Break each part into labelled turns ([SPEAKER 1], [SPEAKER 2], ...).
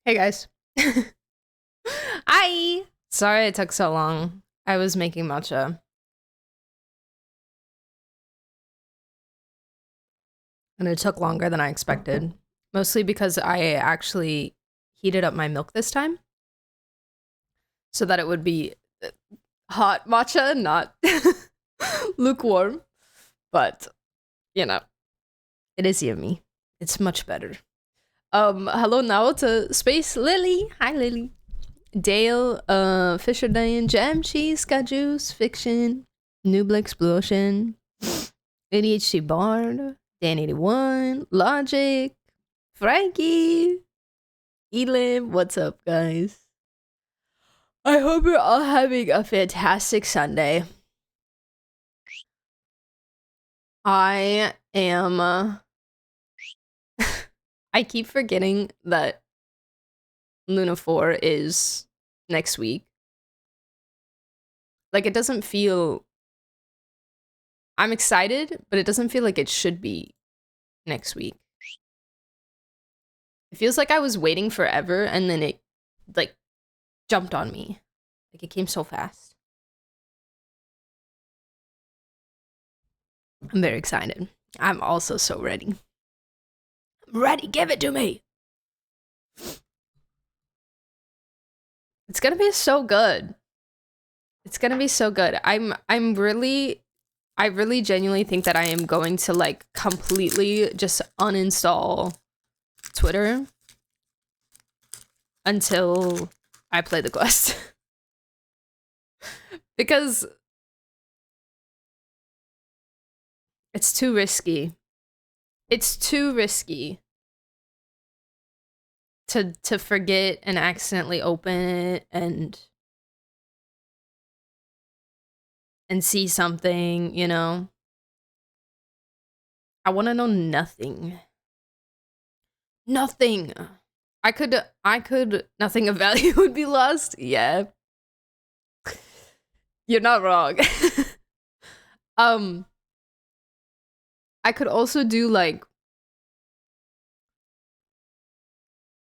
[SPEAKER 1] Hey guys. Hi. Sorry it took so long. I was making matcha. And it took longer than I expected. Mostly because I actually heated up my milk this time so that it would be hot matcha, not lukewarm. But, you know, it is yummy. It's much better. Hello now to Space Lily. Hi Lily. Dale, Fisher Diane, Jam Cheese, Scott Juice, Fiction, Noob Explosion, ADHD Bard, Dan81, Logic, Frankie, Elim. What's up, guys? I hope you're all having a fantastic Sunday. I am. I keep forgetting that Luna 4 is next week. Like, it doesn't feel. I'm excited, but it doesn't feel like it should be next week. It feels like I was waiting forever and then it, like, jumped on me. Like, it came so fast. I'm very excited. I'm also so ready. I'm ready. Give it to me. It's gonna be so good. It's gonna be so good. I really genuinely think that I am going to, like, completely just uninstall Twitter until I play the quest. Because it's too risky. It's too risky to forget and accidentally open it and see something, you know? I want to know nothing. Nothing. I could nothing of value would be lost. Yeah. You're not wrong. I could also do, like,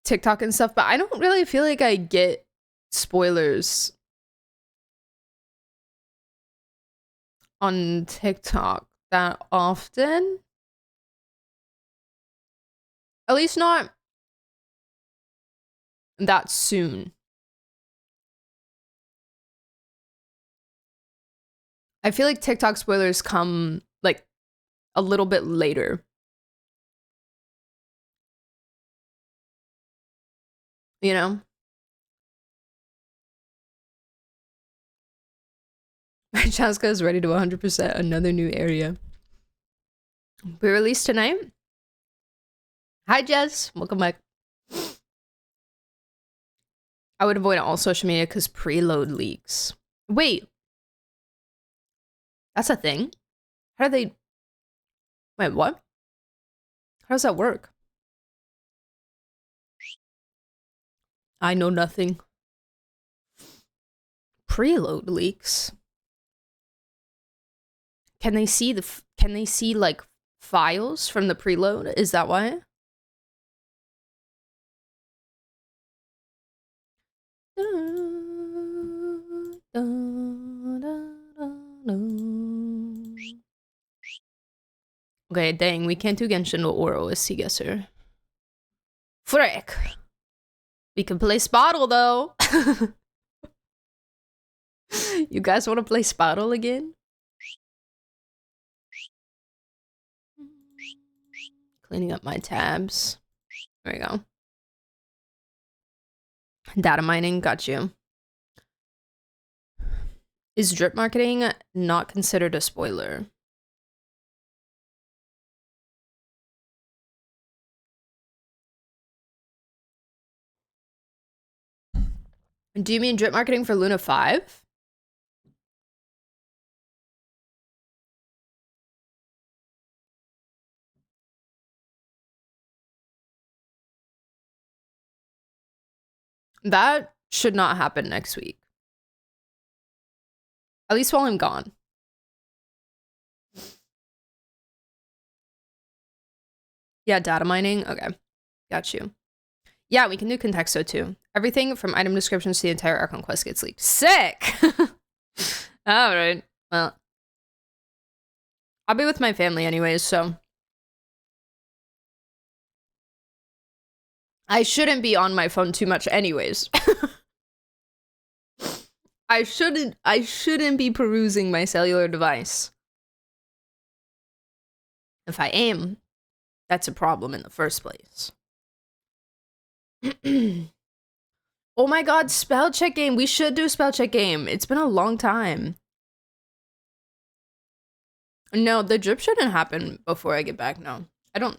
[SPEAKER 1] TikTok and stuff, but I don't really feel like I get spoilers on TikTok that often. At least not that soon. I feel like TikTok spoilers come, like, a little bit later. You know? Chaska is ready to 100% another new area. We released tonight. Hi, Jess. Welcome back. I would avoid all social media because preload leaks. Wait. That's a thing? How do they... Wait, what? How does that work? I know nothing. Preload leaks? Can they see like files from the preload? Is that why? Okay, dang, we can't do Genshin or OST Guesser. Frick! We can play Spottle, though! You guys want to play Spottle again? Cleaning up my tabs. There we go. Data mining, got you. Is drip marketing not considered a spoiler? Do you mean drip marketing for Luna 5? That should not happen next week. At least while I'm gone. Yeah, data mining? Okay. Got you. Yeah, we can do contexto too. Everything from item descriptions to the entire Archon quest gets leaked. Sick! Alright. Well, I'll be with my family anyways, so I shouldn't be on my phone too much anyways. I shouldn't be perusing my cellular device. If I am, that's a problem in the first place. Oh my god, spell check game. We should do spell check game. It's been a long time. No, the drip shouldn't happen before I get back. No, I don't.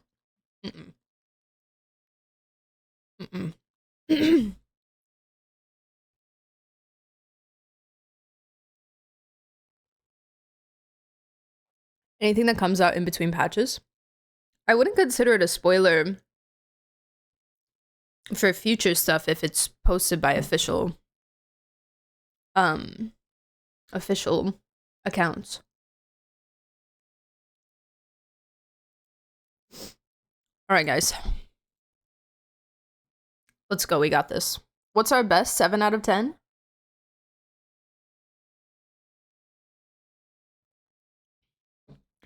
[SPEAKER 1] Anything that comes out in between patches, I wouldn't consider it a spoiler for future stuff if it's posted by official accounts. All right, guys. Let's go. We got this. What's our best? 7 out of 10?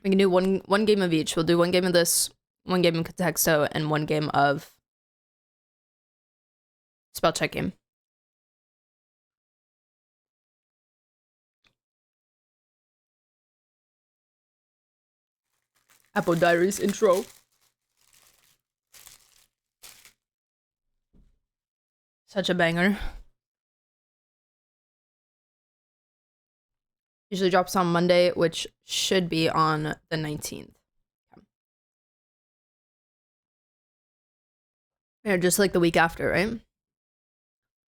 [SPEAKER 1] We can do one game of each. We'll do 1 game of this, 1 game of contexto, and 1 game of spell check game. Apple Diaries intro. Such a banger. Usually drops on Monday, which should be on the 19th. Yeah, just like the week after, right?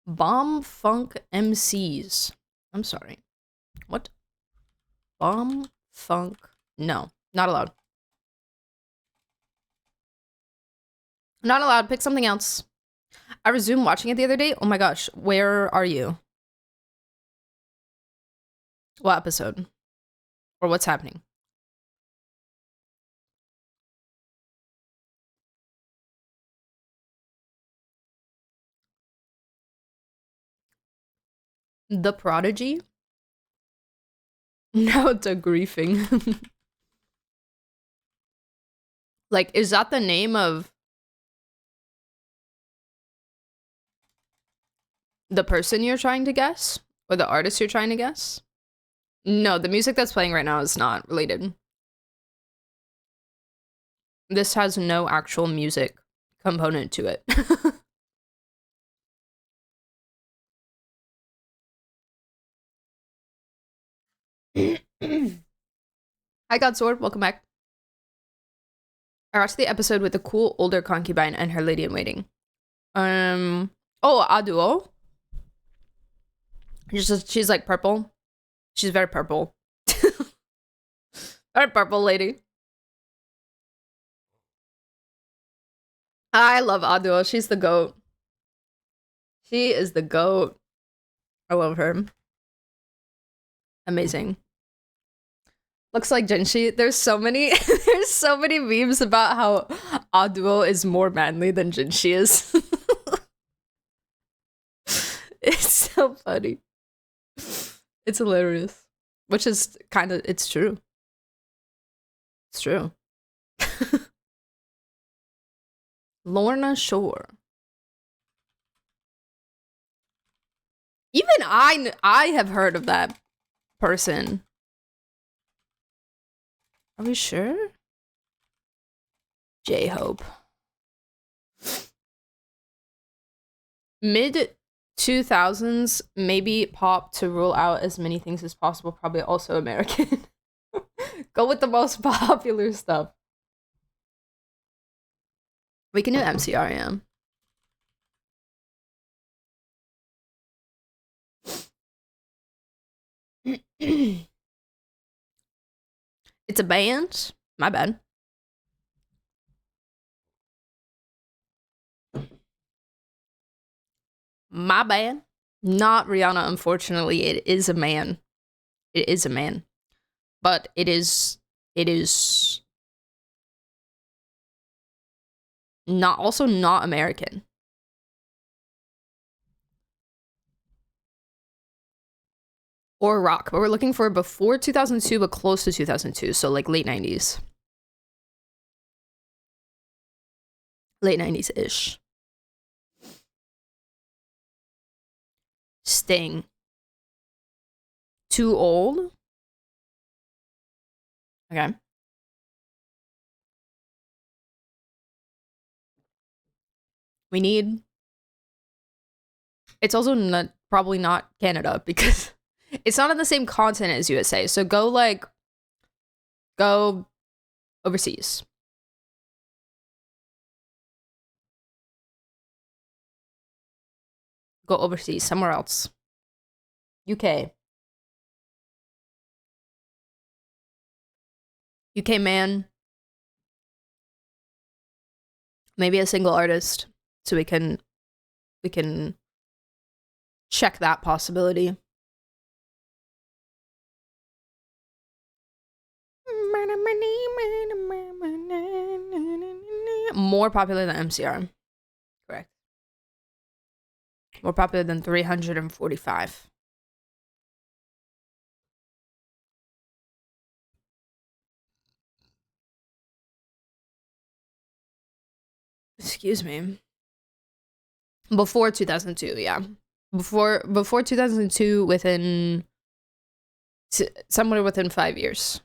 [SPEAKER 1] Bomb Funk MCs. I'm sorry. What? Bomb Funk. No, not allowed. Not allowed. Pick something else. I resumed watching it the other day. Oh my gosh. Where are you? What episode? Or what's happening? The Prodigy? Now to griefing. Like, is that the name of the person you're trying to guess? Or the artist you're trying to guess? No, the music that's playing right now is not related. This has no actual music component to it. Hi, Godsword. Welcome back. I watched the episode with the cool older concubine and her lady in waiting. Oh, Aduo. She's like purple. She's very purple. Very purple lady. I love Aduo. She's the goat. She is the goat. I love her. Amazing. Looks like Jinshi. There's so many memes about how Aduo is more manly than Jinshi is. It's so funny. It's hilarious. Which is kind of, it's true. It's true. Lorna Shore. Even I have heard of that person. Are we sure? J-Hope. Mid 2000s, maybe pop to rule out as many things as possible, probably also American. Go with the most popular stuff. We can do MCR, yeah. It's a band? My bad. My bad. Not Rihanna, unfortunately. It is a man. It is a man. But it is not also not American. or rock, but we're looking for before 2002, but close to 2002. So like late 90s. Late 90s-ish. Sting. Too old? Okay. We need... It's also not, probably not Canada because it's not on the same continent as USA. So go overseas. Go overseas, somewhere else. UK. UK man. Maybe a single artist. So we can check that possibility. More popular than MCR. Correct. More popular than 345. Excuse me. Before 2002, yeah. Before 2002, somewhere within 5 years.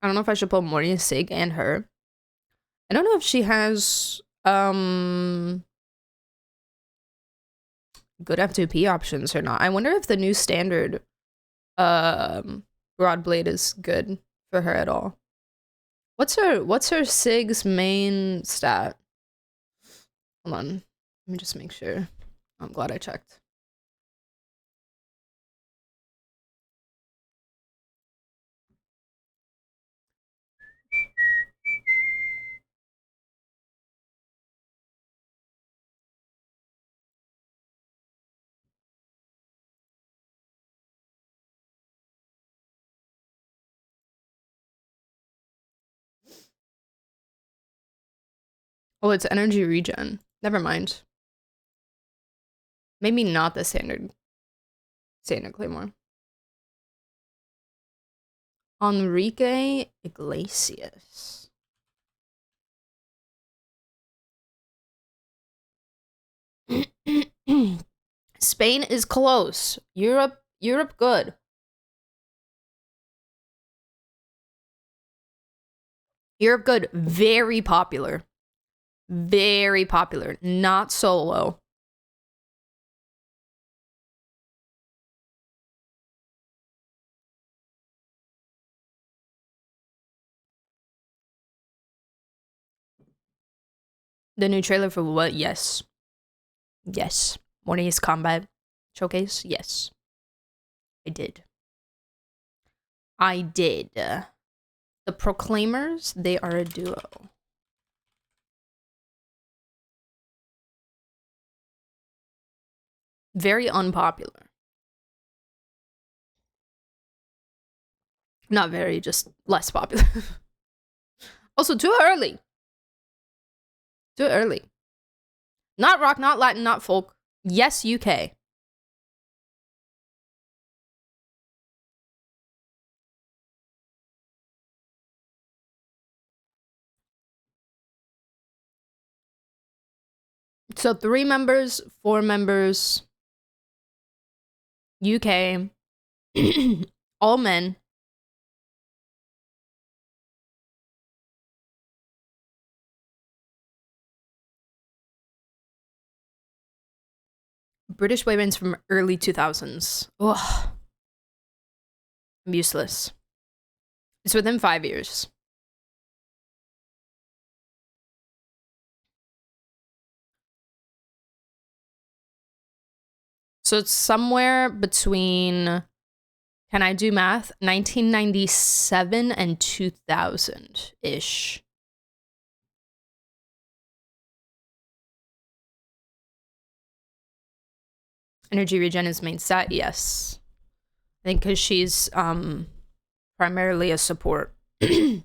[SPEAKER 1] I don't know if I should pull Morty Sig and her. I don't know if she has good F2P options or not. I wonder if the new standard Broad Blade is good for her at all. What's her Sig's main stat? Hold on. Let me just make sure. I'm glad I checked. Oh, it's energy regen. Never mind. Maybe not the standard Claymore. Enrique Iglesias. Spain is close. Europe good. Europe good. Very popular. Very popular. Not solo. The new trailer for what? Yes. Yes. Morning is Combat Showcase? Yes. I did. The Proclaimers, they are a duo. Very unpopular. Not very, just less popular. Also, too early. Too early. Not rock, not Latin, not folk. Yes, UK. So 3 members, 4 members. UK. All men. British boy bands from early 2000s. Ugh. I'm useless. It's within 5 years. So it's somewhere between, can I do math? 1997 and 2000-ish. Energy regen is main stat, yes. I think because she's primarily a support. A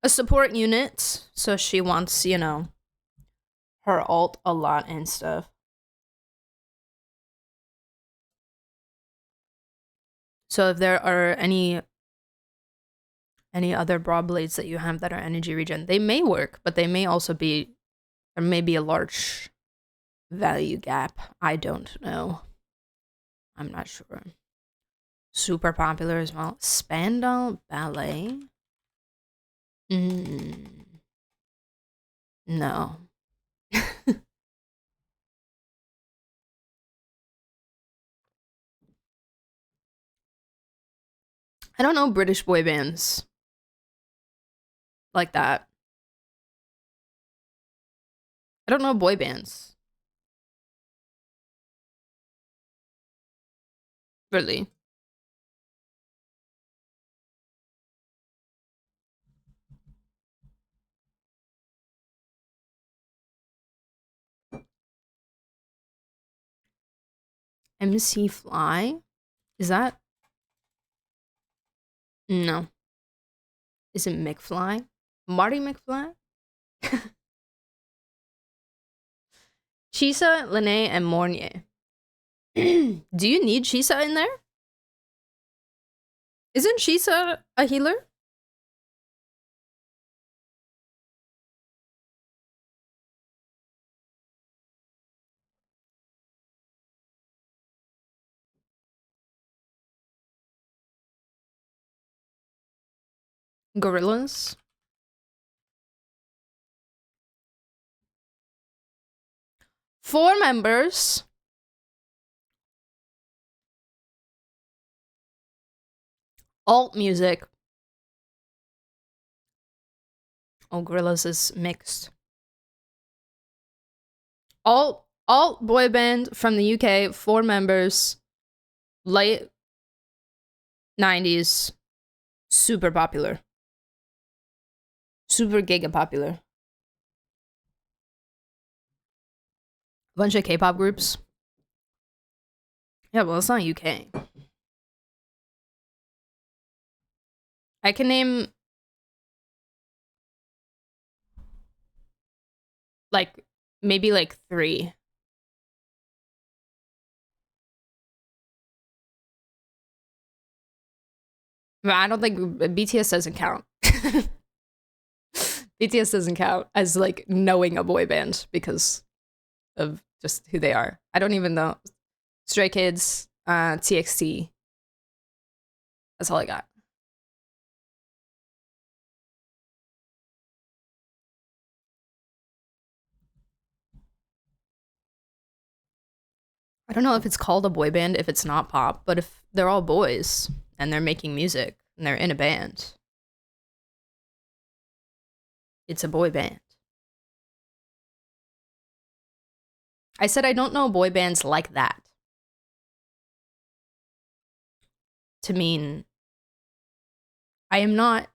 [SPEAKER 1] support unit, so she wants, you know, her alt a lot and stuff. So if there are any other broad blades that you have that are energy regen, they may work, but they may also be, there may be a large value gap. I don't know. I'm not sure. Super popular as well. Spandau Ballet. No. I don't know British boy bands like that. I don't know boy bands. Really. MC Fly? Is that? No. Is it McFly? Marty McFly? Chisa, Lene, and Mornier. Do you need Chisa in there? Isn't Chisa a healer? Gorillas? Four members. Alt music. Oh, Gorillas is mixed. Alt boy band from the UK, 4 members, late 90s, super popular. Super giga popular. Bunch of K-pop groups. Yeah, well, it's not UK. I can name like maybe like 3. But I don't think BTS doesn't count. BTS doesn't count as like knowing a boy band because of just who they are. I don't even know. Stray Kids, TXT. That's all I got. I don't know if it's called a boy band if it's not pop, but if they're all boys and they're making music and they're in a band, it's a boy band. I said I don't know boy bands like that. To mean I am not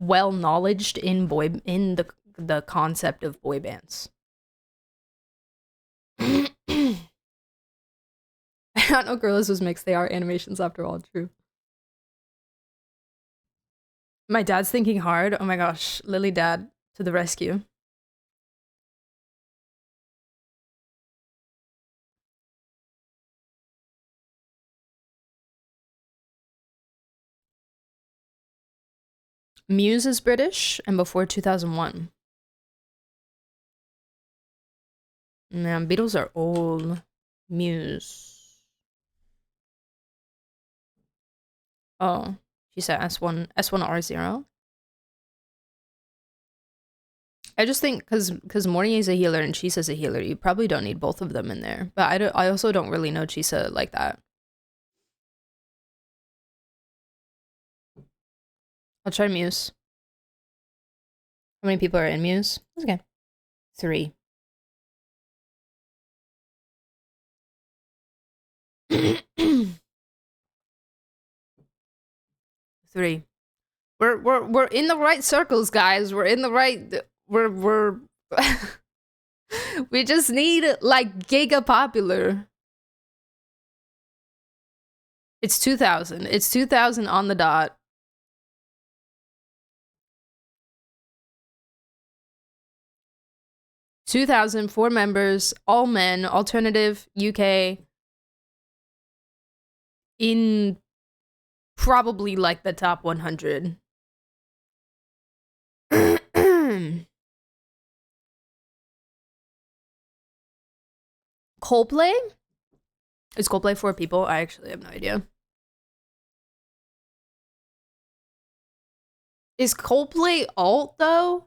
[SPEAKER 1] well knowledged in the concept of boy bands. I don't know Gorillas was mixed. They are animations after all, true. My dad's thinking hard. Oh my gosh, Lily dad to the rescue. Muse is British and before 2001. Man, Beatles are old. Muse. Oh, she said S1R0. I just think because Morning is a healer and Chisa's a healer, you probably don't need both of them in there. But I also don't really know Chisa like that. I'll try Muse. How many people are in Muse? Okay. 3. 3. We're in the right circles, guys. We're in the right. We're. We just need like giga popular. It's 2000. It's 2000 on the dot. 2000, 4 members, all men, alternative, UK, in probably like the top 100. Coldplay? Is Coldplay 4 people? I actually have no idea. Is Coldplay alt though?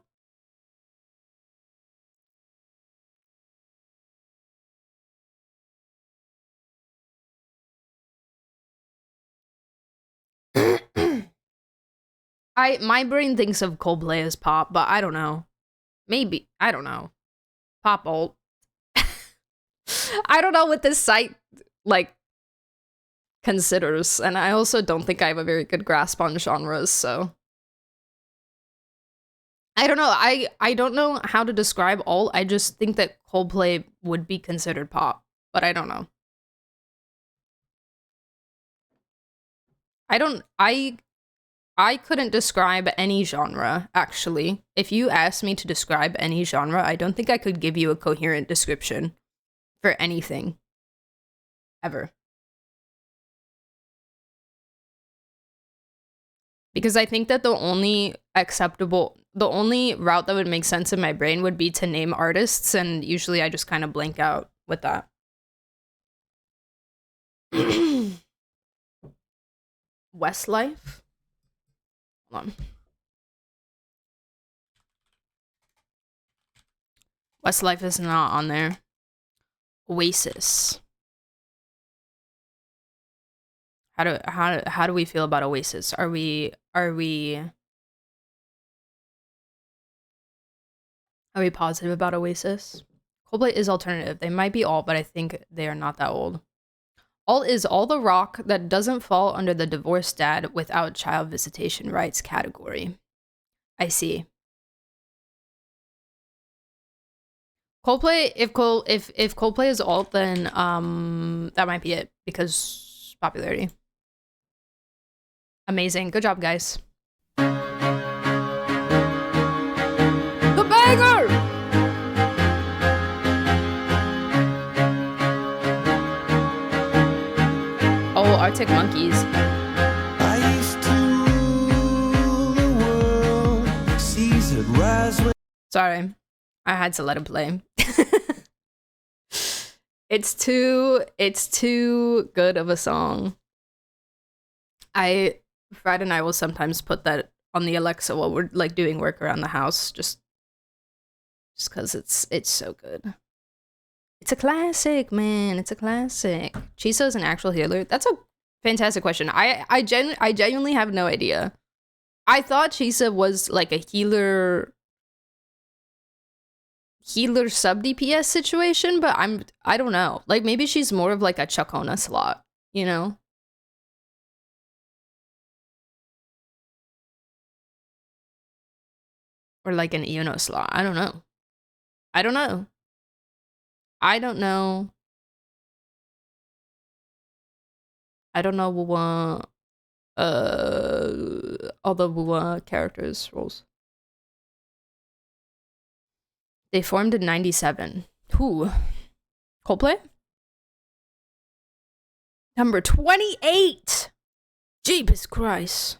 [SPEAKER 1] My brain thinks of Coldplay as pop, but I don't know. Maybe. I don't know. Pop alt. I don't know what this site like considers, and I also don't think I have a very good grasp on genres, so I don't know. I don't know how to describe alt. I just think that Coldplay would be considered pop, but I don't know. I couldn't describe any genre, actually. If you asked me to describe any genre, I don't think I could give you a coherent description for anything. Ever. Because I think that the only route that would make sense in my brain would be to name artists, and usually I just kind of blank out with that. Westlife? Hold on. Westlife is not on there. Oasis. How do we feel about Oasis? Are we positive about Oasis? Coldplay is alternative. They might be alt, but I think they are not that old. Alt is all the rock that doesn't fall under the divorced dad without child visitation rights category. I see. Coldplay, if Coldplay is alt, then that might be it, because popularity. Amazing. Good job, guys. The banger! Oh, Arctic Monkeys. I used to rule the world, seas that rise with... Sorry, I had to let it play. It's too good of a song. Fred and I will sometimes put that on the Alexa while we're like doing work around the house, just because it's so good. It's a classic, man. It's a classic. Chisa is an actual healer. That's a fantastic question. I genuinely have no idea. I thought Chisa was like a healer sub DPS situation, but I don't know. Like maybe she's more of like a Chacona slot, you know? Or like an Iono slot. I don't know. I don't know. I don't know. I don't know all the Wuwa characters roles. They formed in 97. Who? Coldplay? Number 28! Jeepers Christ.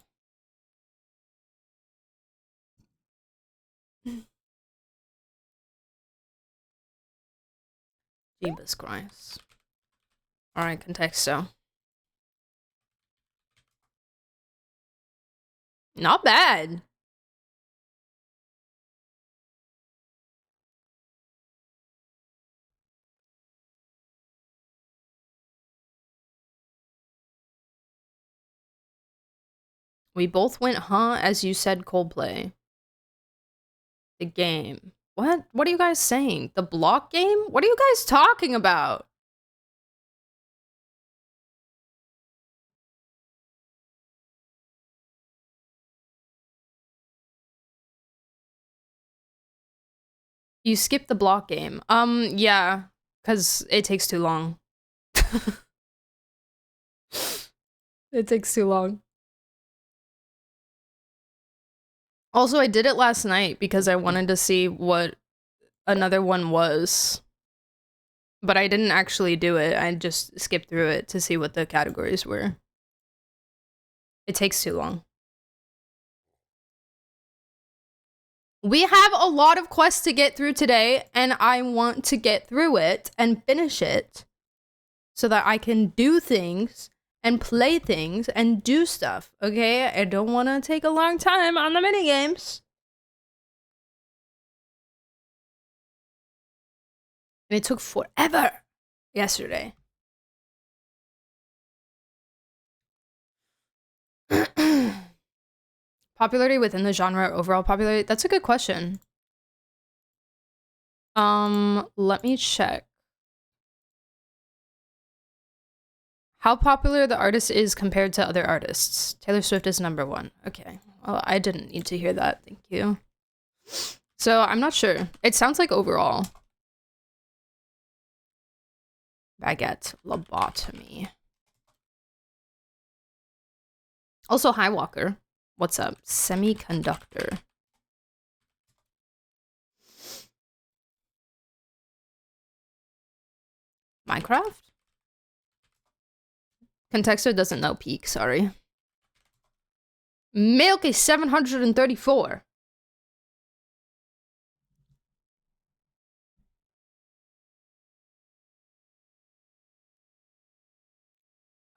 [SPEAKER 1] Jeepers Christ. Alright, contexto. Not bad. We both went, huh, as you said Coldplay. The game. What? What are you guys saying? The block game? What are you guys talking about? You skipped the block game. Yeah, because it takes too long. It takes too long. Also, I did it last night because I wanted to see what another one was. But I didn't actually do it. I just skipped through it to see what the categories were. It takes too long. We have a lot of quests to get through today, and I want to get through it and finish it so that I can do things and play things and do stuff, okay? I don't want to take a long time on the minigames. And it took forever yesterday. Popularity within the genre, overall popularity? That's a good question. Let me check. How popular the artist is compared to other artists. Taylor Swift is #1. Okay. Well, I didn't need to hear that. Thank you. So, I'm not sure. It sounds like overall. Baguette. Lobotomy. Also, hi, Walker. What's up? Semiconductor. Minecraft? Contexter doesn't know peak, sorry. Milk is 734.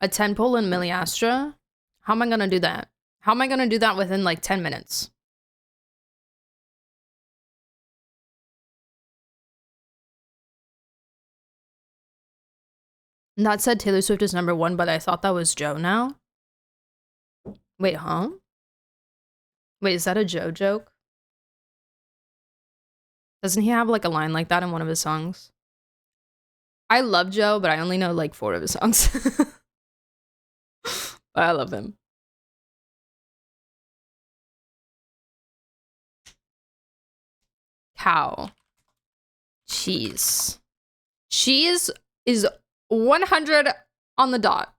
[SPEAKER 1] A 10 pull in Milliastra? How am I gonna do that? How am I gonna do that within like 10 minutes? Not said Taylor Swift is #1, but I thought that was Joe now. Wait, huh? Wait, is that a Joe joke? Doesn't he have like a line like that in one of his songs? I love Joe, but I only know like 4 of his songs. But I love him. Cow. Cheese. Cheese is 100 on the dot.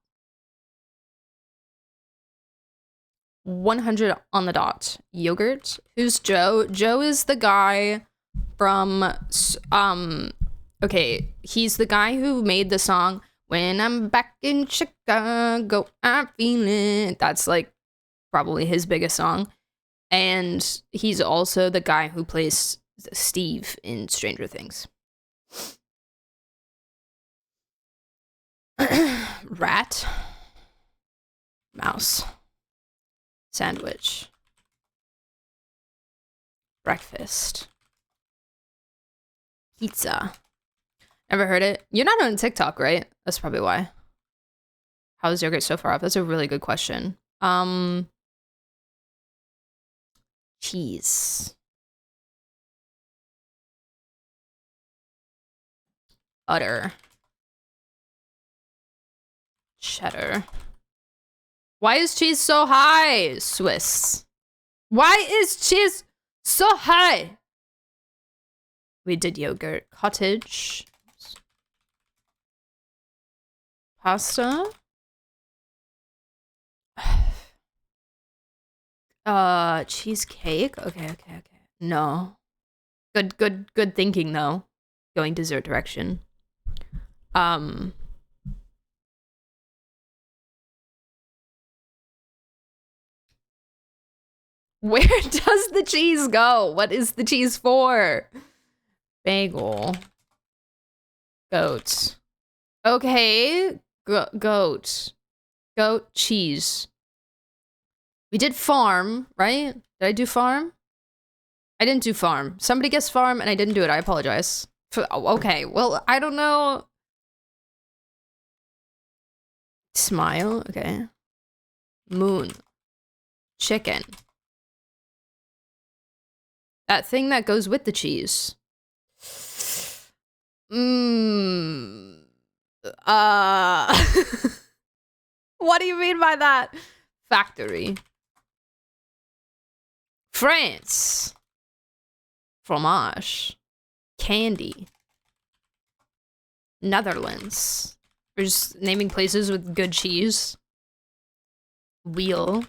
[SPEAKER 1] 100 on the dot. Yogurt. Who's Joe? Joe is the guy from okay, he's the guy who made the song When I'm Back in Chicago, I'm Feeling. That's like probably his biggest song. And he's also the guy who plays Steve in Stranger Things. Rat. Mouse. Sandwich. Breakfast. Pizza. Never heard it? You're not on TikTok, right? That's probably why. How's yogurt so far off? That's a really good question. Cheese. Butter. Cheddar. Why is cheese so high? Swiss. Why is cheese so high? We did yogurt. Cottage. Pasta. Cheesecake. Okay. No. Good thinking though. Going dessert direction. Where does the cheese go? What is the cheese for? Bagel. Goat. Okay. Goat. Goat cheese. We did farm, right? Did I do farm? I didn't do farm. Somebody guessed farm and I didn't do it. I apologize. Okay, well, I don't know. Smile, okay. Moon. Chicken. That thing that goes with the cheese. What do you mean by that? Factory. France. Fromage. Candy. Netherlands. We're just naming places with good cheese. Wheel.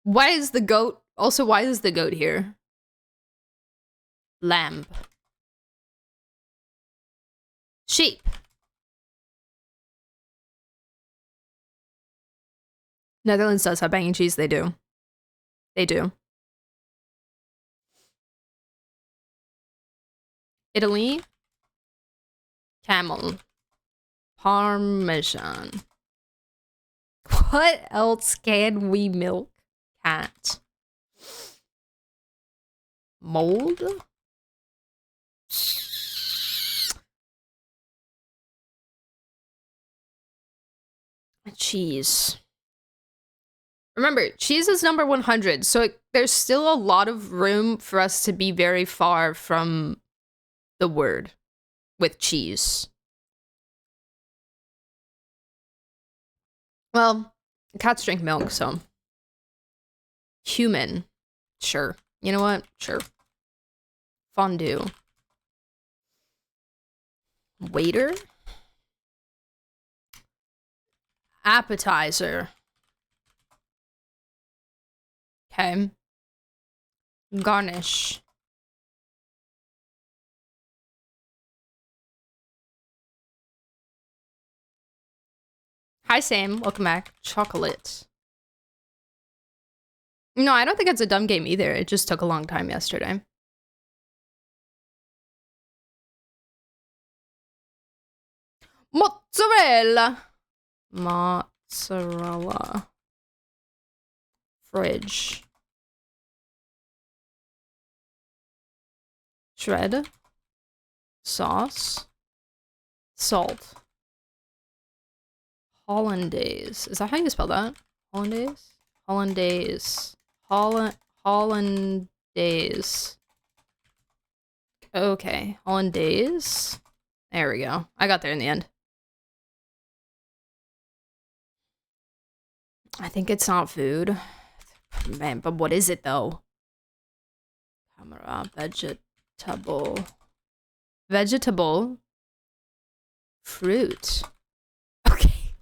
[SPEAKER 1] Why is the goat... Also, why is the goat here? Lamb. Sheep. Netherlands does have banging cheese. They do. They do. Italy. Camel. Parmesan. What else can we milk? Cat. Mold? Cheese. Remember, cheese is number 100, so there's still a lot of room for us to be very far from the word with cheese. Well, cats drink milk, so. Human. Sure. You know what? Sure. Fondue. Waiter. Appetizer. Okay. Garnish. Hi, Sam. Welcome back. Chocolate. No, I don't think it's a dumb game either. It just took a long time yesterday. Mozzarella. Mozzarella. Fridge. Shred. Sauce. Salt. Hollandaise. Is that how you spell that? Hollandaise? Hollandaise. Hollandaise. Okay. Hollandaise. There we go. I got there in the end. I think it's not food. Man, but what is it though? Camera. Vegetable. Vegetable. Fruit. Okay.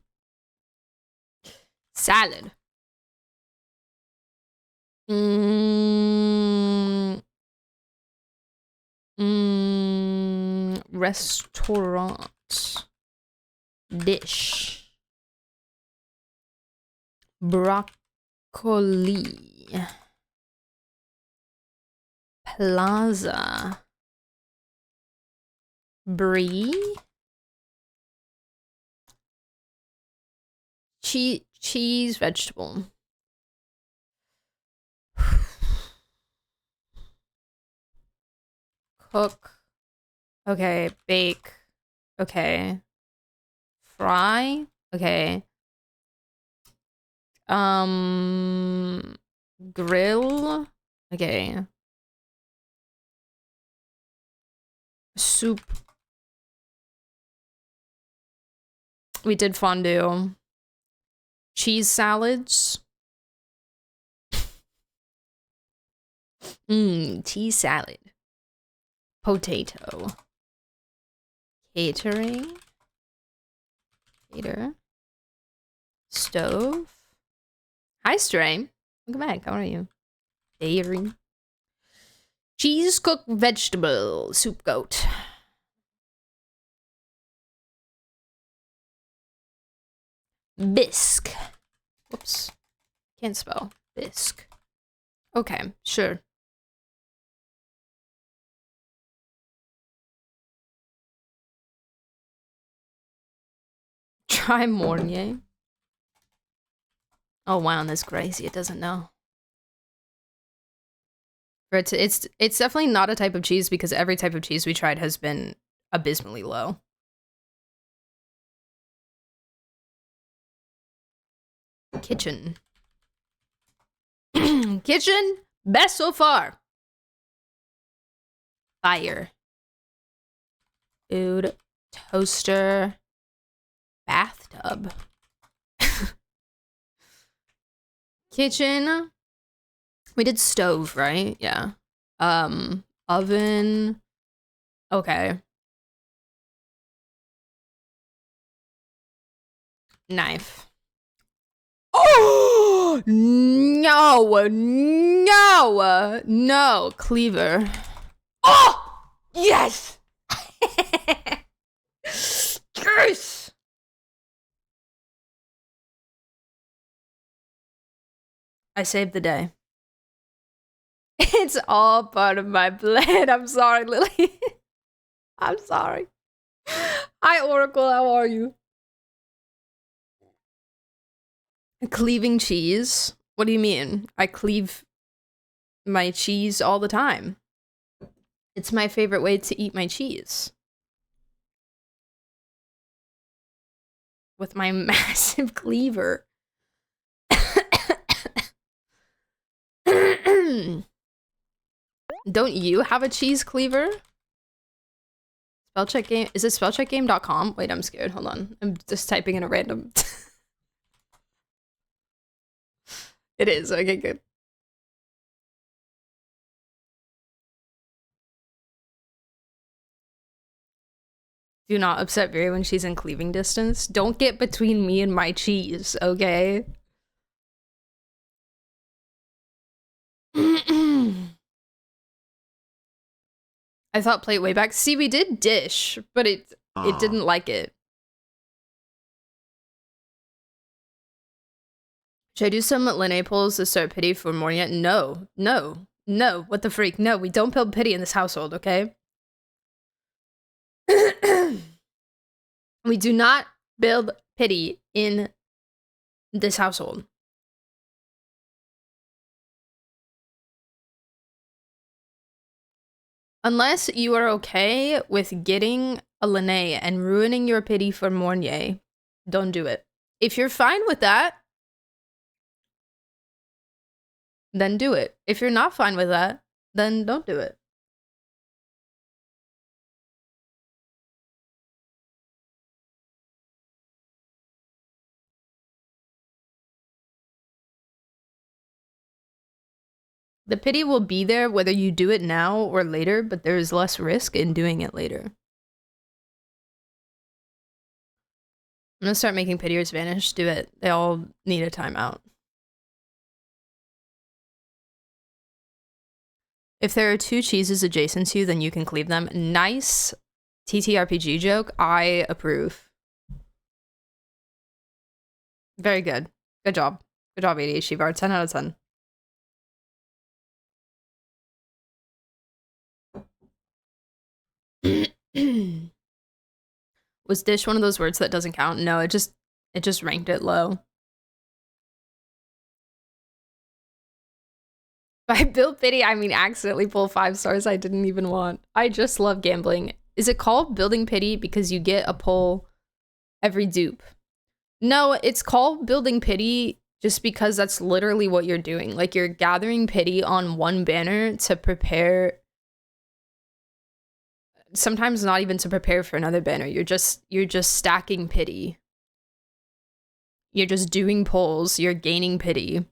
[SPEAKER 1] Salad. Restaurant. Dish. Broccoli. Plaza. Brie. Cheese, vegetable. Cook. Okay, bake. Okay. Fry. Okay. Grill. Okay. Soup. We did fondue. Cheese salads. Cheese salad. Potato. Catering. Cater. Stove. Hi, Stray. Welcome back. How are you? Dairy. Cheese cooked vegetable. Soup goat. Bisque. Whoops. Can't spell. Bisque. Okay, sure. Try Mornier. Oh wow, that's crazy. It doesn't know. It's definitely not a type of cheese because every type of cheese we tried has been abysmally low. Kitchen. Kitchen, best so far. Fire. Food. Toaster. Bathtub. Kitchen. We did stove, right? Yeah. Oven. Okay. Knife. Oh no, no, no, cleaver. Oh yes. Yes! I saved the day. It's all part of my plan. I'm sorry, Lily. I'm sorry. Hi, Oracle. How are you? Cleaving cheese? What do you mean? I cleave my cheese all the time. It's my favorite way to eat my cheese. With my massive cleaver. Don't you have a cheese cleaver? Spell check game. Is it spellcheckgame.com? Wait, I'm scared. Hold on. I'm just typing in a random. It is. Okay, good. Do not upset Viri when she's in cleaving distance. Don't get between me and my cheese, okay? I thought plate way back. See, we did dish, but it didn't like it. Should I do some Linnae pulls to start pity for Mornia? No, no, no. What the freak? No, we don't build pity in this household, okay? We do not build pity in this household. Unless you are okay with getting a Linnae and ruining your pity for Mornier, don't do it. If you're fine with that, then do it. If you're not fine with that, then don't do it. The pity will be there whether you do it now or later, but there's less risk in doing it later. I'm gonna start making pitiers vanish. Do it. They all need a timeout. If there are two cheeses adjacent to you, then you can cleave them. Nice TTRPG joke. I approve. Very good. Good job. Good job, ADHD Bar. 10 out of 10. Was dish one of those words that doesn't count? No, it just ranked it low. By build pity, I mean accidentally pull 5 stars I didn't even want. I just love gambling. Is it called building pity because you get a pull every dupe? No, it's called building pity just because that's literally what you're doing. Like, you're gathering pity on one banner to prepare. Sometimes not even to prepare for another banner. You're just stacking pity. You're just doing pulls. You're gaining pity.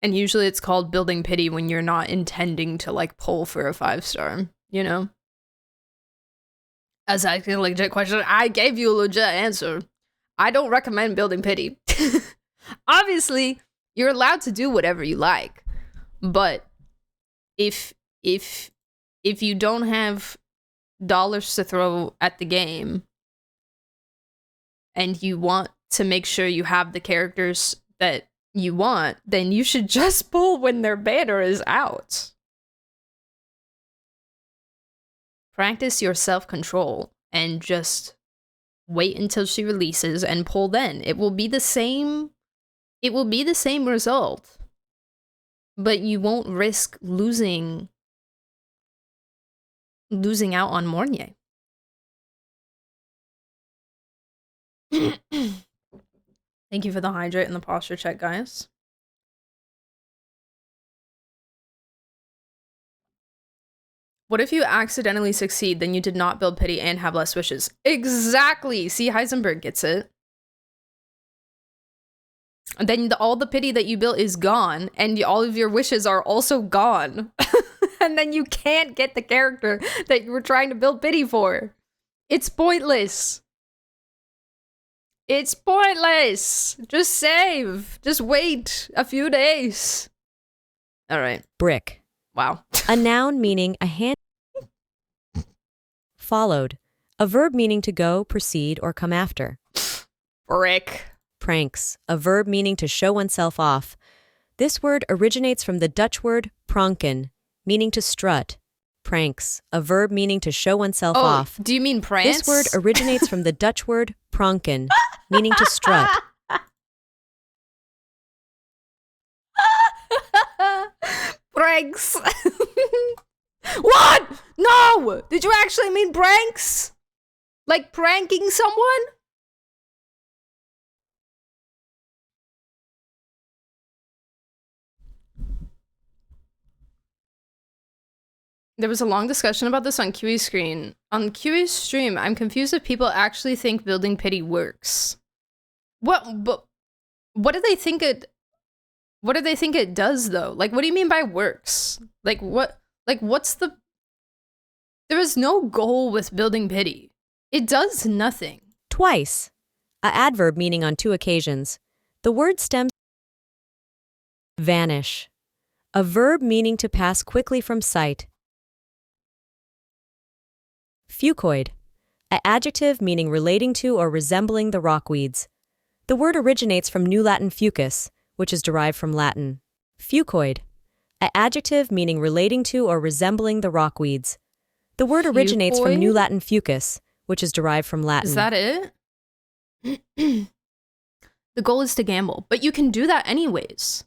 [SPEAKER 1] And usually it's called building pity when you're not intending to, like, pull for a 5-star, you know? That's actually a legit question. I gave you a legit answer. I don't recommend building pity. Obviously, you're allowed to do whatever you like. But if you don't have dollars to throw at the game and you want to make sure you have the characters that you want, then you should just pull when their banner is out. Practice your self-control and just wait until she releases and pull then. It will be the same result. But you won't risk losing out on Mornier. Thank you for the hydrate and the posture check, guys. What if you accidentally succeed, then you did not build pity and have less wishes? Exactly! See, Heisenberg gets it. And then all the pity that you built is gone, and all of your wishes are also gone. And then you can't get the character that you were trying to build pity for. It's pointless. It's pointless. Just save. Just wait a few days. All right.
[SPEAKER 2] Brick.
[SPEAKER 1] Wow.
[SPEAKER 2] A noun meaning a hand followed. A verb meaning to go, proceed, or come after.
[SPEAKER 1] Frick.
[SPEAKER 2] Pranks, a verb meaning to show oneself off. This word originates from the Dutch word pranken, meaning to strut. Pranks, a verb meaning to show oneself off.
[SPEAKER 1] Do you mean prance?
[SPEAKER 2] This word originates from the Dutch word pranken, meaning to strut.
[SPEAKER 1] Pranks. What? No! Did you actually mean pranks? Like pranking someone? There was a long discussion about this on QE's screen. On QE's stream, I'm confused if people actually think building pity works. But what do they think it does though? Like, what do you mean by works? Like what's the... There is no goal with building pity. It does nothing.
[SPEAKER 2] Twice, a adverb meaning on 2 occasions. The word stems vanish, a verb meaning to pass quickly from sight. Fucoid, an adjective meaning relating to or resembling the rockweeds. The word originates from New Latin fucus, which is derived from Latin. Fucoid, an adjective meaning relating to or resembling the rockweeds. The word originates from New Latin fucus, which is derived from Latin.
[SPEAKER 1] Is that it? The goal is to gamble, but you can do that anyways.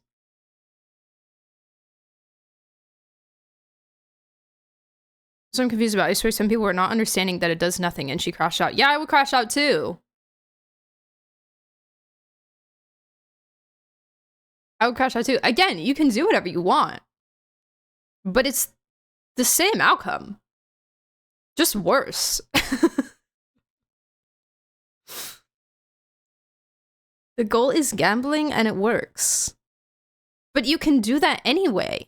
[SPEAKER 1] So I'm confused about. I swear some people are not understanding that it does nothing and she crashed out. Yeah, I would crash out too. I would crash out too. Again, you can do whatever you want. But it's the same outcome. Just worse. The goal is gambling and it works. But you can do that anyway.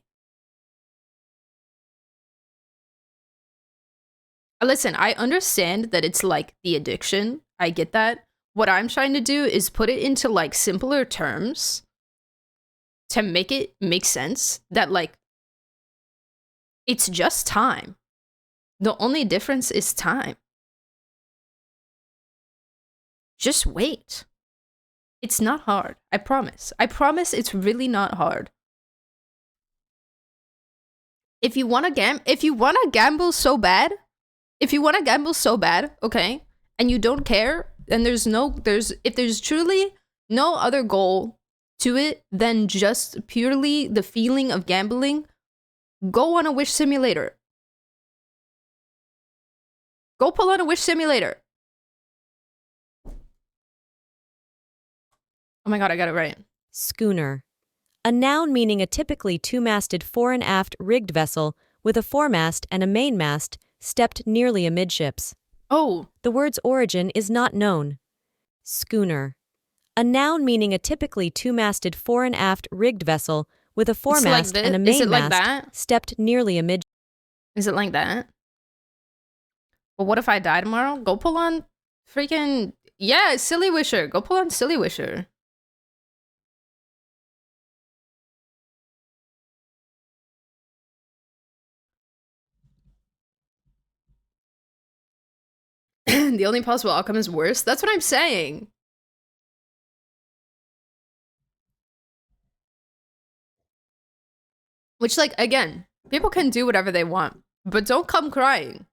[SPEAKER 1] Listen, I understand that it's like the addiction. I get that. What I'm trying to do is put it into like simpler terms to make it make sense that like it's just time. The only difference is time. Just wait. It's not hard. I promise. I promise it's really not hard. If you want to gamble so bad, okay, and you don't care, and if there's truly no other goal to it than just purely the feeling of gambling, go on a wish simulator. Go pull on a wish simulator. Oh my god, I got it right.
[SPEAKER 2] Schooner, a noun meaning a typically 2-masted fore and aft rigged vessel with a foremast and a mainmast stepped nearly amidships.
[SPEAKER 1] Oh.
[SPEAKER 2] The word's origin is not known. Schooner, a noun meaning a typically 2-masted fore and aft rigged vessel with a foremast and a mainmast stepped nearly amid.
[SPEAKER 1] Is it like that? But what if I die tomorrow? Go pull on freaking... Yeah, Silly Wisher. Go pull on Silly Wisher. The only possible outcome is worse? That's what I'm saying. Which, like, again, people can do whatever they want, but don't come crying.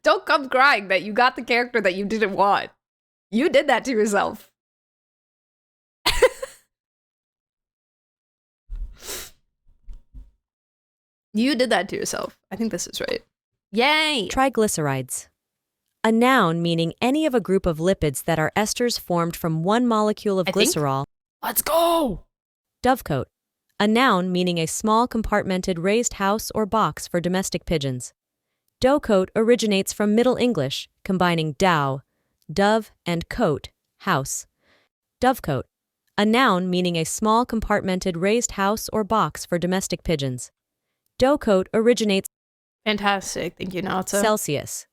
[SPEAKER 1] Don't come crying that you got the character that you didn't want. You did that to yourself. You did that to yourself. I think this is right. Yay!
[SPEAKER 2] Triglycerides, a noun meaning any of a group of lipids that are esters formed from one molecule of glycerol.
[SPEAKER 1] Let's go!
[SPEAKER 2] Dovecote, a noun meaning a small compartmented raised house or box for domestic pigeons. Dovecote originates from Middle English, combining dow, dove, and cote, house. Dovecote, a noun meaning a small compartmented raised house or box for domestic pigeons. Dovecote originates.
[SPEAKER 1] Fantastic, thank you, Naoto.
[SPEAKER 2] Celsius,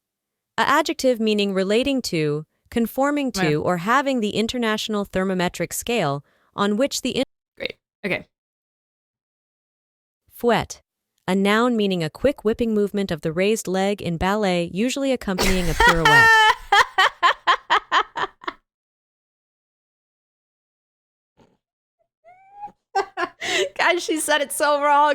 [SPEAKER 2] an adjective meaning relating to, conforming to, or having the international thermometric scale on which the...
[SPEAKER 1] Great, okay.
[SPEAKER 2] Fouet, A noun meaning a quick whipping movement of the raised leg in ballet, usually accompanying a pirouette.
[SPEAKER 1] Guys, she said it so wrong.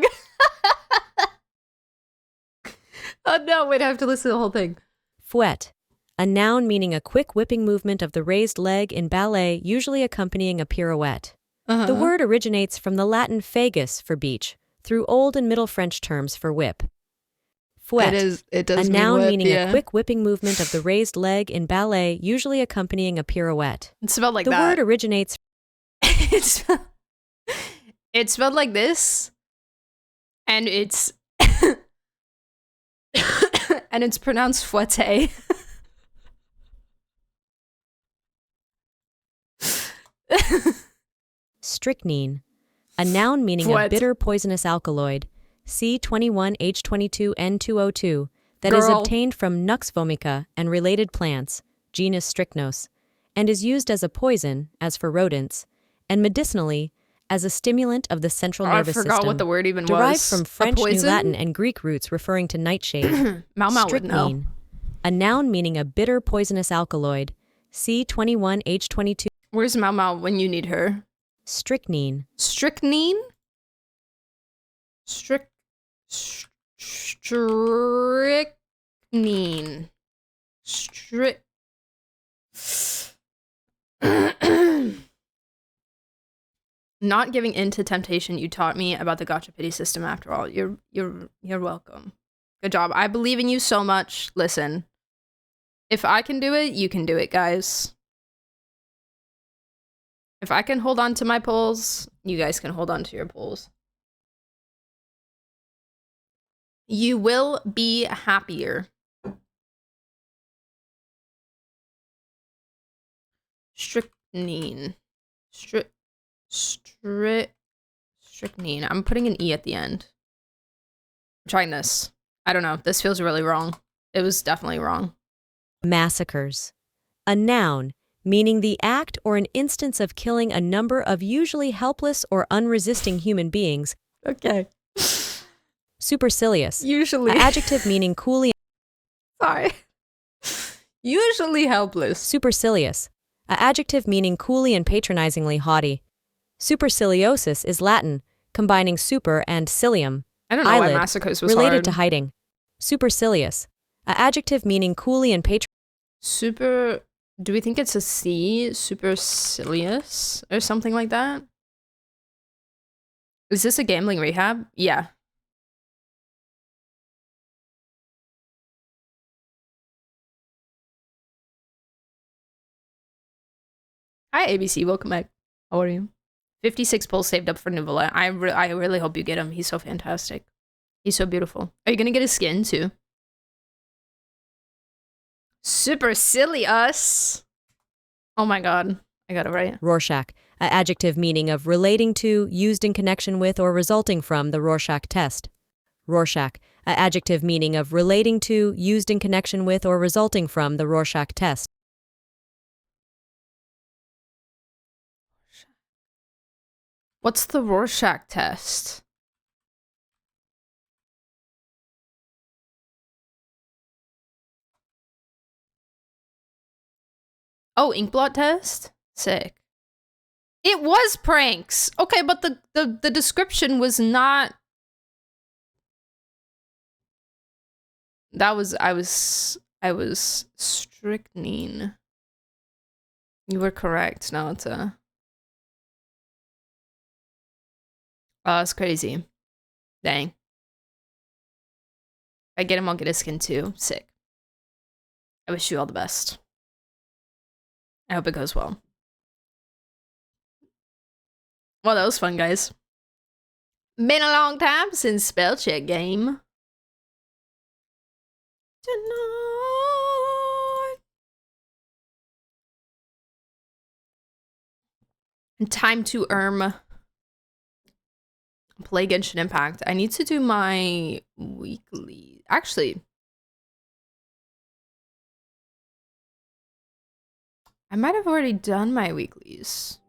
[SPEAKER 1] Oh no, wait, I have to listen to the whole thing.
[SPEAKER 2] Fouette. A noun meaning a quick whipping movement of the raised leg in ballet, usually accompanying a pirouette. The word originates from the Latin fagus for beach, through Old and Middle French terms for whip. Fouette.
[SPEAKER 1] It does
[SPEAKER 2] a
[SPEAKER 1] mean
[SPEAKER 2] noun
[SPEAKER 1] whip,
[SPEAKER 2] meaning
[SPEAKER 1] yeah.
[SPEAKER 2] a quick whipping movement of the raised leg in ballet, usually accompanying a pirouette.
[SPEAKER 1] It smelled like
[SPEAKER 2] the
[SPEAKER 1] that.
[SPEAKER 2] word originates.
[SPEAKER 1] It smelled like this, and it's and it's pronounced fouette.
[SPEAKER 2] Strychnine. A noun meaning a
[SPEAKER 1] Fouette.
[SPEAKER 2] bitter poisonous alkaloid, C21H22N2O2, that is
[SPEAKER 1] Girl.
[SPEAKER 2] obtained from Nux vomica and related plants, genus Strychnos, and is used as a poison, as for rodents, and medicinally, as a stimulant of the central nervous system.
[SPEAKER 1] I forgot what the word even
[SPEAKER 2] derived
[SPEAKER 1] was.
[SPEAKER 2] from French, New Latin, and Greek roots referring to nightshade.
[SPEAKER 1] Mau Mau would know.
[SPEAKER 2] Strychnine. A noun meaning a bitter poisonous alkaloid, C21H22.
[SPEAKER 1] Where's Mau Mau when you need her?
[SPEAKER 2] Strychnine.
[SPEAKER 1] Strychnine? Strychnine. Not giving in to temptation. You taught me about the gotcha pity system after all. You're welcome. Good job. I believe in you so much. Listen. If I can do it, you can do it, guys. If I can hold on to my poles, you guys can hold on to your poles. You will be happier. Strychnine. Strychnine. I'm putting an E at the end. I'm trying this. I don't know. This feels really wrong. It was definitely wrong.
[SPEAKER 2] Massacres. A noun, meaning the act or an instance of killing a number of usually helpless or unresisting human beings.
[SPEAKER 1] Okay.
[SPEAKER 2] Supercilious.
[SPEAKER 1] Usually.
[SPEAKER 2] An adjective meaning coolly.
[SPEAKER 1] Sorry. Usually helpless.
[SPEAKER 2] Supercilious. An adjective meaning coolly and patronizingly haughty. Superciliosis is Latin, combining super and cilium.
[SPEAKER 1] I don't know
[SPEAKER 2] eyelid,
[SPEAKER 1] why massacres was
[SPEAKER 2] related
[SPEAKER 1] hard.
[SPEAKER 2] to hiding. Supercilious. An adjective meaning coolly and
[SPEAKER 1] Super. Do we think it's a C? Supercilious or something like that? Is this a gambling rehab? Yeah. Hi, ABC. Welcome back. How are you? 56 pulls saved up for Nuvula. I really hope you get him. He's so fantastic. He's so beautiful. Are you gonna get his skin too? Supercilious. Oh my god. I got it right.
[SPEAKER 2] Rorschach. An adjective meaning of relating to, used in connection with, or resulting from the Rorschach test. Rorschach. An adjective meaning of relating to, used in connection with, or resulting from the Rorschach test.
[SPEAKER 1] What's the Rorschach test? Oh, inkblot test? Sick. It was pranks. Okay, but the description was not. I was strychnine. You were correct. No, it's a. Oh, it's crazy. Dang. If I get him, I'll get his skin too. Sick. I wish you all the best. I hope it goes well. Well, that was fun, guys. Been a long time since spell check game. Tonight. Time to play Genshin Impact. I need to do my weekly. Actually, I might have already done my weeklies.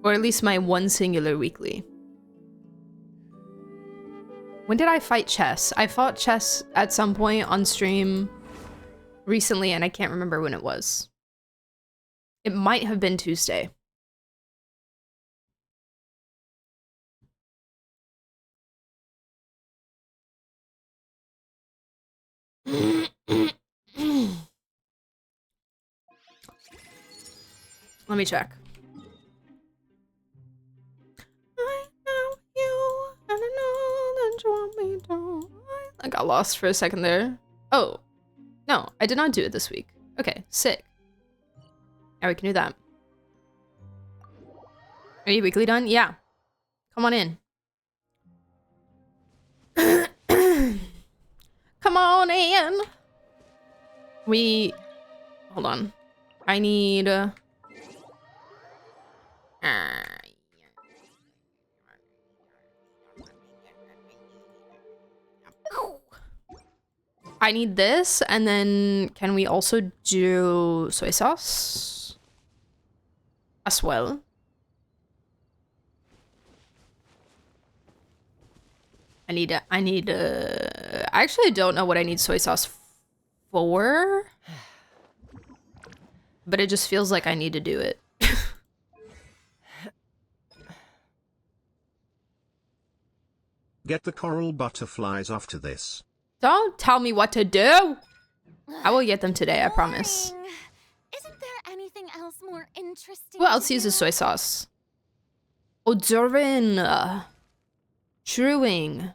[SPEAKER 1] Or at least my one singular weekly. When did I fight Chess? I fought Chess at some point on stream recently, and I can't remember when it was. It might have been Tuesday. Let me check. I know you, and I know that you want me to. I got lost for a second there. Oh, no, I did not do it this week. Okay, sick. Now we can do that. Are you weekly done? Yeah. Come on in. Come on in. Hold on. I need... I need this, and then can we also do soy sauce as well? I actually don't know what I need soy sauce for, but it just feels like I need to do it.
[SPEAKER 3] Get the coral butterflies after this.
[SPEAKER 1] Don't tell me what to do. I will get them today, I promise.
[SPEAKER 4] Isn't there anything else more interesting?
[SPEAKER 1] Who else uses soy sauce? Oh, Durvin. Truing.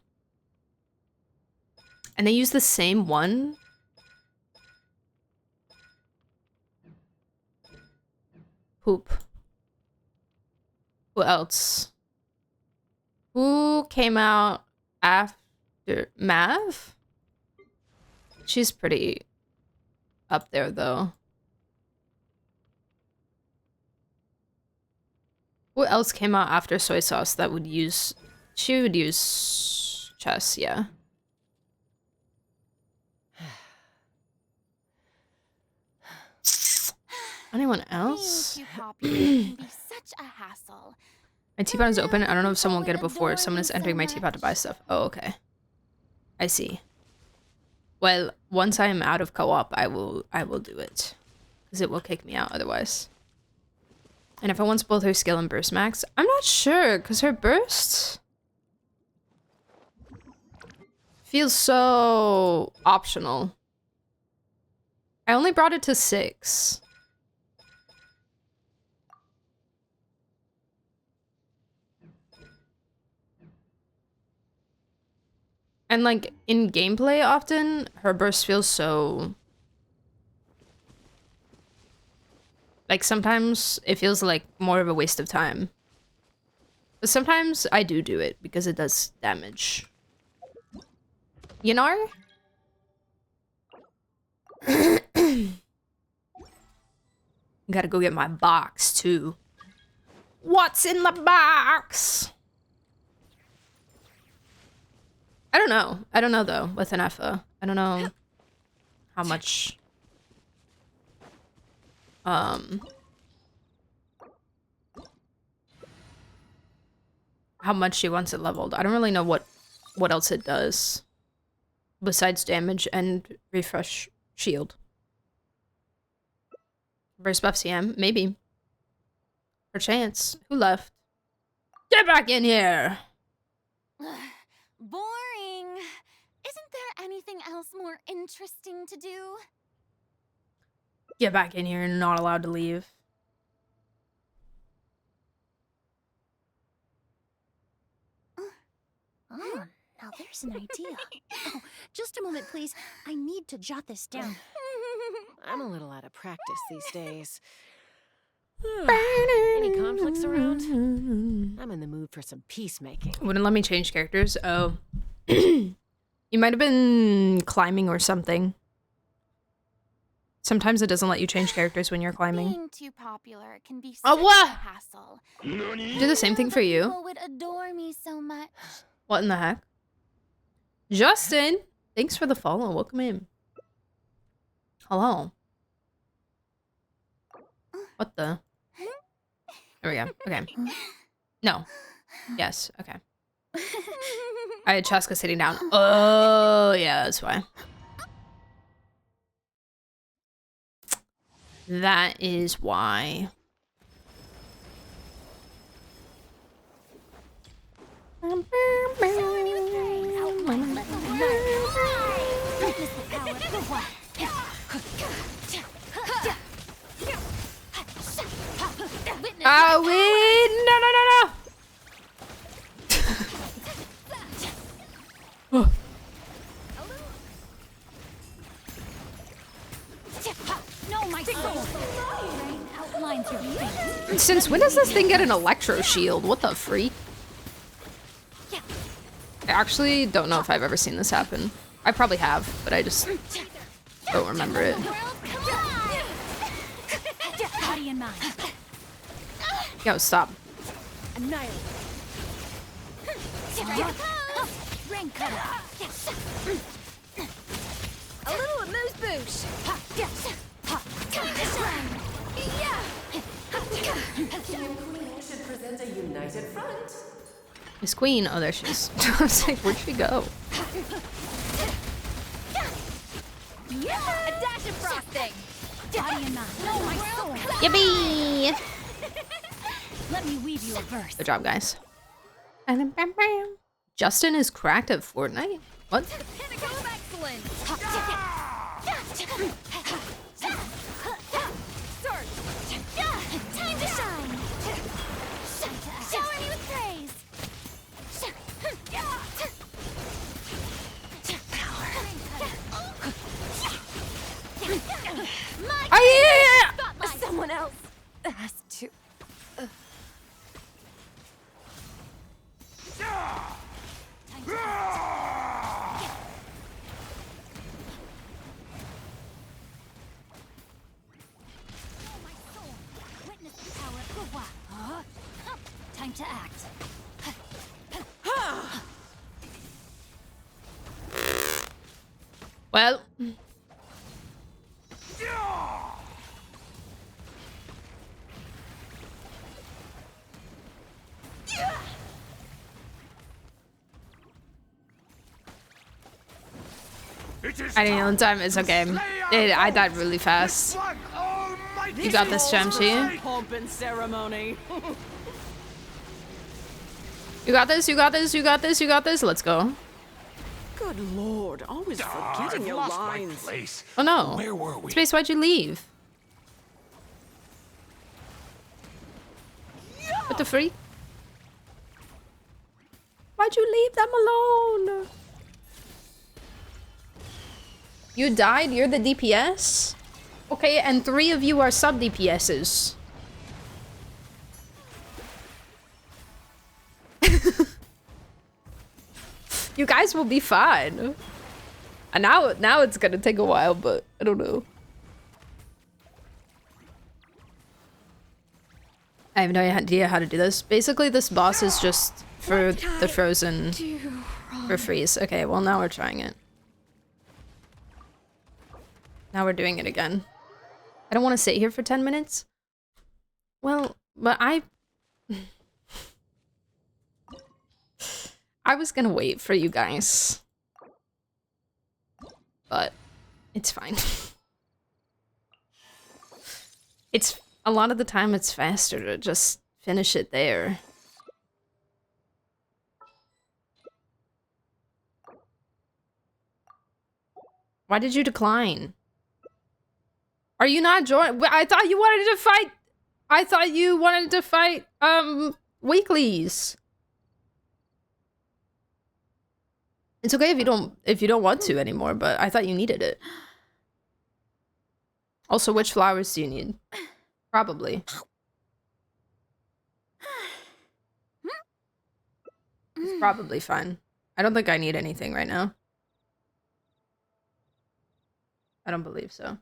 [SPEAKER 1] And they use the same one? Poop. Who else? Who came out after Mav? She's pretty up there, though. Who else came out after soy sauce that would use... She would use Chess, yeah. Anyone else?
[SPEAKER 4] Can be such a hassle.
[SPEAKER 1] My teapot is open. I don't know if someone will get it before someone is entering my teapot to buy stuff. Oh, okay. I see. Well, once I am out of co-op, I will do it. Because it will kick me out otherwise. And if I want both her skill and burst max, I'm not sure, because her burst feels so optional. I only brought it to 6. And like in gameplay often, her burst feels so... Like sometimes it feels like more of a waste of time. But sometimes I do it because it does damage. You know? Gotta go get my box too. What's in the box? I don't know. I don't know though with an FA. I don't know how much she wants it leveled. I don't really know what else it does besides damage and refresh shield. Burst buff CM, maybe. Perchance. Who left? Get back in here!
[SPEAKER 4] Boring. Isn't there anything else more interesting to do?
[SPEAKER 1] Get back in here and not allowed to leave.
[SPEAKER 5] Oh, now there's an idea. Oh, just a moment, please. I need to jot this down.
[SPEAKER 6] I'm a little out of practice these days. Any conflicts around? I'm in the mood for some peacemaking.
[SPEAKER 1] Wouldn't let me change characters? Oh. You might have been climbing or something. Sometimes it doesn't let you change characters when you're climbing.
[SPEAKER 4] Being too popular can be such
[SPEAKER 1] Oh, what?
[SPEAKER 4] a hassle.
[SPEAKER 1] Do the same thing for you.
[SPEAKER 4] People would adore me so much.
[SPEAKER 1] What in the heck? Justin! Thanks for the follow. Welcome in. Hello. What the? There we go. Okay. No. Yes. Okay. I had Chaska sitting down. Oh, yeah, that's why. That is why. Oh, wait! No, no, no, no!
[SPEAKER 5] No, my soul. Outlines your face.
[SPEAKER 1] Since when does this thing get an electro shield? What the freak? I actually don't know if I've ever seen this happen. I probably have, but I just don't remember it.
[SPEAKER 5] Body in mind.
[SPEAKER 1] Yo, stop.
[SPEAKER 6] Annihilate.
[SPEAKER 5] Ring cutter.
[SPEAKER 6] A little amuse bouche. Should present a united front.
[SPEAKER 1] Miss Queen. Oh, there she is. I was like, where'd she go?
[SPEAKER 5] A dash of frosting. Body in mind. No, my soul.
[SPEAKER 1] Yippee!
[SPEAKER 5] Let me weave you a verse.
[SPEAKER 1] Good job, guys. Justin is cracked at Fortnite? What?
[SPEAKER 5] Pinnacle of excellence. Time to shine. Shower me with praise.
[SPEAKER 1] Oh, yeah!
[SPEAKER 5] Spotlight.
[SPEAKER 6] Someone else has to.
[SPEAKER 5] Witness the power of the wa. Time to act.
[SPEAKER 1] Well. I didn't know the time. It's okay. I died really fast. You got this, Jamshi.
[SPEAKER 6] Pomp and ceremony.
[SPEAKER 1] You got this, you got this, you got this, you got this. Let's go.
[SPEAKER 6] Good lord, always forgetting your lines.
[SPEAKER 1] Oh no.
[SPEAKER 7] Where were we?
[SPEAKER 1] Space, why'd you leave? What the freak? Why'd you leave them alone? You died? You're the DPS? Okay, and 3 of you are sub DPSs. You guys will be fine. And now it's gonna take a while, but I don't know. I have no idea how to do this. Basically, this boss is just for the frozen for freeze. Okay, well now we're trying it. Now we're doing it again. I don't want to sit here for 10 minutes. Well, but I was gonna wait for you guys. But it's fine. It's a lot of the time it's faster to just finish it there. Why did you decline? Are you not joining? I thought you wanted to fight. I thought you wanted to fight weeklies. It's okay if you don't want to anymore, but I thought you needed it. Also, which flowers do you need? Probably. It's probably fine. I don't think I need anything right now. I don't believe so.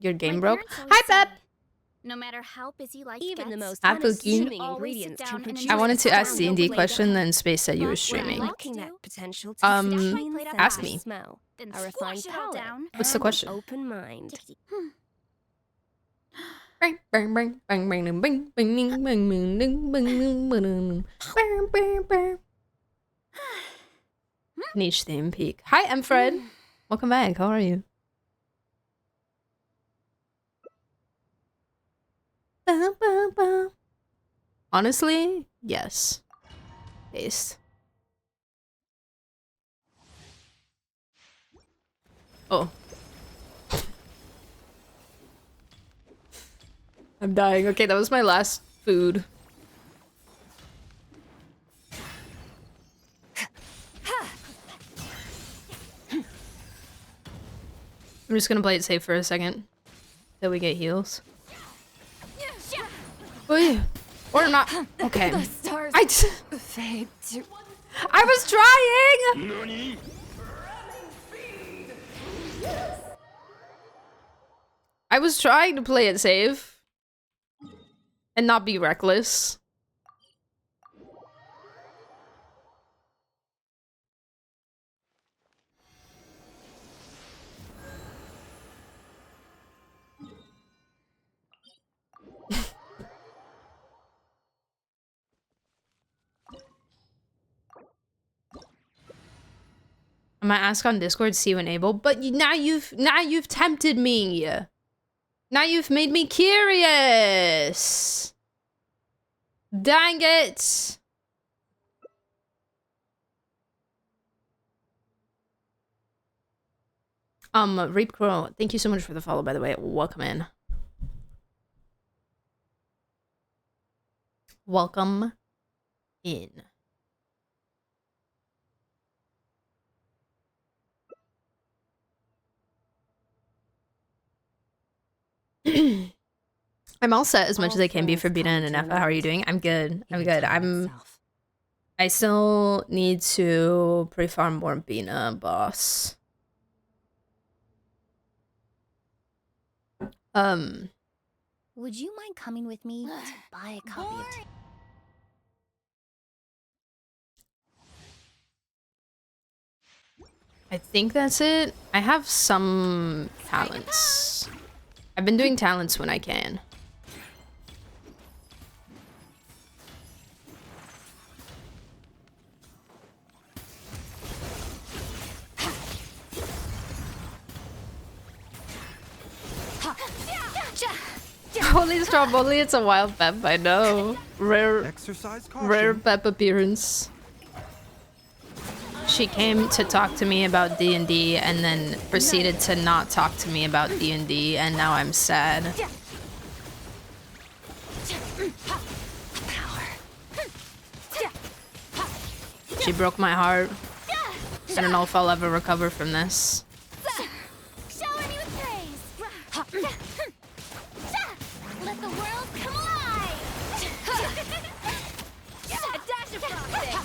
[SPEAKER 1] Your game broke? Hi, Pep!
[SPEAKER 4] No matter how busy life
[SPEAKER 6] Even the
[SPEAKER 4] gets,
[SPEAKER 6] most
[SPEAKER 1] Apple
[SPEAKER 6] unassuming
[SPEAKER 4] always sit
[SPEAKER 6] ingredients
[SPEAKER 4] down
[SPEAKER 6] can
[SPEAKER 4] and
[SPEAKER 6] produce
[SPEAKER 4] enjoy
[SPEAKER 1] I wanted to
[SPEAKER 4] the
[SPEAKER 1] ask
[SPEAKER 4] sound of
[SPEAKER 1] D&D
[SPEAKER 4] the
[SPEAKER 1] question,
[SPEAKER 4] way
[SPEAKER 1] then Space said you were
[SPEAKER 4] But what I
[SPEAKER 1] streaming.
[SPEAKER 4] like
[SPEAKER 6] lacking
[SPEAKER 4] to
[SPEAKER 6] that
[SPEAKER 4] do
[SPEAKER 6] potential
[SPEAKER 4] is
[SPEAKER 6] taste,
[SPEAKER 4] stack my
[SPEAKER 1] Um,
[SPEAKER 4] plate up
[SPEAKER 1] ask
[SPEAKER 4] high,
[SPEAKER 1] me.
[SPEAKER 6] smell,
[SPEAKER 4] then
[SPEAKER 6] a refined
[SPEAKER 4] squash it all
[SPEAKER 6] palate,
[SPEAKER 4] down.
[SPEAKER 1] What's the
[SPEAKER 6] and
[SPEAKER 1] question?
[SPEAKER 6] an open mind.
[SPEAKER 1] Bang, bang, bang, bang, bang, bang, bang, bang, bang, bang, bang, bang, bang, bang, bang, bang. Niche theme peak. Hi, I'm Fred. Welcome back. How are you? Ba, ba, ba. Honestly, yes. Taste. Oh. I'm dying. Okay, that was my last food. I'm just gonna play it safe for a second. Till we get heals. Oy. Or not. Okay.
[SPEAKER 4] The stars fade to
[SPEAKER 1] I was trying! I was trying to play it safe. And not be reckless. I might ask on Discord, see you enable, but now you've tempted me. Now you've made me curious. Dang it. Reap Crow, thank you so much for the follow, by the way. Welcome in. Welcome in. I'm all set as much as I can be for Bina and Nefa. How are you doing? I'm good. I'm good. I still need to pre-farm more Bina, boss.
[SPEAKER 5] Would you mind coming with me to buy a copy of
[SPEAKER 1] I think that's it. I have some talents. I've been doing talents when I can. Holy Stromboli, it's a wild pep, I know. Rare pep appearance. She came to talk to me about D&D and then proceeded to not talk to me about D&D, and now I'm sad. She broke my heart. I don't know if I'll ever recover from this.
[SPEAKER 4] shower me with praise. Let the world come alive. A dash of frosting.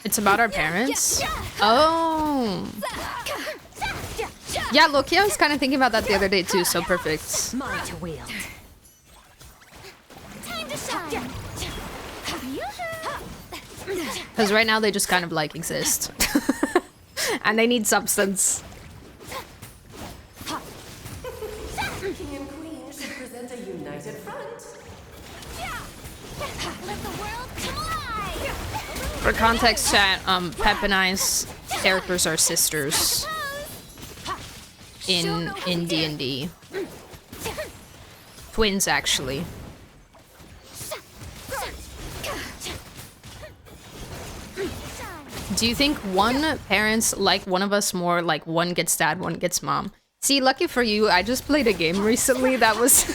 [SPEAKER 1] It's about our parents? Oh. Yeah, Loki, I was kind of thinking about that the other day too, so perfect.
[SPEAKER 6] Mine to wield.
[SPEAKER 4] Time to shine.
[SPEAKER 1] Because right now they just kind of like exist. And they need substance.
[SPEAKER 6] King and queen should present a united front.
[SPEAKER 4] Let the world come alive.
[SPEAKER 1] For context, chat, Pep and I's characters are sisters in D&D. Twins, actually. Do you think one parents like one of us more, like one gets dad, one gets mom? See, lucky for you, I just played a game recently that was...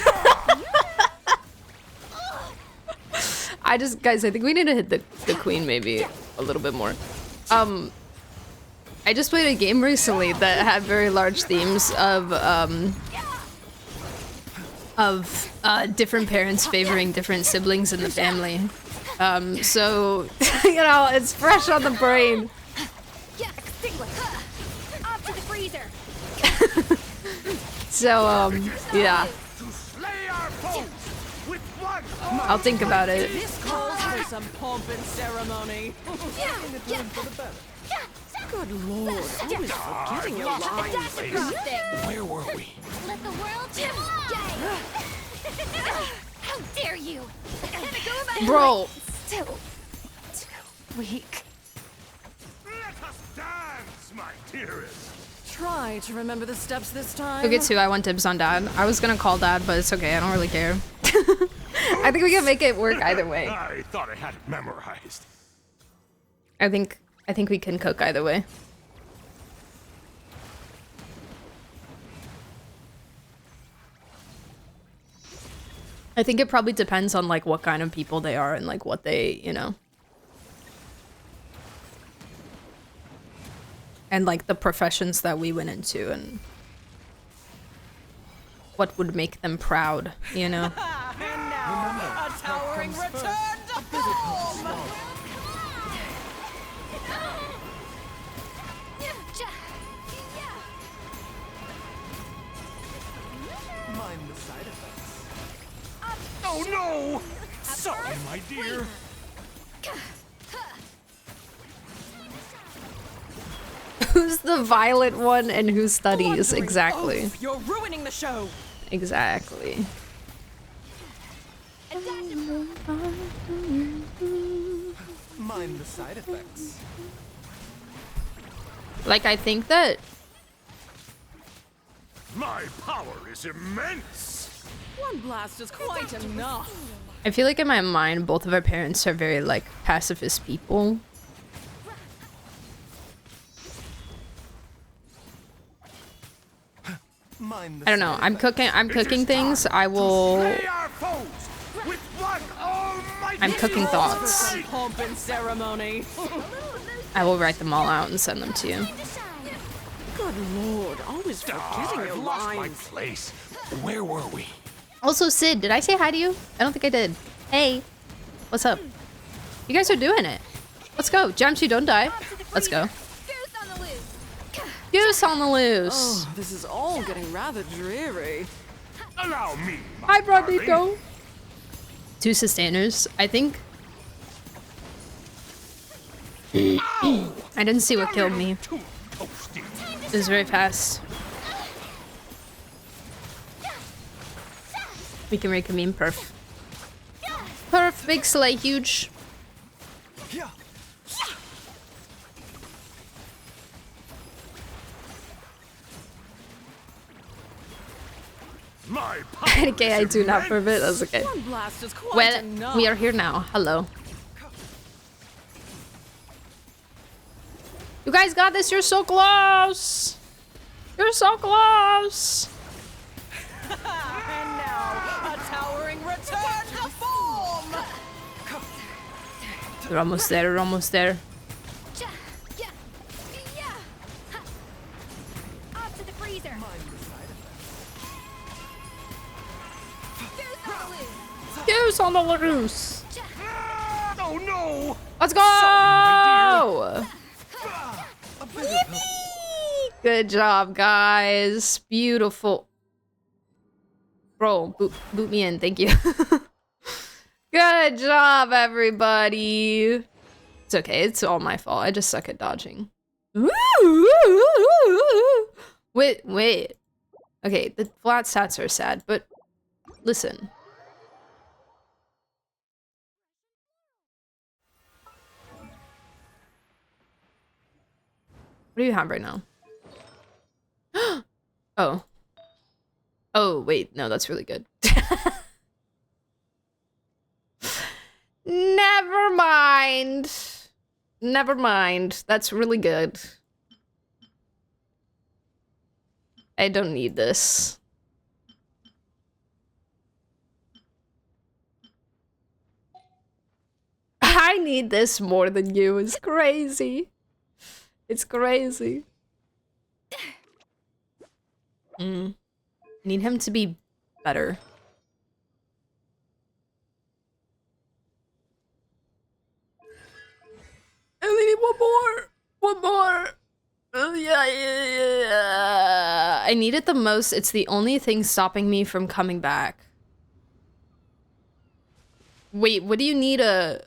[SPEAKER 1] Guys, I think we need to hit the queen maybe a little bit more. I just played a game recently that had very large themes of different parents favoring different siblings in the family. So, you know, it's fresh on the brain.
[SPEAKER 4] Off to the freezer.
[SPEAKER 1] So, yeah. I'll think about it.
[SPEAKER 6] This calls for some pomp and ceremony. Good lord, always forgetting your lines.
[SPEAKER 7] Where were we?
[SPEAKER 4] Let the world fly! How dare you!
[SPEAKER 1] Bro,
[SPEAKER 4] Still too weak.
[SPEAKER 7] Let us dance, my dearest.
[SPEAKER 6] Try to remember the steps this time.
[SPEAKER 1] okay, too. I want dibs on dad. I was gonna call dad, but it's okay. I don't really care. I think we can make it work either way.
[SPEAKER 7] I thought I had it memorized.
[SPEAKER 1] I think we can cook either way. I think it probably depends on like what kind of people they are and like what they, you know. And like the professions that we went into and what would make them proud, you know.
[SPEAKER 6] And now, a towering return to form!
[SPEAKER 8] Mind the side effects.
[SPEAKER 7] Oh no! Sorry, my dear.
[SPEAKER 1] Who's the violent one and who studies? Exactly.
[SPEAKER 6] Oh, you're ruining the show.
[SPEAKER 1] Exactly.
[SPEAKER 8] Mind the side effects.
[SPEAKER 1] Like I think that
[SPEAKER 7] My power is immense.
[SPEAKER 6] One blast is quite enough.
[SPEAKER 1] I feel like in my mind both of our parents are very like pacifist people.
[SPEAKER 8] Mind the
[SPEAKER 1] I don't know.
[SPEAKER 8] side
[SPEAKER 1] I'm cooking things. I will
[SPEAKER 7] Slay our foes with one almighty
[SPEAKER 1] I'm cooking
[SPEAKER 7] sword.
[SPEAKER 6] For
[SPEAKER 1] thoughts.
[SPEAKER 6] some pomp and ceremony.
[SPEAKER 1] I will write them all out and send them to you.
[SPEAKER 6] Good lord, always forgetting
[SPEAKER 7] I've
[SPEAKER 6] your
[SPEAKER 7] lost my
[SPEAKER 6] lines.
[SPEAKER 7] place. Where were we?
[SPEAKER 1] Also, Sid, did I say hi to you? I don't think I did. Hey, what's up? You guys are doing it. Let's go. Jamshi, don't die. Let's go.
[SPEAKER 4] Goose on the loose.
[SPEAKER 1] Goose on the loose.
[SPEAKER 6] Oh, this is all getting rather dreary.
[SPEAKER 7] Allow me. my
[SPEAKER 1] Hi,
[SPEAKER 7] darling.
[SPEAKER 1] Bradito. Two sustainers. I think. I didn't see what killed me.
[SPEAKER 7] Too toasty.
[SPEAKER 1] It was very fast. We can make a meme perf. Perf, big slay, huge.
[SPEAKER 8] Yeah.
[SPEAKER 7] My power
[SPEAKER 1] Okay, I
[SPEAKER 7] is
[SPEAKER 1] do not
[SPEAKER 7] immense.
[SPEAKER 1] perf it. That's okay.
[SPEAKER 6] One blast is quite
[SPEAKER 1] Well,
[SPEAKER 6] enough.
[SPEAKER 1] we are here now. Hello. You guys got this. You're so close. You're so close.
[SPEAKER 6] And now, a towering return to form.
[SPEAKER 1] We're almost there. We're almost there.
[SPEAKER 4] Ja, yeah, yeah. Ha. Off to the freezer.
[SPEAKER 8] Mind the side effects.
[SPEAKER 4] Goose on the loose.
[SPEAKER 1] Goose on the loose.
[SPEAKER 7] Oh no!
[SPEAKER 1] Let's go.
[SPEAKER 7] my
[SPEAKER 1] Good job, guys. Beautiful. Bro, boot me in. Thank you. Good job, everybody. It's okay. It's all my fault. I just suck at dodging. Wait. Okay, the flat stats are sad, but listen. What do you have right now? Oh. Oh, wait. No, that's really good. Never mind. Never mind. That's really good. I don't need this. I need this more than you. It's crazy. It's crazy. Need him to be better. I only need one more. One more. Oh, yeah. I need it the most. It's the only thing stopping me from coming back. Wait, what do you need a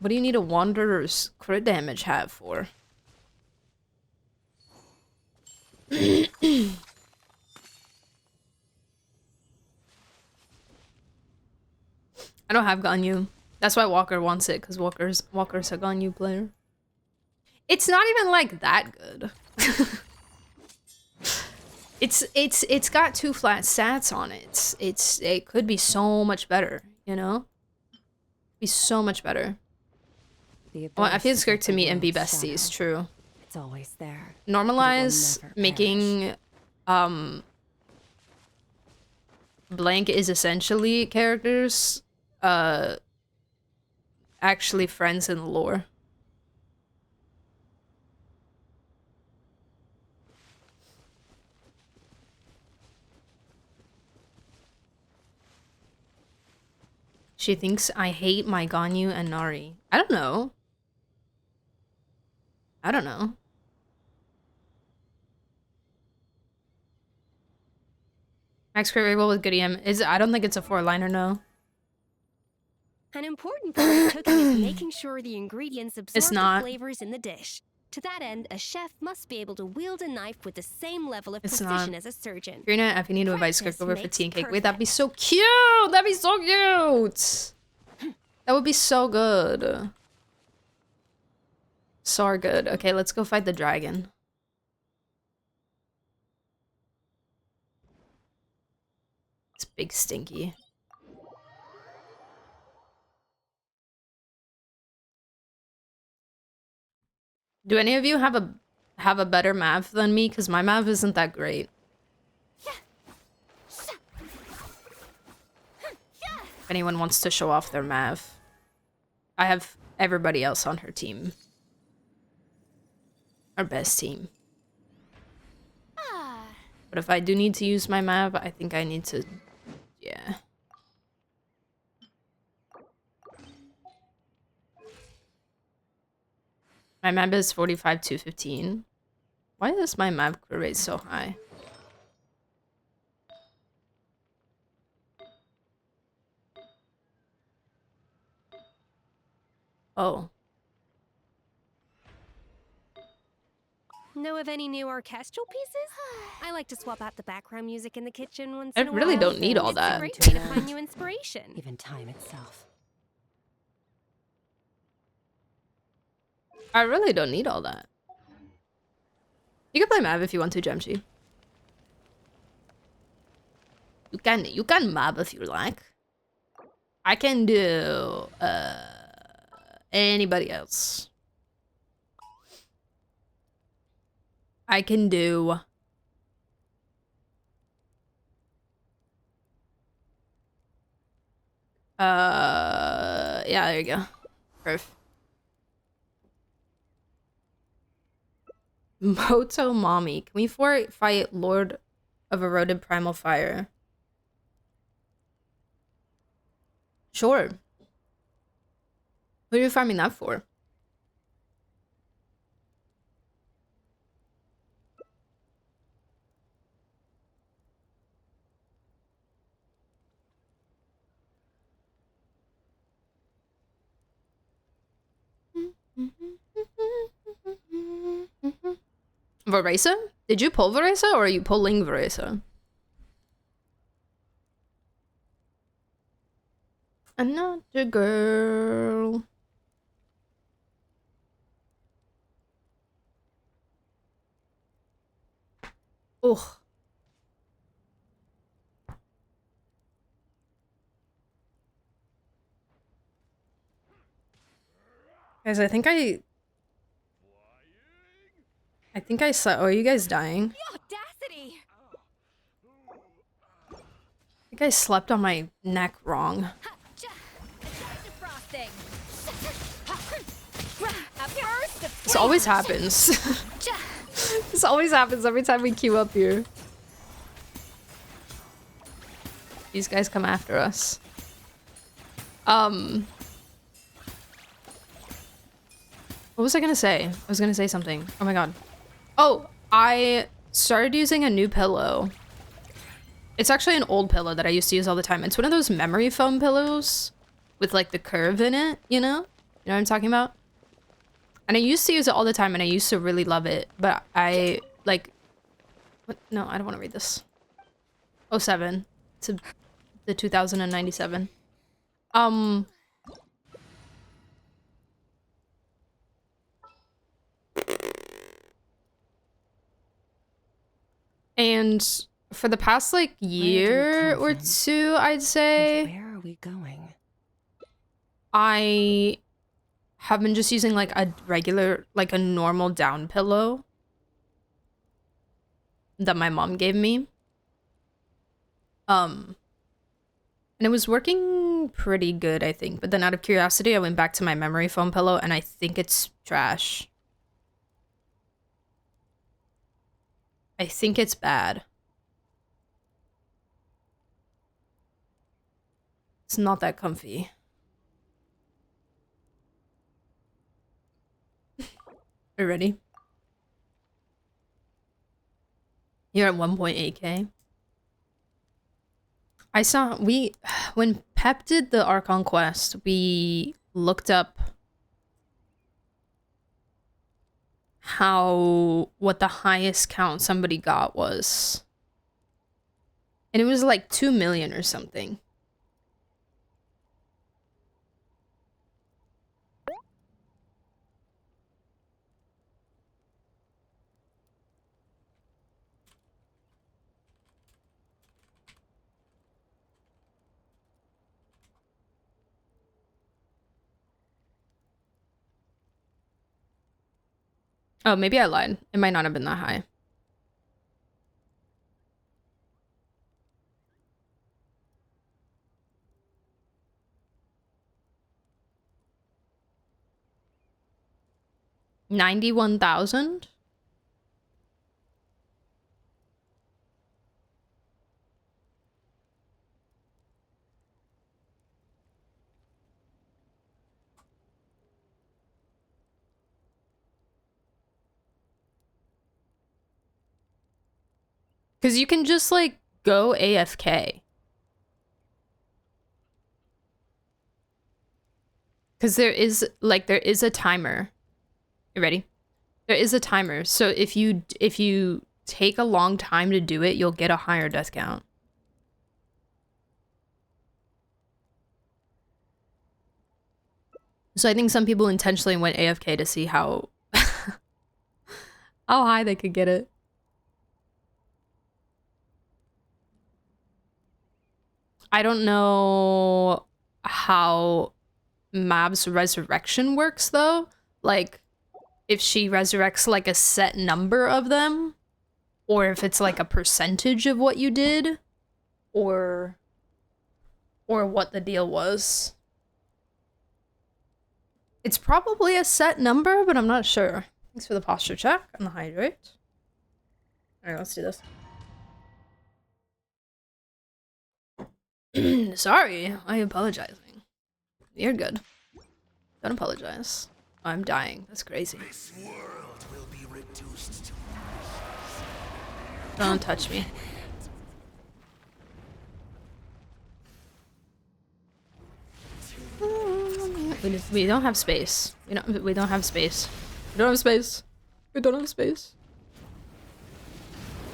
[SPEAKER 1] wanderer's crit damage have for? I don't have Ganyu. That's why Walker wants it, because Walker's a Ganyu player. It's not even like that good. It's got 2 flat stats on it. It could be so much better, you know? Be so much better. Well, I feel scared to meet and be besties, true.
[SPEAKER 6] It's always there.
[SPEAKER 1] Normalize
[SPEAKER 6] never
[SPEAKER 1] making blank is essentially characters actually friends in lore. She thinks I hate my Ganyu and Nari. I don't know. I don't know. Max crit rate roll with good EM is. I don't think it's a 4-liner, no.
[SPEAKER 4] An important part of cooking is making sure the ingredients absorb
[SPEAKER 1] not.
[SPEAKER 4] the flavors in the dish. To that end, a chef must be able to wield a knife with the same level of
[SPEAKER 1] It's
[SPEAKER 4] precision
[SPEAKER 1] not.
[SPEAKER 4] as a surgeon.
[SPEAKER 1] Karina, if you need to invite script
[SPEAKER 4] Practice
[SPEAKER 1] over for
[SPEAKER 4] makes
[SPEAKER 1] tea and cake. Wait, that'd be
[SPEAKER 4] perfect.
[SPEAKER 1] so cute! That'd be so cute! That would be so good. So good. Okay, let's go fight the dragon. It's big stinky. Do any of you have a better mav than me? Because my mav isn't that great. If anyone wants to show off their mav. I have everybody else on her team. Our best team. But if I do need to use my mav, I think I need to... Yeah. My map is 45 to 15. Why is my map rate so high? Oh.
[SPEAKER 4] Know of any new orchestral pieces? I like to swap out the background music in the kitchen once
[SPEAKER 1] I
[SPEAKER 4] in a
[SPEAKER 1] really
[SPEAKER 4] while.
[SPEAKER 1] don't need all
[SPEAKER 4] It's
[SPEAKER 1] that.
[SPEAKER 4] a great way to find new inspiration.
[SPEAKER 6] Even time itself.
[SPEAKER 1] I really don't need all that. You can play Mav if you want to, Gemchi. You can Mav if you like. I can do anybody else. I can do yeah, there you go. Perf. Moto Mommy. Can we fight Lord of Eroded Primal Fire? Sure. Who are you farming that for? Varesa? Did you pull Varesa or are you pulling Varesa? Another girl. Ugh. Guys, I think I saw. Oh, are you guys dying?
[SPEAKER 4] The audacity!
[SPEAKER 1] I think I slept on my neck wrong.
[SPEAKER 4] Defrosting. At first,
[SPEAKER 1] This always happens. This always happens every time we queue up here. These guys come after us. What was I gonna say? I was gonna say something. Oh my god. Oh, I started using a new pillow. It's actually an old pillow that I used to use all the time. It's one of those memory foam pillows with like the curve in it, you know? You know what I'm talking about? And I used to use it all the time and I used to really love it. But I like, what? No, I don't want to read this. 07 to the 2097. And for the past like year or two, I'd say,
[SPEAKER 6] Where are we going?
[SPEAKER 1] I have been just using like a regular, like a normal down pillow that my mom gave me. And it was working pretty good, I think. But then out of curiosity, I went back to my memory foam pillow and I think it's trash. I think it's bad. It's not that comfy. Are you ready? You're at 1.8K. I saw, when Pep did the Archon quest, we looked up what the highest count somebody got was. And it was like 2 million or something. Oh, maybe I lied. It might not have been that high. $91,000? Because you can just like go AFK. Because there is a timer. You ready? There is a timer. So if you take a long time to do it, you'll get a higher death count. So I think some people intentionally went AFK to see how how high they could get it. I don't know how Mav's resurrection works though. Like if she resurrects like a set number of them, or if it's like a percentage of what you did, or what the deal was. It's probably a set number, but I'm not sure. Thanks for the posture check and the hydrate. Alright, let's do this. Sorry, I'm apologizing. You're good. Don't apologize. I'm dying. That's crazy.
[SPEAKER 7] This world will be reduced to
[SPEAKER 1] Don't touch me. We don't have space. We don't have space. We don't have space. We don't have space.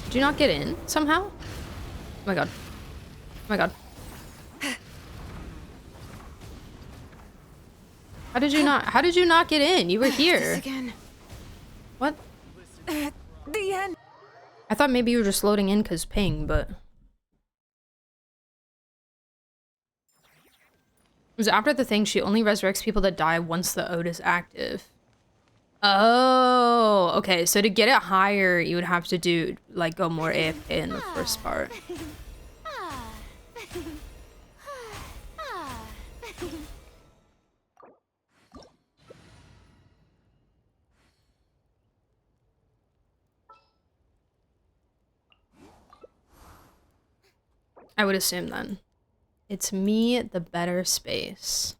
[SPEAKER 1] Did you not get in somehow? Oh my god. Oh my god. How did you not get in? You were here.
[SPEAKER 6] Again.
[SPEAKER 1] What?
[SPEAKER 6] The end.
[SPEAKER 1] I thought maybe you were just loading in because ping, but... It was after the thing, she only resurrects people that die once the ode is active. Oh, okay. So to get it higher, you would have to do, like, go more AFK in the first part. I would assume then. It's me, the better space.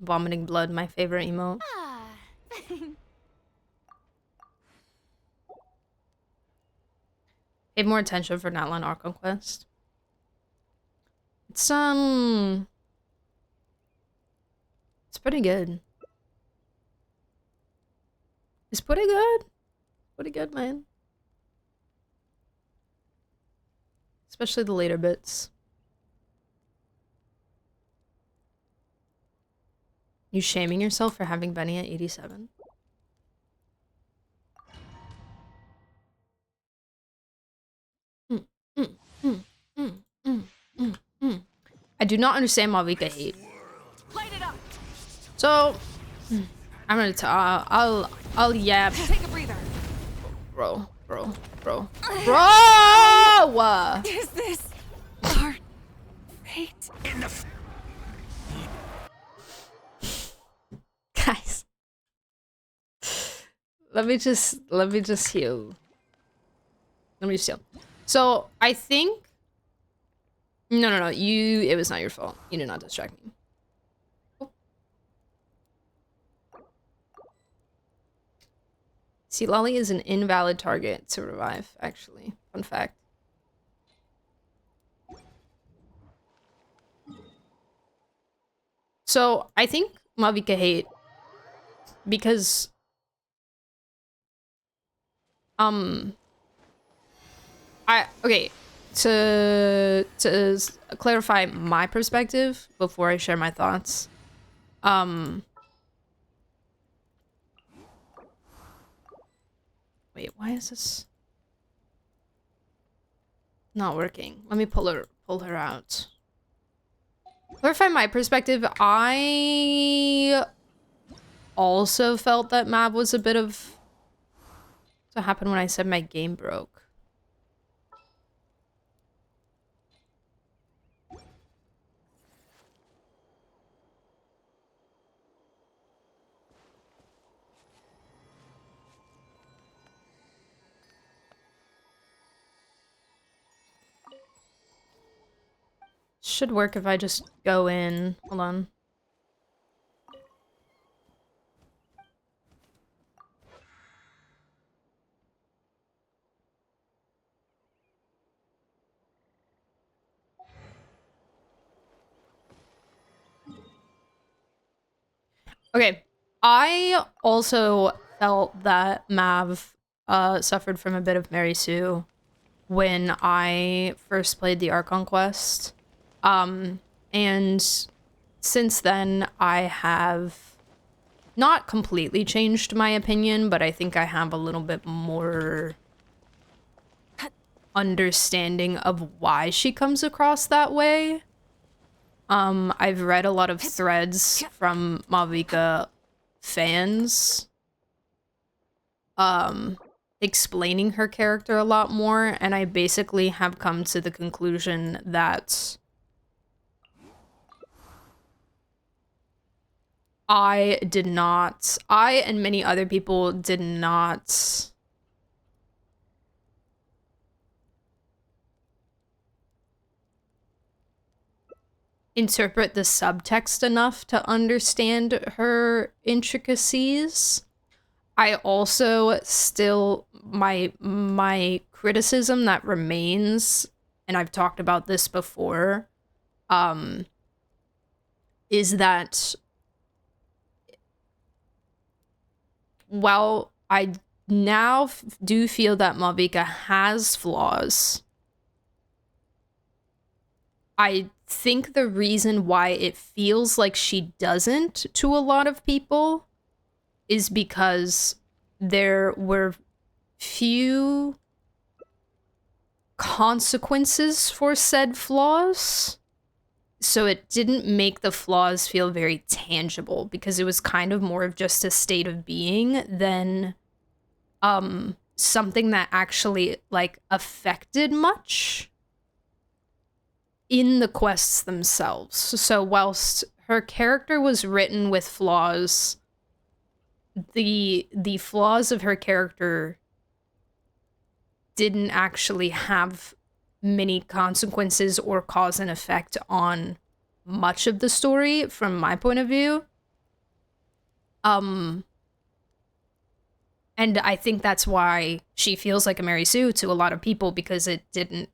[SPEAKER 1] Vomiting blood, my favorite emote.
[SPEAKER 4] Ah.
[SPEAKER 1] Paid more attention for Natlan Arc Conquest. It's pretty good. It's pretty good. Pretty good, man. Especially the later bits. You shaming yourself for having Benny at 87? I do not understand Malvika hate.
[SPEAKER 4] Light it up.
[SPEAKER 1] So, I'm gonna I'll yap.
[SPEAKER 4] Take a breather.
[SPEAKER 1] Bro.
[SPEAKER 4] Is this our fate?
[SPEAKER 1] Guys. Let me just heal. Let me just heal. So, I think... No. It was not your fault. You did not distract me. Oh. See, Lolly is an invalid target to revive, actually. Fun fact. So, I think Malvika hate because okay, to clarify my perspective before I share my thoughts. Wait, why is this not working? Let me pull her out. Clarify my perspective. I also felt that Mav was a bit of... What happened when I said my game broke? Should work if I just go in. Hold on. Okay, I also felt that Mav suffered from a bit of Mary Sue when I first played the Archon Quest. And since then, I have not completely changed my opinion, but I think I have a little bit more understanding of why she comes across that way. I've read a lot of threads from Malvika fans, explaining her character a lot more, and I basically have come to the conclusion that I and many other people did not interpret the subtext enough to understand her intricacies. I also still, my criticism that remains, and I've talked about this before, is that while I now do feel that Malvika has flaws, I think the reason why it feels like she doesn't to a lot of people is because there were few consequences for said flaws. So it didn't make the flaws feel very tangible because it was kind of more of just a state of being than something that actually like affected much in the quests themselves. So whilst her character was written with flaws, the flaws of her character didn't actually have many consequences or cause and effect on much of the story from my point of view. And I think that's why she feels like a Mary Sue to a lot of people, because it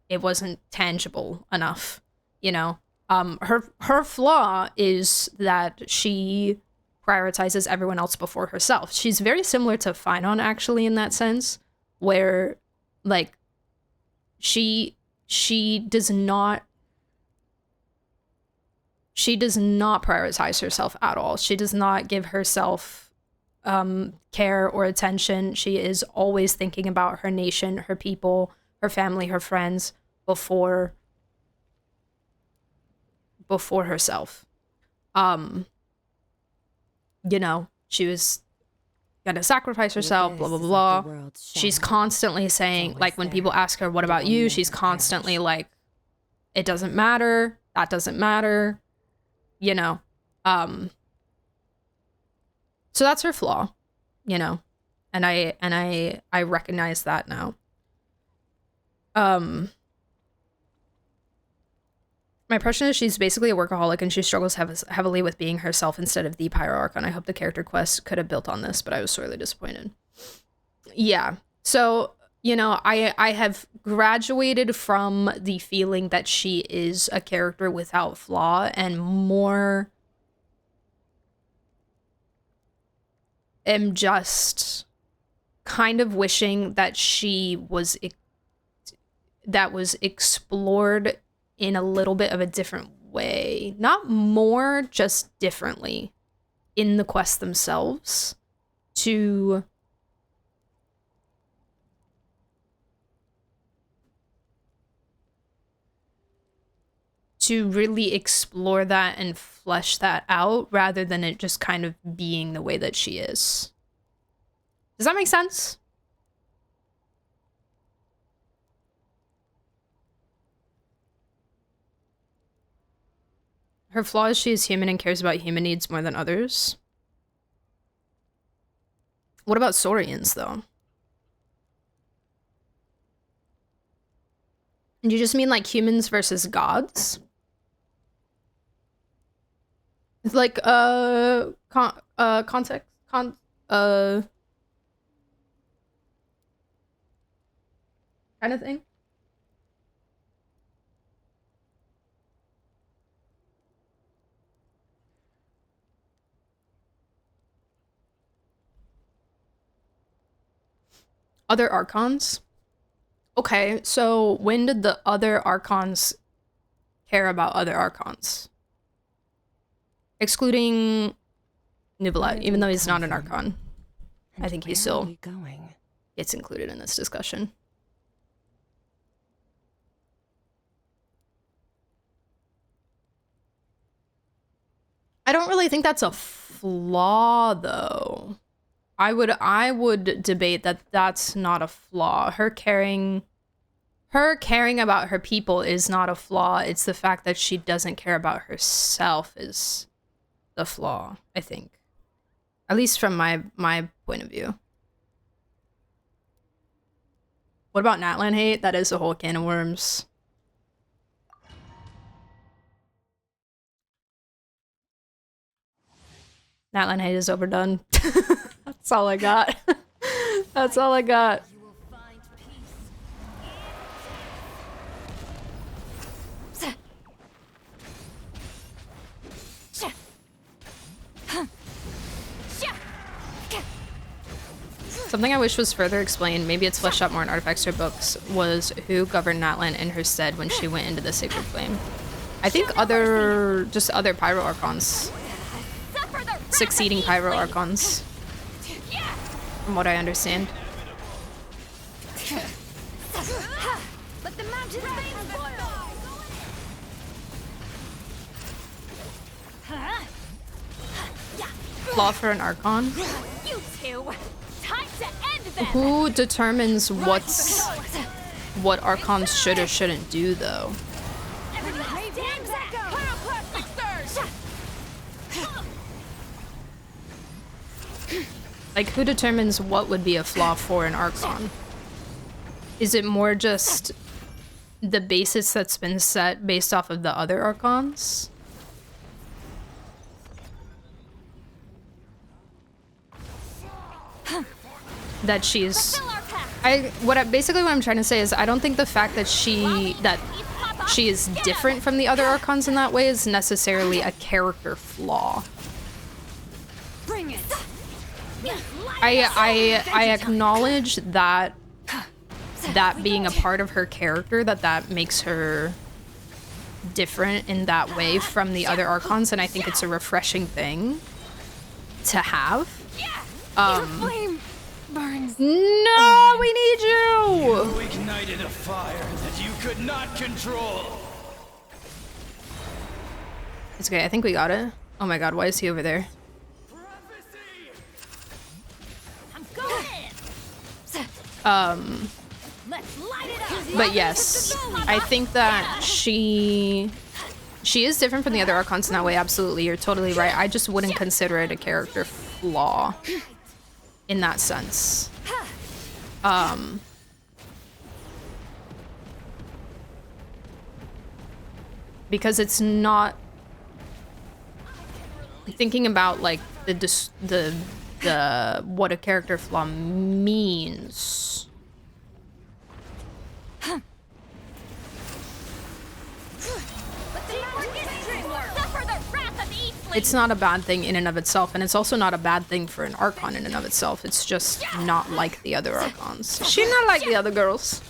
[SPEAKER 1] wasn't tangible enough, you know? Her flaw is that she prioritizes everyone else before herself. She's very similar to Finon, actually, in that sense, where, like, she does not prioritize herself at all. She does not give herself care or attention. She is always thinking about her nation, her people, her family, her friends before herself. You know, she was gonna sacrifice herself, blah, blah, blah. She's constantly saying, like, when people ask her, what about you? She's constantly like, it doesn't matter. That doesn't matter. You know, so that's her flaw, you know, and I recognize that now. My impression is she's basically a workaholic and she struggles heavily with being herself instead of the Pyro Archon. I hope the character quest could have built on this, but I was sorely disappointed. Yeah, so, you know, I have graduated from the feeling that she is a character without flaw and more am just kind of wishing that that was explored in a little bit of a different way. Not more, just differently in the quests themselves to really explore that and flesh that out rather than it just kind of being the way that she is. Does that make sense? Her flaw is she is human and cares about human needs more than others. What about Saurians, though? Do you just mean like humans versus gods? Like, context, kind of thing? Other Archons? Okay, so when did the other Archons care about other Archons? Excluding Nibelite, even though he's not an Archon. I think he still gets included in this discussion. I don't really think that's a flaw, though. I would debate that that's not a flaw. Her caring about her people is not a flaw. It's the fact that she doesn't care about herself is the flaw, I think. At least from my point of view. What about Natlan hate? That is a whole can of worms. Natlan hate is overdone. That's all I got. That's all I got. Something I wish was further explained, maybe it's fleshed out more in artifacts or books, was who governed Natlan in her stead when she went into the Sacred Flame. I think other Pyro Archons. Succeeding Pyro Archons. From what I understand.
[SPEAKER 4] Let the mountain veins boil.
[SPEAKER 1] Flaw for an Archon?
[SPEAKER 4] You two. Time to end them.
[SPEAKER 1] Who determines what Archons should or shouldn't do, though? Like, who determines what would be a flaw for an Archon? Is it more just the basis that's been set based off of the other Archons? that she's
[SPEAKER 4] Fulfill our pact.
[SPEAKER 1] basically what I'm trying to say is I don't think the fact that she is different from the other Archons in that way is necessarily a character flaw.
[SPEAKER 4] Bring it.
[SPEAKER 1] I acknowledge that being a part of her character, that makes her different in that way from the other Archons, and I think it's a refreshing thing to have.
[SPEAKER 4] Your flame burns.
[SPEAKER 1] No, we need you!
[SPEAKER 7] You ignited a fire that you could not control.
[SPEAKER 1] It's okay, I think we got it. Oh my god, why is he over there?
[SPEAKER 4] I'm going in. Let's light it up.
[SPEAKER 1] But yes, I think that she is different from the other Archons in that way, absolutely, you're totally right. I just wouldn't consider it a character flaw in that sense. Because it's not thinking about like the what a character flaw means. It's not a bad thing in and of itself, and it's also not a bad thing for an Archon in and of itself. It's just not like the other Archons. She's not like the other girls.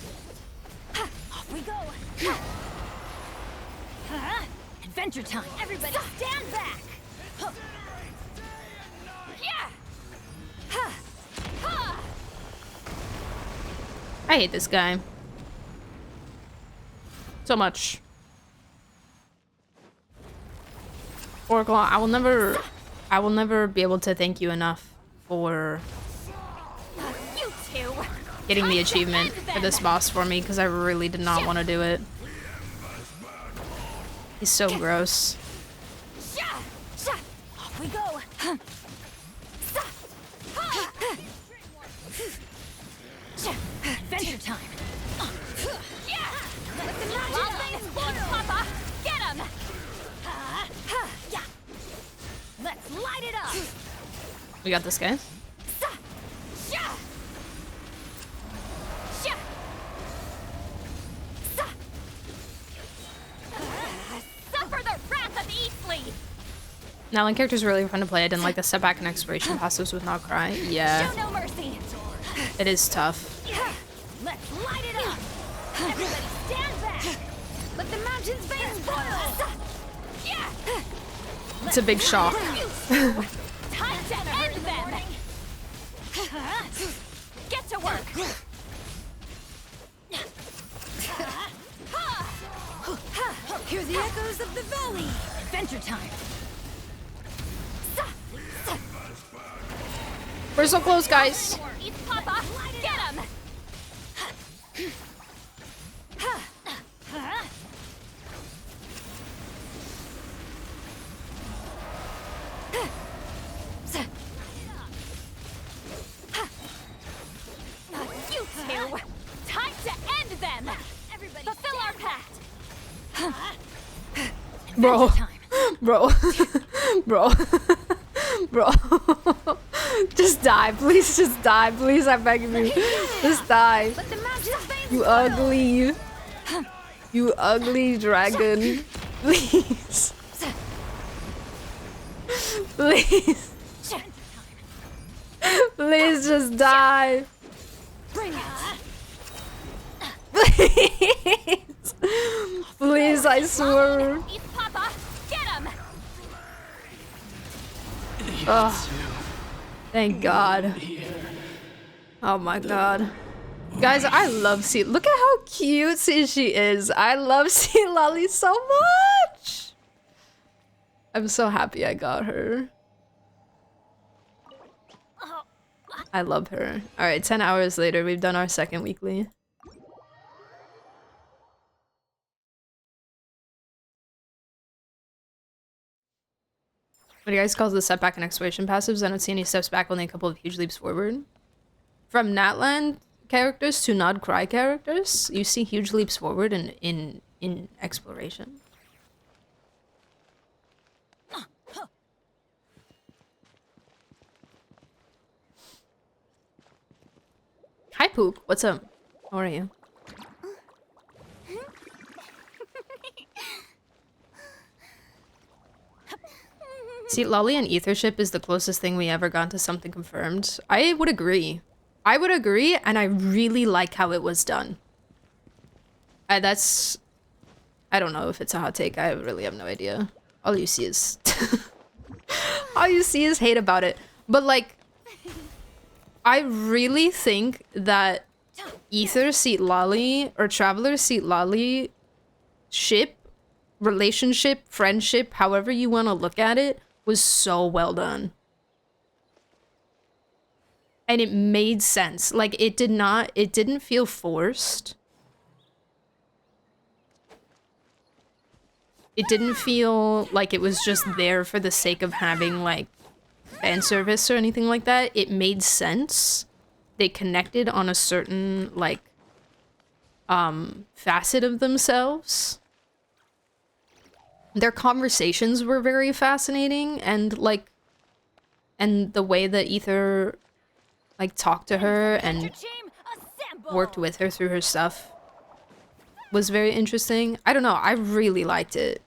[SPEAKER 4] Off we go. Adventure time. Everybody stand back.
[SPEAKER 1] I hate this guy so much. Oracle, I will never be able to thank you enough for
[SPEAKER 4] You two.
[SPEAKER 1] getting the achievement for this boss for me, because I really did not want to do it. He's so gross.
[SPEAKER 4] Off we go. Adventure time. Wild thing explode, Papa. Get him. Let's light it up.
[SPEAKER 1] We got this guy.
[SPEAKER 4] Suffer the wrath of Eastleigh.
[SPEAKER 1] Now, when character's really fun to play, I didn't like the step back and exploration passives with Not Cry. Yeah,
[SPEAKER 4] Show no mercy.
[SPEAKER 1] it is tough.
[SPEAKER 4] Let's light it up. Everybody stand back. Let the mountains veins boil.
[SPEAKER 1] It's a big shock.
[SPEAKER 4] Time to end them. Get to work. Hear the echoes of the valley. Adventure time.
[SPEAKER 1] We're so close, guys.
[SPEAKER 4] Eat Papa. Get him. You two. Time to end them. Everybody fulfill our pact.
[SPEAKER 1] Bro.
[SPEAKER 4] Adventure time.
[SPEAKER 1] Bro. Bro. Bro. Just die. Please just die. Please, I'm begging you. Just die.
[SPEAKER 4] Let the mountains veins
[SPEAKER 1] You ugly. You ugly dragon. Please. Please. Please just die.
[SPEAKER 4] Bring it.
[SPEAKER 1] Please. Please, I swear.
[SPEAKER 4] Eat Papa. Get him.
[SPEAKER 1] Ugh. Thank God. Oh my God. Guys, I love Sea. Look at how cutesy she is. I love Sea Lolly so much. I'm so happy I got her. I love her. Alright, 10 hours later, we've done our second weekly. What do you guys call the setback and exploration passives? I don't see any steps back, only a couple of huge leaps forward. From Natland characters to Nod Cry characters, you see huge leaps forward in exploration. Hi, Pook. What's up? How are you? See, Lolly and Ethership is the closest thing we ever got to something confirmed. I would agree. I would agree, and I really like how it was done. That's... I don't know if it's a hot take. I really have no idea. All you see is... all you see is hate about it. But, like... I really think that Ether Seat Lolly or Traveler Seat Lolly ship, relationship, friendship, however you want to look at it, was so well done. And it made sense. Like, it didn't feel forced. It didn't feel like it was just there for the sake of having, like, fan service or anything like that. It made sense. They connected on a certain, like, facet of themselves. Their conversations were very fascinating, and, like, and the way that Ether, like, talked to her and worked with her through her stuff was very interesting. I don't know, I really liked it.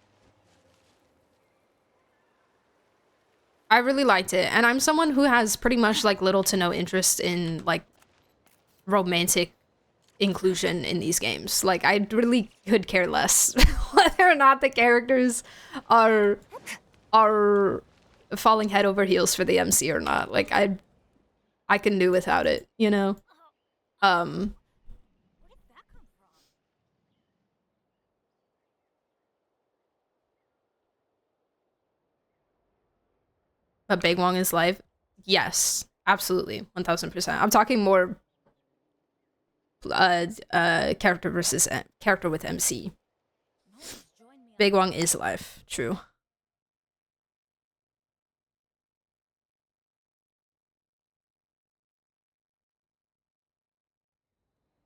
[SPEAKER 1] I really liked it, and I'm someone who has pretty much, like, little to no interest in, like, romantic inclusion in these games. Like, I really could care less whether or not the characters are falling head over heels for the MC or not. Like, I can do without it, you know? But Big Wong is live? Yes, absolutely, 1000%. I'm talking more character versus character with MC. Big Wong is live, true.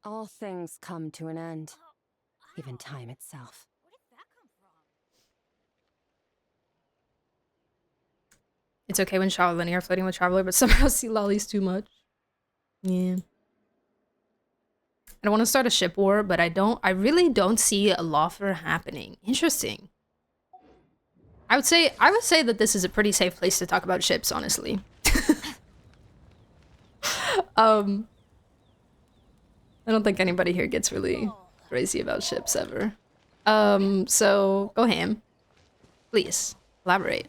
[SPEAKER 6] All things come to an end, even time itself.
[SPEAKER 1] It's okay when Shaw and Lenny are flirting with Traveler, but somehow see Lolly's too much. Yeah. I don't want to start a ship war, but I really don't see a Lawfer happening. Interesting. I would say that this is a pretty safe place to talk about ships, honestly. I don't think anybody here gets really crazy about ships ever. So go ham. Please, elaborate.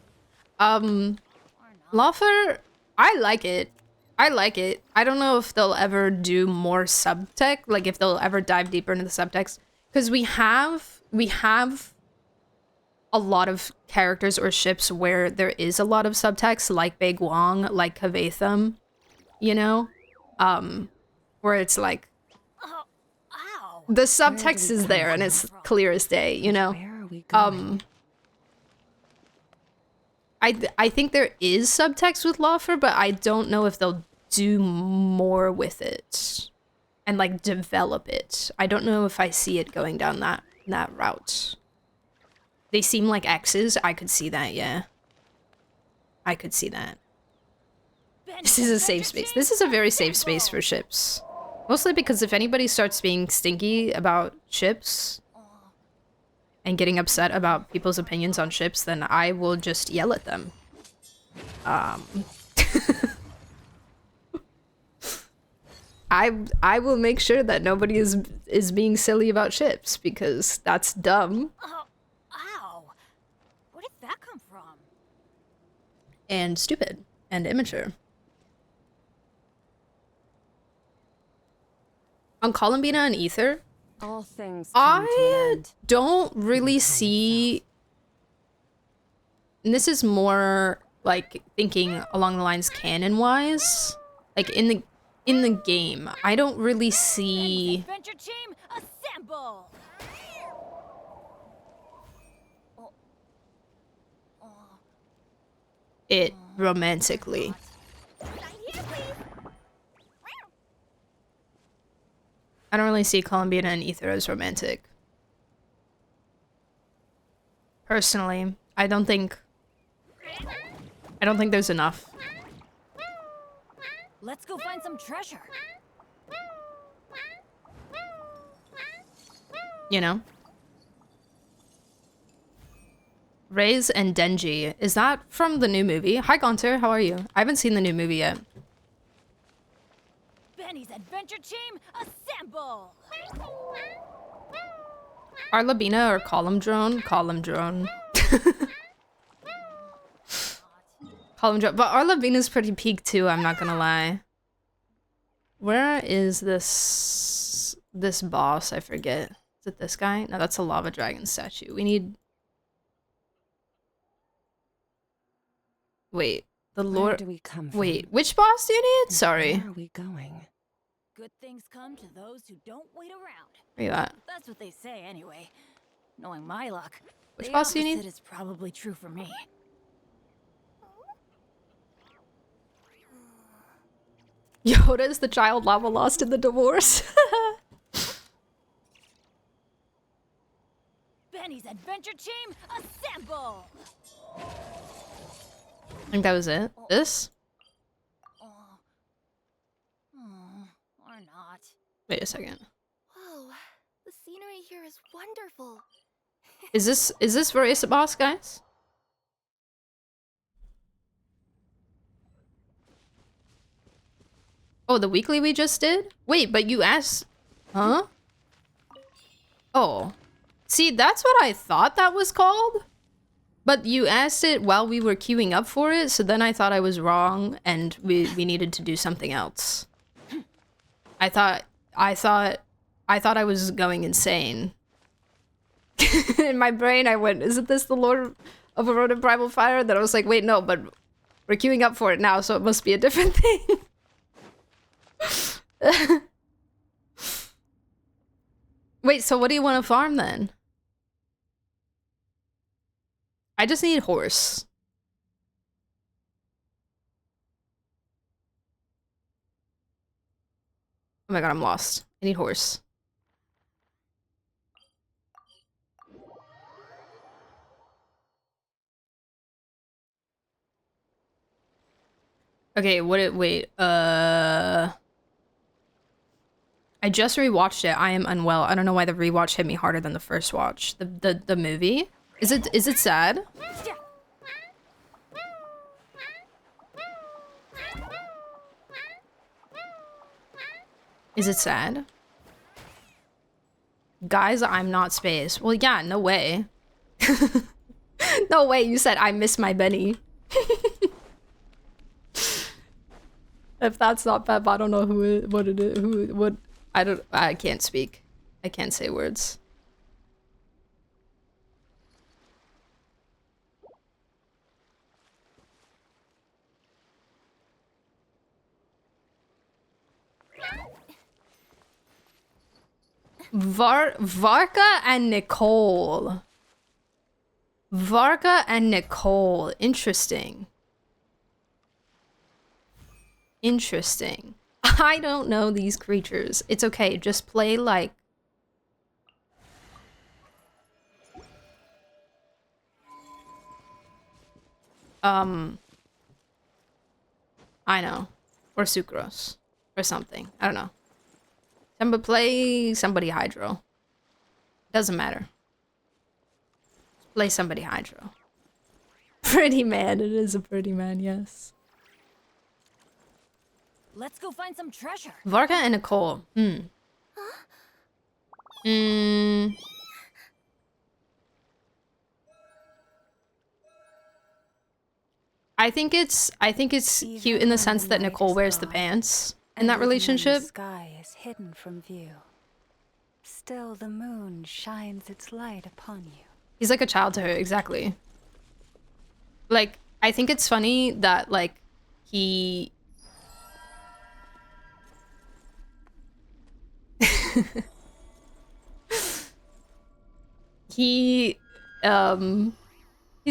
[SPEAKER 1] Lawfer, I like it. I like it. I don't know if they'll ever do more subtext, like if they'll ever dive deeper into the subtext, because we have a lot of characters or ships where there is a lot of subtext, like Big Wong, like Kavatham, you know, where it's like the subtext is there and it's clear as day, you know.
[SPEAKER 6] Where are we going?
[SPEAKER 1] I think there is subtext with Lawfer, but I don't know if they'll do more with it and like develop it. I don't know if I see it going down that route. They seem like X's. I could see that, yeah. I could see that. This is a safe space. This is a very safe space for ships. Mostly because if anybody starts being stinky about ships and getting upset about people's opinions on ships, then I will just yell at them. I will make sure that nobody is being silly about ships, because that's dumb.
[SPEAKER 4] Ow! Where did that come from?
[SPEAKER 1] And stupid. And immature. On Columbina and Ether,
[SPEAKER 6] All things come to an
[SPEAKER 1] I
[SPEAKER 6] end.
[SPEAKER 1] don't really see... And this is more like thinking along the lines canon-wise. Like in the game, I don't really see
[SPEAKER 4] Adventure team, assemble!
[SPEAKER 1] it romantically. I don't really see Columbina and Ether as romantic. Personally, I don't think there's enough.
[SPEAKER 4] Let's go find some treasure.
[SPEAKER 1] You know? Reyes and Denji. Is that from the new movie? Hi, Gunter. How are you? I haven't seen the new movie yet.
[SPEAKER 4] Benny's adventure team, assemble!
[SPEAKER 1] Arlabina or Column Drone? Column Drone. Column Drone. But Arlabina's pretty peak too, I'm not gonna lie. Where is this boss? I forget. Is it this guy? No, that's a lava dragon statue. We need... Wait. The
[SPEAKER 6] Where
[SPEAKER 1] Lord...
[SPEAKER 6] do we come from?
[SPEAKER 1] Wait, which boss do you need? Sorry.
[SPEAKER 6] Where are we going?
[SPEAKER 4] Good things come to those who don't wait around.
[SPEAKER 1] Where you at?
[SPEAKER 4] That's what they say anyway. Knowing my luck,
[SPEAKER 1] Which
[SPEAKER 4] the
[SPEAKER 1] boss do you
[SPEAKER 4] opposite
[SPEAKER 1] need?
[SPEAKER 4] is probably true for me.
[SPEAKER 1] Yoda is the child lava lost in the divorce.
[SPEAKER 4] Benny's adventure team, assemble!
[SPEAKER 1] I think that was it. This?
[SPEAKER 4] Or not.
[SPEAKER 1] Wait a second.
[SPEAKER 5] Whoa, the scenery here is wonderful.
[SPEAKER 1] Is this for Ace Boss, guys? Oh, the weekly we just did? Wait, but you asked... Huh? Oh. See, that's what I thought that was called. But you asked it while we were queuing up for it, so then I thought I was wrong and we needed to do something else. I thought I was going insane. In my brain I went, isn't this the Lord of Eroded Primal Fire? Then I was like, wait, no, but we're queuing up for it now, so it must be a different thing. Wait, so what do you want to farm then? I just need horse. Oh my god, I'm lost. I need horse. Okay, wait, I just rewatched it. I am unwell. I don't know why the rewatch hit me harder than the first watch. The movie? Is it sad? Is it sad? Guys, I'm not space. Well, yeah, no way. No way you said I miss my Benny. If that's not Pep, I don't know what it is. I can't speak. I can't say words. Varka and Nicole. Varka and Nicole. Interesting. Interesting. I don't know these creatures. It's okay. Just play like... I know. Or Sucrose. Or something. I don't know. Somebody play somebody Hydro. Doesn't matter. Play somebody Hydro. Pretty man. It is a pretty man, yes.
[SPEAKER 4] Let's go find some treasure.
[SPEAKER 1] Varka and Nicole. I think it's cute in the sense that Nicole wears the pants in that relationship.
[SPEAKER 9] The sky is hidden from view. Still the moon shines its light upon you.
[SPEAKER 1] He's like a child to her, exactly. Like, I think it's funny that, like, he... He's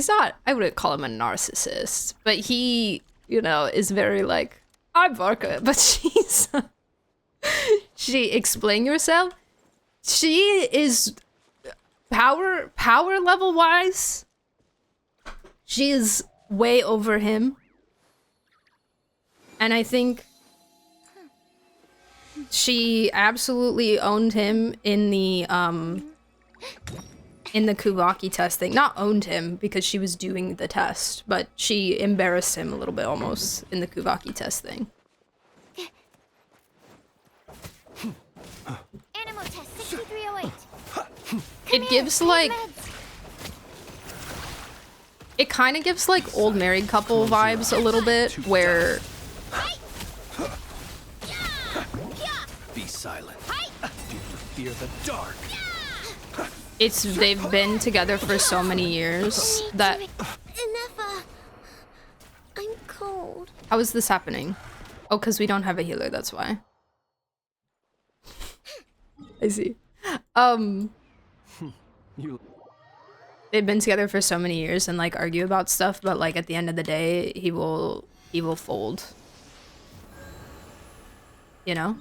[SPEAKER 1] not, I wouldn't call him a narcissist, but he, you know, is very like, I'm Varka, but she's... She, explain yourself? She is power level wise, she is way over him. And I think she absolutely owned him in the in the Kuvaki test thing. Not owned him because she was doing the test, but she embarrassed him a little bit almost in the Kuvaki test thing.
[SPEAKER 4] Animal test 6308.
[SPEAKER 1] It gives like... It kind of gives like old married couple vibes a little bit, where...
[SPEAKER 8] Be silent. Do you fear the dark?
[SPEAKER 1] they've been together for so many years that...
[SPEAKER 4] Enough. I'm cold.
[SPEAKER 1] How is this happening? Oh, because we don't have a healer, that's why. I see. They've been together for so many years and like argue about stuff, but like at the end of the day, he will fold. You know?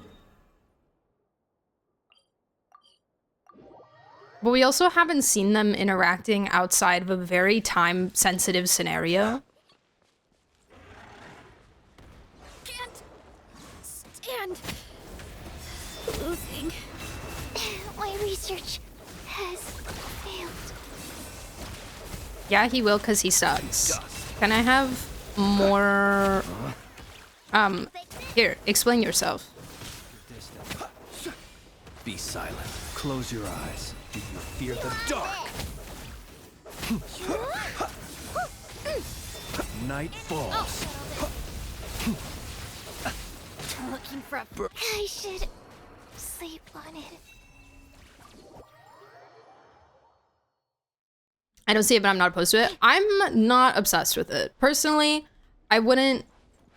[SPEAKER 1] But we also haven't seen them interacting outside of a very time-sensitive scenario.
[SPEAKER 4] Can't stand losing. My research has failed.
[SPEAKER 1] Yeah, he will because he sucks. Can I have more... Here, explain yourself.
[SPEAKER 8] Be silent. Close your eyes. Do you fear the dark? Night falls.
[SPEAKER 4] Looking for a... I should sleep on it.
[SPEAKER 1] I don't see it, but I'm not opposed to it. I'm not obsessed with it. Personally, I wouldn't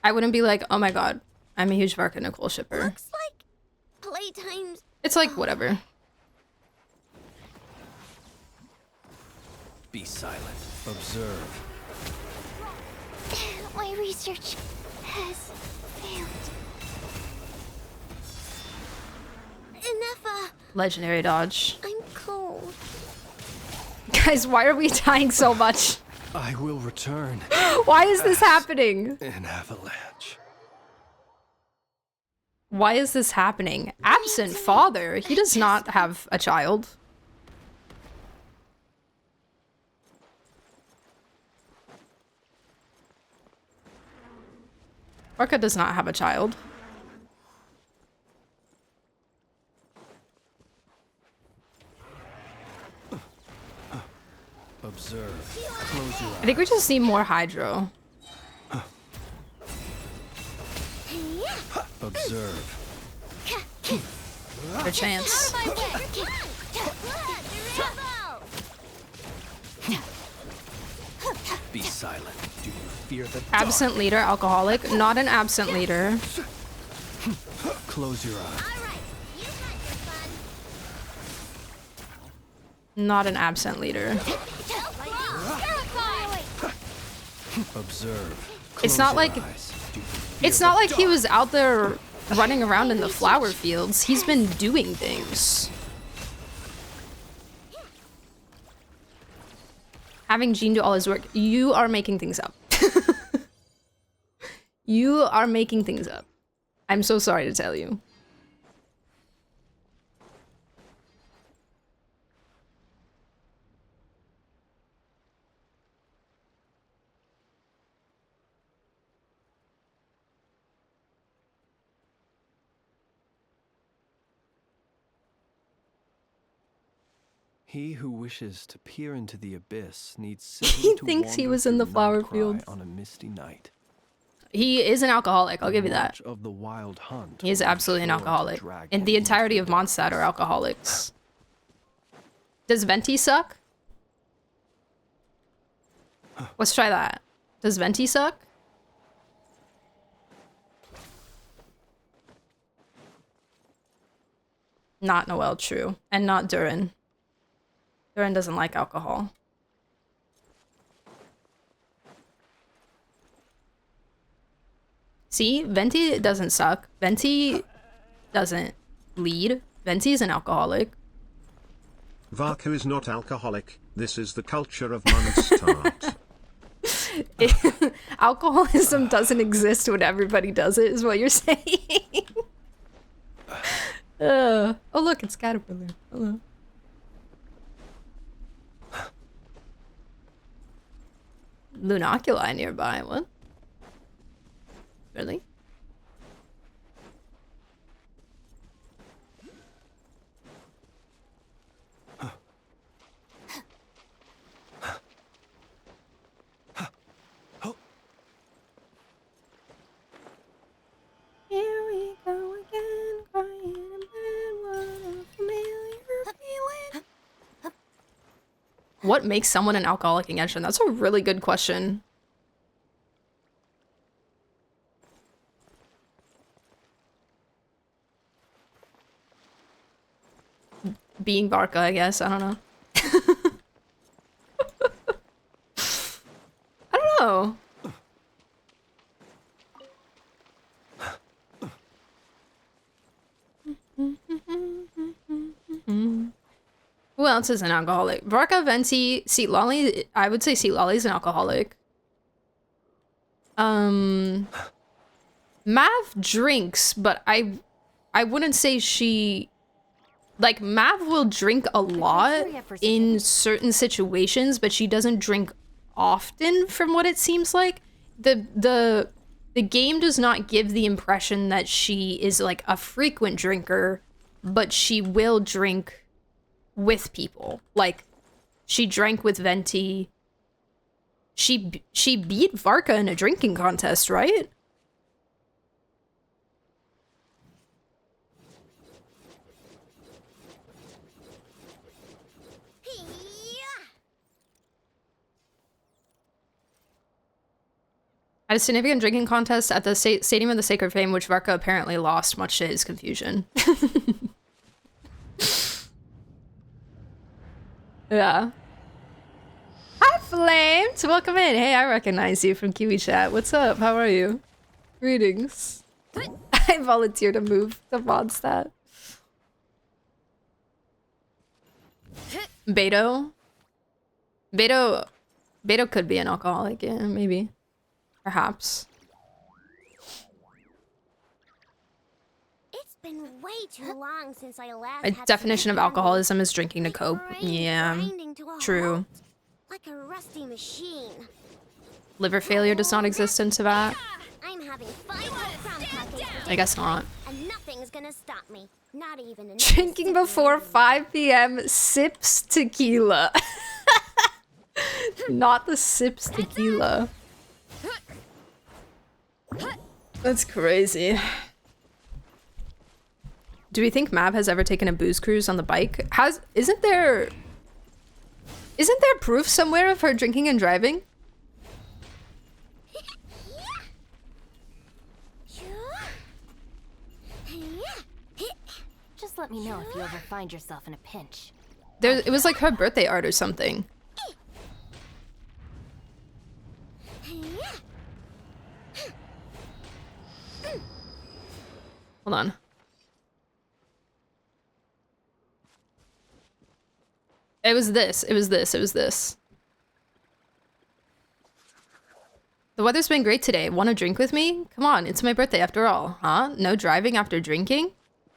[SPEAKER 1] be like, oh my god, I'm a huge Vark and Nicole shipper.
[SPEAKER 4] Looks like playtime's...
[SPEAKER 1] It's like, whatever.
[SPEAKER 8] Be silent. Observe.
[SPEAKER 4] My research has failed. Enough.
[SPEAKER 1] Legendary dodge.
[SPEAKER 4] I'm cold.
[SPEAKER 1] Guys, why are we dying so much?
[SPEAKER 8] I will return.
[SPEAKER 1] Why is this happening?
[SPEAKER 8] An avalanche.
[SPEAKER 1] Why is this happening? Absent father. He does not have a child. Orca does not have a child.
[SPEAKER 8] Observe. Close your eyes.
[SPEAKER 1] I think we just need more hydro.
[SPEAKER 8] Observe.
[SPEAKER 1] For chance.
[SPEAKER 8] Be silent. Do you fear the dark?
[SPEAKER 1] Absent leader, alcoholic. Not an absent leader.
[SPEAKER 8] Close your eyes.
[SPEAKER 1] Not an absent leader.
[SPEAKER 8] Observe.
[SPEAKER 1] It's
[SPEAKER 8] Close
[SPEAKER 1] not
[SPEAKER 8] your
[SPEAKER 1] like
[SPEAKER 8] eyes. Do you fear
[SPEAKER 1] it's not
[SPEAKER 8] the
[SPEAKER 1] like he
[SPEAKER 8] dark?
[SPEAKER 1] was out there running around in the flower fields. He's been doing things. Having Jean do all his work. You are making things up. You are making things up. I'm so sorry to tell you.
[SPEAKER 8] He who wishes to peer into the abyss needs
[SPEAKER 1] He
[SPEAKER 8] simply to
[SPEAKER 1] thinks he
[SPEAKER 8] wander
[SPEAKER 1] was in the
[SPEAKER 8] through
[SPEAKER 1] flower
[SPEAKER 8] night cry
[SPEAKER 1] fields.
[SPEAKER 8] on a misty night.
[SPEAKER 1] He is an alcoholic, I'll give you that.
[SPEAKER 8] Much of the wild hunt
[SPEAKER 1] He is
[SPEAKER 8] will be
[SPEAKER 1] absolutely an
[SPEAKER 8] sure to
[SPEAKER 1] alcoholic.
[SPEAKER 8] drag
[SPEAKER 1] And
[SPEAKER 8] him
[SPEAKER 1] the
[SPEAKER 8] into
[SPEAKER 1] entirety of
[SPEAKER 8] the
[SPEAKER 1] Mondstadt are alcoholics. Does Venti suck? Let's try that. Does Venti suck? Not Noel, true. And not Durin. Durin doesn't like alcohol. See? Venti doesn't suck. Venti doesn't bleed. Venti is an alcoholic.
[SPEAKER 3] Varka is not alcoholic, this is the culture of Mondstadt.
[SPEAKER 1] Alcoholism doesn't exist when everybody does it, is what you're saying. Oh, look, it's Caterpillar. Hello. lunoculi nearby. What? Really? Here we go again, crying in bed, what a familiar feeling. What makes someone an alcoholic in Genshin? That's a really good question. Being Barca, I guess. I don't know. I don't know. Who else is an alcoholic? Varka, Venti, Seat Lolly. I would say Seat Lolly's an alcoholic. Mav drinks, but I wouldn't say she... Like, Mav will drink a lot in certain situations, but she doesn't drink often, from what it seems like. The game does not give the impression that she is, like, a frequent drinker, but she will drink with people. Like, she drank with Venti. She beat Varka in a drinking contest, right? At a significant drinking contest at the Stadium of the Sacred Fame, which Varka apparently lost, much to his confusion. Yeah. Hi, Flamed! Welcome in. Hey, I recognize you from Kiwi Chat. What's up? How are you? Greetings. I volunteer to move the Mondstadt. Beto? Beto could be an alcoholic, yeah, maybe. Perhaps.
[SPEAKER 4] It's been way too long since I last
[SPEAKER 1] A
[SPEAKER 4] had
[SPEAKER 1] definition of
[SPEAKER 4] some
[SPEAKER 1] alcoholism is drinking to cope.
[SPEAKER 4] brain
[SPEAKER 1] Yeah,
[SPEAKER 4] grinding to a
[SPEAKER 1] true.
[SPEAKER 4] halt, like a rusty machine.
[SPEAKER 1] Liver failure does not exist into that.
[SPEAKER 4] I'm having fun with crumb cooking
[SPEAKER 1] I guess not.
[SPEAKER 4] and nothing's gonna stop me. Not even another
[SPEAKER 1] Drinking
[SPEAKER 4] sip
[SPEAKER 1] before
[SPEAKER 4] of
[SPEAKER 1] 5 p.m. sips tequila. Not the sips tequila. That's crazy. Do we think Mav has ever taken a booze cruise on the bike? Isn't there proof somewhere of her drinking and driving?
[SPEAKER 10] Just let me know if you ever find yourself in a pinch.
[SPEAKER 1] It was like her birthday art or something. Hold on. It was this. The weather's been great today. Want to drink with me? Come on, it's my birthday after all. Huh? No driving after drinking?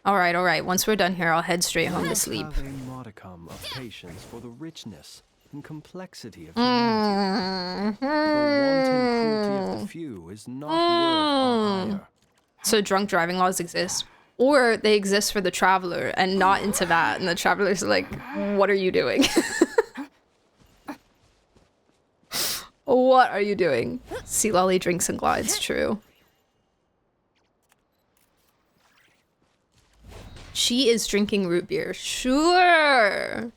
[SPEAKER 1] Alright. Once we're done here, I'll head straight home to sleep.
[SPEAKER 8] Have a modicum of patience for the richness and complexity of humanity. The wanton cruelty of the few is not worth our ire.
[SPEAKER 1] So drunk driving laws exist. Or they exist for the traveler and not into that. And the traveler's like, what are you doing? What are you doing? Sea Lolly drinks and glides, true. She is drinking root beer. Sure.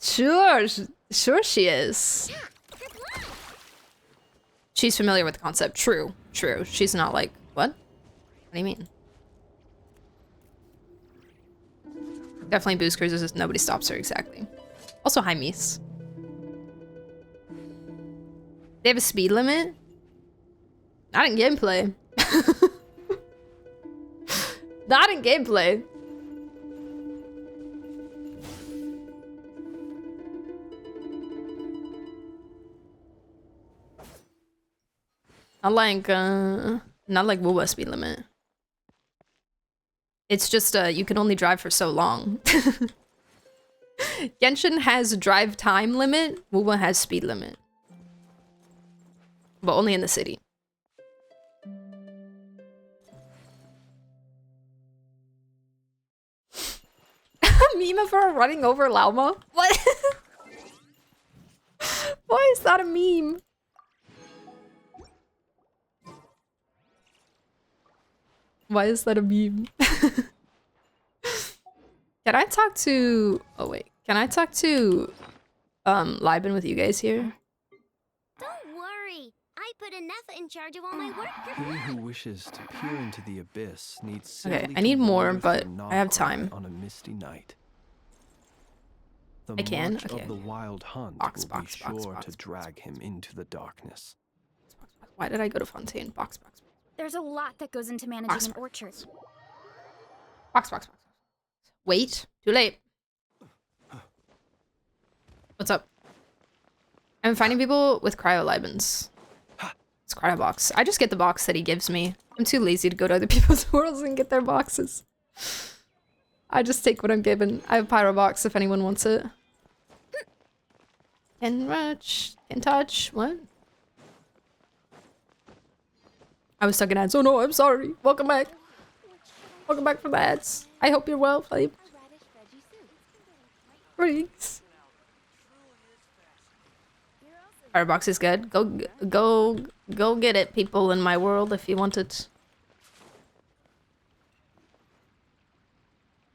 [SPEAKER 1] Sure she is. She's familiar with the concept. True. She's not like, what? What do you mean? Definitely booze cruises, nobody stops her, exactly. Also, hi, Mies. They have a speed limit? Not in gameplay. Not in gameplay. Not like WoWa speed limit. It's just you can only drive for so long. Genshin has drive time limit. WoWa has speed limit. but only in the city. Meme of her running over llama? What? Why is that a meme? Why is that a meme? Can I talk to... Oh wait. Can I talk to Liben with you guys here?
[SPEAKER 4] Don't worry. I put enough in charge of all my work.
[SPEAKER 8] He who wishes to peer into the abyss needs
[SPEAKER 1] Okay,
[SPEAKER 8] simply
[SPEAKER 1] I need
[SPEAKER 8] to
[SPEAKER 1] more,
[SPEAKER 8] wander
[SPEAKER 1] but
[SPEAKER 8] through
[SPEAKER 1] I have
[SPEAKER 8] Noggle
[SPEAKER 1] time.
[SPEAKER 8] on a misty night. The
[SPEAKER 1] I can?
[SPEAKER 8] march
[SPEAKER 1] Okay.
[SPEAKER 8] of the wild hunt
[SPEAKER 1] Box,
[SPEAKER 8] will
[SPEAKER 1] box,
[SPEAKER 8] be
[SPEAKER 1] box,
[SPEAKER 8] sure
[SPEAKER 1] box,
[SPEAKER 8] to
[SPEAKER 1] box,
[SPEAKER 8] drag him into the darkness.
[SPEAKER 1] Why did I go to Fontaine? Box.
[SPEAKER 5] There's a lot that goes into managing
[SPEAKER 1] Box,
[SPEAKER 5] an
[SPEAKER 1] box,
[SPEAKER 5] orchard.
[SPEAKER 1] Box. Wait. Too late. What's up? I'm finding people with cryo Libens. It's cryo box. I just get the box that he gives me. I'm too lazy to go to other people's worlds and get their boxes. I just take what I'm given. I have pyro box if anyone wants it. Can rush. Can touch. What? I was stuck in ads. Oh no, I'm sorry. Welcome back. Welcome back from the ads. I hope you're well, Flape. Freaks. Firebox is good. Go get it, people in my world, if you want it.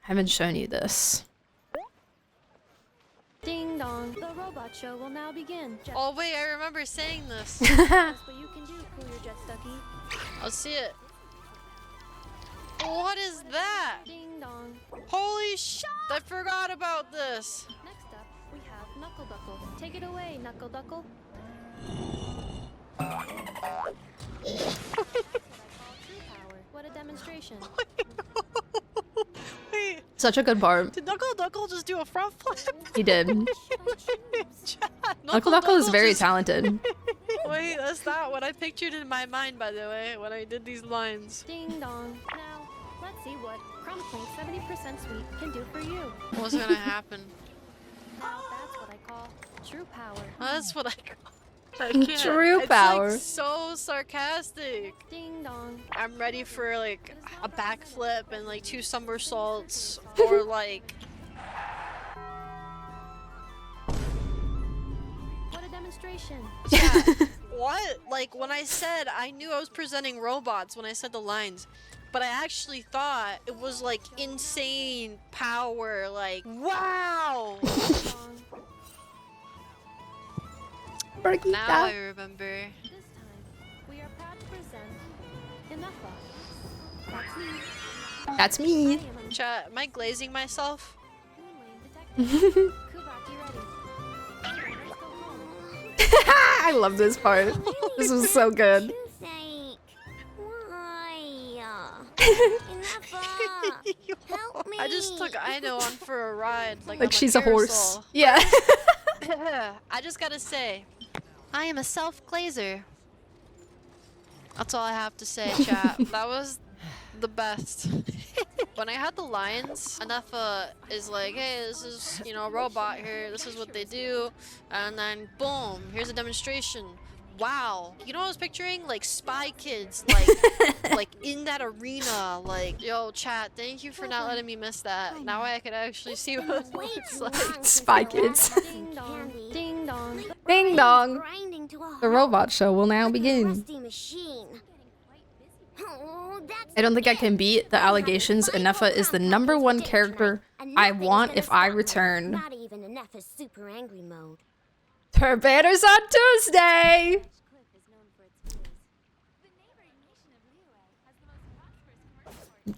[SPEAKER 1] I haven't shown you this.
[SPEAKER 11] Ding dong, the robot show will now begin.
[SPEAKER 12] Oh wait, I remember saying this.
[SPEAKER 11] That's what you can do, cool your jet stucky.
[SPEAKER 12] I'll see it. What is that?
[SPEAKER 11] Ding dong.
[SPEAKER 12] Holy shit! I forgot about this.
[SPEAKER 11] Next up, we have Knuckle Duckle. Take it away, Knuckle Duckle. What a demonstration.
[SPEAKER 12] Wait,
[SPEAKER 1] Such a good part.
[SPEAKER 12] did Knuckle Duckle just do a front flip?
[SPEAKER 1] He did.
[SPEAKER 12] Knuckle
[SPEAKER 1] Knuckle is
[SPEAKER 12] Duckle
[SPEAKER 1] very
[SPEAKER 12] just-
[SPEAKER 1] talented.
[SPEAKER 12] Wait, that's not what I pictured in my mind, by the way, when I did these lines.
[SPEAKER 11] Ding dong. Now, let's see what Crumb Clink 70% Sweet can do for you.
[SPEAKER 12] What's gonna happen?
[SPEAKER 11] Now that's what I call true power.
[SPEAKER 12] That's what I call. I can't.
[SPEAKER 1] True
[SPEAKER 12] It's
[SPEAKER 1] power.
[SPEAKER 12] like so sarcastic.
[SPEAKER 11] Ding dong.
[SPEAKER 12] I'm ready for like a backflip and like 2 somersaults, or like
[SPEAKER 11] What a demonstration.
[SPEAKER 12] what? Like when I said I knew I was presenting robots when I said the lines, but I actually thought it was like insane power. Like wow. Now I remember.
[SPEAKER 11] This time, we are proud to present Enough.
[SPEAKER 1] That's me.
[SPEAKER 12] Chat, am I glazing myself?
[SPEAKER 1] I love this part. This was so good.
[SPEAKER 12] I just took Aino on for a ride, like on
[SPEAKER 1] she's a horse.
[SPEAKER 12] carousel.
[SPEAKER 1] Yeah.
[SPEAKER 12] I just gotta say, I am a self-glazer. That's all I have to say, chat. That was the best. When I had the lines, Anefa is like, hey, this is, you know, a robot here, this is what they do, and then boom, here's a demonstration. Wow. You know what I was picturing? Like Spy Kids, like like in that arena, like, yo, chat, thank you for not letting me miss that. Now I could actually see what it looks like.
[SPEAKER 1] Spy Kids.
[SPEAKER 11] Ding dong. Ding dong.
[SPEAKER 1] Ding dong. The robot show will now begin. I don't think I can beat the allegations. Anefa is the #1 character I want if I return.
[SPEAKER 4] Not even Anefa's super angry mode.
[SPEAKER 1] Her banner's on Tuesday!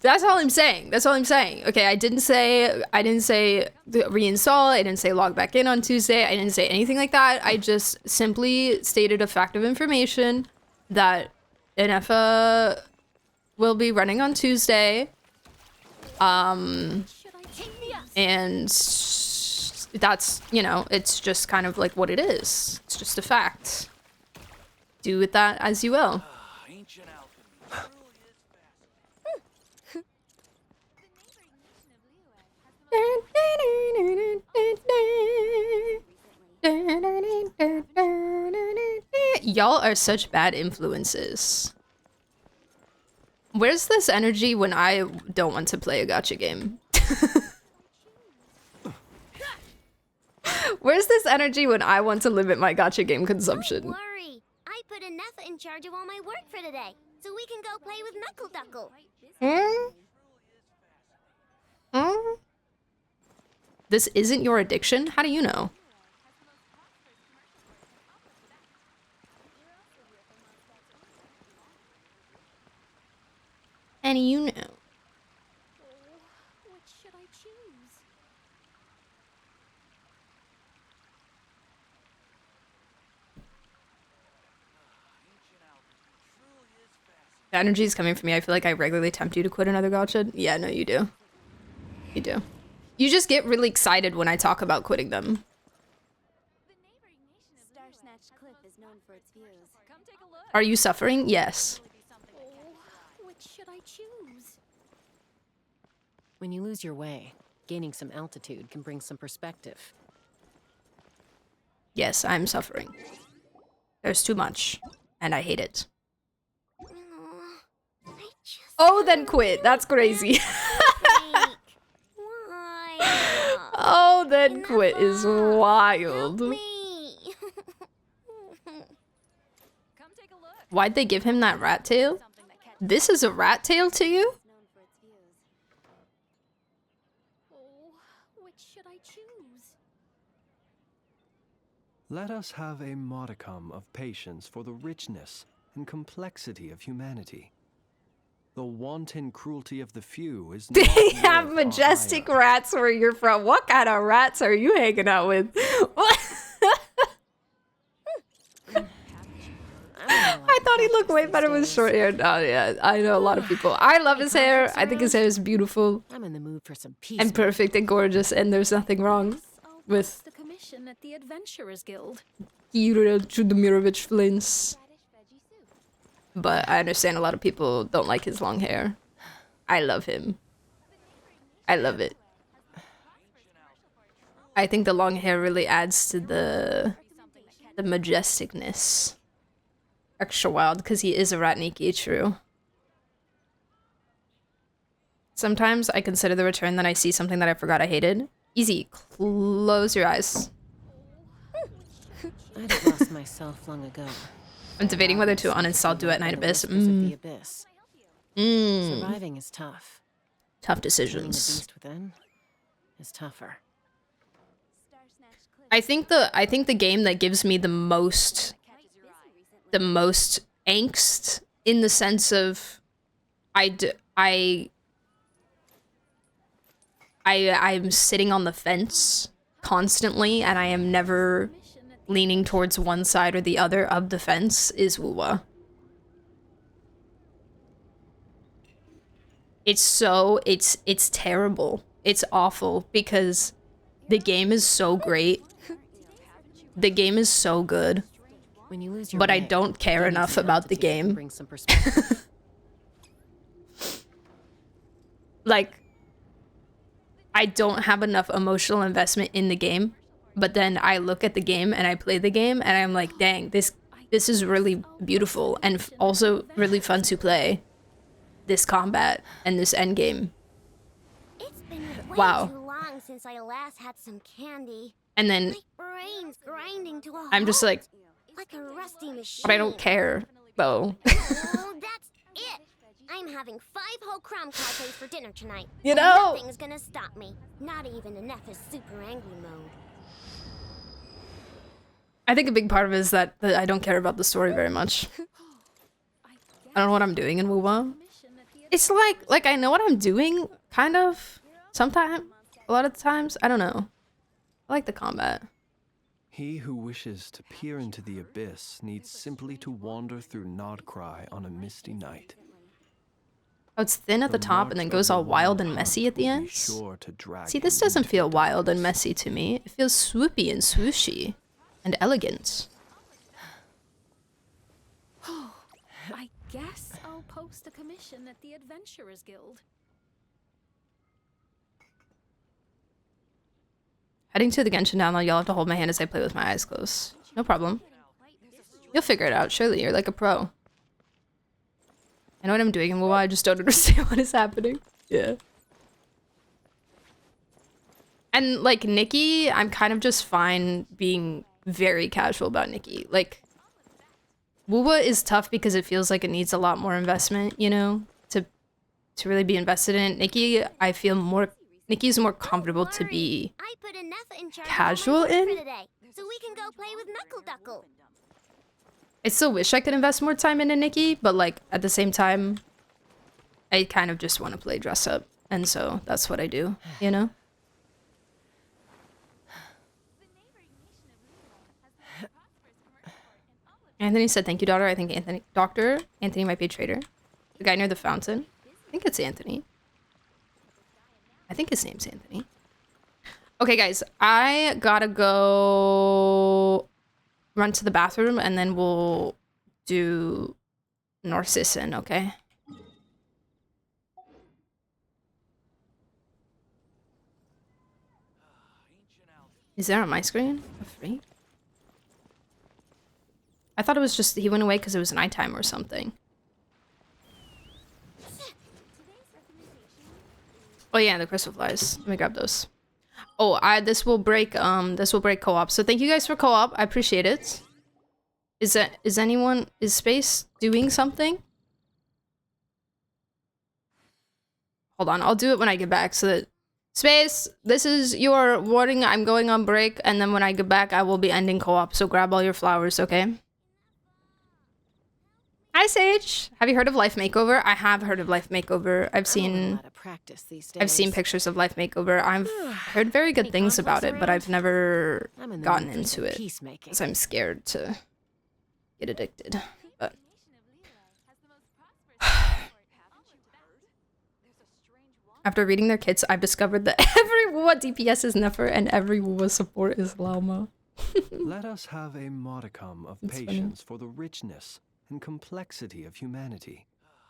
[SPEAKER 1] That's all I'm saying. That's all I'm saying. Okay, I didn't say the reinstall, I didn't say log back in on Tuesday, I didn't say anything like that. I just simply stated a fact of information that Anefa will be running on Tuesday. And that's, you know, it's just kind of like what it is. It's just a fact. Do with that as you will. Y'all are such bad influences. Where's this energy when I don't want to play a gacha game? Where's this energy when I want to limit my gacha game consumption?
[SPEAKER 4] Don't worry. I put Anessa in charge of all my work for today, so we can go play with Knuckle Duckle.
[SPEAKER 1] This isn't your addiction? How do you know? And you know.
[SPEAKER 11] What should I choose?
[SPEAKER 1] The energy is coming from me. I feel like I regularly tempt you to quit another gacha. Yeah, no, you do. You do. You just get really excited when I talk about quitting them. Are you suffering? Yes.
[SPEAKER 11] What should I choose?
[SPEAKER 10] When you lose your way, gaining some altitude can bring some perspective.
[SPEAKER 1] Yes, I'm suffering. There's too much, and I hate it. Oh, then quit. That's crazy. Oh, then quit is wild. Why'd they give him that rat tail? This is a rat tail to you?
[SPEAKER 11] What should I choose?
[SPEAKER 8] Let us have a modicum of patience for the richness and complexity of humanity. The wanton cruelty of the few is not
[SPEAKER 1] They have
[SPEAKER 8] worth
[SPEAKER 1] majestic
[SPEAKER 8] our ire.
[SPEAKER 1] rats where you're from. What kind of rats are you hanging out with? What? I thought he looked way better with short hair. Oh, yeah, I know a lot of people. I love his hair. I think his hair is beautiful
[SPEAKER 10] I'm in the mood for some peace.
[SPEAKER 1] and perfect and gorgeous, and there's nothing wrong with
[SPEAKER 11] The commission at the Adventurers Guild.
[SPEAKER 1] Yura Chudemirovich Flins. But I understand a lot of people don't like his long hair. I love him. I love it. I think the long hair really adds to the majesticness. Extra wild, because he is a Ratniki, true. Sometimes I consider the return, then I see something that I forgot I hated. Easy. Close your eyes.
[SPEAKER 10] I'd have lost myself long ago.
[SPEAKER 1] I'm debating whether to uninstall Duet Night Abyss.
[SPEAKER 10] The abyss. Surviving is tough.
[SPEAKER 1] Tough
[SPEAKER 10] Killing the
[SPEAKER 1] decisions.
[SPEAKER 10] beast within is tougher.
[SPEAKER 1] I think the game that gives me the most angst in the sense of I'm sitting on the fence constantly and I am never leaning towards one side or the other of the fence is Wuwa. It's terrible. It's awful because the game is so great. The game is so good.
[SPEAKER 10] When you lose your
[SPEAKER 1] But I
[SPEAKER 10] way,
[SPEAKER 1] don't care
[SPEAKER 10] gaining
[SPEAKER 1] enough
[SPEAKER 10] some
[SPEAKER 1] about the
[SPEAKER 10] altitude can
[SPEAKER 1] game.
[SPEAKER 10] bring some perspective.
[SPEAKER 1] Like, I don't have enough emotional investment in the game, but then I look at the game and I play the game and I'm like, dang, this is really beautiful and also really fun to play. This combat and this endgame.
[SPEAKER 4] It's been way
[SPEAKER 1] Wow.
[SPEAKER 4] too long since I last had some candy.
[SPEAKER 1] And then
[SPEAKER 4] My brain's grinding to a
[SPEAKER 1] I'm just like,
[SPEAKER 4] like a rusty machine.
[SPEAKER 1] but I don't care, though.
[SPEAKER 4] Oh, that's it. I'm having 5 whole crumb cafes for dinner tonight.
[SPEAKER 1] You
[SPEAKER 4] And
[SPEAKER 1] know-
[SPEAKER 4] nothing's gonna stop me. Not even Anessa's super angry mode.
[SPEAKER 1] I think a big part of it is that I don't care about the story very much. I don't know what I'm doing in Wuwa. It's like I know what I'm doing, kind of. Sometimes, a lot of the times, I don't know. I like the combat.
[SPEAKER 8] He who wishes to peer into the abyss needs simply to wander through Nodcry on a misty night.
[SPEAKER 1] Oh, it's thin at the top and then goes all wild and messy at the
[SPEAKER 8] Be
[SPEAKER 1] end.
[SPEAKER 8] sure to drag
[SPEAKER 1] See, this
[SPEAKER 8] him
[SPEAKER 1] doesn't
[SPEAKER 8] into
[SPEAKER 1] feel
[SPEAKER 8] the
[SPEAKER 1] wild and
[SPEAKER 8] darkness.
[SPEAKER 1] messy to me. It feels swoopy and swooshy and elegant.
[SPEAKER 11] I guess I'll post a commission at the Adventurers Guild.
[SPEAKER 1] Heading to the Genshin download, you'll have to hold my hand as I play with my eyes closed. No problem. You'll figure it out, surely. You're like a pro. I know what I'm doing, and well, I just don't understand what is happening. Yeah. And, like, Nikki, I'm kind of just fine being very casual about Nikki. Like, Woowa is tough because it feels like it needs a lot more investment, you know, to really be invested in it. Nikki, I feel more... Nikki's more comfortable to be casual in.
[SPEAKER 5] So we can go play with Knuckle Duckle.
[SPEAKER 1] I still wish I could invest more time into Nikki, but like at the same time, I kind of just want to play dress up. And so that's what I do, you know? Anthony said, thank you, daughter. I think Anthony might be a traitor. The guy near the fountain. I think it's Anthony. I think his name's Anthony. Okay, guys, I gotta go run to the bathroom and then we'll do Narcissus, okay? Is there on my screen? Free? I thought it was just he went away because it was nighttime or something. Oh yeah, the crystal flies. Let me grab those. Oh, this will break co-op. So thank you guys for co-op. I appreciate it. Is Space doing something? Hold on, I'll do it when I get back so that Space, this is your warning. I'm going on break, and then when I get back, I will be ending co-op. So grab all your flowers, okay? Hi, Sage. Have you heard of Life Makeover? I have heard of Life Makeover. I've seen pictures of Life Makeover. I've heard very good things about it, but I've never gotten into it because I'm scared to get addicted. But after reading their kits, I've discovered that every Wuwa DPS is Nefer and every Wuwa support is Llama.
[SPEAKER 8] Let us have a modicum of patience for the richness and complexity of humanity.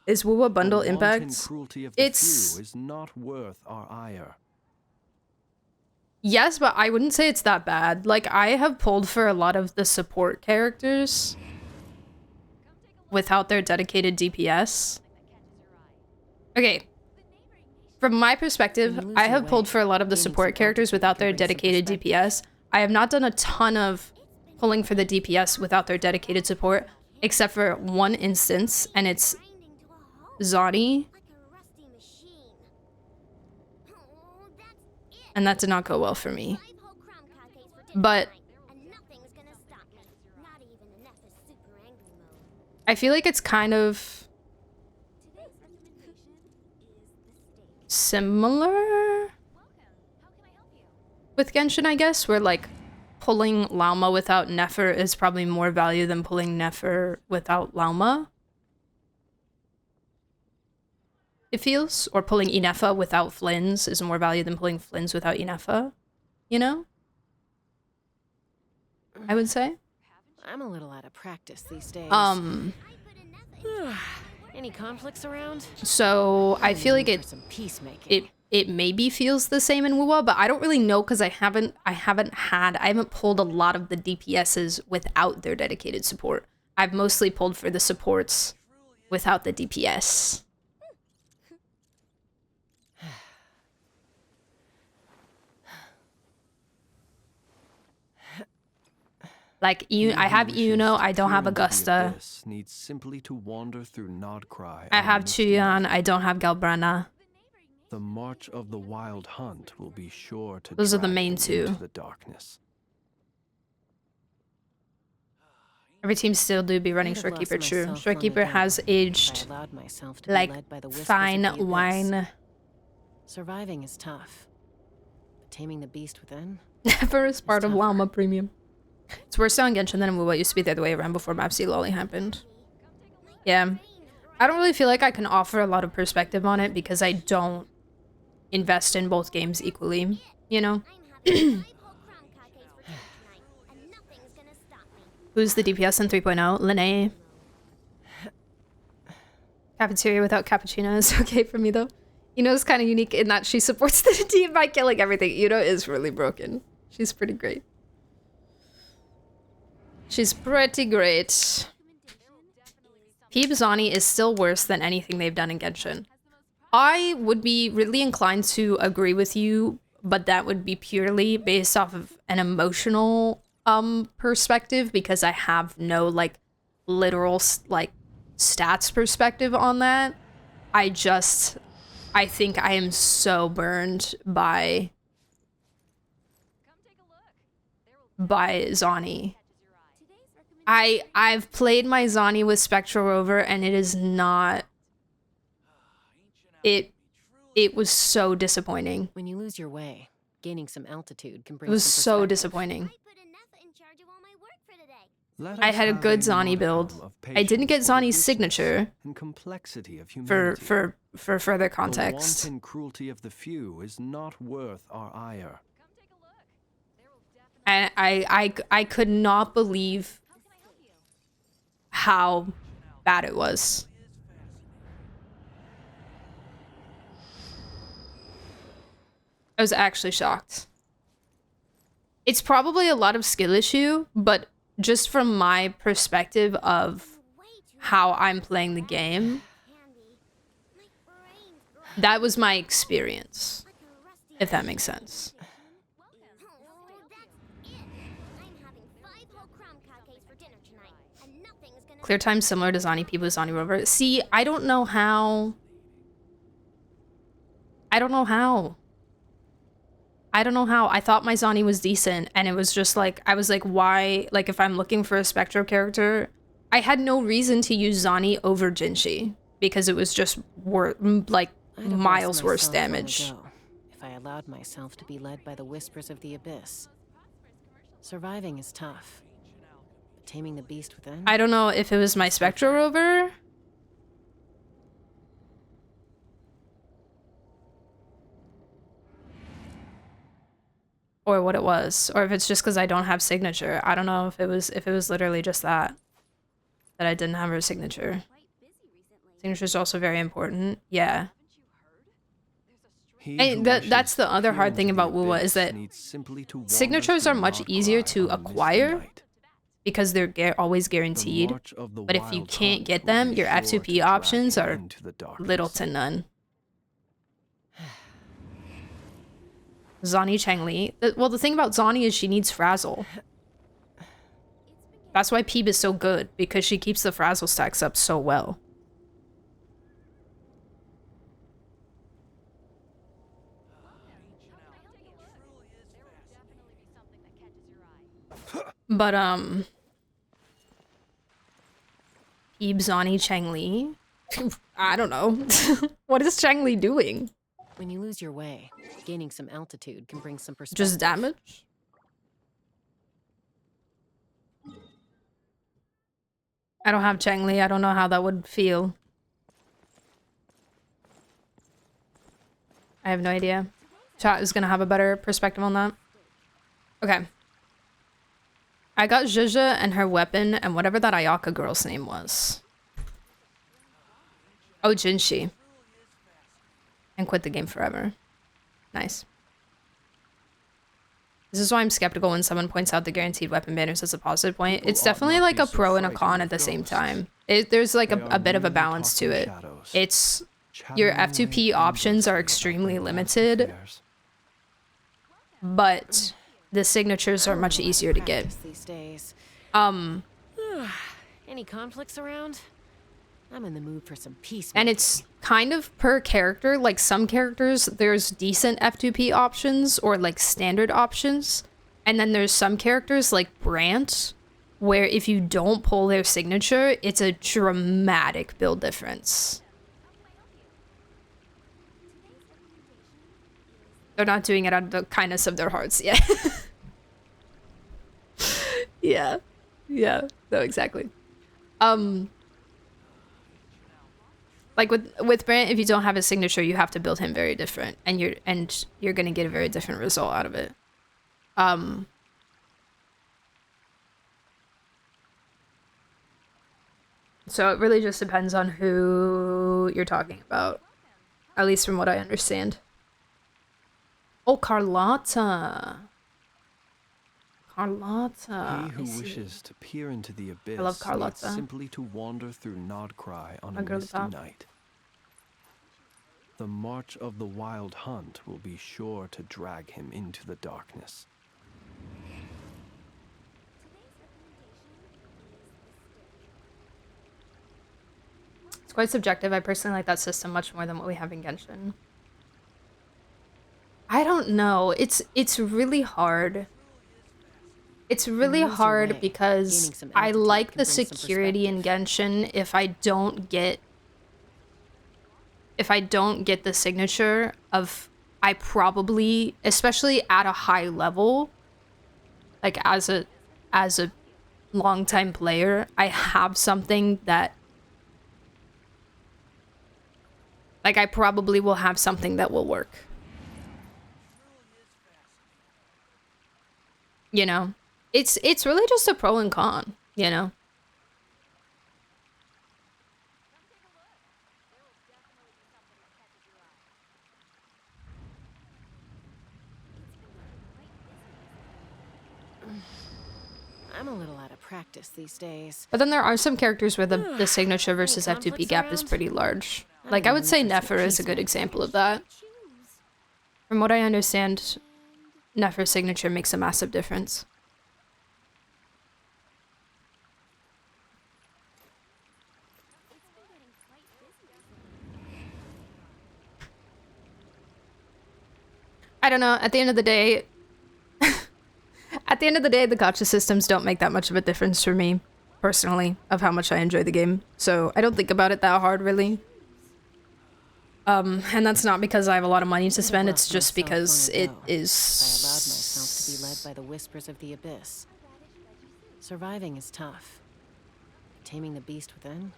[SPEAKER 1] Is Wuwa bundle impact?
[SPEAKER 8] It's is not worth our ire.
[SPEAKER 1] Yes, but I wouldn't say it's that bad. Like, I have pulled for a lot of the support characters without their dedicated DPS. Okay. From my perspective, I have pulled for a lot of the support characters without their dedicated DPS. I have not done a ton of pulling for the DPS without their dedicated support, except for one instance, and it's Zodi. And that did not go well for me. But I feel like it's kind of similar with Genshin, I guess, where like pulling Lauma without Nefer is probably more value than pulling Nefer without Lauma. It feels, or pulling Inefa without Flins is more value than pulling Flins without Inefa, you know? I would say.
[SPEAKER 10] I'm a little out of practice these days. Any conflicts around?
[SPEAKER 1] So I feel like it maybe feels the same in Wuwa, but I don't really know because I haven't pulled a lot of the DPSs without their dedicated support. I've mostly pulled for the supports without the DPS. Like, I have Yuno, I don't have Augusta.
[SPEAKER 8] Needs simply to wander through Nodcry.
[SPEAKER 1] I have Chuyan, I don't have Galbrana.
[SPEAKER 8] The march of the wild hunt will be sure to
[SPEAKER 1] Those are the main two.
[SPEAKER 8] The darkness.
[SPEAKER 1] Every team still do be running Shorekeeper, true. Shorekeeper has aged like fine wine.
[SPEAKER 10] Surviving is tough. But taming the beast within?
[SPEAKER 1] Never is part of Llama Premium. It's worse on Genshin than in Wuwa. It used to be the other way around before Mapsy Lolly happened. Yeah. I don't really feel like I can offer a lot of perspective on it because I don't invest in both games equally, you know? Who's the DPS in 3.0? Lene. Cafeteria without cappuccino is okay for me, though. Yuno's kind of unique in that she supports the team by killing everything. Yuno is really broken. She's pretty great. She's pretty great. Peeb Zani is still worse than anything they've done in Genshin. I would be really inclined to agree with you, but that would be purely based off of an emotional perspective, because I have no like literal like stats perspective on that. I think I am so burned by Zani. I've played my Zani with Spectral Rover, and it is not. It was so disappointing.
[SPEAKER 10] When you lose your way, gaining some altitude can bring
[SPEAKER 1] It was
[SPEAKER 10] some
[SPEAKER 1] so
[SPEAKER 10] perspective.
[SPEAKER 1] disappointing.
[SPEAKER 8] Let
[SPEAKER 1] I
[SPEAKER 8] us
[SPEAKER 1] had a
[SPEAKER 8] have
[SPEAKER 1] good
[SPEAKER 8] a
[SPEAKER 1] Zani
[SPEAKER 8] modicum
[SPEAKER 1] build.
[SPEAKER 8] of
[SPEAKER 1] I didn't get
[SPEAKER 8] patience for the
[SPEAKER 1] Zani's
[SPEAKER 8] richness
[SPEAKER 1] signature
[SPEAKER 8] and complexity of
[SPEAKER 1] for
[SPEAKER 8] humanity.
[SPEAKER 1] further
[SPEAKER 8] The
[SPEAKER 1] context.
[SPEAKER 8] wanton cruelty of the few is not worth our ire.
[SPEAKER 1] And I could not believe how bad it was. I was actually shocked. It's probably a lot of skill issue, but just from my perspective of how I'm playing the game, that was my experience, if that makes sense. Clear time similar to Zani Peeb with Zani Rover. See, I don't know how. I don't know how. I thought my Zani was decent, and it was just like, I was like, why? Like, if I'm looking for a Spectro character, I had no reason to use Zani over Jinshi, because it was just like
[SPEAKER 10] I'd have
[SPEAKER 1] miles
[SPEAKER 10] lost
[SPEAKER 1] worse
[SPEAKER 10] myself long
[SPEAKER 1] damage.
[SPEAKER 10] ago if I allowed myself to be led by the whispers of the abyss. Surviving is tough. But taming the beast within?
[SPEAKER 1] I don't know if it was my Spectro Rover. Or what it was, or if it's just because I don't have signature. I don't know if it was literally just that I didn't have her signature. Signature is also very important. Yeah. And that's the other hard thing about WUWA, is that signatures are much easier to acquire because they're always guaranteed. But if you can't get them, your F2P options are little to none. Zani Chengli. Well, the thing about Zani is she needs Frazzle. That's why Peeb is so good, because she keeps the Frazzle stacks up so well. But, Peeb, Zani, Chengli. I don't know. What is Chengli doing?
[SPEAKER 10] When you lose your way, gaining some altitude can bring some perspective.
[SPEAKER 1] Just damage? I don't have Chengli. I don't know how that would feel. I have no idea. Chat is gonna have a better perspective on that. Okay. I got Zhuzha and her weapon and whatever that Ayaka girl's name was. Oh, Jinshi. And quit the game forever. Nice. This is why I'm skeptical when someone points out the guaranteed weapon banners as a positive point. It's definitely like a pro and a con at the same time. There's like a bit of a balance to it. It's your F2P options are extremely limited, but the signatures are much easier to get.
[SPEAKER 10] These days. Any conflicts around? I'm in the mood for some peace.
[SPEAKER 1] And it's kind of per character. Like some characters, there's decent F2P options or like standard options. And then there's some characters like Brant, where if you don't pull their signature, it's a dramatic build difference. They're not doing it out of the kindness of their hearts yet. Yeah. Yeah. No, exactly. Like with Brant, if you don't have a signature, you have to build him very different, and you're gonna get a very different result out of it. So it really just depends on who you're talking about, at least from what I understand. Oh, Carlotta. Carlotta.
[SPEAKER 8] He who wishes to peer into the abyss
[SPEAKER 1] love
[SPEAKER 8] needs
[SPEAKER 1] Carlotta.
[SPEAKER 8] simply to wander through Nodcry on
[SPEAKER 1] My
[SPEAKER 8] a
[SPEAKER 1] girly
[SPEAKER 8] misty
[SPEAKER 1] pop.
[SPEAKER 8] night. The march of the wild hunt will be sure to drag him into the darkness.
[SPEAKER 1] It's quite subjective. I personally like that system much more than what we have in Genshin. I don't know. It's really hard. It's really
[SPEAKER 10] Moves
[SPEAKER 1] hard
[SPEAKER 10] away.
[SPEAKER 1] because
[SPEAKER 10] Gaining some
[SPEAKER 1] I
[SPEAKER 10] altitude
[SPEAKER 1] like
[SPEAKER 10] can
[SPEAKER 1] the
[SPEAKER 10] bring some
[SPEAKER 1] security in Genshin if I don't get the signature of I probably, especially at a high level, like as a longtime player, I have something that like I probably will have something that will work. You know? It's really just a pro and con, you know?
[SPEAKER 10] I'm a little out of practice these days.
[SPEAKER 1] But then there are some characters where the signature versus F2P gap is pretty large. Like, I would say Nefer is a good example of that. From what I understand, Nefer's signature makes a massive difference. I don't know, at the end of the day, the gacha systems don't make that much of a difference for me, personally, of how much I enjoy the game. So I don't think about it that hard, really. And that's not because I have a lot of money to spend, it's just because it is...
[SPEAKER 10] I allowed myself to be led by the whispers of the abyss. Surviving is tough. Taming the beast within?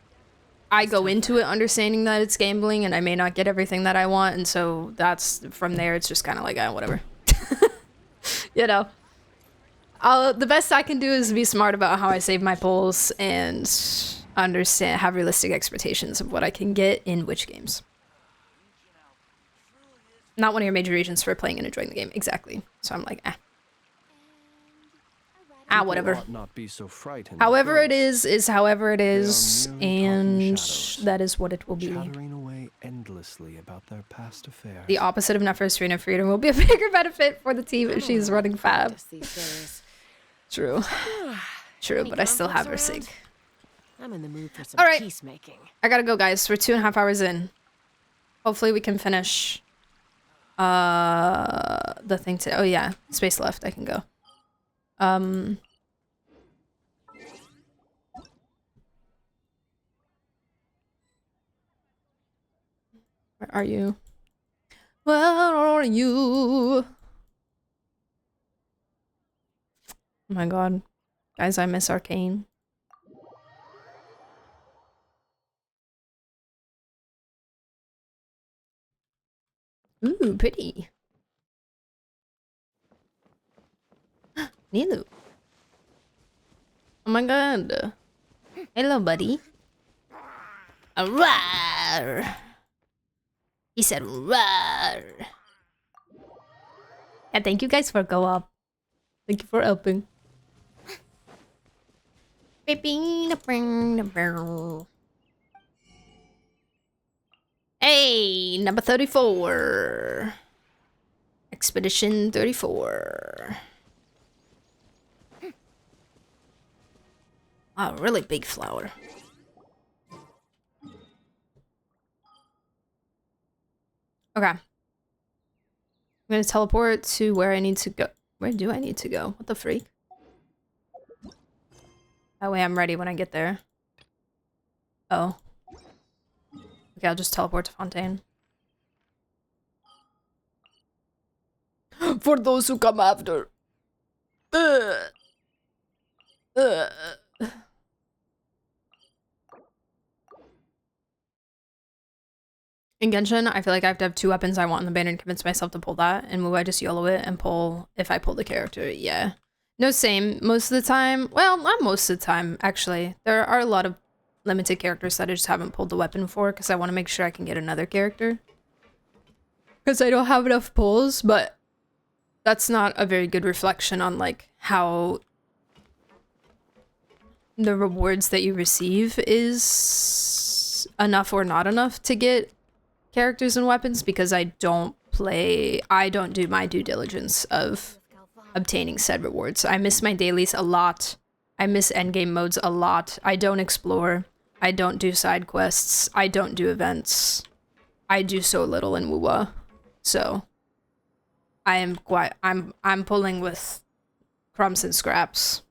[SPEAKER 1] I go into it understanding that it's gambling and I may not get everything that I want, and so that's, from there, it's just kind of like, whatever. You know? The best I can do is be smart about how I save my pulls and have realistic expectations of what I can get in which games. Not one of your major reasons for playing and enjoying the game. Exactly. So I'm like, whatever.
[SPEAKER 8] Not be so frightened.
[SPEAKER 1] However it is however it is, and that is what it will be.
[SPEAKER 8] Chattering away endlessly about their past affairs.
[SPEAKER 1] The opposite of Nefer's Serena Freedom will be a bigger benefit for the team if she's running Fab. True. True, but I still have her sig.
[SPEAKER 10] I'm in the mood for some
[SPEAKER 1] All right.
[SPEAKER 10] peacemaking.
[SPEAKER 1] I gotta go, guys. We're 2.5 hours in. Hopefully we can finish the thing today. Oh yeah, space left. I can go. Where are you? Where are you? Oh my god. Guys, I miss Arcane. Ooh, pretty. Nilu. Oh my god. Hello, buddy. Rawr. He said rawr. Yeah, thank you guys for go up. Thank you for helping. Hey, number 34. Expedition 34. Wow, really big flower. Okay. I'm gonna teleport to where I need to go. Where do I need to go? What the freak? That way I'm ready when I get there. Oh. Okay, I'll just teleport to Fontaine. For those who come after. In Genshin, I feel like I have to have 2 weapons I want in the banner and convince myself to pull that. And move, I just YOLO it and pull if I pull the character. Yeah. No, same. Most of the time. Well, not most of the time, actually. There are a lot of limited characters that I just haven't pulled the weapon for because I want to make sure I can get another character. Because I don't have enough pulls, but that's not a very good reflection on like how the rewards that you receive is enough or not enough to get characters and weapons, because I don't do my due diligence of obtaining said rewards. I miss my dailies a lot. I miss endgame modes a lot. I don't explore. I don't do side quests. I don't do events. I do so little in WoWa. So I'm pulling with crumbs and scraps.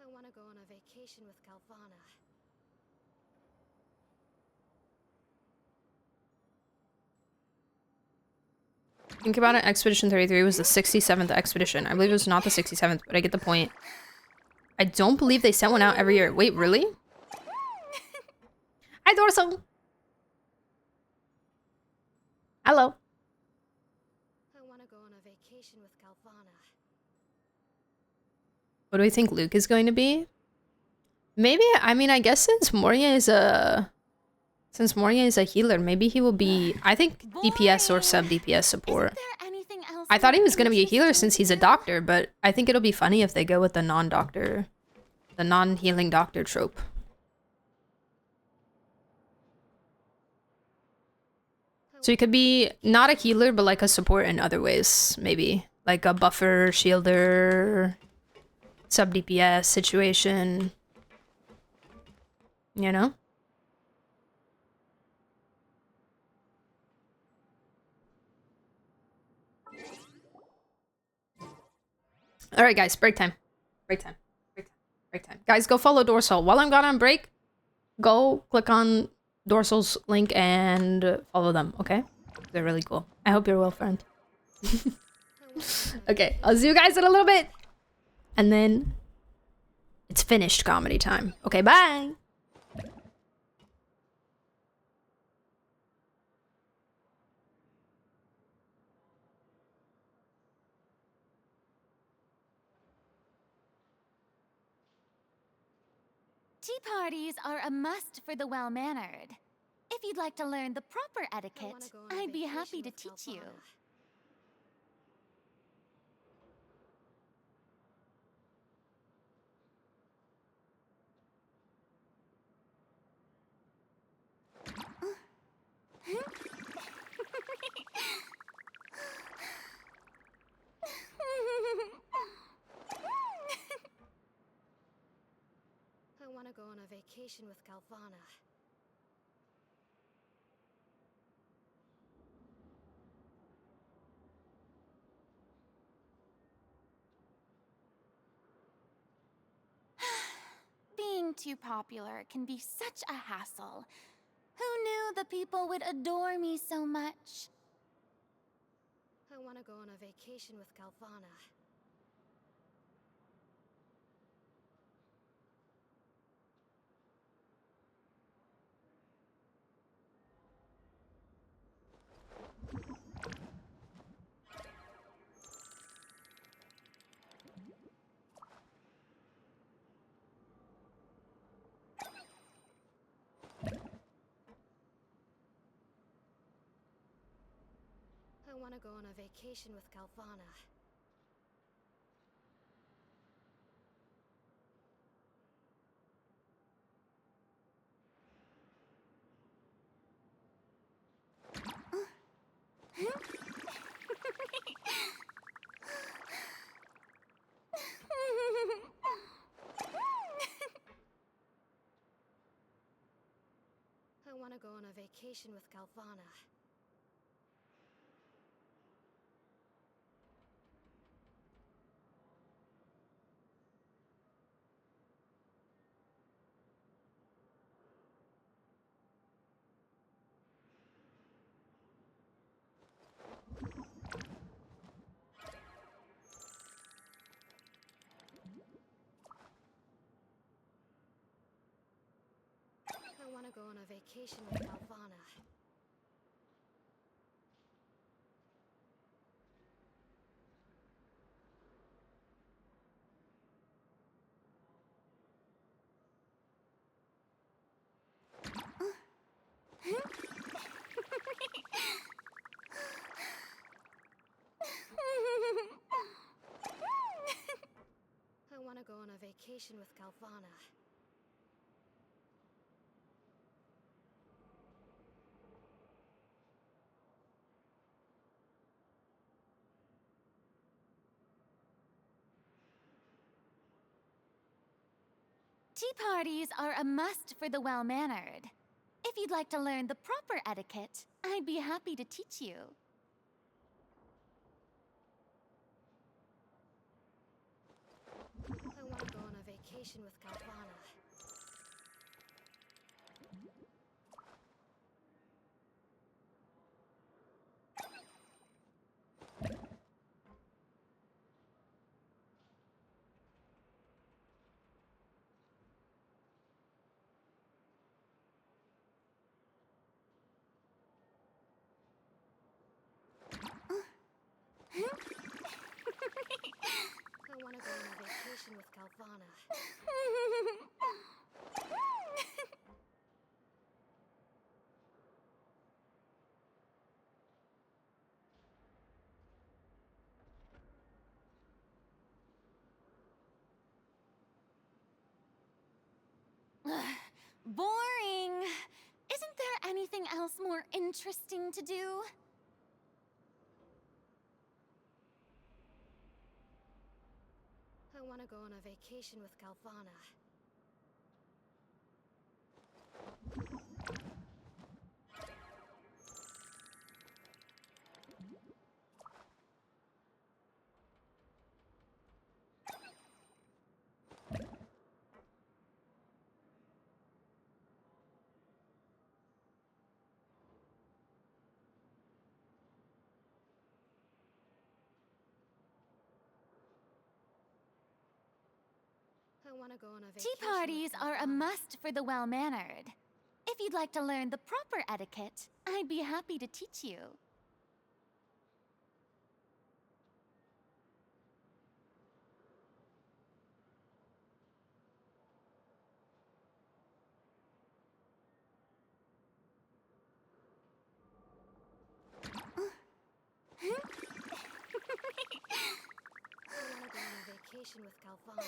[SPEAKER 4] I want to go on a vacation with Galvana.
[SPEAKER 1] Think about it, Expedition 33 was the 67th expedition. I believe it was not the 67th, but I get the point. I don't believe they sent one out every year. Wait, really? Hi, Dorsal! Hello.
[SPEAKER 4] I want to go on a vacation with Galvana.
[SPEAKER 1] What do we think Luke is going to be? Maybe, I mean, I guess since Moria is a healer, maybe he will be, I think, DPS or sub-DPS support. I thought he was going to be a healer since he's a doctor, but I think it'll be funny if they go with the non-doctor, the non-healing doctor trope. So he could be not a healer, but like a support in other ways, maybe. Like a buffer, shielder, sub-DPS situation. You know? Alright guys, break time. Break time. Break time. Break time. Guys, go follow Dorsal. While I'm gone on break, go click on Dorsal's link and follow them, okay? They're really cool. I hope you're well, friend. Okay, I'll see you guys in a little bit. And then it's finished comedy time. Okay, bye!
[SPEAKER 5] Tea parties are a must for the well-mannered. If you'd like to learn the proper etiquette, I'd be happy to teach you.
[SPEAKER 4] I want to go on a vacation with Galvana.
[SPEAKER 5] Being too popular can be such a hassle. Who knew the people would adore me so much?
[SPEAKER 4] I want to go on a vacation with Galvana. I want to go on a vacation with Galvana. I want to go on a vacation with Galvana. I want to go on a vacation with Galvana.
[SPEAKER 11] I want to go on a vacation with Galvana.
[SPEAKER 5] Tea parties are a must for the well-mannered. If you'd like to learn the proper etiquette, I'd be happy to teach you.
[SPEAKER 11] I want to go on a vacation with Galvana. I want to go on a vacation with Galvana.
[SPEAKER 5] Boring. Isn't there anything else more interesting to do?
[SPEAKER 11] I want to go on a vacation with Galvana. I want to go on a vacation.
[SPEAKER 5] Tea parties are a must for the well-mannered. If you'd like to learn the proper etiquette, I'd be happy to teach you.
[SPEAKER 11] I want to go on a vacation with Galvana.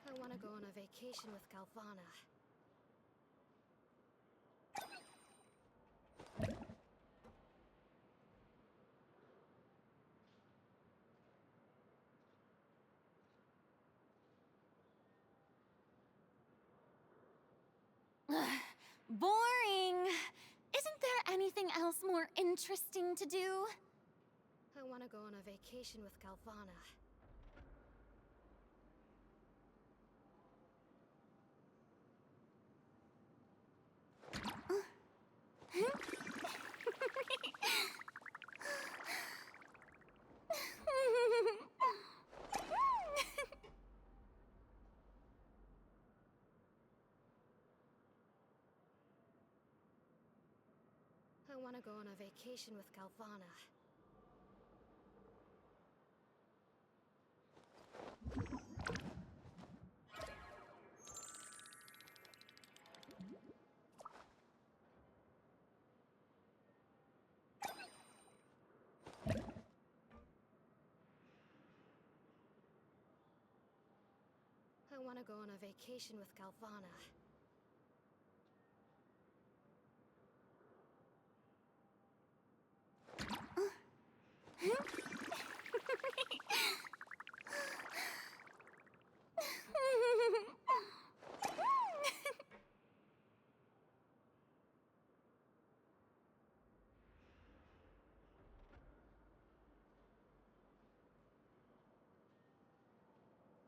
[SPEAKER 11] I want to go on a vacation with Galvana.
[SPEAKER 5] Boring. Isn't there anything else more interesting to do?
[SPEAKER 11] I want to go on a vacation with Galvana. I want to go on a vacation with Galvana. I want to go on a vacation with Galvana.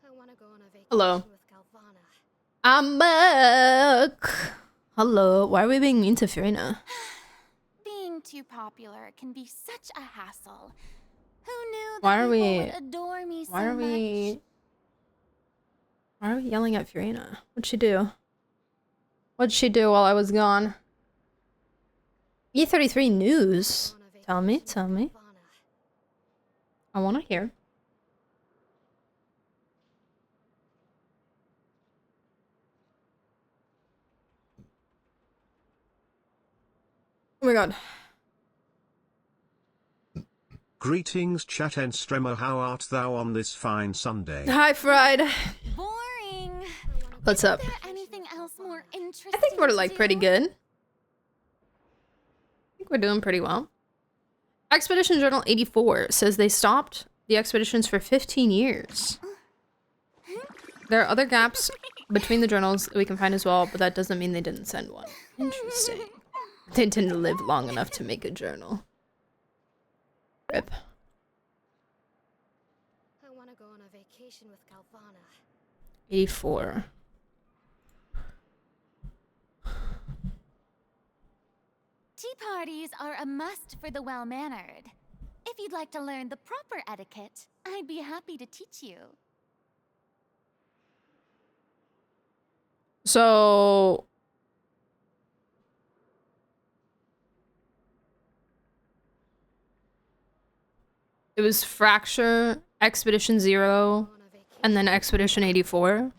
[SPEAKER 11] I want to go on a vacation
[SPEAKER 1] Hello.
[SPEAKER 11] with Galvana.
[SPEAKER 1] I'm back. Hello. Why are we being mean to Fiona?
[SPEAKER 5] Being too popular can be such a hassle. Who knew
[SPEAKER 1] Why
[SPEAKER 5] that
[SPEAKER 1] are
[SPEAKER 5] people
[SPEAKER 1] we?
[SPEAKER 5] would adore me so
[SPEAKER 1] Why are
[SPEAKER 5] much?
[SPEAKER 1] we? Why are we yelling at Fiorina? What'd she do? What'd she do while I was gone? E33 news. Tell me, tell me. I want to hear. Oh my god.
[SPEAKER 3] Greetings chat and Stremo, how art thou on this fine Sunday?
[SPEAKER 1] Hi, Fried.
[SPEAKER 5] Boring.
[SPEAKER 1] What's up?
[SPEAKER 5] Is there anything else more interesting?
[SPEAKER 1] I think we're
[SPEAKER 5] to
[SPEAKER 1] like
[SPEAKER 5] do?
[SPEAKER 1] pretty good. I think we're doing pretty well. Expedition Journal 84 says they stopped the expeditions for 15 years. There are other gaps between the journals that we can find as well, but that doesn't mean they didn't send one. Interesting. They didn't live long enough to make a journal. Rip.
[SPEAKER 11] I want to go on a vacation with Galvana.
[SPEAKER 1] 84.
[SPEAKER 5] Tea parties are a must for the well-mannered. If you'd like to learn the proper etiquette, I'd be happy to teach you.
[SPEAKER 1] So... it was Fracture, Expedition 0, and then Expedition 84.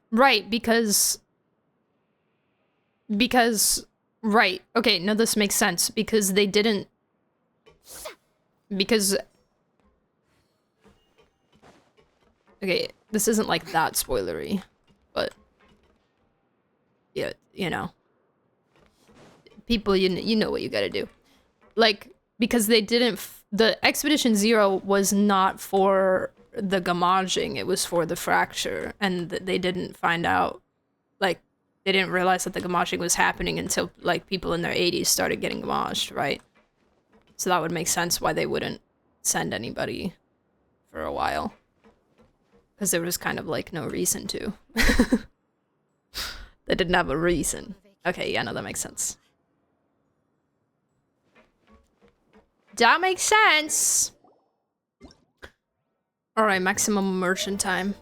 [SPEAKER 1] Right, because, right, okay, no, this makes sense, because they didn't, because, okay, this isn't like that spoilery, but, yeah, you know, people, you know what you gotta do. Like, because they didn't, the Expedition 0 was not for the gamaging, it was for the fracture, and they didn't find out, like, they didn't realize that the gamaging was happening until, like, people in their 80s started getting gamaged, right? So that would make sense why they wouldn't send anybody for a while. Because there was kind of, like, no reason to. They didn't have a reason. Okay, yeah, no, that makes sense. That makes sense! Alright, maximum immersion time.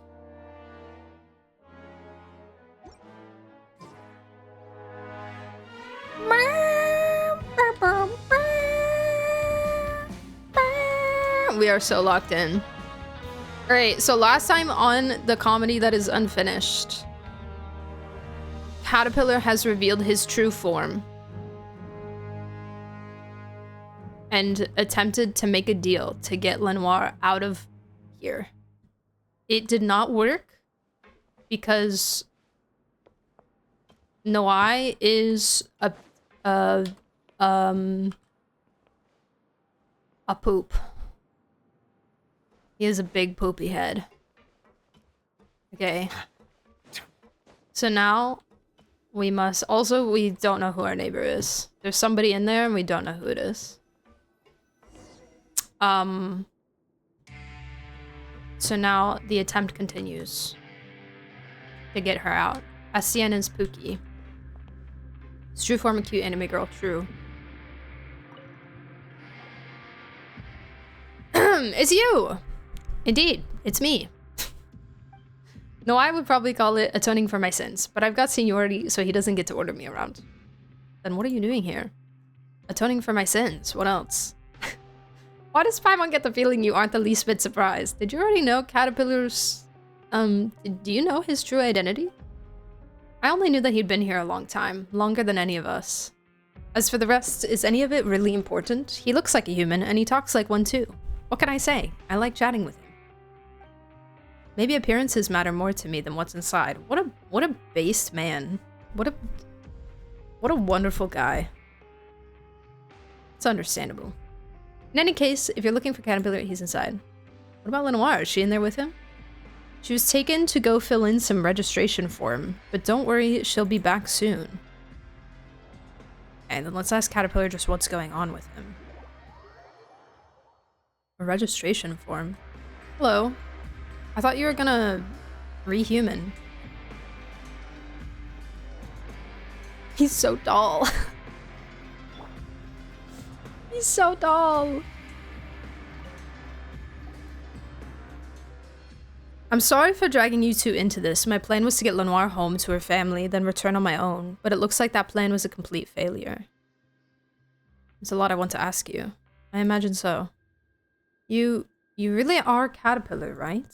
[SPEAKER 1] We are so locked in. Alright, so last time on the comedy that is unfinished, Caterpillar has revealed his true form and attempted to make a deal to get Lenoir out of here. It did not work because Noai is a poop. He has a big poopy head. Okay. So now we must also, we don't know who our neighbor is. There's somebody in there and we don't know who it is. So now the attempt continues to get her out. Asian is Pookie. It's true form of cute anime girl, true. It's you! Indeed, it's me. No, I would probably call it atoning for my sins, but I've got seniority, so he doesn't get to order me around. Then what are you doing here? Atoning for my sins, what else? Why does Paimon get the feeling you aren't the least bit surprised? Did you already know Caterpillar's... do you know his true identity? I only knew that he'd been here a long time, longer than any of us. As for the rest, is any of it really important? He looks like a human, and he talks like one too. What can I say? I like chatting with him. Maybe appearances matter more to me than what's inside. What a based man. What a wonderful guy. It's understandable. In any case, if you're looking for Caterpillar, he's inside. What about Lenoir? Is she in there with him? She was taken to go fill in some registration form, but don't worry, she'll be back soon. And then let's ask Caterpillar just what's going on with him. A registration form? Hello. I thought you were gonna Rehuman. He's so tall. He's so tall. I'm sorry for dragging you two into this. My plan was to get Lenoir home to her family, then return on my own, but it looks like that plan was a complete failure. There's a lot I want to ask you. I imagine so. You really are a caterpillar, right?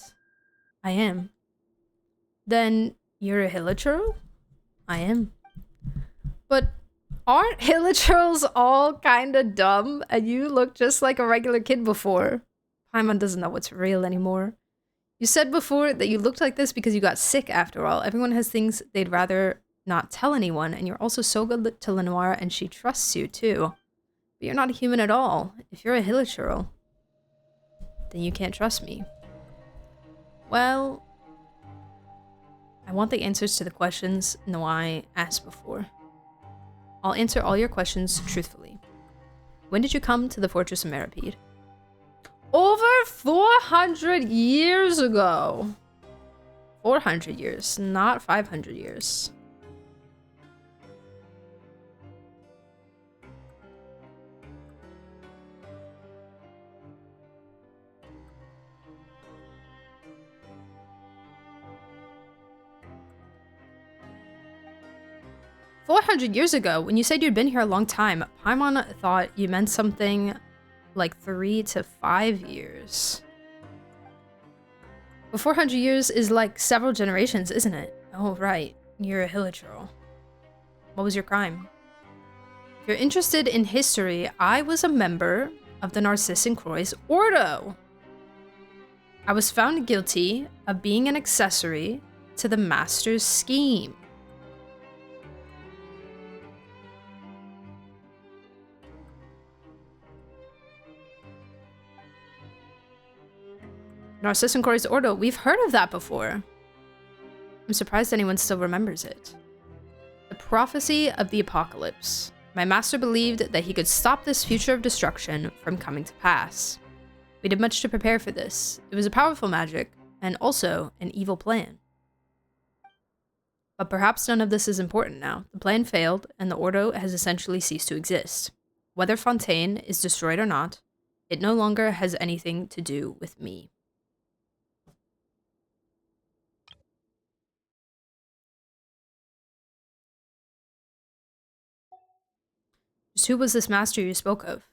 [SPEAKER 1] I am. Then you're a hilichurl? I am. But aren't hilichurls all kinda dumb? And you look just like a regular kid before. Paimon doesn't know what's real anymore. You said before that you looked like this because you got sick after all. Everyone has things they'd rather not tell anyone, and you're also so good to Lenoir and she trusts you too. But you're not a human at all. If you're a hilichurl, then you can't trust me. Well, I want the answers to the questions Noai asked before. I'll answer all your questions truthfully. When did you come to the Fortress of Meripede? Over 400 years ago. 400 years, not 500 years. $400 ago, when you said you'd been here a long time, Paimon thought you meant something like 3 to 5 years. But 400 years is like several generations, isn't it? Oh, right. You're a hilichurl. What was your crime? If you're interested in history, I was a member of the Narcissus Ordo. I was found guilty of being an accessory to the Master's scheme. Narcissus Ordo, we've heard of that before. I'm surprised anyone still remembers it. The prophecy of the apocalypse. My master believed that he could stop this future of destruction from coming to pass. We did much to prepare for this. It was a powerful magic, and also an evil plan. But perhaps none of this is important now. The plan failed, and the Ordo has essentially ceased to exist. Whether Fontaine is destroyed or not, it no longer has anything to do with me. Just who was this master you spoke of?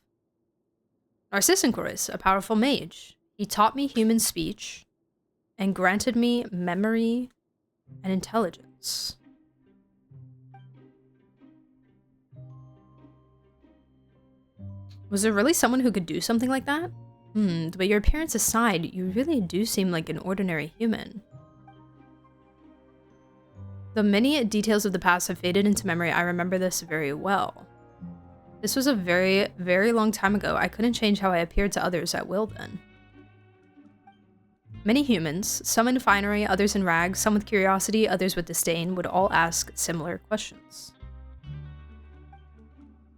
[SPEAKER 1] Narcissus, a powerful mage. He taught me human speech and granted me memory and intelligence. Was there really someone who could do something like that? But your appearance aside, you really do seem like an ordinary human. Though many details of the past have faded into memory, I remember this very well. This was a very, very long time ago. I couldn't change how I appeared to others at will then. Many humans, some in finery, others in rags, some with curiosity, others with disdain, would all ask similar questions.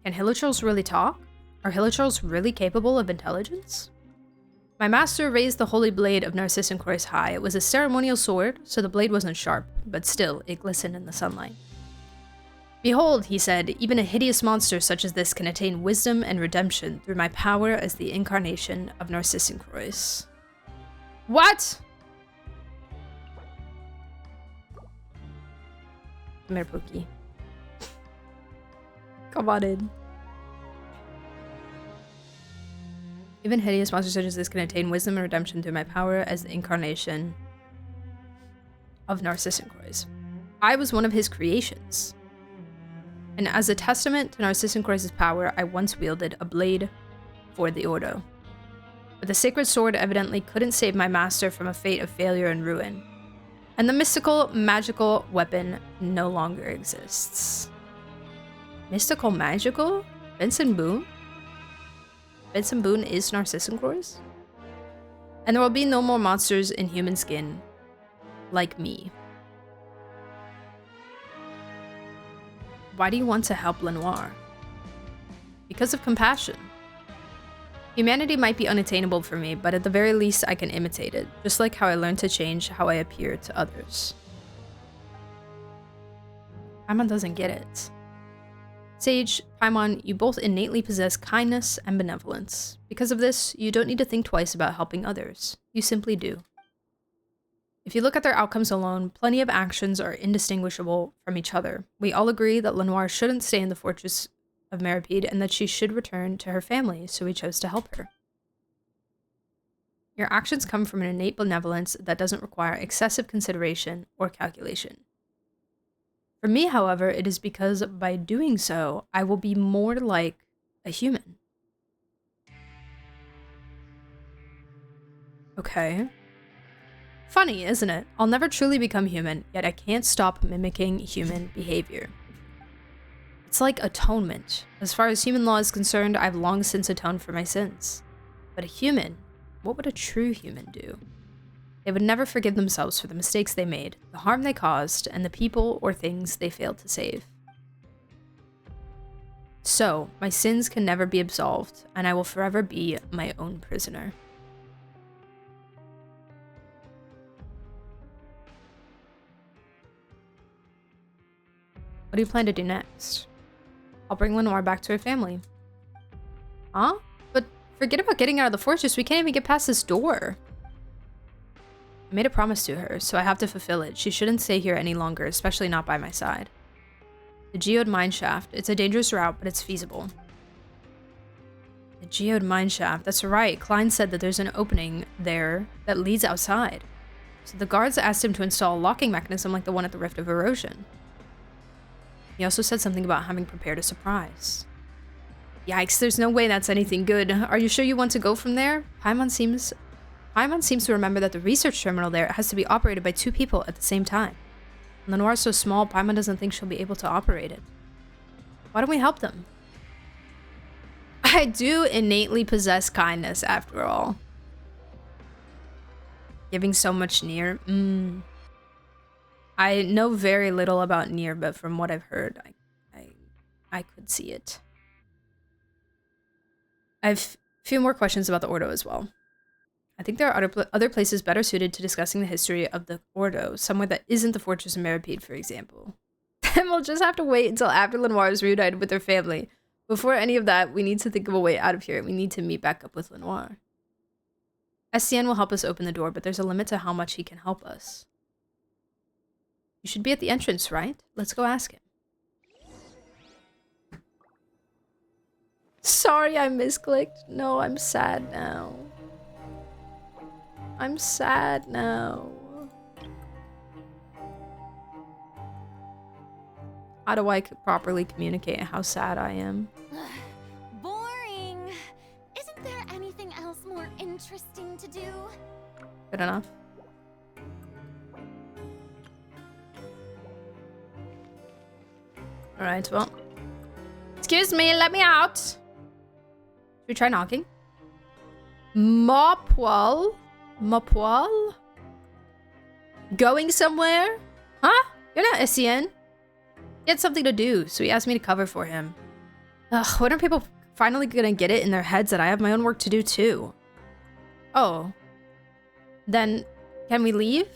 [SPEAKER 1] Can hilichurls really talk? Are hilichurls really capable of intelligence? My master raised the holy blade of Narcissus high. It was a ceremonial sword, so the blade wasn't sharp, but still, it glistened in the sunlight. Behold, he said, even a hideous monster such as this can attain wisdom and redemption through my power as the incarnation of Narcissus. What? Come here, Pookie. Come on in. Even hideous monsters such as this can attain wisdom and redemption through my power as the incarnation of Narcissus. I was one of his creations. And as a testament to Narcissus' power, I once wielded a blade for the Ordo. But the sacred sword evidently couldn't save my master from a fate of failure and ruin. And the mystical, magical weapon no longer exists. Mystical, magical? Benson Boone? Benson Boone is Narcissus? And there will be no more monsters in human skin like me. Why do you want to help Lenoir? Because of compassion. Humanity might be unattainable for me, but at the very least I can imitate it, just like how I learned to change how I appear to others. Paimon doesn't get it. Sage, Paimon, you both innately possess kindness and benevolence. Because of this, you don't need to think twice about helping others. You simply do. If you look at their outcomes alone, plenty of actions are indistinguishable from each other. We all agree that Lenoir shouldn't stay in the fortress of Meripede and that she should return to her family, so we chose to help her. Your actions come from an innate benevolence that doesn't require excessive consideration or calculation. For me, however, it is because by doing so, I will be more like a human. Okay. Funny, isn't it? I'll never truly become human, yet I can't stop mimicking human behavior. It's like atonement. As far as human law is concerned, I've long since atoned for my sins. But a human, what would a true human do? They would never forgive themselves for the mistakes they made, the harm they caused, and the people or things they failed to save. So, my sins can never be absolved, and I will forever be my own prisoner. What do you plan to do next? I'll bring Lenoir back to her family. Huh? But forget about getting out of the fortress, we can't even get past this door. I made a promise to her, so I have to fulfill it. She shouldn't stay here any longer, especially not by my side. The geode mineshaft. It's a dangerous route, but it's feasible. The geode mineshaft. That's right. Klein said that there's an opening there that leads outside. So the guards asked him to install a locking mechanism like the one at the Rift of Erosion. He also said something about having prepared a surprise. Yikes, there's no way that's anything good. Are you sure you want to go from there? Paimon seems to remember that the research terminal there has to be operated by 2 people at the same time. Lenoir is so small, Paimon doesn't think she'll be able to operate it. Why don't we help them? I do innately possess kindness, after all. Giving so much Nier. I know very little about Nier, but from what I've heard, I could see it. I have a few more questions about the Ordo as well. I think there are other places better suited to discussing the history of the Ordo, somewhere that isn't the Fortress of Meripede, for example. Then we'll just have to wait until after Lenoir is reunited with her family. Before any of that, we need to think of a way out of here. We need to meet back up with Lenoir. Estienne will help us open the door, but there's a limit to how much he can help us. You should be at the entrance, right? Let's go ask him. Sorry, I misclicked. No, I'm sad now. I'm sad now. How do I properly communicate how sad I am?
[SPEAKER 5] Boring. Isn't there anything else more interesting to do?
[SPEAKER 1] Good enough. Alright, well. Excuse me, let me out. Should we try knocking? Mopwal? Mopwal? Going somewhere? Huh? You're not Estienne. He had something to do, so he asked me to cover for him. Ugh, when are people finally gonna get it in their heads that I have my own work to do too? Oh. Then, can we leave?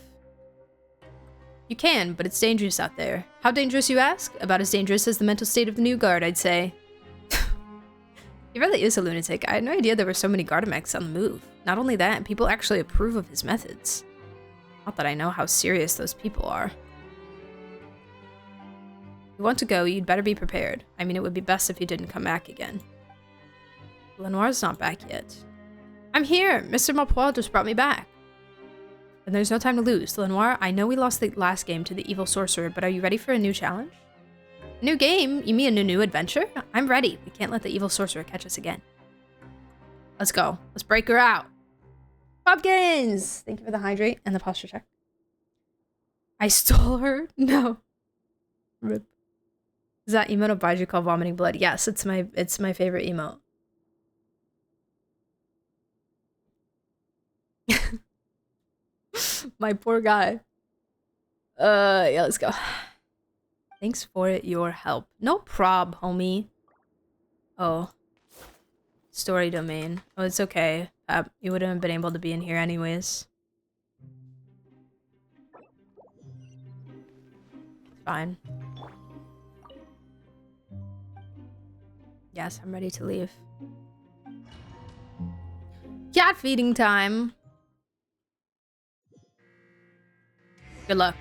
[SPEAKER 1] You can, but it's dangerous out there. How dangerous, you ask? About as dangerous as the mental state of the new guard, I'd say. He really is a lunatic. I had no idea there were so many Gardamex on the move. Not only that, people actually approve of his methods. Not that I know how serious those people are. If you want to go, you'd better be prepared. I mean, it would be best if you didn't come back again. Lenoir's not back yet. I'm here! Mr. Maupoil just brought me back. And there's no time to lose. Lenoir, I know we lost the last game to the evil sorcerer, but are you ready for a new challenge? A new game? You mean a new adventure? I'm ready. We can't let the evil sorcerer catch us again. Let's go. Let's break her out. Pumpkins! Thank you for the hydrate and the posture check. I stole her? No. Rip. Is that emote of Baiju called Vomiting Blood? Yes, it's my favorite emote. My poor guy. Yeah, let's go. Thanks for your help. No prob, homie. Oh. Story domain. Oh, it's okay. You wouldn't have been able to be in here anyways. Fine. Yes, I'm ready to leave. Cat feeding time. Good luck.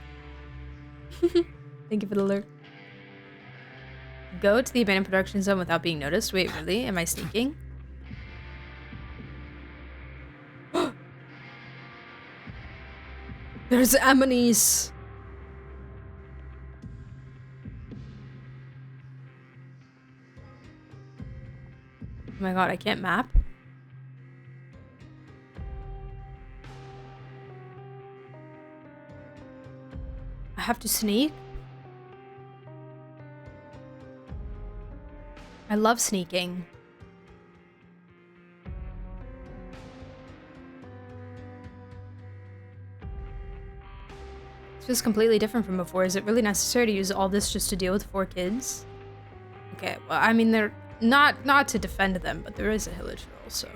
[SPEAKER 1] Thank you for the alert. Go to the abandoned production zone without being noticed. Wait, really? Am I sneaking? There's ammonies. Oh my god, I can't map. I have to sneak? I love sneaking. This feels completely different from before. Is it really necessary to use all this just to deal with 4 kids? Okay, well, I mean, they're not to defend them, but there is a village roll, so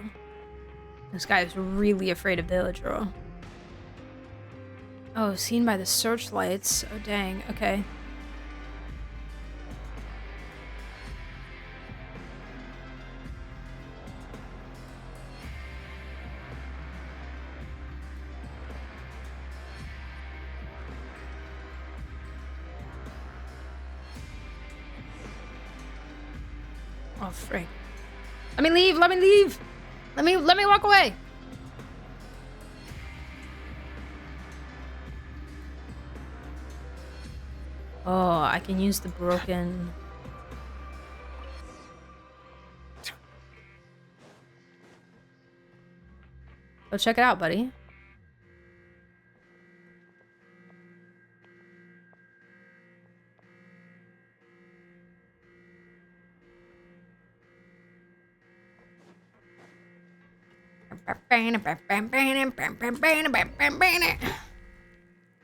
[SPEAKER 1] this guy is really afraid of the village roll. Oh, seen by the searchlights. Oh, dang. Okay. Oh, frick. Let me leave! Let me leave! Let me walk away! Oh, I can use the broken... Go check it out, buddy.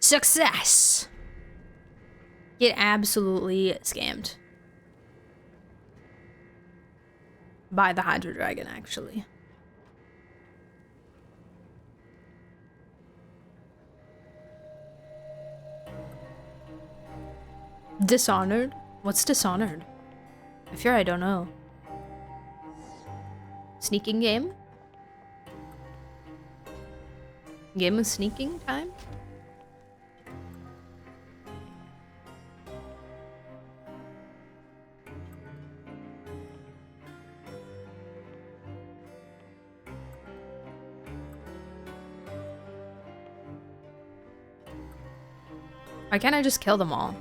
[SPEAKER 1] Success! Get absolutely scammed. By the Hydra Dragon, actually. Dishonored? What's Dishonored? I fear I don't know. Sneaking game? Game of sneaking time? Why can't I just kill them all?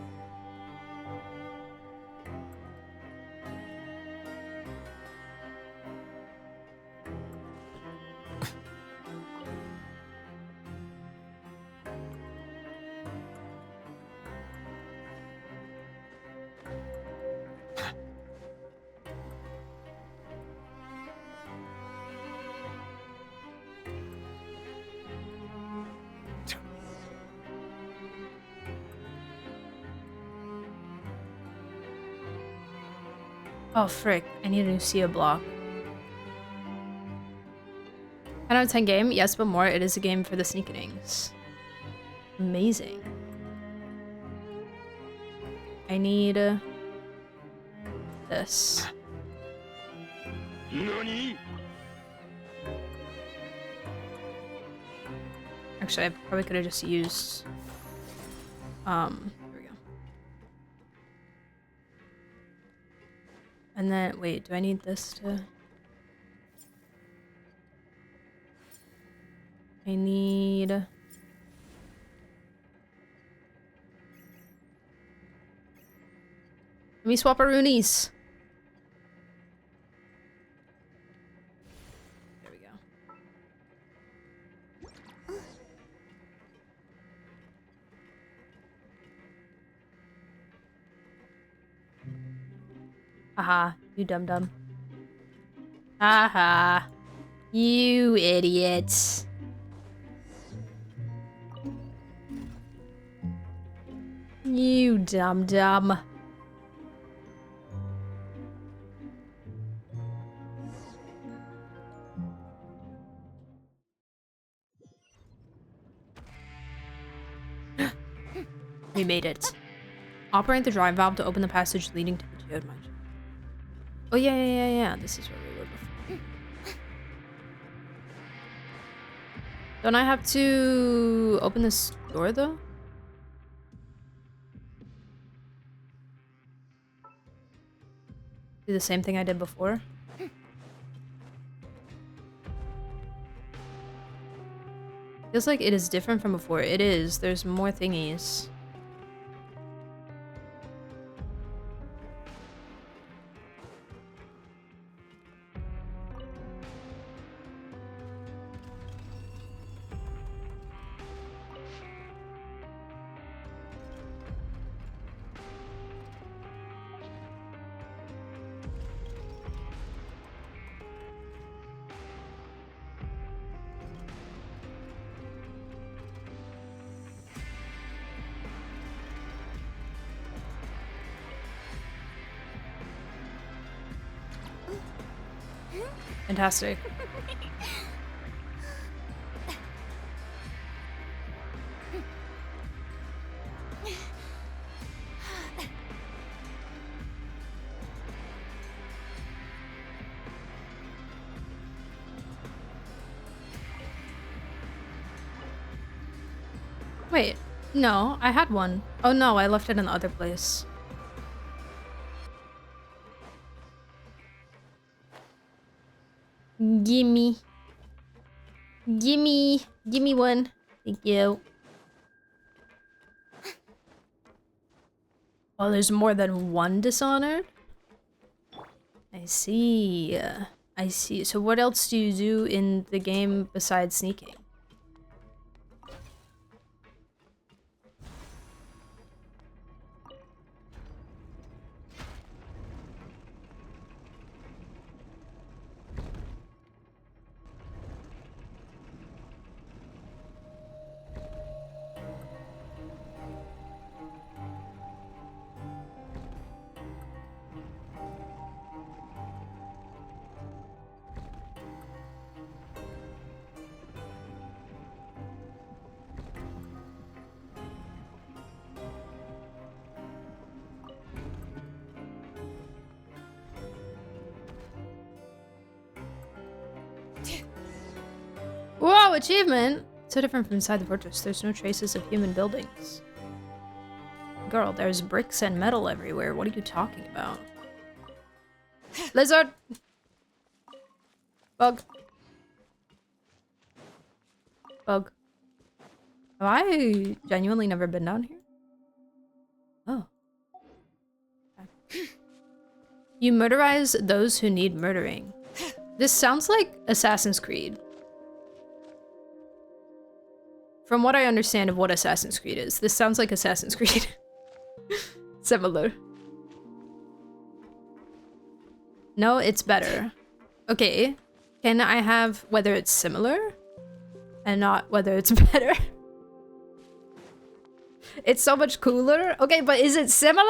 [SPEAKER 1] Oh frick, I need a new Sia block. 10 out of 10 game? Yes, but more. It is a game for the sneakings. Amazing. I need this.
[SPEAKER 7] Nani?
[SPEAKER 1] Actually, I probably could have just used here we go. And then wait, do I need this to I need Let me swap our roonies. There we go. Haha, you dum-dum. Haha. You idiots. You dum-dum. We made it. Operate the drive valve to open the passage leading to the geode mine. Oh yeah. This is where we were before. Don't I have to open this door though? Do the same thing I did before? Feels like it is different from before. It is. There's more thingies. Fantastic. Wait, no, I had one. Oh no, I left it in the other place. Gimme. Gimme one. Thank you. Oh, there's more than one Dishonored? I see. I see. So what else do you do in the game besides sneaking? Whoa, achievement! So different from inside the fortress. There's no traces of human buildings. Girl, there's bricks and metal everywhere. What are you talking about? Lizard! Bug. Bug. Have I genuinely never been down here? Oh. You murderize those who need murdering. This sounds like Assassin's Creed. From what I understand of what Assassin's Creed is, this sounds like Assassin's Creed. Similar. No, it's better. Okay. Can I have whether it's similar? And not whether it's better? It's so much cooler? Okay, but is it similar?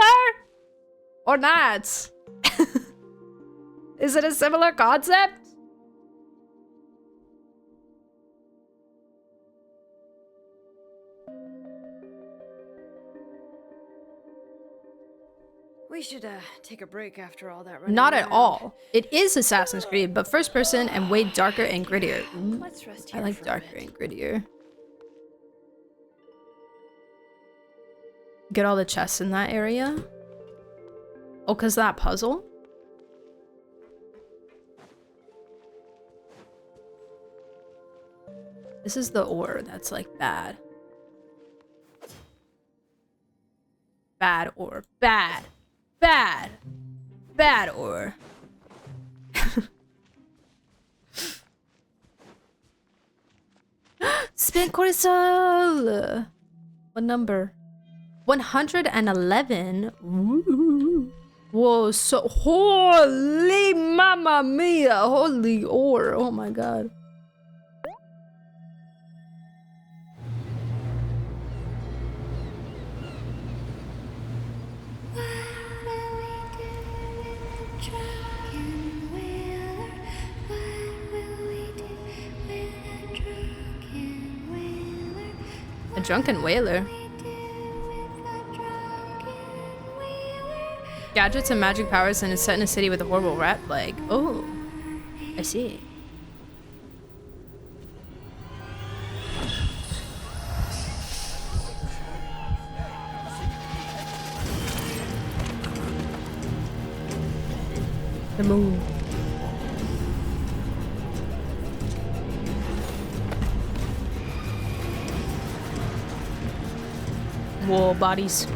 [SPEAKER 1] Or not? Is it a similar concept?
[SPEAKER 13] We should take a break after all that running
[SPEAKER 1] Not at
[SPEAKER 13] around.
[SPEAKER 1] all. It is Assassin's Creed, but first person and way darker and grittier. Ooh,
[SPEAKER 13] Let's rest
[SPEAKER 1] I
[SPEAKER 13] here
[SPEAKER 1] like
[SPEAKER 13] for a
[SPEAKER 1] darker
[SPEAKER 13] bit.
[SPEAKER 1] and grittier. Get all the chests in that area. Oh, cause that puzzle? This is the ore that's like bad. Bad ore. Bad. Bad. Bad ore. Spin cortisol! What number? 111? Ooh. Whoa, so holy mamma mia! Holy ore. Oh my god. A drunken whaler? Gadgets and magic powers, and is set in a city with a horrible rat plague. Oh, I see. The moon. Whoa, bodies.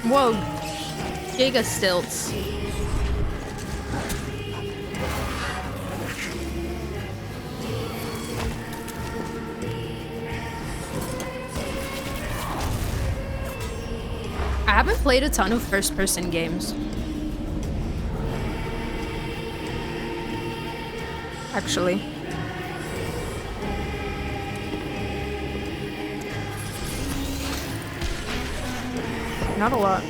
[SPEAKER 1] Whoa, giga stilts. I haven't played a ton of first-person games. Actually. Not a lot.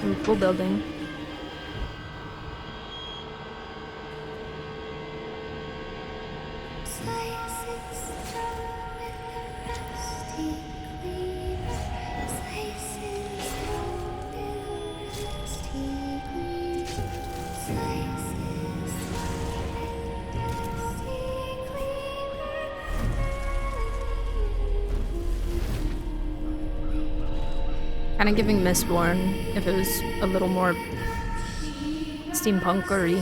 [SPEAKER 1] Ooh, cool building. Kind of giving Mistborn if it was a little more steampunkery.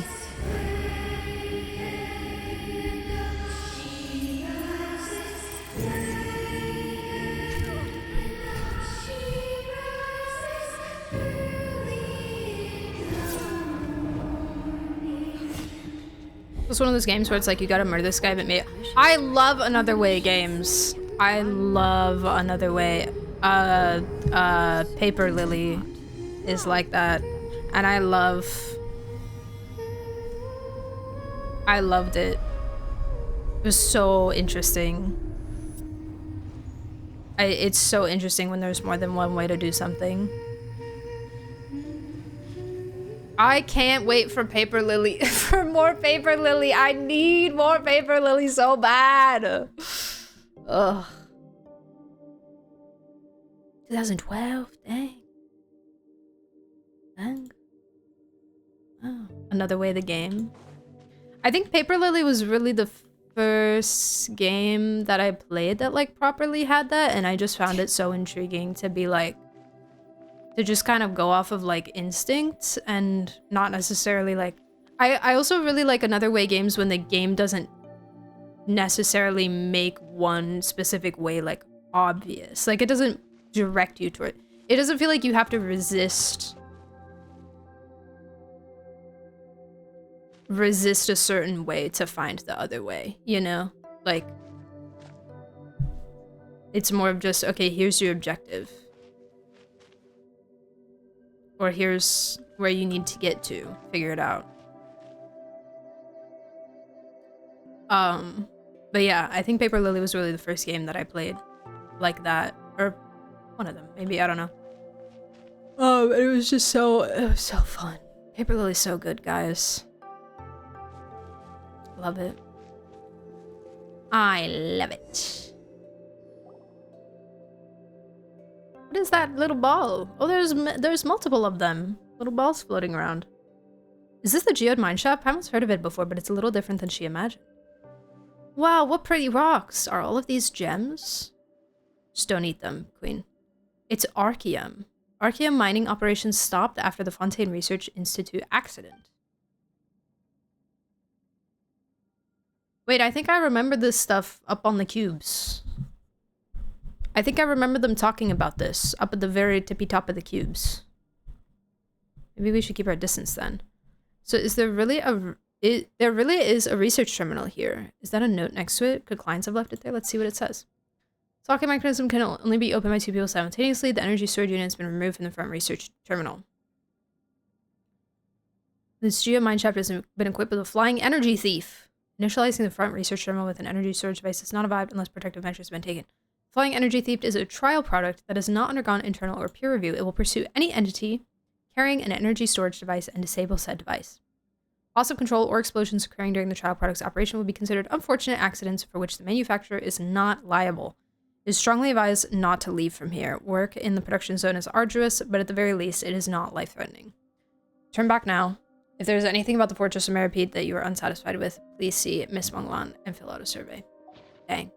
[SPEAKER 1] It's one of those games where it's like you gotta murder this guy, but maybe I love Another Way games. I love Another Way. Paper Lily is like that, and I loved it. It was so interesting. It's so interesting when there's more than one way to do something. I can't wait for Paper Lily, for more Paper Lily. I need more Paper Lily so bad. Ugh. 2012, dang. Dang. Oh. Another Way the game. I think Paper Lily was really the first game that I played that like properly had that, and I just found it so intriguing to be like, to just kind of go off of like instinct and not necessarily like, I also really like Another Way games when the game doesn't necessarily make one specific way like obvious. Like it doesn't direct you toward it. It doesn't feel like you have to resist a certain way to find the other way, you know? Like, it's more of just, okay, here's your objective. Or here's where you need to get to. Figure it out. But yeah, I think Paper Lily was really the first game that I played like that. Or one of them, maybe, I don't know. It was just so fun. Paper Lily's so good, guys. Love it. I love it. What is that little ball? Oh, there's multiple of them. Little balls floating around. Is this the Geode Mine Shop? I haven't heard of it before, but it's a little different than she imagined. Wow, what pretty rocks. Are all of these gems? Just don't eat them, Queen. It's Archeum. Archeum mining operations stopped after the Fontaine Research Institute accident. Wait, I think I remember this stuff up on the cubes. I think I remember them talking about this up at the very tippy top of the cubes. Maybe we should keep our distance then. So is there really there really is a research terminal here. Is that a note next to it? Could clients have left it there? Let's see what it says. Socket mechanism can only be opened by 2 people simultaneously. The energy storage unit has been removed from the front research terminal. This Geo mine shaft has been equipped with a flying energy thief. Initializing the front research terminal with an energy storage device is not a vibe unless protective measures have been taken. Flying Energy Thief is a trial product that has not undergone internal or peer review. It will pursue any entity carrying an energy storage device and disable said device. Loss of control or explosions occurring during the trial product's operation will be considered unfortunate accidents for which the manufacturer is not liable. It is strongly advised not to leave from here. Work in the production zone is arduous, but at the very least, it is not life-threatening. Turn back now. If there is anything about the Fortress of Meripede that you are unsatisfied with, please see Miss Monglan and fill out a survey. Dang.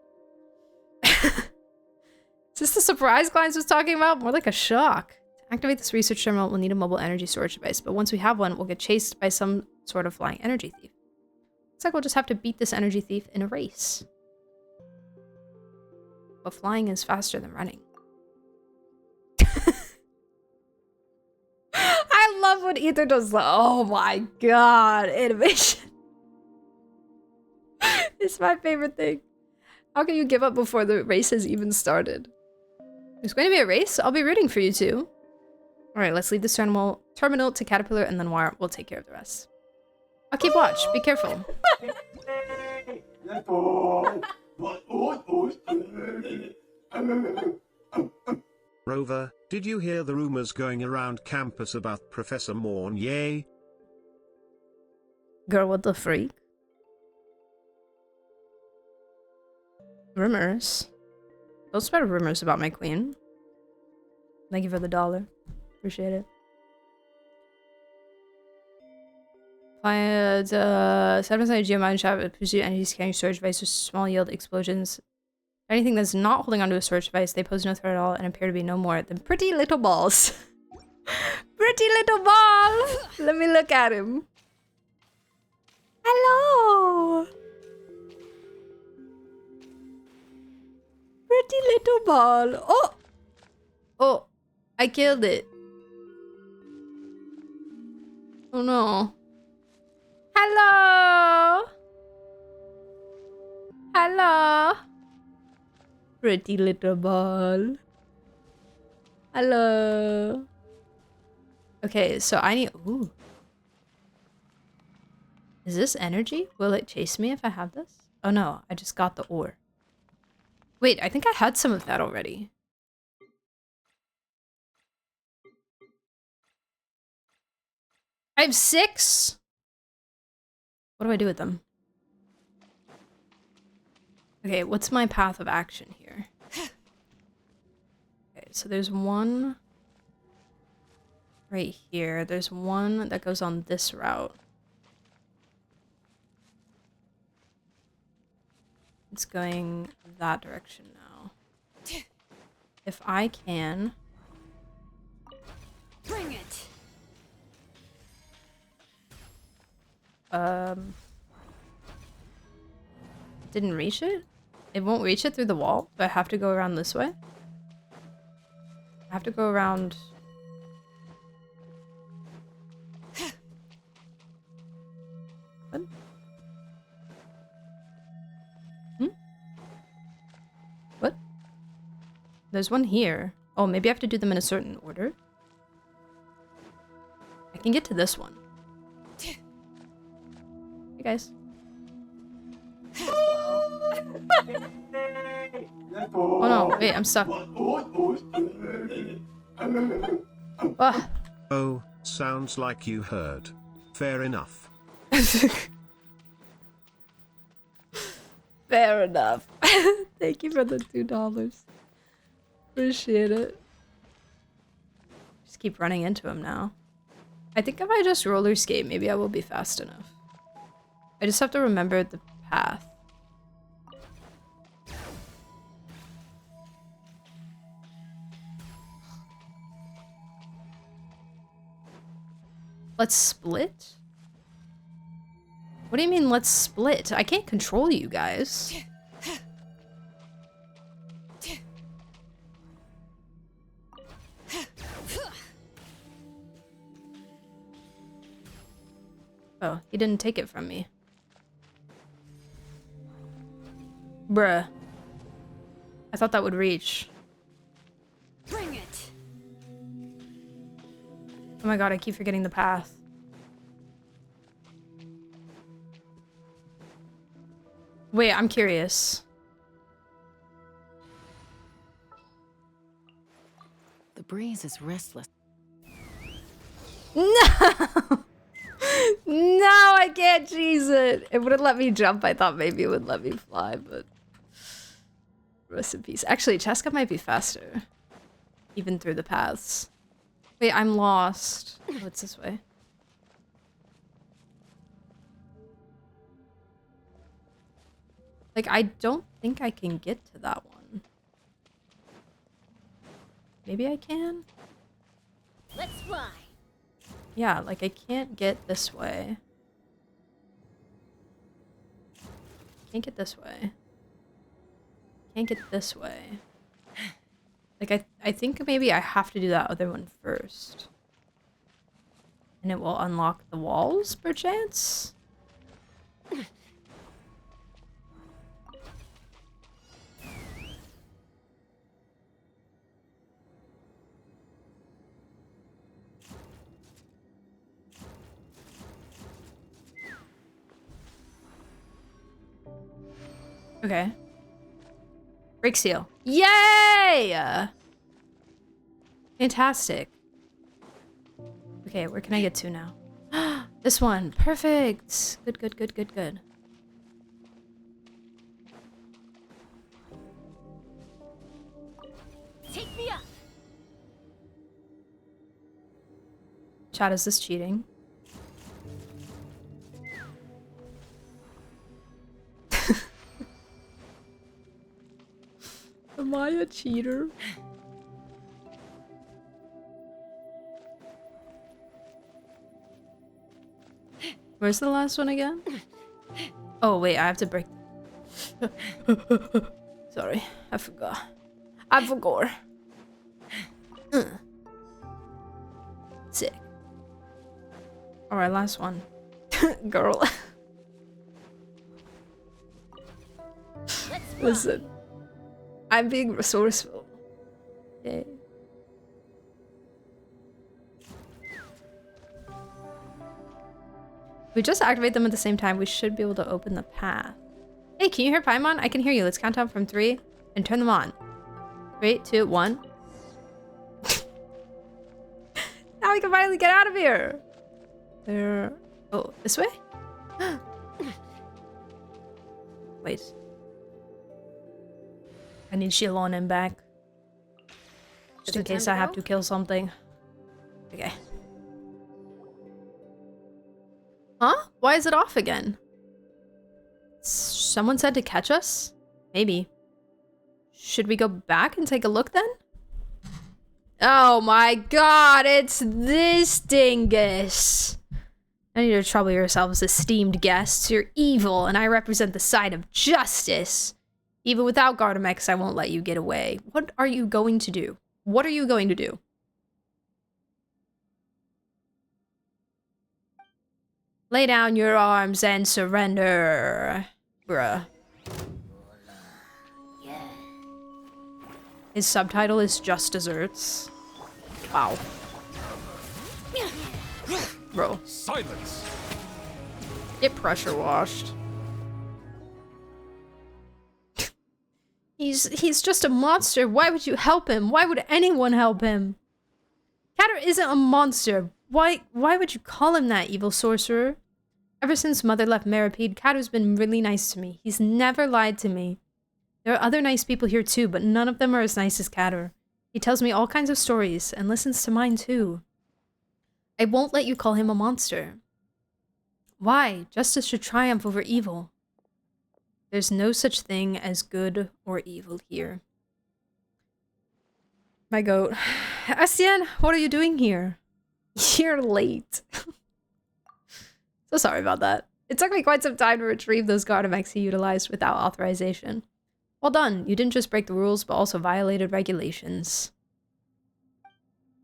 [SPEAKER 1] Is this the surprise Kleins was talking about? More like a shock. To activate this research terminal, we'll need a mobile energy storage device, but once we have one, we'll get chased by some sort of flying energy thief. Looks like we'll just have to beat this energy thief in a race. But flying is faster than running. I love when Ether does that. Oh my god, animation. It's my favorite thing. How can you give up before the race has even started? There's going to be a race? I'll be rooting for you two. Alright, let's leave this terminal to Caterpillar and then we'll take care of the rest. I'll keep watch. Be careful.
[SPEAKER 3] Rover, did you hear the rumors going around campus about Professor Mornier?
[SPEAKER 1] Girl, what the freak? Rumors? Don't spread rumors about my queen. Thank you for the $1. Appreciate it. 7% geomine shop pursue energy scanning storage device with small yield explosions. Anything that's not holding onto a storage device, they pose no threat at all and appear to be no more than pretty little balls. Pretty little balls! Let me look at him. Hello! Pretty little ball. Oh! Oh! I killed it. Oh no. Hello! Hello! Pretty little ball. Hello. Okay, so I need... Ooh. Is this energy? Will it chase me if I have this? Oh no, I just got the ore. Wait, I think I had some of that already. I have 6? What do I do with them? Okay, what's my path of action here? Okay, so there's one right here. There's one that goes on this route. It's going that direction now. If I can...
[SPEAKER 13] Bring it.
[SPEAKER 1] Didn't reach it? It won't reach it through the wall, but I have to go around this way? I have to go around... What? What? There's one here. Oh, maybe I have to do them in a certain order? I can get to this one. Hey guys. Oh no, wait, I'm stuck. Ah.
[SPEAKER 3] Oh, sounds like you heard. Fair enough.
[SPEAKER 1] Fair enough. Thank you for the $2. Appreciate it. Just keep running into him now. I think if I just roller skate, maybe I will be fast enough. I just have to remember the path. Let's split? What do you mean, let's split? I can't control you guys. Oh, he didn't take it from me. Bruh. I thought that would reach.
[SPEAKER 13] Bring it.
[SPEAKER 1] Oh my god, I keep forgetting the path. Wait, I'm curious.
[SPEAKER 10] breeze is restless.
[SPEAKER 1] No! No, I can't cheese it. It wouldn't let me jump. I thought maybe it would let me fly, but... Rest in peace. Actually, Cheska might be faster. Even through the paths. Wait, I'm lost. Oh, it's this way. Like, I don't think I can get to that one. Maybe I can?
[SPEAKER 4] Let's fly.
[SPEAKER 1] Yeah, like I can't get this way. Can't get this way. Can't get this way. Like I think maybe I have to do that other one first. And it will unlock the walls, perchance? Okay. Break seal. Yay! Fantastic. Okay, where can I get to now? This one. Perfect. Good, good, good, good, good.
[SPEAKER 4] Take me up.
[SPEAKER 1] Chat, is this cheating? Am I a cheater? Where's the last one again? Oh wait, I have to break. Sorry, I forgot. I forgot. Sick. Alright, last one. Girl. Listen. I'm being resourceful. Yay. We just activate them at the same time. We should be able to open the path. Hey, can you hear Paimon? I can hear you. Let's count down from 3 and turn them on. 3, 2, 1. Now we can finally get out of here. There. Oh, this way? Wait. I need Shilon in back. Just in case I have to kill something. Okay. Huh? Why is it off again? Someone said to catch us? Maybe. Should we go back and take a look then? Oh my god, it's this dingus! I need to trouble yourselves, esteemed guests. You're evil, and I represent the side of justice. Even without Gardamex, I won't let you get away. What are you going to do? What are you going to do? Lay down your arms and surrender. Bruh. His subtitle is Just Desserts. Wow. Bro.
[SPEAKER 7] Silence.
[SPEAKER 1] Get pressure washed. He's just a monster. Why would you help him? Why would anyone help him? Catter isn't a monster. Why would you call him that, evil sorcerer? Ever since Mother left Maripede, Catter's been really nice to me. He's never lied to me. There are other nice people here too, but none of them are as nice as Catter. He tells me all kinds of stories, and listens to mine too. I won't let you call him a monster. Why? Justice should triumph over evil. There's no such thing as good or evil here. My goat. Astien, what are you doing here? You're late. So sorry about that. It took me quite some time to retrieve those Gardamex he utilized without authorization. Well done. You didn't just break the rules, but also violated regulations.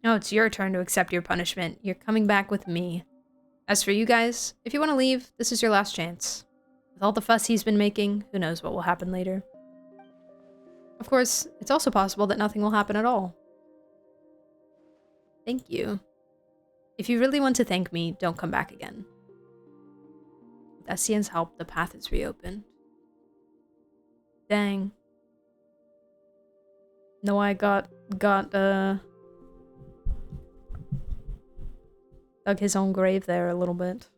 [SPEAKER 1] Now it's your turn to accept your punishment. You're coming back with me. As for you guys, if you want to leave, this is your last chance. With all the fuss he's been making, who knows what will happen later. Of course, it's also possible that nothing will happen at all. Thank you. If you really want to thank me, don't come back again. With Estien's help, the path is reopened. Dang. No, I got Dug his own grave there a little bit.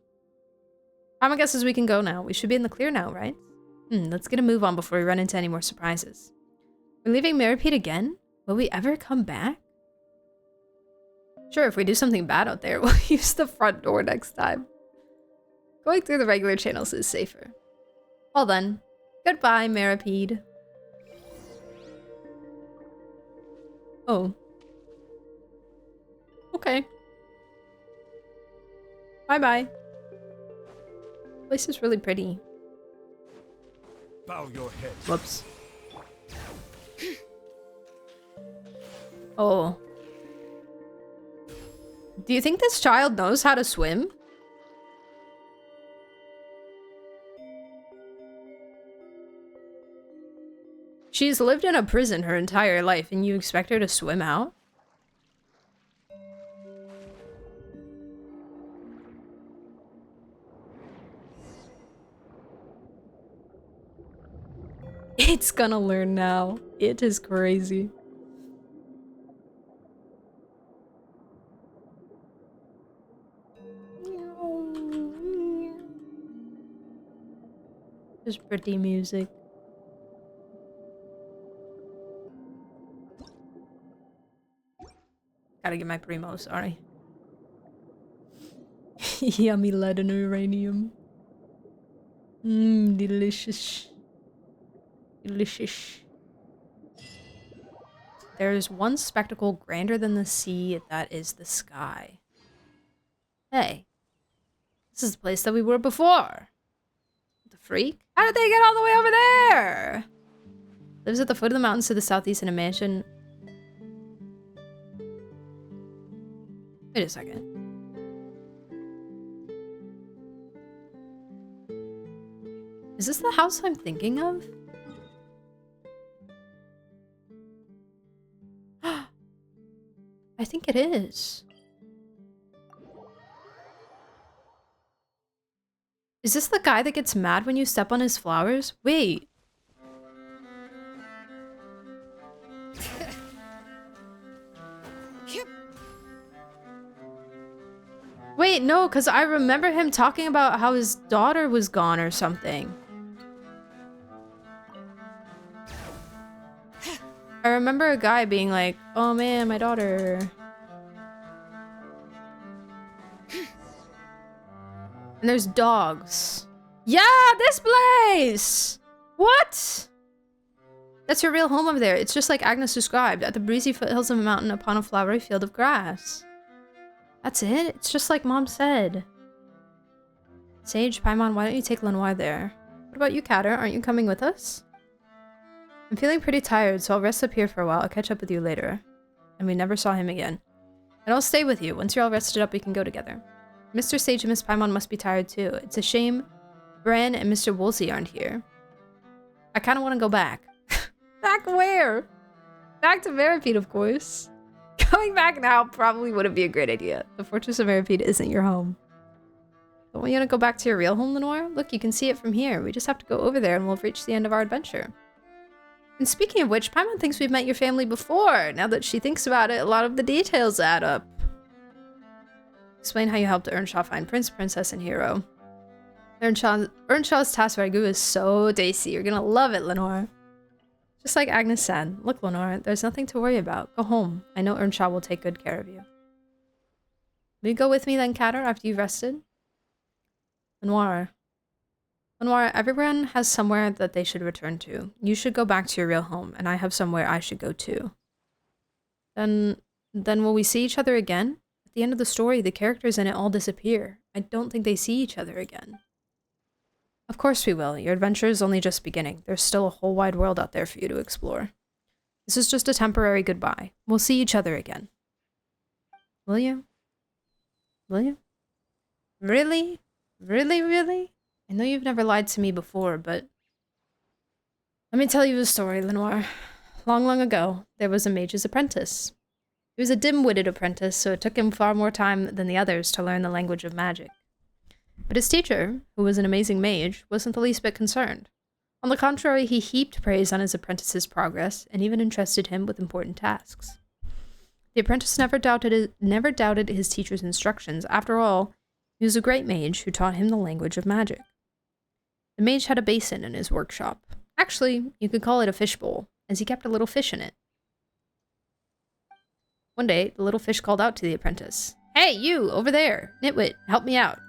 [SPEAKER 1] My guess is we can go now. We should be in the clear now, right? Let's get a move on before we run into any more surprises. We're leaving Maripede again? Will we ever come back? Sure, if we do something bad out there, we'll use the front door next time. Going through the regular channels is safer. Well then, goodbye, Maripede. Oh. Okay. Bye-bye. Place is really pretty.
[SPEAKER 7] Bow your head.
[SPEAKER 1] Whoops. Oh. Do you think this child knows how to swim? She's lived in a prison her entire life, and you expect her to swim out? It's gonna learn now. It is crazy. Just pretty music. Gotta get my primo, sorry. Yummy lead and uranium. Delicious. Delicious. There is one spectacle grander than the sea, that is the sky. Hey. This is the place that we were before. The freak? How did they get all the way over there? Lives at the foot of the mountains to the southeast in a mansion. Wait a second. Is this the house I'm thinking of? I think it is. Is this the guy that gets mad when you step on his flowers? Wait. Wait, no, because I remember him talking about how his daughter was gone or something. I remember a guy being like, oh man, my daughter. And there's dogs. Yeah, this place! What? That's your real home over there. It's just like Agnes described, at the breezy foothills of a mountain upon a flowery field of grass. That's it? It's just like Mom said. Sage, Paimon, why don't you take Lenoir there? What about you, Catter? Aren't you coming with us? I'm feeling pretty tired, so I'll rest up here for a while. I'll catch up with you later. And we never saw him again. And I'll stay with you. Once you're all rested up, we can go together. Mr. Sage and Miss Paimon must be tired too. It's a shame Bran and Mr. Woolsey aren't here. I kind of want to go back. Back where? Back to Maripede, of course. Going back now probably wouldn't be a great idea. The Fortress of Maripede isn't your home. Don't you want to go back to your real home, Lenoir? Look, you can see it from here. We just have to go over there and we'll reach the end of our adventure. And speaking of which, Paimon thinks we've met your family before. Now that she thinks about it, a lot of the details add up. Explain how you helped Earnshaw find Prince, Princess, and Hero. Earnshaw's task ragu is so tasty. You're gonna love it, Lenoir. Just like Agnes said, look, Lenoir, there's nothing to worry about. Go home. I know Earnshaw will take good care of you. Will you go with me then, Catter, after you've rested? Lenoir, everyone has somewhere that they should return to. You should go back to your real home, and I have somewhere I should go to. Then will we see each other again? At the end of the story, the characters in it all disappear. I don't think they see each other again. Of course we will. Your adventure is only just beginning. There's still a whole wide world out there for you to explore. This is just a temporary goodbye. We'll see each other again. Will you? Will you? Really? Really, really? I know you've never lied to me before, but... Let me tell you a story, Lenoir. Long, long ago, there was a mage's apprentice. He was a dim-witted apprentice, so it took him far more time than the others to learn the language of magic. But his teacher, who was an amazing mage, wasn't the least bit concerned. On the contrary, he heaped praise on his apprentice's progress, and even entrusted him with important tasks. The apprentice never doubted his teacher's instructions. After all, he was a great mage who taught him the language of magic. The mage had a basin in his workshop. Actually, you could call it a fishbowl, as he kept a little fish in it. One day, the little fish called out to the apprentice. "Hey, you, over there! Nitwit, help me out!"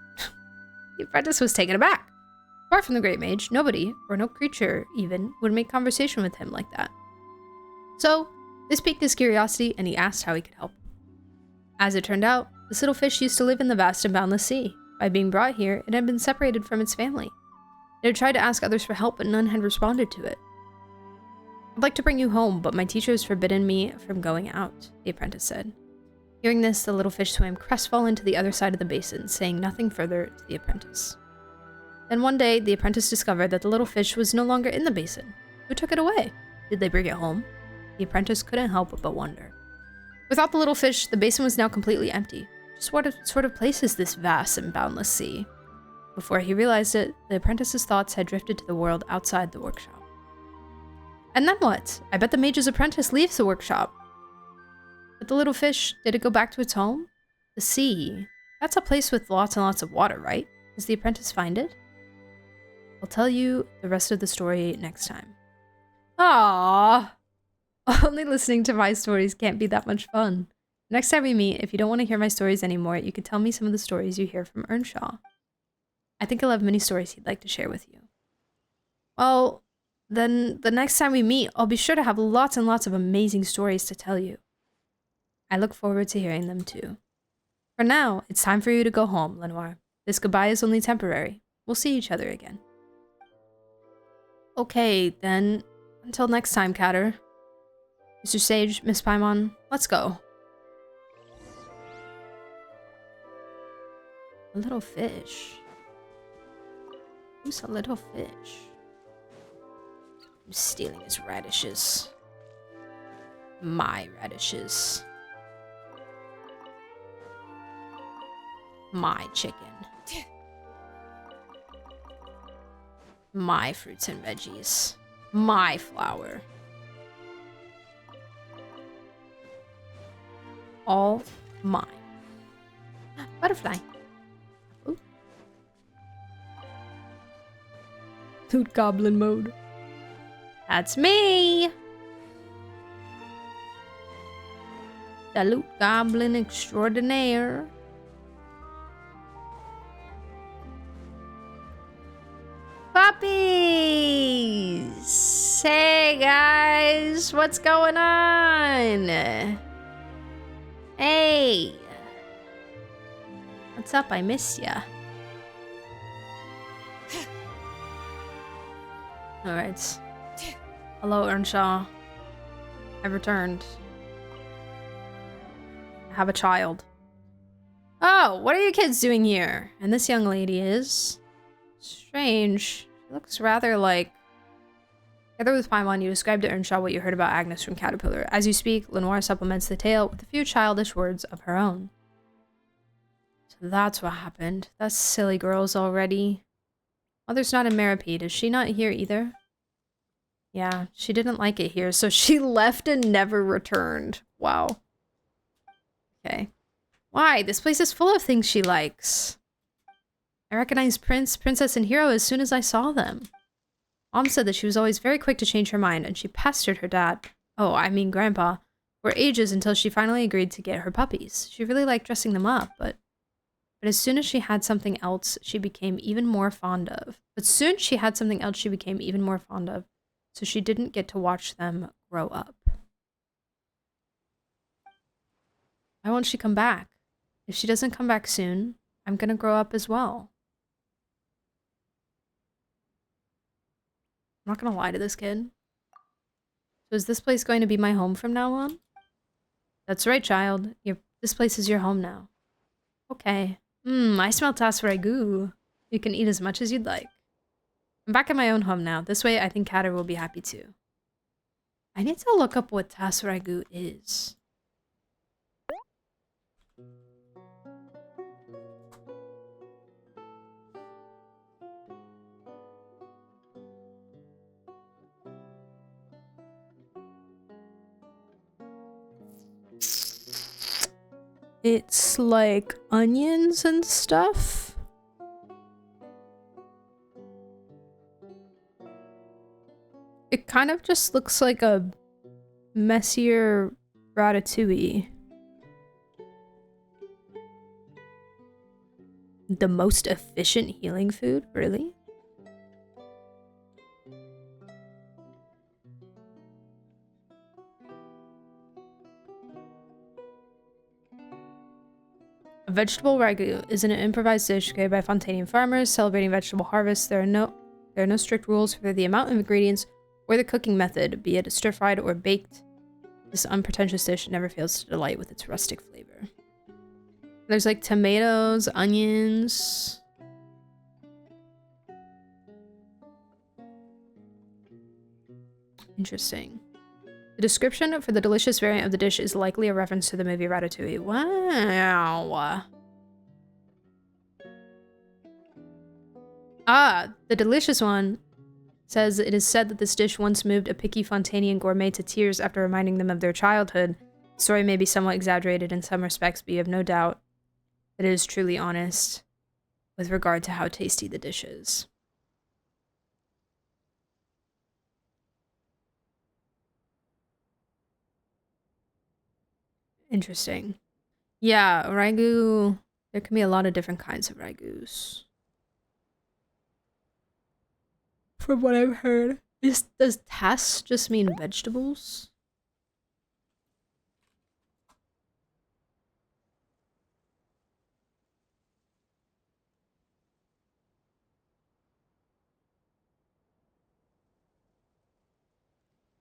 [SPEAKER 1] The apprentice was taken aback. Apart from the great mage, nobody, or no creature even, would make conversation with him like that. So, this piqued his curiosity, and he asked how he could help. As it turned out, this little fish used to live in the vast and boundless sea. By being brought here, it had been separated from its family. It had tried to ask others for help, but none had responded to it. "I'd like to bring you home, but my teacher has forbidden me from going out," the apprentice said. Hearing this, the little fish swam crestfallen to the other side of the basin, saying nothing further to the apprentice. Then one day, the apprentice discovered that the little fish was no longer in the basin. Who took it away? Did they bring it home? The apprentice couldn't help but wonder. Without the little fish, the basin was now completely empty. Just what sort of place is this vast and boundless sea? Before he realized it, the apprentice's thoughts had drifted to the world outside the workshop. And then what? I bet the mage's apprentice leaves the workshop. But the little fish, did it go back to its home? The sea. That's a place with lots and lots of water, right? Does the apprentice find it? I'll tell you the rest of the story next time. Aww. Only listening to my stories can't be that much fun. Next time we meet, if you don't want to hear my stories anymore, you could tell me some of the stories you hear from Earnshaw. I think he'll have many stories he'd like to share with you. Well, then the next time we meet, I'll be sure to have lots and lots of amazing stories to tell you. I look forward to hearing them too. For now, it's time for you to go home, Lenoir. This goodbye is only temporary. We'll see each other again. Okay, then. Until next time, Catter. Mr. Sage, Miss Paimon, let's go. A little fish. Who's a little fish? I'm stealing his radishes. My radishes. My chicken. My fruits and veggies. My flour. All mine. Butterfly. Ooh. Loot goblin mode. That's me! The loot goblin extraordinaire. Puppies! Hey guys, what's going on? Hey! What's up? I missed ya. Alright. Hello, Earnshaw. I've returned. I have a child. Oh, what are you kids doing here? And this young lady is... strange. She looks rather like... Together with Paimon, you describe to Earnshaw what you heard about Agnes from Caterpillar. As you speak, Lenoir supplements the tale with a few childish words of her own. So that's what happened. That's silly girls already. Mother's not in Meripede. Is she not here either? Yeah, she didn't like it here, so she left and never returned. Wow. Okay. Why? This place is full of things she likes. I recognized Prince, Princess, and Hero as soon as I saw them. Mom said that she was always very quick to change her mind, and she pestered her dad, Grandpa, for ages until she finally agreed to get her puppies. She really liked dressing them up, but as soon as she had something else she became even more fond of. So she didn't get to watch them grow up. Why won't she come back? If she doesn't come back soon, I'm gonna grow up as well. I'm not gonna lie to this kid. So is this place going to be my home from now on? That's right, child. This place is your home now. Okay. I smell tasse ragout. You can eat as much as you'd like. I'm back at my own home now. This way, I think Catter will be happy too. I need to look up what tasse ragout is. It's like onions and stuff. It kind of just looks like a messier ratatouille. The most efficient healing food? Really? A vegetable ragu is an improvised dish created by Fontanian farmers celebrating vegetable harvest. There are no strict rules for the amount of ingredients or the cooking method, be it stir-fried or baked. This unpretentious dish never fails to delight with its rustic flavor. There's like tomatoes, onions. Interesting. The description for the delicious variant of the dish is likely a reference to the movie Ratatouille. Wow. Ah, the delicious one says it is said that this dish once moved a picky Fontanian gourmet to tears after reminding them of their childhood. The story may be somewhat exaggerated in some respects, but you have no doubt that it is truly honest with regard to how tasty the dish is. Interesting. Yeah, ragu. There can be a lot of different kinds of ragus. From what I've heard. Does tas just mean vegetables?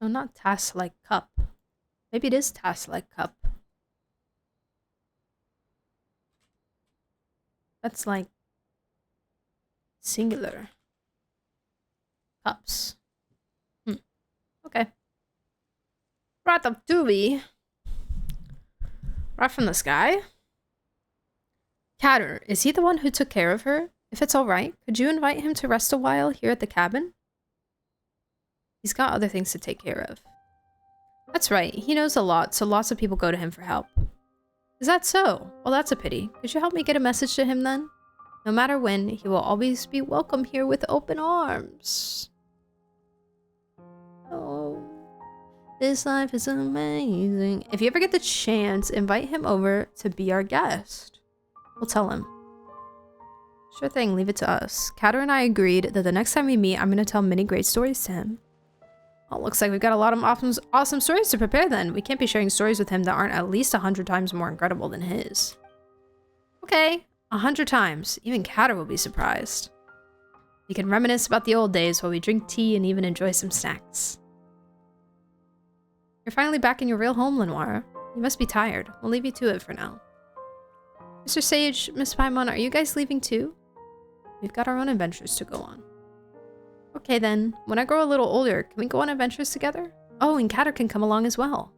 [SPEAKER 1] No, not tas like cup. Maybe it is tas like cup. That's like singular. Cups. Okay. Ratatouille. Right from the sky. Catter, is he the one who took care of her? If it's alright, could you invite him to rest a while here at the cabin? He's got other things to take care of. That's right, he knows a lot, so lots of people go to him for help. Is that so? Well, that's a pity. Could you help me get a message to him then? No matter when, he will always be welcome here with open arms. Oh, this life is amazing. If you ever get the chance, invite him over to be our guest. We'll tell him. Sure thing, leave it to us. Catter and I agreed that the next time we meet, I'm going to tell many great stories to him. Well, looks like we've got a lot of awesome stories to prepare then. We can't be sharing stories with him that aren't at least 100 times more incredible than his. Okay, 100 times. Even Catter will be surprised. We can reminisce about the old days while we drink tea and even enjoy some snacks. You're finally back in your real home, Lenoir. You must be tired. We'll leave you to it for now. Mr. Sage, Miss Paimon, are you guys leaving too? We've got our own adventures to go on. Okay then, when I grow a little older, can we go on adventures together? Oh, and Catter can come along as well.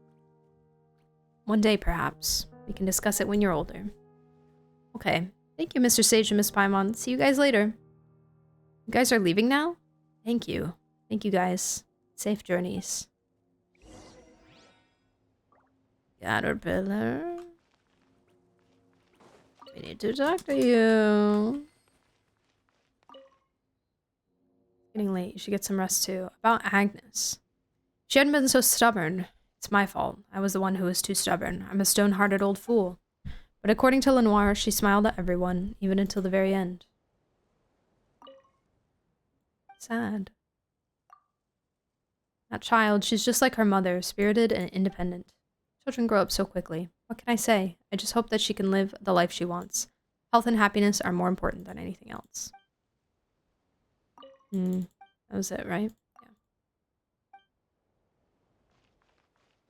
[SPEAKER 1] One day, perhaps. We can discuss it when you're older. Okay. Thank you, Mr. Sage and Miss Paimon. See you guys later. You guys are leaving now? Thank you. Thank you, guys. Safe journeys. Caterpillar. We need to talk to you. Getting late. You should get some rest too. About Agnes. She hadn't been so stubborn. It's my fault. I was the one who was too stubborn. I'm a stone-hearted old fool. But according to Lenoir, she smiled at everyone, even until the very end. Sad. That child, she's just like her mother, spirited and independent. Children grow up so quickly. What can I say? I just hope that she can live the life she wants. Health and happiness are more important than anything else. That was it, right? Yeah.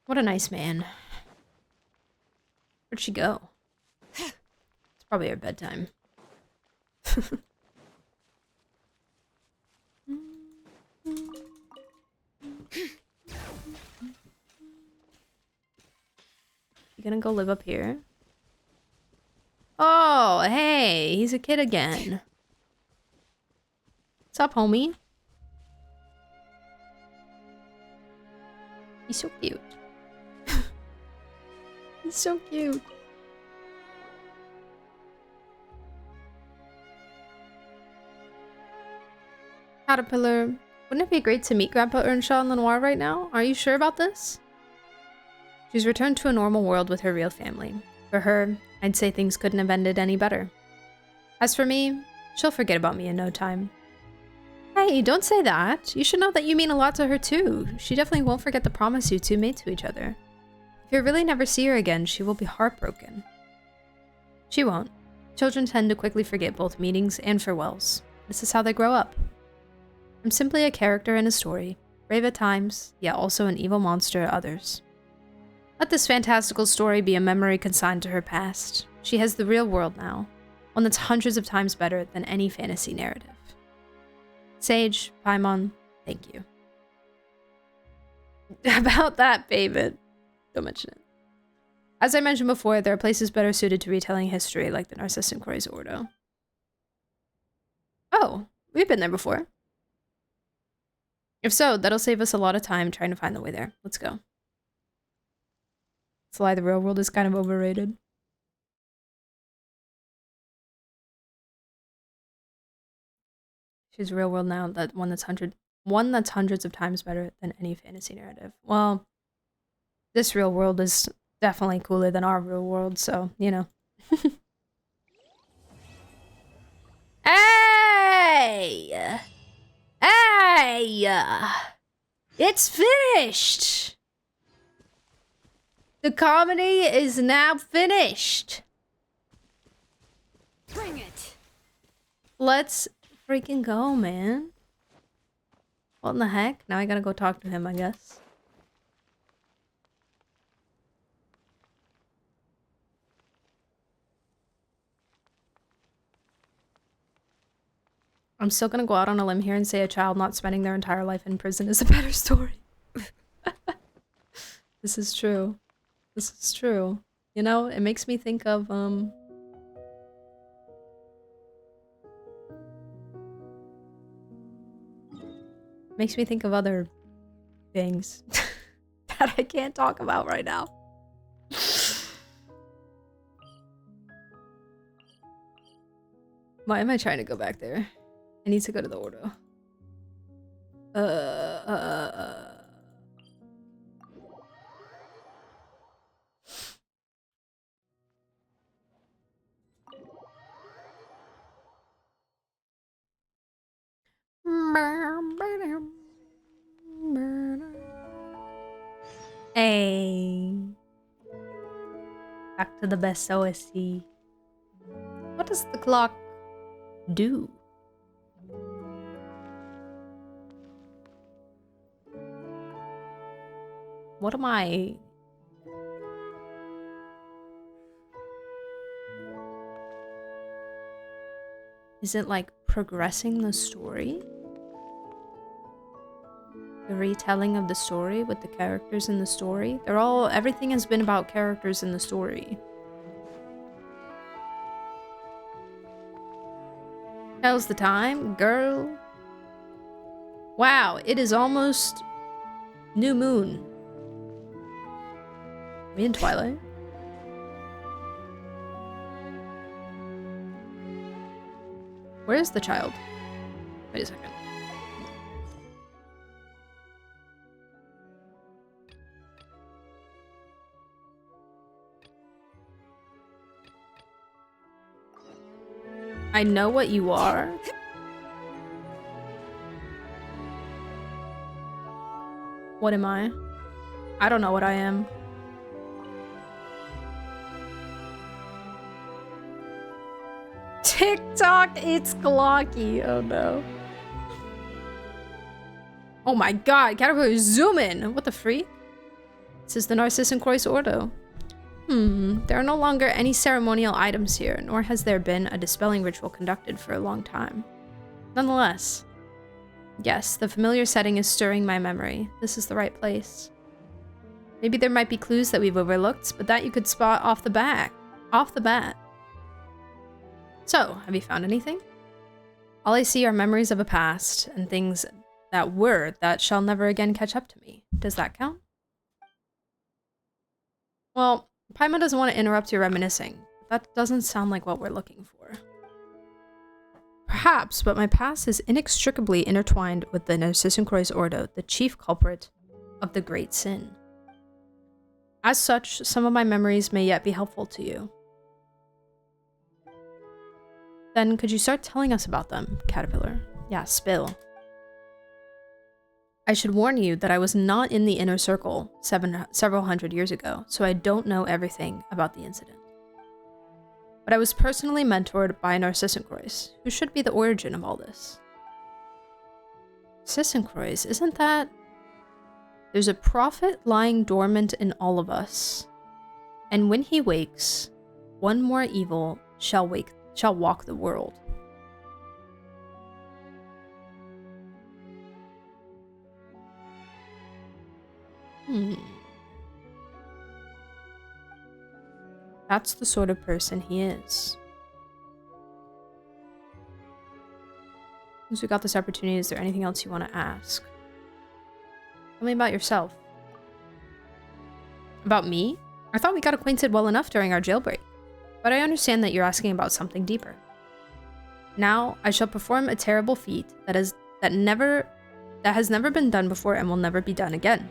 [SPEAKER 1] What a nice man. Where'd she go? It's probably her bedtime. You gonna go live up here? Oh, hey, he's a kid again. What's up, homie? He's so cute. He's so cute. Caterpillar, wouldn't it be great to meet Grandpa Earnshaw and Lenoir right now? Are you sure about this? She's returned to a normal world with her real family. For her, I'd say things couldn't have ended any better. As for me, she'll forget about me in no time. Hey, don't say that. You should know that you mean a lot to her too. She definitely won't forget the promise you two made to each other. If you really never see her again, she will be heartbroken. She won't. Children tend to quickly forget both meetings and farewells. This is how they grow up. I'm simply a character in a story, brave at times, yet also an evil monster at others. Let this fantastical story be a memory consigned to her past. She has the real world now, one that's hundreds of times better than any fantasy narrative. Sage, Paimon, thank you. About that, David. Don't mention it. As I mentioned before, there are places better suited to retelling history, like the Narcissus and Croy's Ordo. Oh, we've been there before. If so, that'll save us a lot of time trying to find the way there. Let's go. It's a lie, the real world is kind of overrated. She's real world now, that one that's hundreds of times better than any fantasy narrative. Well, this real world is definitely cooler than our real world, so, you know. Hey! Hey! It's finished! The comedy is now finished.
[SPEAKER 13] Bring it.
[SPEAKER 1] Let's freaking go, man. What in the heck? Now I gotta go talk to him, I guess. I'm still gonna go out on a limb here and say a child not spending their entire life in prison is a better story. This is true. This is true. You know, it makes me think of, makes me think of other things that I can't talk about right now. Why am I trying to go back there? I need to go to the Ordo. Hey. Back to the best OSC. What does the clock do? What am I? Is it like progressing the story? The retelling of the story with the characters in the story? Everything has been about characters in the story. How's the time, girl? Wow, it is almost new moon. Are we in Twilight? Where is the child? Wait a second. I know what you are. What am I? I don't know what I am. TikTok, it's Glocky. Oh no. Oh my god, Caterpillar, zoom in. What the freak? This is the Narcissus and Croy's Ordo. There are no longer any ceremonial items here, nor has there been a dispelling ritual conducted for a long time. Nonetheless, yes, the familiar setting is stirring my memory. This is the right place. Maybe there might be clues that we've overlooked, but that you could spot off the bat. So, have you found anything? All I see are memories of a past, and things that shall never again catch up to me. Does that count? Well, Paimon doesn't want to interrupt your reminiscing. That doesn't sound like what we're looking for. Perhaps, but my past is inextricably intertwined with the Narcissus Ordo, the chief culprit of the great sin. As such, some of my memories may yet be helpful to you. Then could you start telling us about them, Caterpillar? Yeah, spill. I should warn you that I was not in the inner circle several hundred years ago, so I don't know everything about the incident. But I was personally mentored by Narcissus, who should be the origin of all this. Narcissus, isn't that... There's a prophet lying dormant in all of us, and when he wakes, one more evil shall walk the world. That's the sort of person he is. Since we got this opportunity, is there anything else you want to ask? Tell me about yourself. About me? I thought we got acquainted well enough during our jailbreak, but I understand that you're asking about something deeper. Now, I shall perform a terrible feat that has never been done before and will never be done again.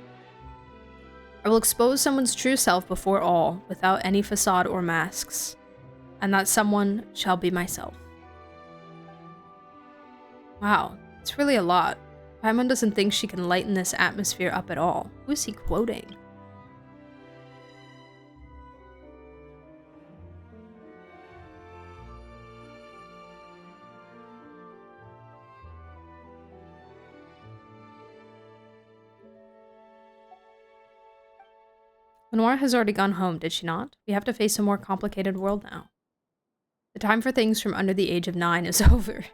[SPEAKER 1] I will expose someone's true self before all, without any facade or masks, and that someone shall be myself. Wow, it's really a lot. Paimon doesn't think she can lighten this atmosphere up at all. Who is he quoting? Lenore has already gone home, did she not? We have to face a more complicated world now. The time for things from under the age of 9 is over.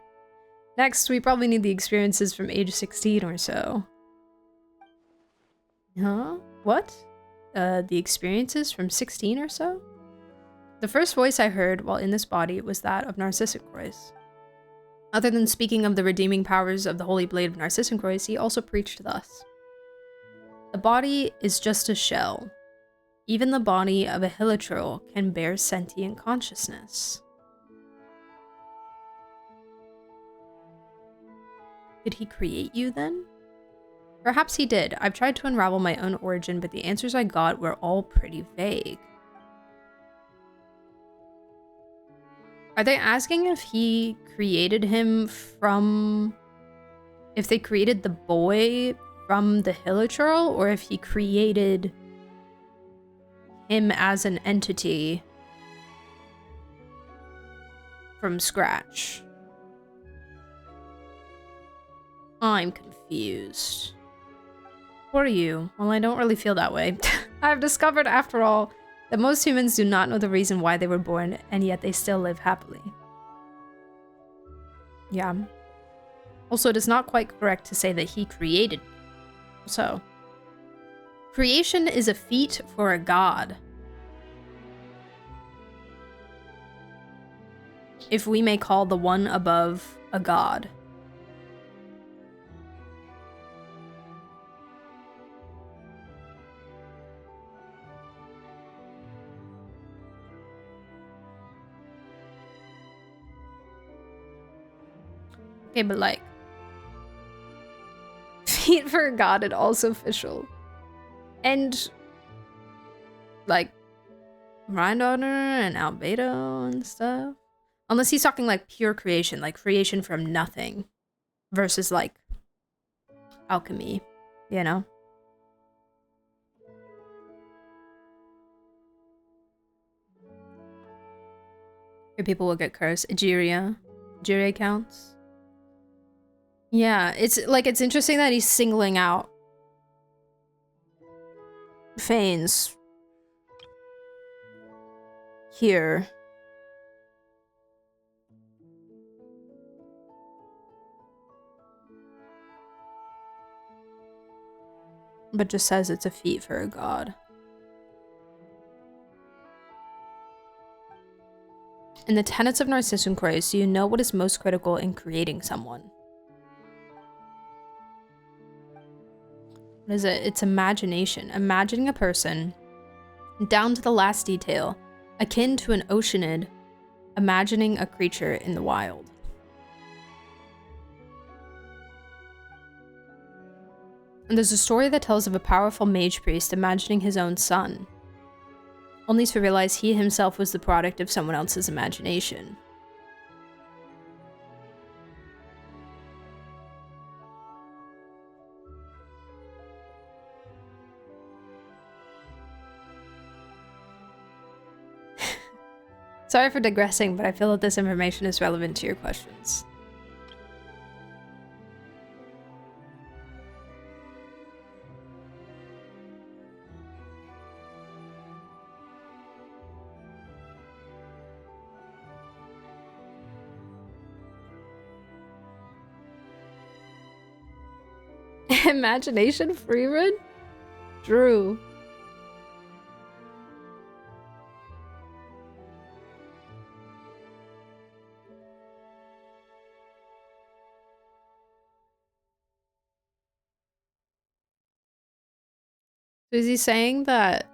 [SPEAKER 1] Next, we probably need the experiences from age 16 or so. Huh? What? The experiences from 16 or so? The first voice I heard while in this body was that of Narcissus. Other than speaking of the redeeming powers of the Holy Blade of Narcissus, he also preached thus. The body is just a shell. Even the body of a hilichurl can bear sentient consciousness. Did he create you then? Perhaps he did. I've tried to unravel my own origin, but the answers I got were all pretty vague. Are they asking if he created him from... If they created the boy from the hilichurl, or if he created him as an entity from scratch? I'm confused. What are you? Well, I don't really feel that way. I've discovered, after all, that most humans do not know the reason why they were born, and yet they still live happily. Yeah. Also, it is not quite correct to say that he created me. So, creation is a feat for a god. If we may call the one above a god. Okay, but like, feat for a god and also official. And like Rhindaughter and Albedo and stuff. Unless he's talking like pure creation, like creation from nothing versus like alchemy, you know? Your people will get cursed. Egeria counts. Yeah, it's interesting that he's singling out Fanes here. But just says it's a feat for a god. In the tenets of Narcissus, do you know what is most critical in creating someone? What is it? It's imagination. Imagining a person, down to the last detail, akin to an oceanid imagining a creature in the wild. And there's a story that tells of a powerful mage priest imagining his own son, only to realize he himself was the product of someone else's imagination. Sorry for digressing, but I feel that this information is relevant to your questions. Imagination Freeman? Drew. So is he saying that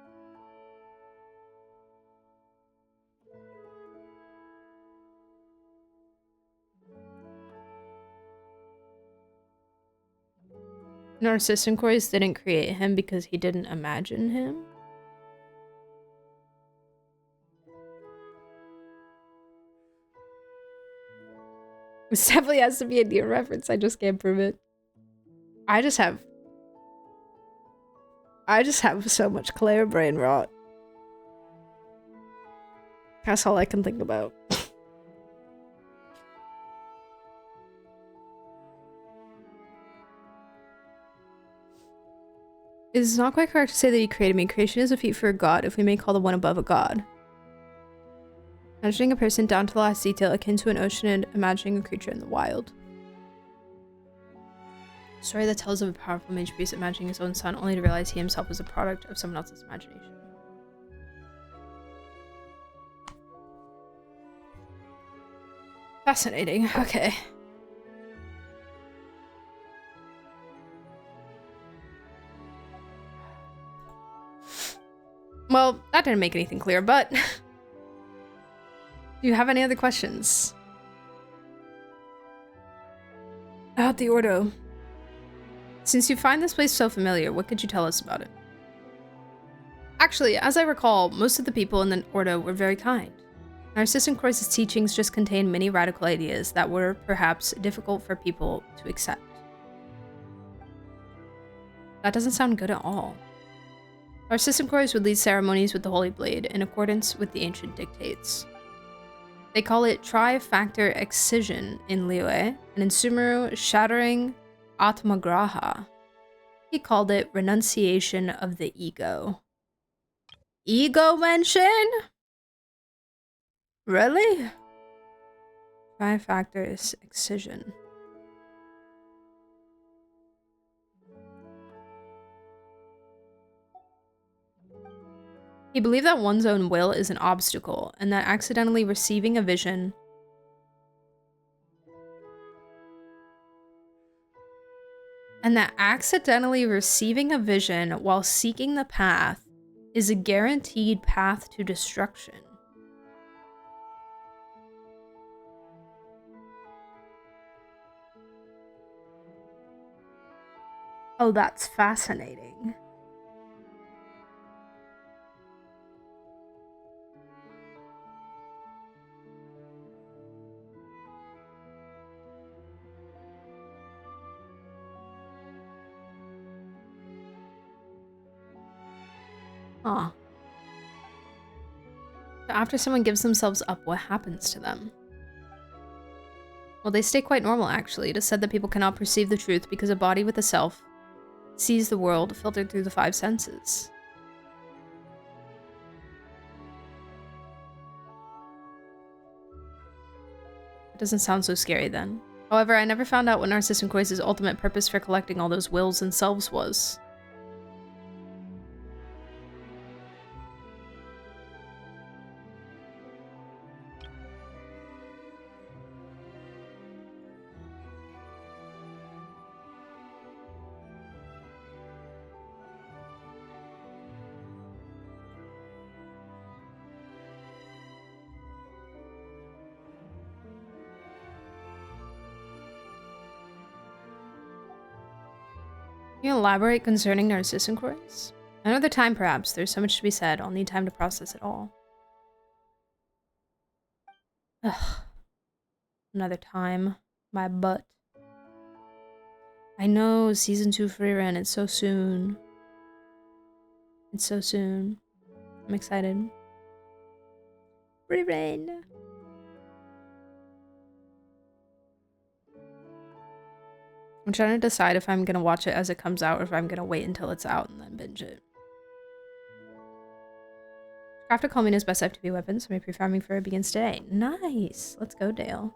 [SPEAKER 1] narcissus didn't create him because he didn't imagine him? This definitely has to be a near reference, I just can't prove it. I just have so much Claire brain rot. That's all I can think about. It is not quite correct to say that he created me. Creation is a feat for a god, if we may call the one above a god. Imagining a person down to the last detail, akin to an ocean, and imagining a creature in the wild. A story that tells of a powerful mage priest imagining his own son, only to realize he himself was a product of someone else's imagination. Fascinating. Okay. Well, that didn't make anything clear, but... Do you have any other questions? About the Ordo. Since you find this place so familiar, what could you tell us about it? Actually, as I recall, most of the people in the Ordo were very kind. Narcissus' teachings just contained many radical ideas that were, perhaps, difficult for people to accept. That doesn't sound good at all. Narcissus would lead ceremonies with the Holy Blade in accordance with the ancient dictates. They call it tri-factor excision in Liyue, and in Sumeru, shattering Atmagraha. He called it renunciation of the ego. Ego mention? Really? Tri-factor excision. He believed that one's own will is an obstacle, and that accidentally receiving a vision while seeking the path is a guaranteed path to destruction. Oh, that's fascinating. Huh. So after someone gives themselves up, what happens to them? Well, they stay quite normal, actually. It is said that people cannot perceive the truth because a body with a self sees the world filtered through the 5 senses. It doesn't sound so scary then. However, I never found out what Narcissus' ultimate purpose for collecting all those wills and selves was. Can you elaborate concerning narcissus inquiries? Another time, perhaps. There's so much to be said. I'll need time to process it all. Ugh. Another time. My butt. I know, season 2 free run. It's so soon. It's so soon. I'm excited. Free reign. I'm trying to decide if I'm gonna watch it as it comes out or if I'm gonna wait until it's out and then binge it. Craft a Culmina's best FTP weapon, so my pre-farming for it begins today. Nice! Let's go, Dale.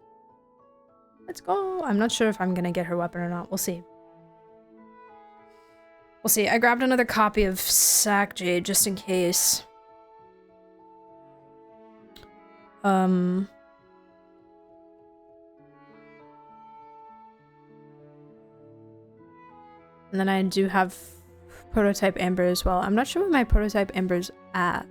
[SPEAKER 1] Let's go! I'm not sure if I'm gonna get her weapon or not. We'll see. We'll see. I grabbed another copy of Sack Jade just in case. And then I do have Prototype Amber as well. I'm not sure where my Prototype Amber's at.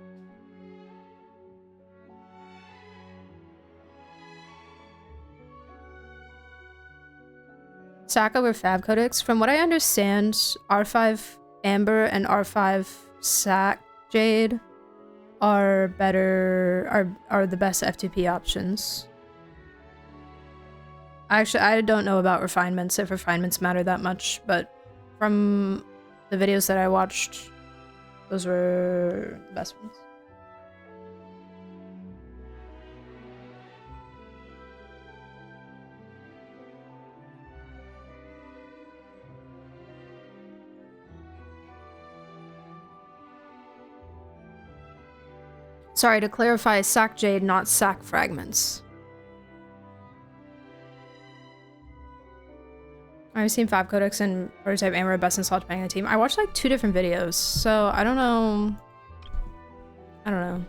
[SPEAKER 1] Sack over Fab Codex. From what I understand, R5 Amber and R5 Sack Jade are better, are the best FTP options. Actually, I don't know about refinements, if refinements matter that much, but from the videos that I watched, those were the best ones. Sorry, to clarify, Sack Jade, not Sack Fragments. I've seen Fab Codex and Prototype Amber best in slot depending on the team. I watched like 2 different videos, so I don't know. I don't know.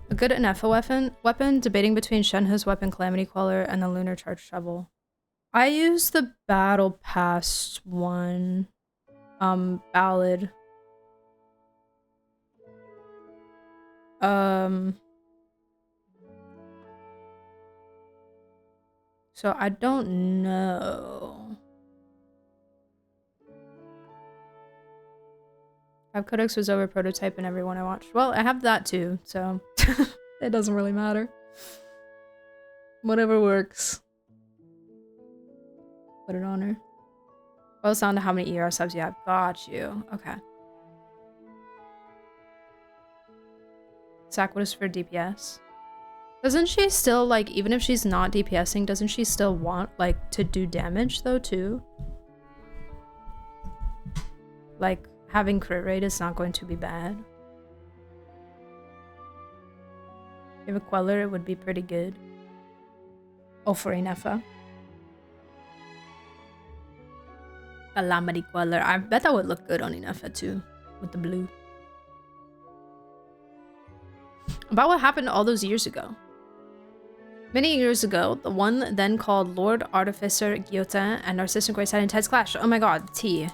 [SPEAKER 1] A good Anefa weapon, debating between Shenhe's weapon Calamity Queller and the Lunar Charge Shovel. I use the Battle Pass one. Ballad. So I don't know. Fab Codex was over Prototype and everyone I watched. Well, I have that too, so it doesn't really matter. Whatever works. Put it on her. Boils down to how many ER subs you have. Got you. Okay. Sack, what is for DPS? Doesn't she still, like, even if she's not DPSing, doesn't she still want, like, to do damage, though, too? Like, having crit rate is not going to be bad. If you have a Queller, it would be pretty good. Oh, for Anefa. Calamity Queller. I bet that would look good on Anefa, too. With the blue. About what happened all those years ago. Many years ago, the one then called Lord Artificer Guillotin and Narcissus Grace had an intense clash. Oh my god, T.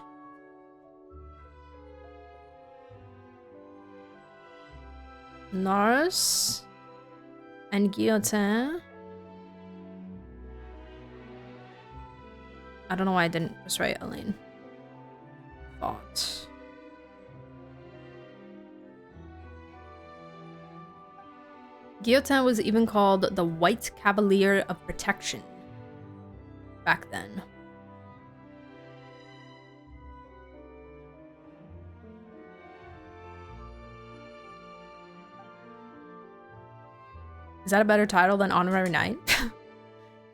[SPEAKER 1] Nars and Guillotin. I don't know why I didn't just write Elaine. Thought. Guillotin was even called the White Cavalier of Protection back then. Is that a better title than Honorary Knight?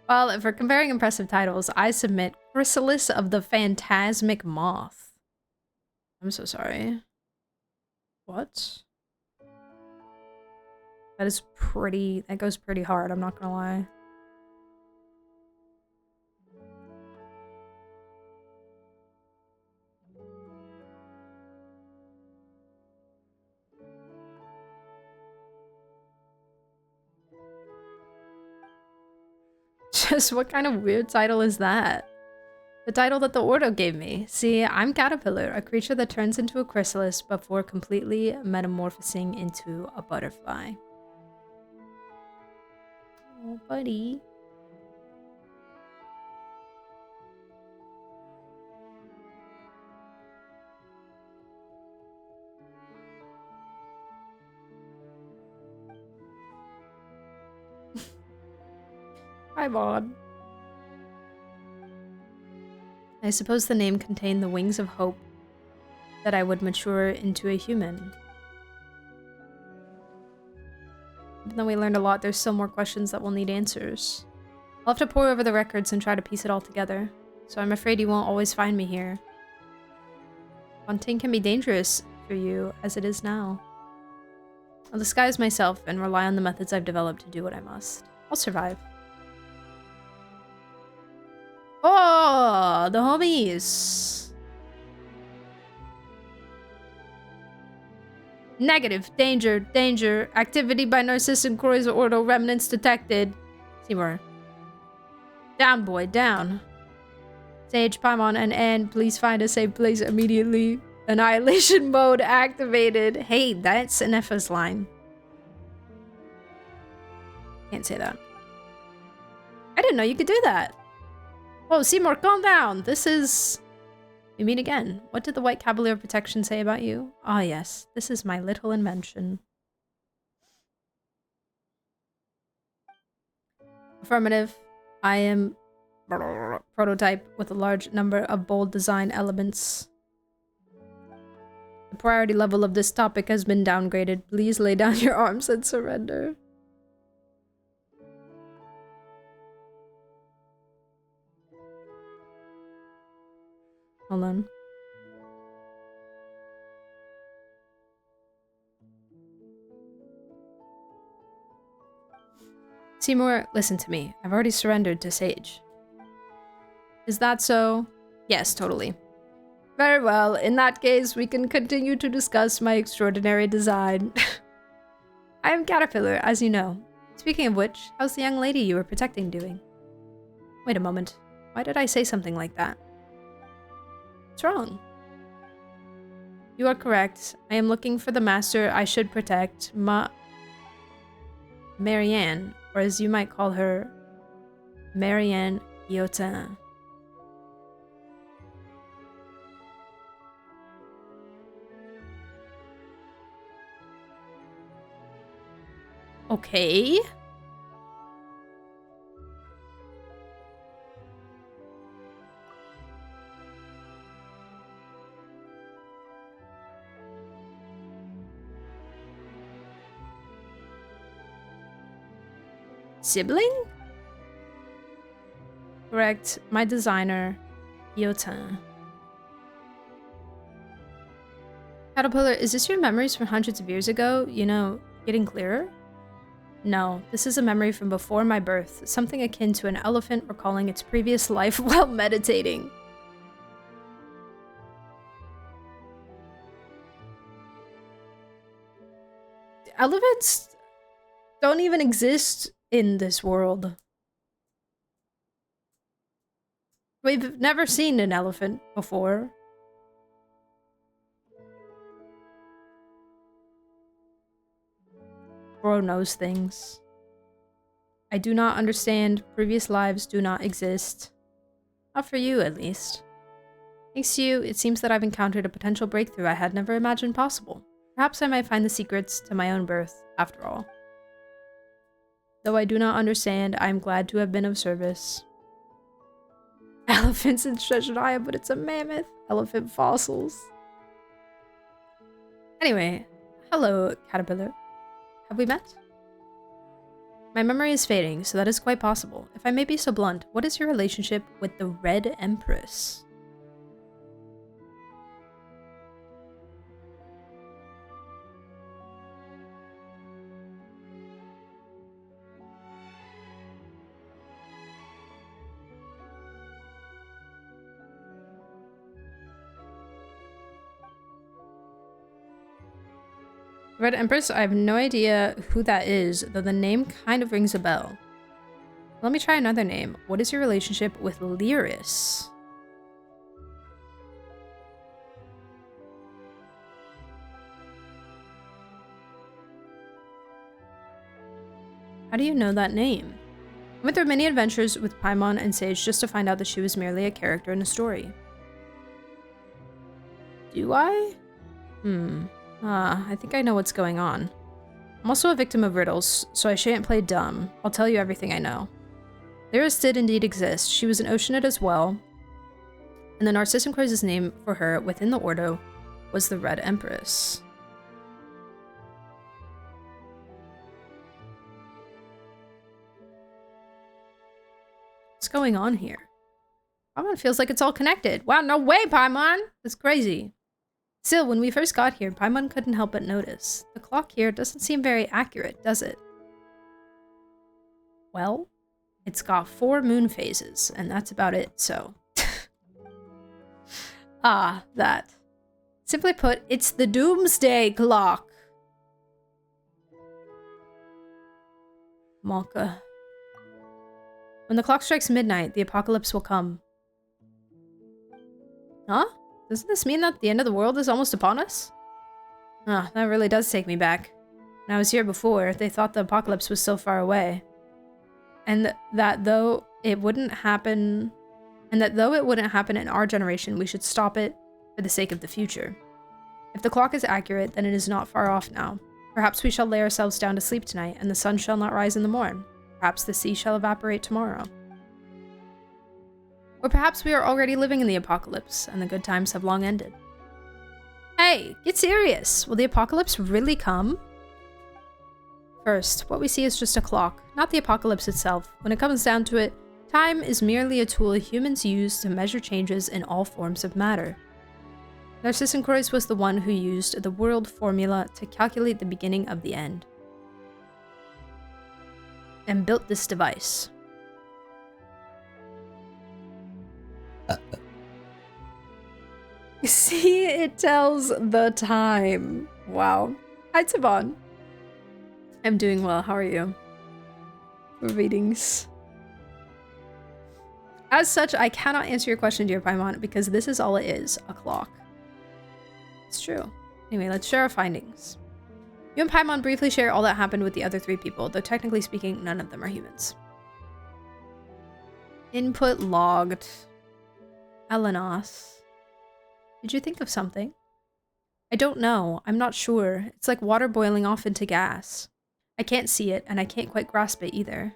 [SPEAKER 1] Well, if we're comparing impressive titles, I submit Chrysalis of the Phantasmic Moth. I'm so sorry. What? That is pretty, that goes pretty hard, I'm not gonna lie. Just what kind of weird title is that? The title that the Ordo gave me. See, I'm Caterpillar, a creature that turns into a chrysalis before completely metamorphosing into a butterfly. Oh, buddy. Paimon. I suppose the name contained the wings of hope that I would mature into a human. Even though we learned a lot, there's still more questions that will need answers. I'll have to pore over the records and try to piece it all together, so I'm afraid you won't always find me here. Hunting can be dangerous for you, as it is now. I'll disguise myself and rely on the methods I've developed to do what I must. I'll survive. Oh, the homies! Negative. Danger. Danger. Activity by narcissus and Croy's ordo remnants detected. Seymour. Down, boy. Down. Sage, Paimon, and Anne, please find a safe place immediately. Annihilation mode activated. Hey, that's an Effa's line. Can't say that. I didn't know you could do that. Whoa, Seymour, calm down. This is... We meet again. What did the White Cavalier of Protection say about you? Ah, yes. This is my little invention. Affirmative. I am... prototype with a large number of bold design elements. The priority level of this topic has been downgraded. Please lay down your arms and surrender. Hold on. Seymour, listen to me. I've already surrendered to Sage. Is that so? Yes, totally. Very well. In that case, we can continue to discuss my extraordinary design. I am Caterpillar, as you know. Speaking of which, how's the young lady you were protecting doing? Wait a moment. Why did I say something like that? What's wrong? You are correct. I am looking for the master I should protect, Marianne, or as you might call her, Marianne Guillotin. Okay. Sibling? Correct. My designer, Guillotin. Caterpillar, is this your memories from hundreds of years ago? You know, getting clearer? No, this is a memory from before my birth, something akin to an elephant recalling its previous life while meditating. Elephants don't even exist in this world. We've never seen an elephant before. Bro knows things. I do not understand. Previous lives do not exist. Not for you, at least. Thanks to you, it seems that I've encountered a potential breakthrough I had never imagined possible. Perhaps I might find the secrets to my own birth, after all. Though I do not understand, I am glad to have been of service. Elephants in Shredshire, but it's a mammoth. Elephant fossils. Anyway, hello, Caterpillar. Have we met? My memory is fading, so that is quite possible. If I may be so blunt, what is your relationship with the Red Empress? Red Empress, I have no idea who that is, though the name kind of rings a bell. Let me try another name. What is your relationship with Lyris? How do you know that name? I went through many adventures with Paimon and Sage just to find out that she was merely a character in a story. Do I? I think I know what's going on. I'm also a victim of riddles, so I shan't play dumb. I'll tell you everything I know. Lyris did indeed exist. She was an oceanid as well. And the Narcissus Crows' name for her within the Ordo was the Red Empress. What's going on here? Paimon feels like it's all connected. Wow, no way, Paimon! That's crazy. Still, when we first got here, Paimon couldn't help but notice. The clock here doesn't seem very accurate, does it? Well, it's got 4 moon phases, and that's about it, so... Ah, that. Simply put, it's the doomsday clock. Malka. When the clock strikes midnight, the apocalypse will come. Huh? Doesn't this mean that the end of the world is almost upon us? Ah, that really does take me back. When I was here before, they thought the apocalypse was so far away. And that though it wouldn't happen in our generation, we should stop it for the sake of the future. If the clock is accurate, then it is not far off now. Perhaps we shall lay ourselves down to sleep tonight, and the sun shall not rise in the morn. Perhaps the sea shall evaporate tomorrow. Or perhaps we are already living in the apocalypse, and the good times have long ended. Hey, get serious! Will the apocalypse really come? First, what we see is just a clock, not the apocalypse itself. When it comes down to it, time is merely a tool humans use to measure changes in all forms of matter. Narcissus Croix was the one who used the world formula to calculate the beginning of the end. And built this device. See, it tells the time. Wow. Hi, Tavon. I'm doing well. How are you? Readings. As such, I cannot answer your question, dear Paimon, because this is all it is, a clock. It's true. Anyway, let's share our findings. You and Paimon briefly share all that happened with the other 3 people, though technically speaking, none of them are humans. Input logged. Elenos. Did you think of something? I don't know. I'm not sure. It's like water boiling off into gas. I can't see it, and I can't quite grasp it either.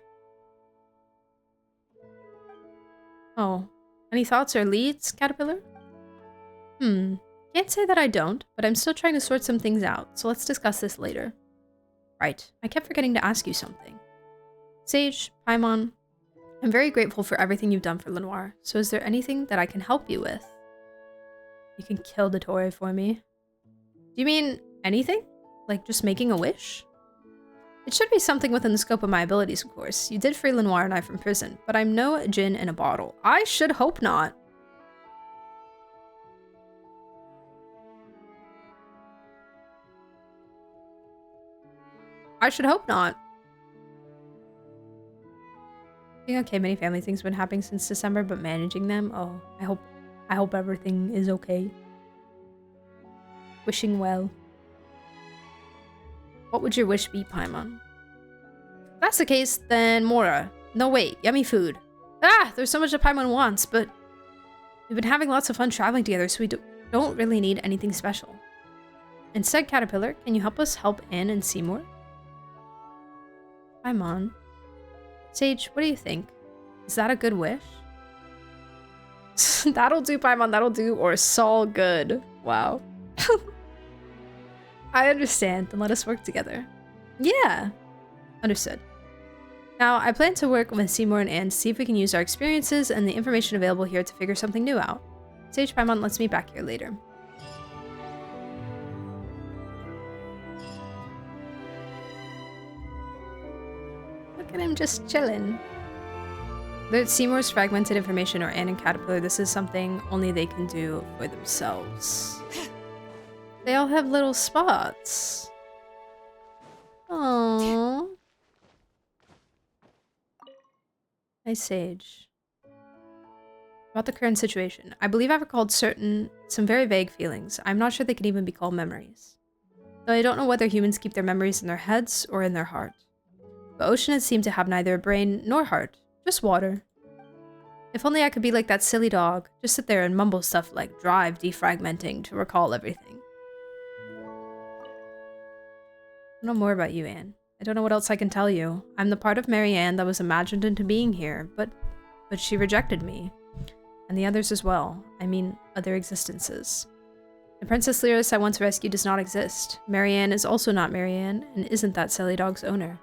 [SPEAKER 1] Oh. Any thoughts or leads, Caterpillar? Can't say that I don't, but I'm still trying to sort some things out, so let's discuss this later. Right. I kept forgetting to ask you something. Sage, Paimon, I'm very grateful for everything you've done for Lenoir, so is there anything that I can help you with? You can kill the Tory for me. Do you mean anything? Like just making a wish? It should be something within the scope of my abilities, of course. You did free Lenoir and I from prison, but I'm no djinn in a bottle. I should hope not. I should hope not. Okay, many family things have been happening since December, but managing them, oh, I hope everything is okay. Wishing well. What would your wish be, Paimon? If that's the case, then Mora. No, wait, yummy food. Ah, there's so much that Paimon wants, but we've been having lots of fun traveling together, so we don't really need anything special. Instead, Caterpillar, can you help us help Anne and Seymour? Paimon. Sage, what do you think? Is that a good wish? That'll do, Paimon, that'll do, or Saul good. Wow. I understand, then let us work together. Yeah. Understood. Now, I plan to work with Seymour and Anne to see if we can use our experiences and the information available here to figure something new out. Sage, Paimon, let's meet back here later. Look at him just chilling. Whether it's Seymour's fragmented information or Anne and Caterpillar, this is something only they can do for themselves. They all have little spots. Aww. Nice Sage. About the current situation. I believe I've recalled some very vague feelings. I'm not sure they can even be called memories. Though I don't know whether humans keep their memories in their heads or in their heart. But oceanids seem to have neither a brain nor heart. Just water. If only I could be like that silly dog. Just sit there and mumble stuff like drive defragmenting to recall everything. I know more about you, Anne. I don't know what else I can tell you. I'm the part of Marianne that was imagined into being here, but she rejected me. And the others as well. I mean, other existences. The Princess Lyris I once rescued does not exist. Marianne is also not Marianne, and isn't that silly dog's owner.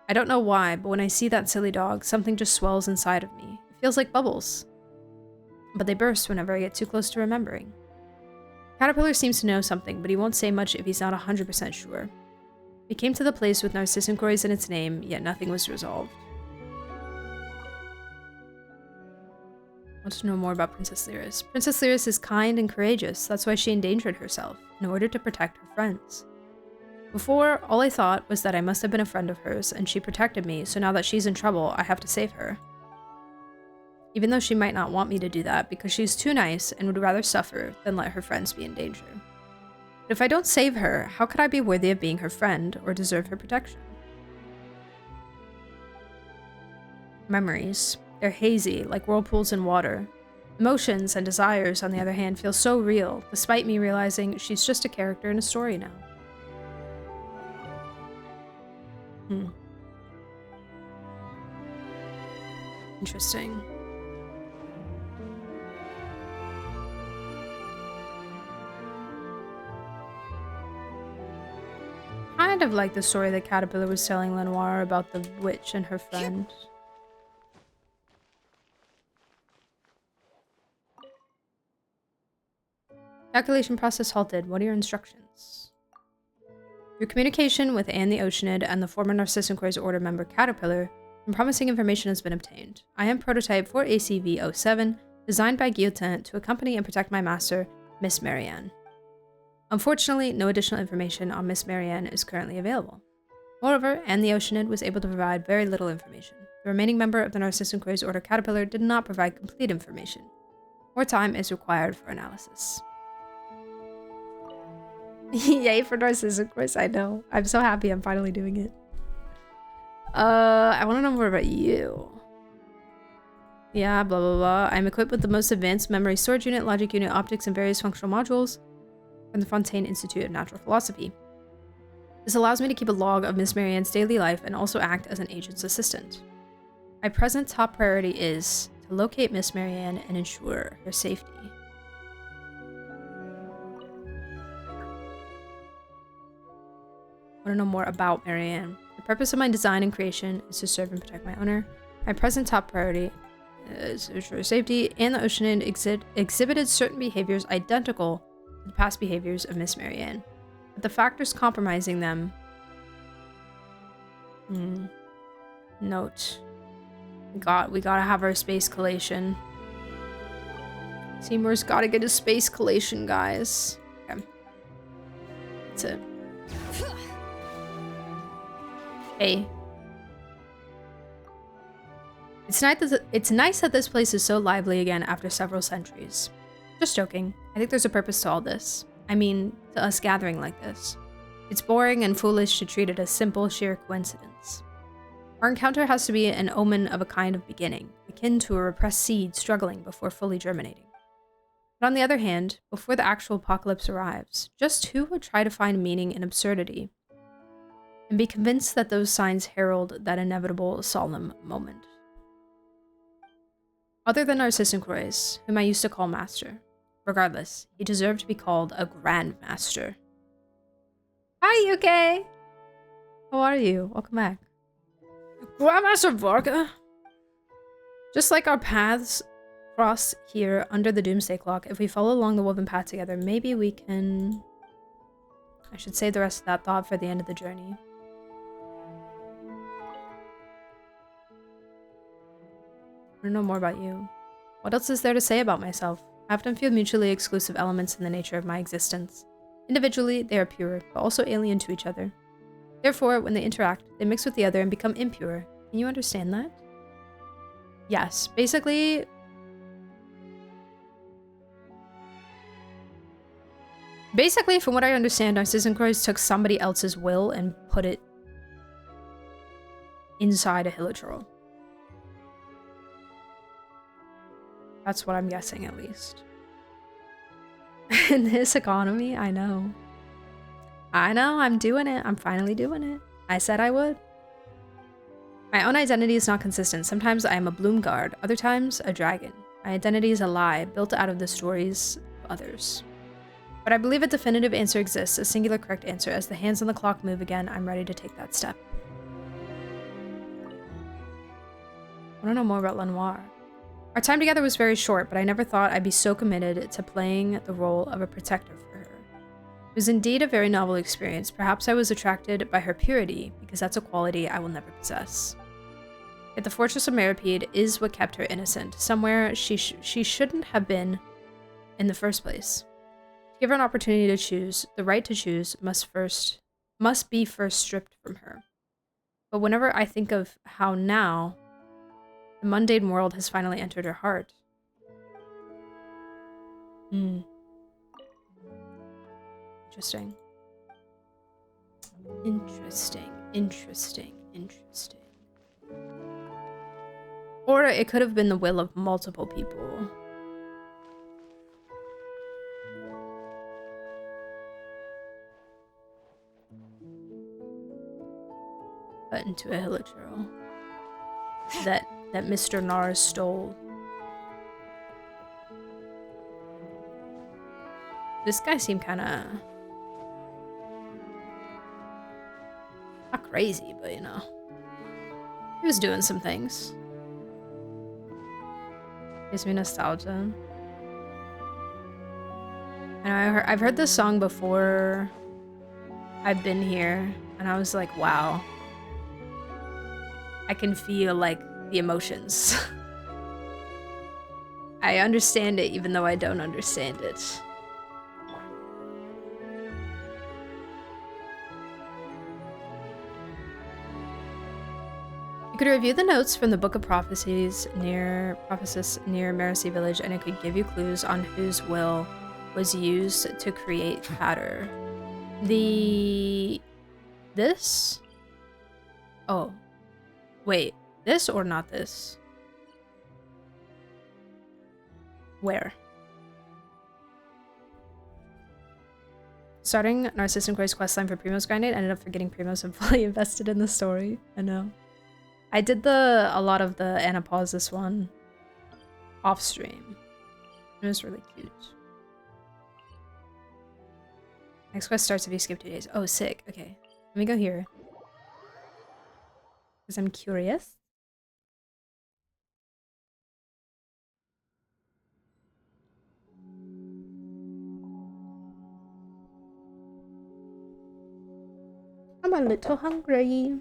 [SPEAKER 1] I don't know why, but when I see that silly dog, something just swells inside of me. It feels like bubbles. But they burst whenever I get too close to remembering. Caterpillar seems to know something, but he won't say much if he's not 100% sure. We came to the place with Narcissus in its name, yet nothing was resolved. I want to know more about Princess Lyris. Princess Lyris is kind and courageous, that's why she endangered herself, in order to protect her friends. Before, all I thought was that I must have been a friend of hers, and she protected me, so now that she's in trouble, I have to save her. Even though she might not want me to do that, because she's too nice and would rather suffer than let her friends be in danger. But if I don't save her, how could I be worthy of being her friend, or deserve her protection? Memories. They're hazy, like whirlpools in water. Emotions and desires, on the other hand, feel so real, despite me realizing she's just a character in a story now. Interesting. Kind of like the story that Caterpillar was telling Lenoir about the witch and her friend. Calculation process halted. What are your instructions? Through communication with Anne the Oceanid and the former Narcissus Order member Caterpillar, some promising information has been obtained. I am prototype for ACV-07, designed by Guillotin to accompany and protect my master, Miss Marianne. Unfortunately, no additional information on Miss Marianne is currently available. Moreover, Anne the Oceanid was able to provide very little information. The remaining member of the Narcissus Order Caterpillar did not provide complete information. More time is required for analysis. Yay for Narcissus, I know. I'm so happy I'm finally doing it. I want to know more about you. Yeah, blah, blah, blah. I'm equipped with the most advanced memory storage unit, logic unit, optics, and various functional modules from the Fontaine Institute of Natural Philosophy. This allows me to keep a log of Miss Marianne's daily life and also act as an agent's assistant. My present top priority is to locate Miss Marianne and ensure her safety. I want to know more about Marianne. The purpose of my design and creation is to serve and protect my owner. My present top priority is to ensure safety, and the Oceanid exhibited certain behaviors identical to the past behaviors of Miss Marianne. But the factors compromising them... Note. We gotta have our space collation. Seymour's gotta get his space collation, guys. Okay. That's it. Hey. It's nice that this place is so lively again after several centuries. Just joking. I think there's a purpose to all this. I mean, to us gathering like this. It's boring and foolish to treat it as simple, sheer coincidence. Our encounter has to be an omen of a kind of beginning, akin to a repressed seed struggling before fully germinating. But on the other hand, before the actual apocalypse arrives, just who would try to find meaning in absurdity and be convinced that those signs herald that inevitable solemn moment? Other than Narcissus, whom I used to call Master. Regardless, he deserved to be called a Grandmaster. Hi, UK! How are you? Welcome back. Grandmaster Varga! Just like our paths cross here under the Doomsday Clock, if we follow along the woven path together, maybe we can... I should save the rest of that thought for the end of the journey. I want to know more about you. What else is there to say about myself? I often feel mutually exclusive elements in the nature of my existence. Individually, they are pure, but also alien to each other. Therefore, when they interact, they mix with the other and become impure. Can you understand that? Yes, basically... Basically, from what I understand, Narcissus took somebody else's will and put it inside a hilichurl. That's what I'm guessing, at least. In this economy, I know. I know, I'm doing it. I'm finally doing it. I said I would. My own identity is not consistent. Sometimes I am a Bloomguard, other times a dragon. My identity is a lie, built out of the stories of others. But I believe a definitive answer exists, a singular correct answer. As the hands on the clock move again, I'm ready to take that step. I want to know more about Lenoir. Our time together was very short, but I never thought I'd be so committed to playing the role of a protector for her. It was indeed a very novel experience. Perhaps I was attracted by her purity, because that's a quality I will never possess. Yet the Fortress of Meripede is what kept her innocent. Somewhere she shouldn't have been in the first place. To give her an opportunity to choose, the right to choose must be first stripped from her. But whenever I think of how now the mundane world has finally entered her heart. Interesting. Interesting. Or it could have been the will of multiple people. But into a hilichurl that Mr. Nars stole. This guy seemed kind of not crazy, but you know, he was doing some things. Gives me nostalgia. And I've heard this song before I've been here, and I was like, wow. I can feel, like, the emotions. I understand it even though I don't understand it. You could review the notes from the Book of Prophecies near Marasi Village, and it could give you clues on whose will was used to create Patter. This? Oh. Wait, this or not this? Where? Starting Narcissus and Corey's questline for Primo's grinding, ended up forgetting Primo's and fully invested in the story. I know. I did a lot of the Anapausis one off stream. It was really cute. Next quest starts if you skip 2 days. Oh, sick. Okay. Let me go here. Because I'm curious. I'm a little hungry.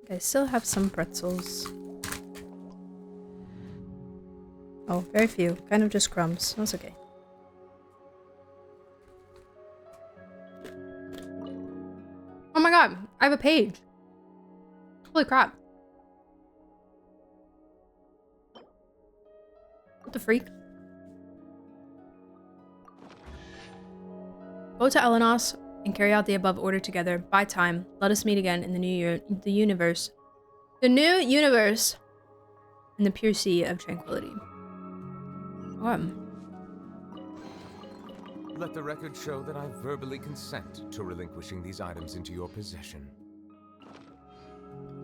[SPEAKER 1] I still have some pretzels. Oh, very few. Kind of just crumbs. That's okay. Oh my god, I have a page. Holy crap. What the freak? Go to Elenos and carry out the above order together. By time, let us meet again in the new year, the universe. The new universe in the pure sea of tranquility.
[SPEAKER 7] Let the record show that I verbally consent to relinquishing these items into your possession.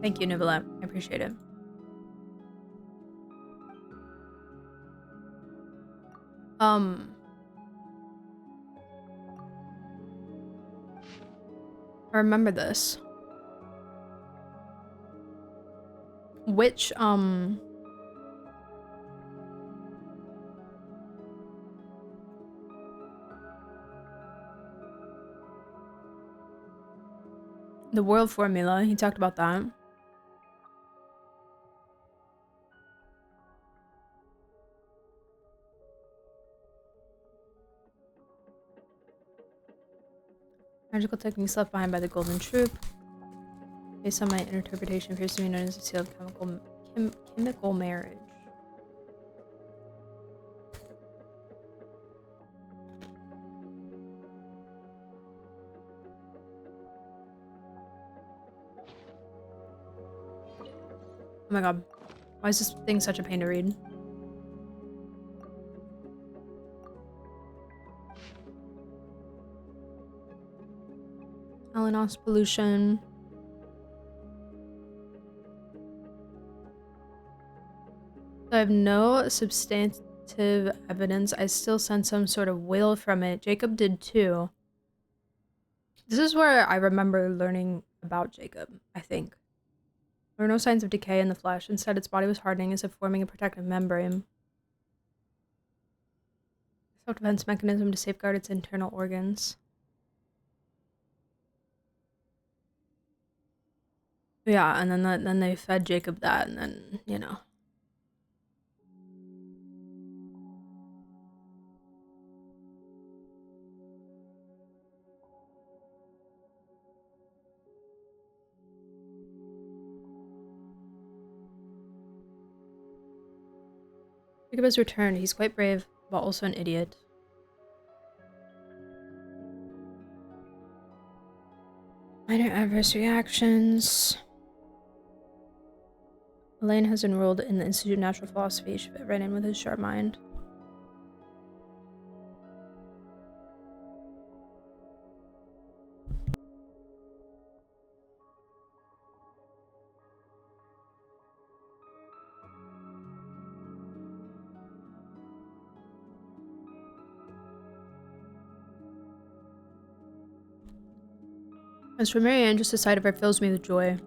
[SPEAKER 1] Thank you, Nicolette. I appreciate it. I remember this. Which, the world formula, he talked about that. Magical techniques left behind by the Golden Troop. Based on my interpretation, appears to be known as a seal of chemical marriage. Oh my god. Why is this thing such a pain to read? Melanos pollution. I have no substantive evidence. I still sense some sort of will from it. Jacob did too. This is where I remember learning about Jacob, I think. There were no signs of decay in the flesh. Instead, its body was hardening as if forming a protective membrane. Self-defense mechanism to safeguard its internal organs. Yeah, and then they fed Jacob that, and then, you know. Jacob has returned. He's quite brave, but also an idiot. Minor adverse reactions. Elaine has enrolled in the Institute of Natural Philosophy. She fit right in with his sharp mind. As for Marianne, just the sight of her fills me with joy.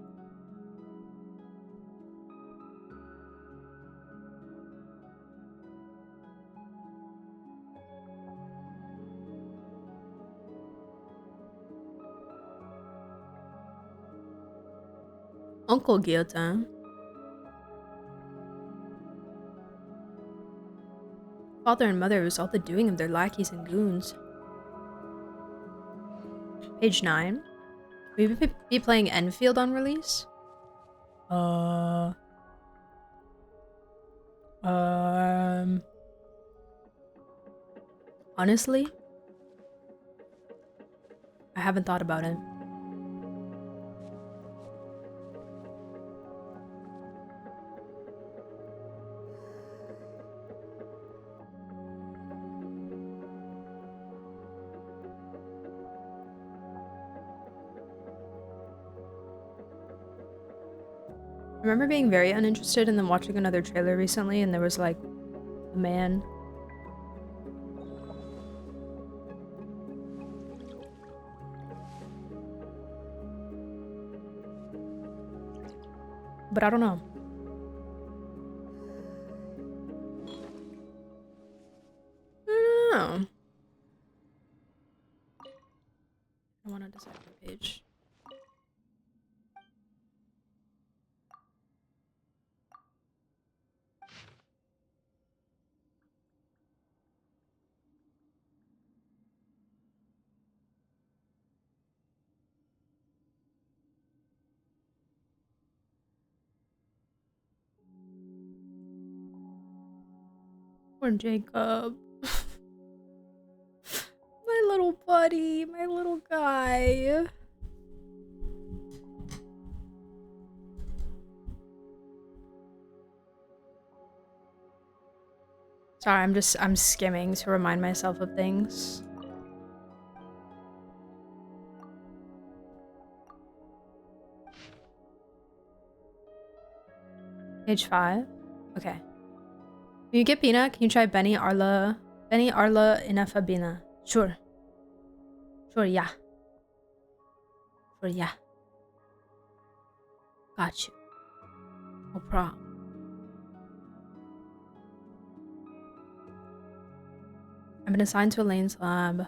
[SPEAKER 1] Uncle Guillotin. Father and mother was all the doing of their lackeys and goons. Page 9. Will we be playing Enfield on release? Honestly, I haven't thought about it. I remember being very uninterested and then watching another trailer recently and there was like a man. But I don't know. I don't know. I want to decide the page. Poor Jacob. My little buddy, my little guy. Sorry, I'm skimming to remind myself of things. Page 5. Okay. Can you get Bina? Can you try Benny, Arla, Ineffabina? Sure. Sure, yeah. Sure, yeah. Got you. No problem. I've been assigned to Elaine's lab.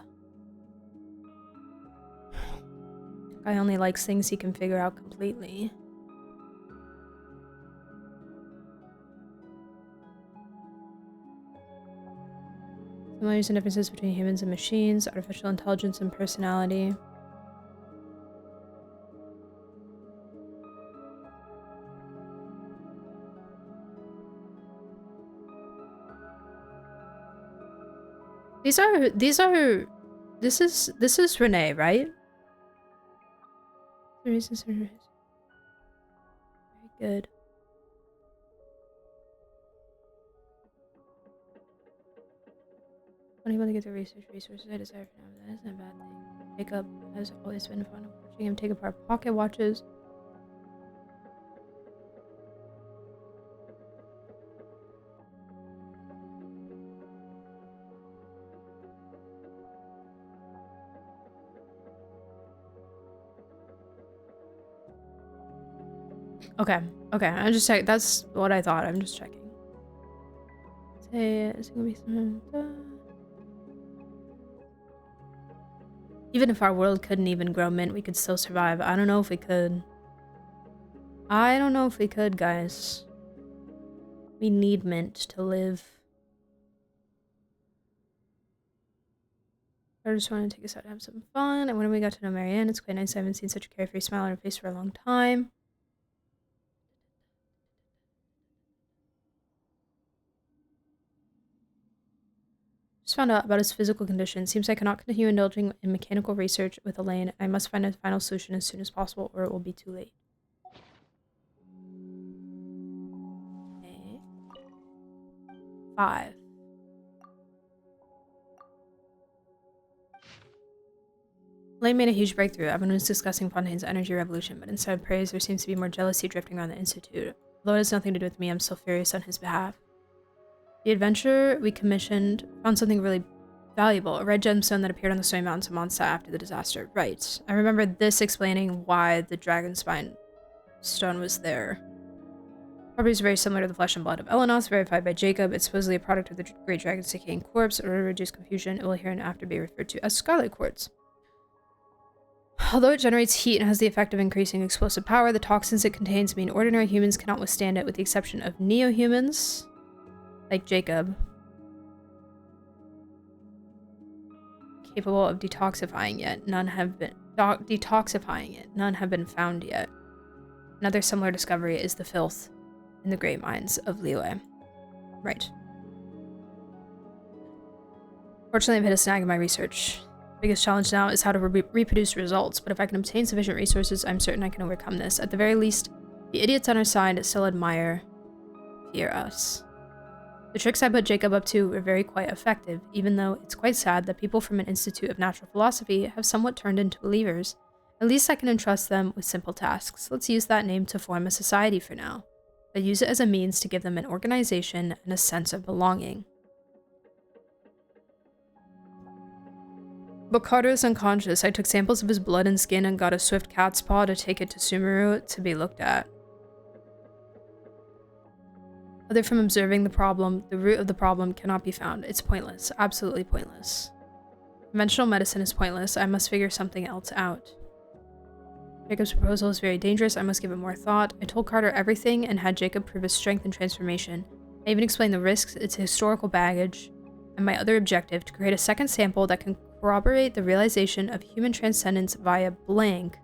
[SPEAKER 1] Guy only likes things he can figure out completely. Similarities and differences between humans and machines, artificial intelligence and personality. This is Renee, right? Very good. Unable to get the research resources I desire for now, but that isn't a bad thing. Jacob has always been fun. Watching him take apart pocket watches. Okay, okay, I'm just checking. That's what I thought. I'm just checking. Say, is it gonna be some... Even if our world couldn't even grow mint, we could still survive. I don't know if we could. I don't know if we could, guys. We need mint to live. I just want to take us out to have some fun. And when we got to know Marianne, it's quite nice. I haven't seen such a carefree smile on her face for a long time. Just found out about his physical condition. Seems I cannot continue indulging in mechanical research with Elaine. I must find a final solution as soon as possible, or it will be too late. Okay. 5. Elaine made a huge breakthrough. Everyone was discussing Fontaine's energy revolution, but instead of praise, there seems to be more jealousy drifting around the Institute. Although it has nothing to do with me, I'm still furious on his behalf. The adventurer we commissioned found something really valuable, a red gemstone that appeared on the snowy mountains of Mondstadt after the disaster. Right. I remember this explaining why the dragon spine stone was there. Properties are very similar to the flesh and blood of Elenos, verified by Jacob. It's supposedly a product of the great dragon's decaying corpse. In order to reduce confusion, it will hereinafter be referred to as scarlet quartz. Although it generates heat and has the effect of increasing explosive power, the toxins it contains mean ordinary humans cannot withstand it, with the exception of neo-humans, like Jacob, capable of detoxifying it. None have been None have been found yet. Another similar discovery is the filth in the great mines of Liyue. Right. Fortunately, I've hit a snag in my research. The biggest challenge now is how to reproduce results, but if I can obtain sufficient resources, I'm certain I can overcome this. At the very least, the idiots on our side still fear us. The tricks I put Jacob up to were quite effective, even though it's quite sad that people from an Institute of Natural Philosophy have somewhat turned into believers. At least I can entrust them with simple tasks. Let's use that name to form a society for now, but use it as a means to give them an organization and a sense of belonging. But Carter is unconscious. I took samples of his blood and skin and got a swift cat's paw to take it to Sumeru to be looked at. Other from observing the problem, the root of the problem cannot be found. It's pointless. Absolutely pointless. Conventional medicine is pointless. I must figure something else out. Jacob's proposal is very dangerous. I must give it more thought. I told Carter everything and had Jacob prove his strength and transformation. I even explained the risks, its historical baggage, and my other objective, to create a second sample that can corroborate the realization of human transcendence via blank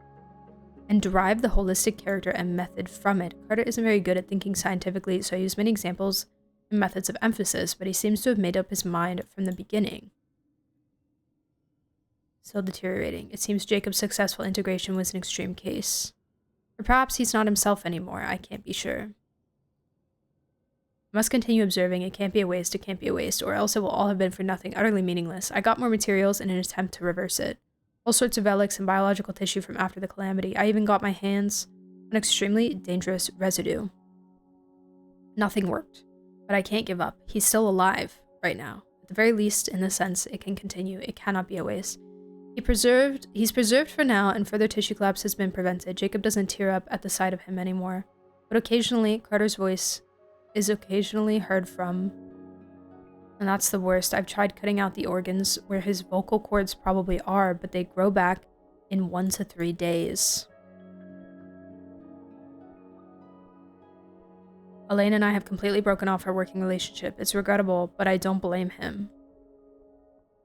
[SPEAKER 1] and derive the holistic character and method from it. Carter isn't very good at thinking scientifically, so I use many examples and methods of emphasis, but he seems to have made up his mind from the beginning. Still deteriorating. It seems Jacob's successful integration was an extreme case. Or perhaps he's not himself anymore. I can't be sure. I must continue observing. It can't be a waste, or else it will all have been for nothing, utterly meaningless. I got more materials in an attempt to reverse it. All sorts of relics and biological tissue from after the calamity. I even got my hands on extremely dangerous residue. Nothing worked, but I can't give up. He's still alive right now. At the very least, in this sense, it can continue. It cannot be a waste. He's preserved for now, and further tissue collapse has been prevented. Jacob doesn't tear up at the sight of him anymore, but occasionally, Carter's voice is occasionally heard from, and that's the worst. I've tried cutting out the organs where his vocal cords probably are, but they grow back in 1 to 3 days. Elaine and I have completely broken off our working relationship. It's regrettable, but I don't blame him.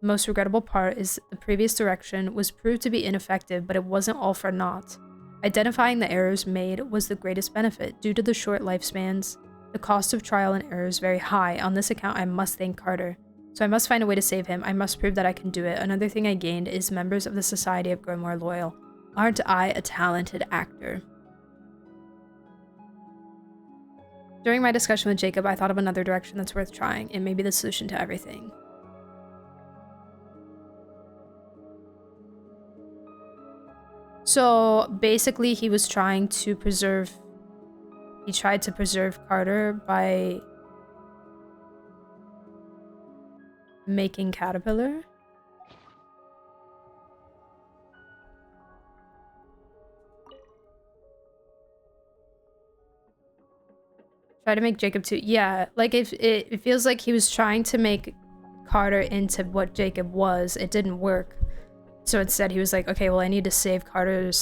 [SPEAKER 1] The most regrettable part is the previous direction was proved to be ineffective, but it wasn't all for naught. Identifying the errors made was the greatest benefit. Due to the short lifespans, the cost of trial and error is very high. On this account, I must thank Carter. So I must find a way to save him. I must prove that I can do it. Another thing I gained is members of the Society have grown more loyal. Aren't I a talented actor? During my discussion with Jacob, I thought of another direction that's worth trying. It may be the solution to everything. So basically he was trying to preserve, he tried to preserve Carter by making Caterpillar. Try to make Jacob too. Yeah, like if it feels like he was trying to make Carter into what Jacob was. It didn't work. So instead he was like, okay, well I need to save Carter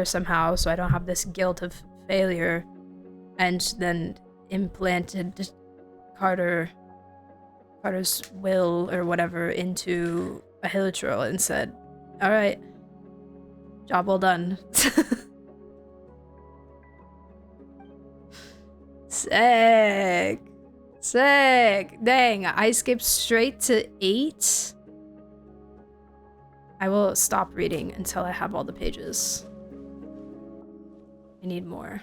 [SPEAKER 1] somehow so I don't have this guilt of failure. And then implanted Carter's will or whatever into a Hilichurl and said, all right, job well done. Sick. Sick. Dang, I skipped straight to 8. I will stop reading until I have all the pages. I need more.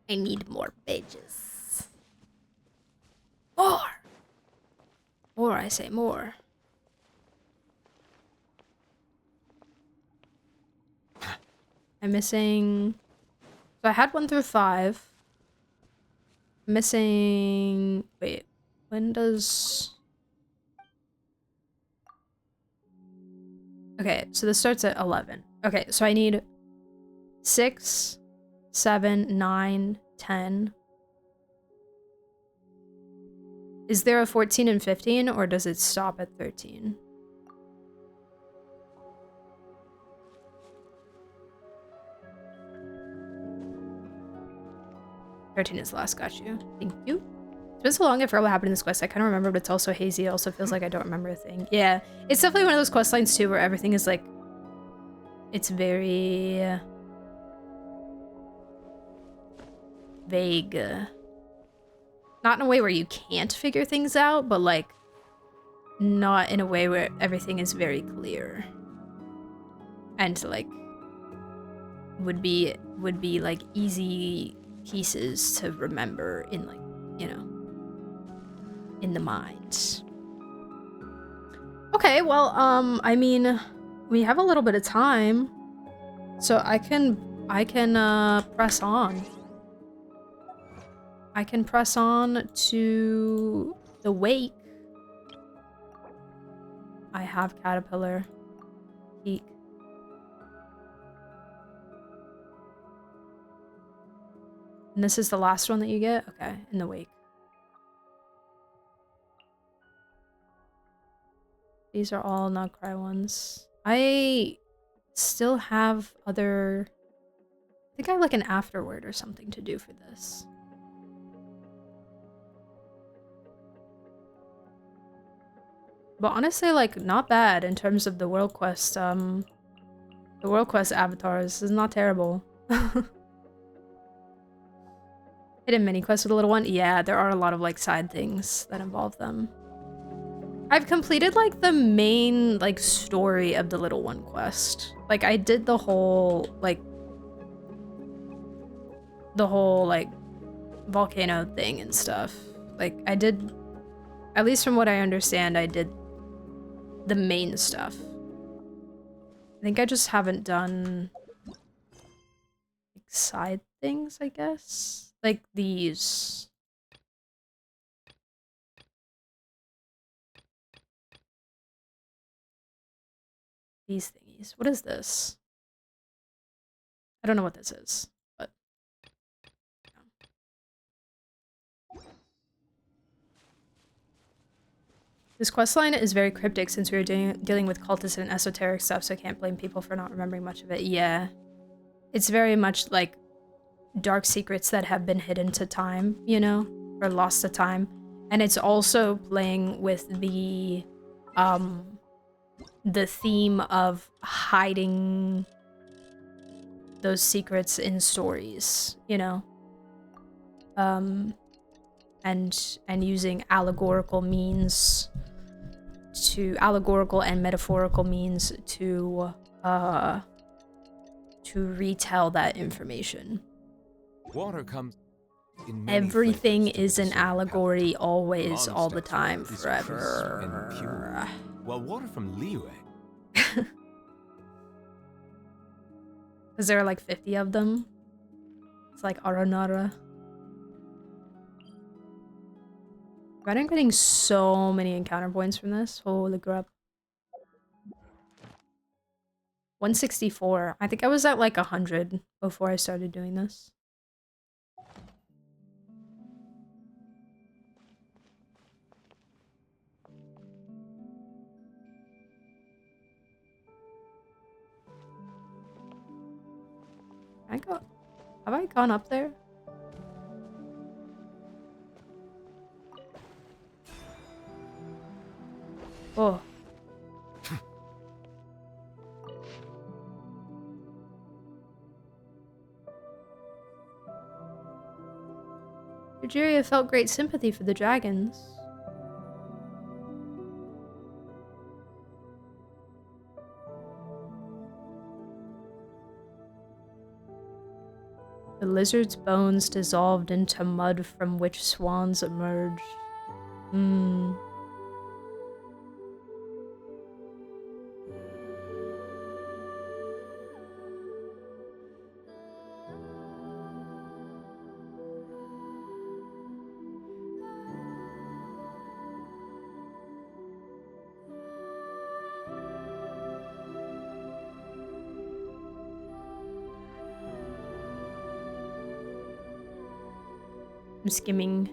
[SPEAKER 1] I need more pages. More! More, I say more. I'm missing... So I had 1 through 5. Missing... Wait, when does... Okay, so this starts at 11. Okay, so I need 6, 7, 9, 10. Is there a 14 and 15, or does it stop at 13? "13 is the last, got you. Thank you." It's been so long I forgot what happened in this quest. I kind of remember, but it's also hazy. It also feels like I don't remember a thing. Yeah, it's definitely one of those quest lines too, where everything is like... It's very... vague. Not in a way where you can't figure things out, but like... not in a way where everything is very clear. And like... would be like easy pieces to remember in like, you know, in the mind. Okay, well, I mean, we have a little bit of time, so I can press on. I can press on to the wake. I have Caterpillar. Peak. And this is the last one that you get? Okay, in the wake. These are all not cry ones. I still have other... I think I have like an afterword or something to do for this. But honestly, like, not bad in terms of the world quest. The world quest avatars is not terrible. Hidden mini quest with the little one? Yeah, there are a lot of like side things that involve them. I've completed like the main like story of the little one quest. Like I did the whole like volcano thing and stuff. Like I did, at least from what I understand, I did the main stuff. I think I just haven't done like side things, I guess. Like these. These thingies. What is this? I don't know what this is, but... yeah. This questline is very cryptic since we were dealing with cultists and esoteric stuff, so I can't blame people for not remembering much of it. Yeah. It's very much like dark secrets that have been hidden to time, you know, or lost to time. And it's also playing with the theme of hiding those secrets in stories, you know, and using allegorical and metaphorical means to retell that information.
[SPEAKER 7] Water comes in
[SPEAKER 1] everything is an allegory, always, all the time, forever.
[SPEAKER 7] While water from Liyue
[SPEAKER 1] Because there are like 50 of them. It's like Aranara. I'm getting so many encounter points from this. Holy crap. 164. I think I was at like 100 before I started doing this. Have I gone up there? Oh. Rogeria felt great sympathy for the dragons. The lizard's bones dissolved into mud from which swans emerged. I'm skimming.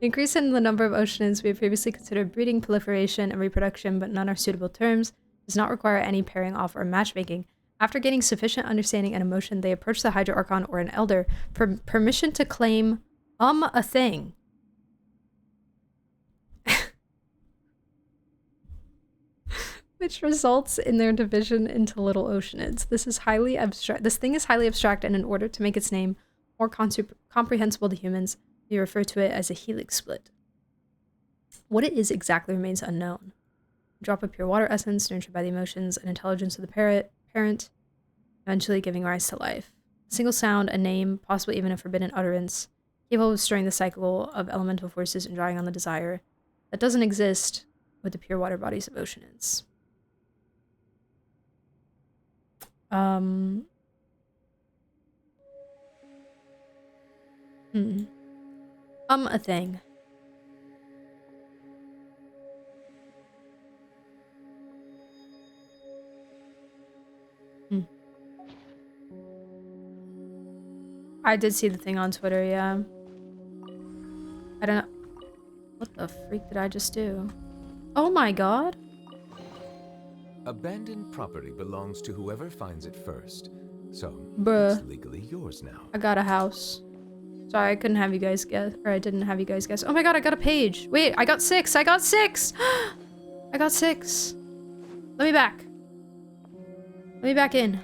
[SPEAKER 1] Increase in the number of oceanids we have previously considered breeding, proliferation, and reproduction, but none are suitable terms, does not require any pairing off or matchmaking. After gaining sufficient understanding and emotion, they approach the Hydra Archon or an Elder for permission to claim a thing. Which results in their division into little oceanids. This is highly abstract. This thing is highly abstract, and in order to make its name more comprehensible to humans, we refer to it as a helix split. What it is exactly remains unknown. A drop of pure water essence, nurtured by the emotions and intelligence of the parent, eventually giving rise to life. A single sound, a name, possibly even a forbidden utterance, capable of stirring the cycle of elemental forces and drawing on the desire that doesn't exist with the pure water bodies of oceanids. A thing. I did see the thing on Twitter, yeah. I don't know. What the freak did I just do? Oh my god.
[SPEAKER 7] Abandoned property belongs to whoever finds it first. So,
[SPEAKER 1] Bruh.
[SPEAKER 7] it's legally yours now.
[SPEAKER 1] I got a house. Sorry, I couldn't have you guys guess. Or I didn't have you guys guess. Oh my god, I got a page. Wait, I got 6. I got 6. I got 6. Let me back. Let me back in.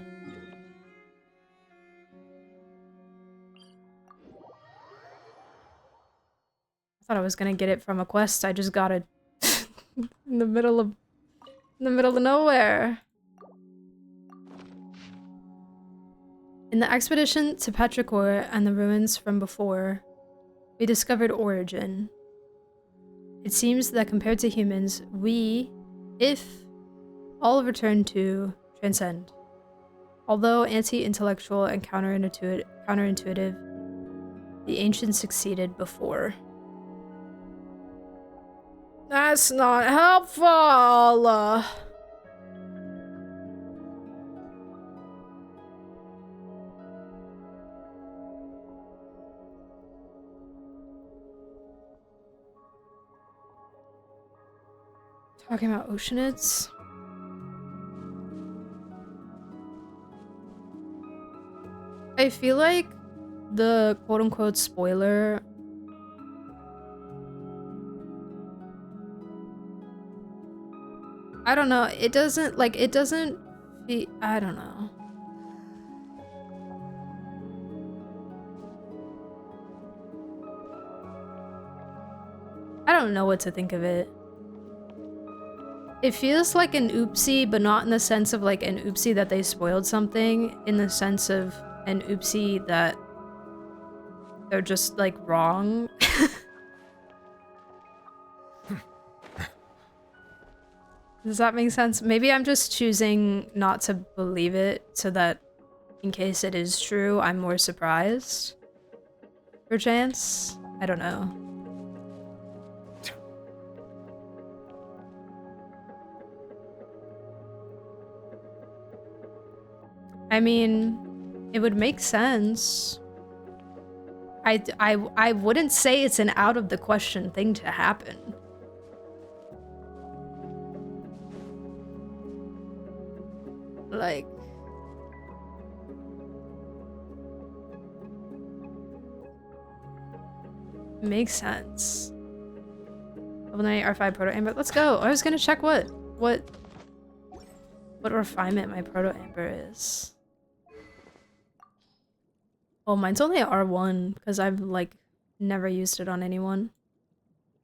[SPEAKER 1] I thought I was gonna get it from a quest. I just got it in the middle of nowhere. In the expedition to Petrichor and the ruins from before, we discovered origin. It seems that compared to humans, we, if all return to transcend. Although anti-intellectual and counterintuitive, the ancients succeeded before. That's not helpful! Talking about oceanids? I feel like the quote-unquote spoiler I don't know, it doesn't be, I don't know. I don't know what to think of it. It feels like an oopsie, but not in the sense of like an oopsie that they spoiled something, in the sense of and oopsie that they're just like wrong. Does that make sense? Maybe I'm just choosing not to believe it so that in case it is true, I'm more surprised. Perchance? I don't know. I mean, it would make sense. I wouldn't say it's an out of the question thing to happen. Like, makes sense. Level 9 R5 proto amber. Let's go. I was gonna check what refinement my proto amber is. Oh, mine's only at R1 because I've like never used it on anyone.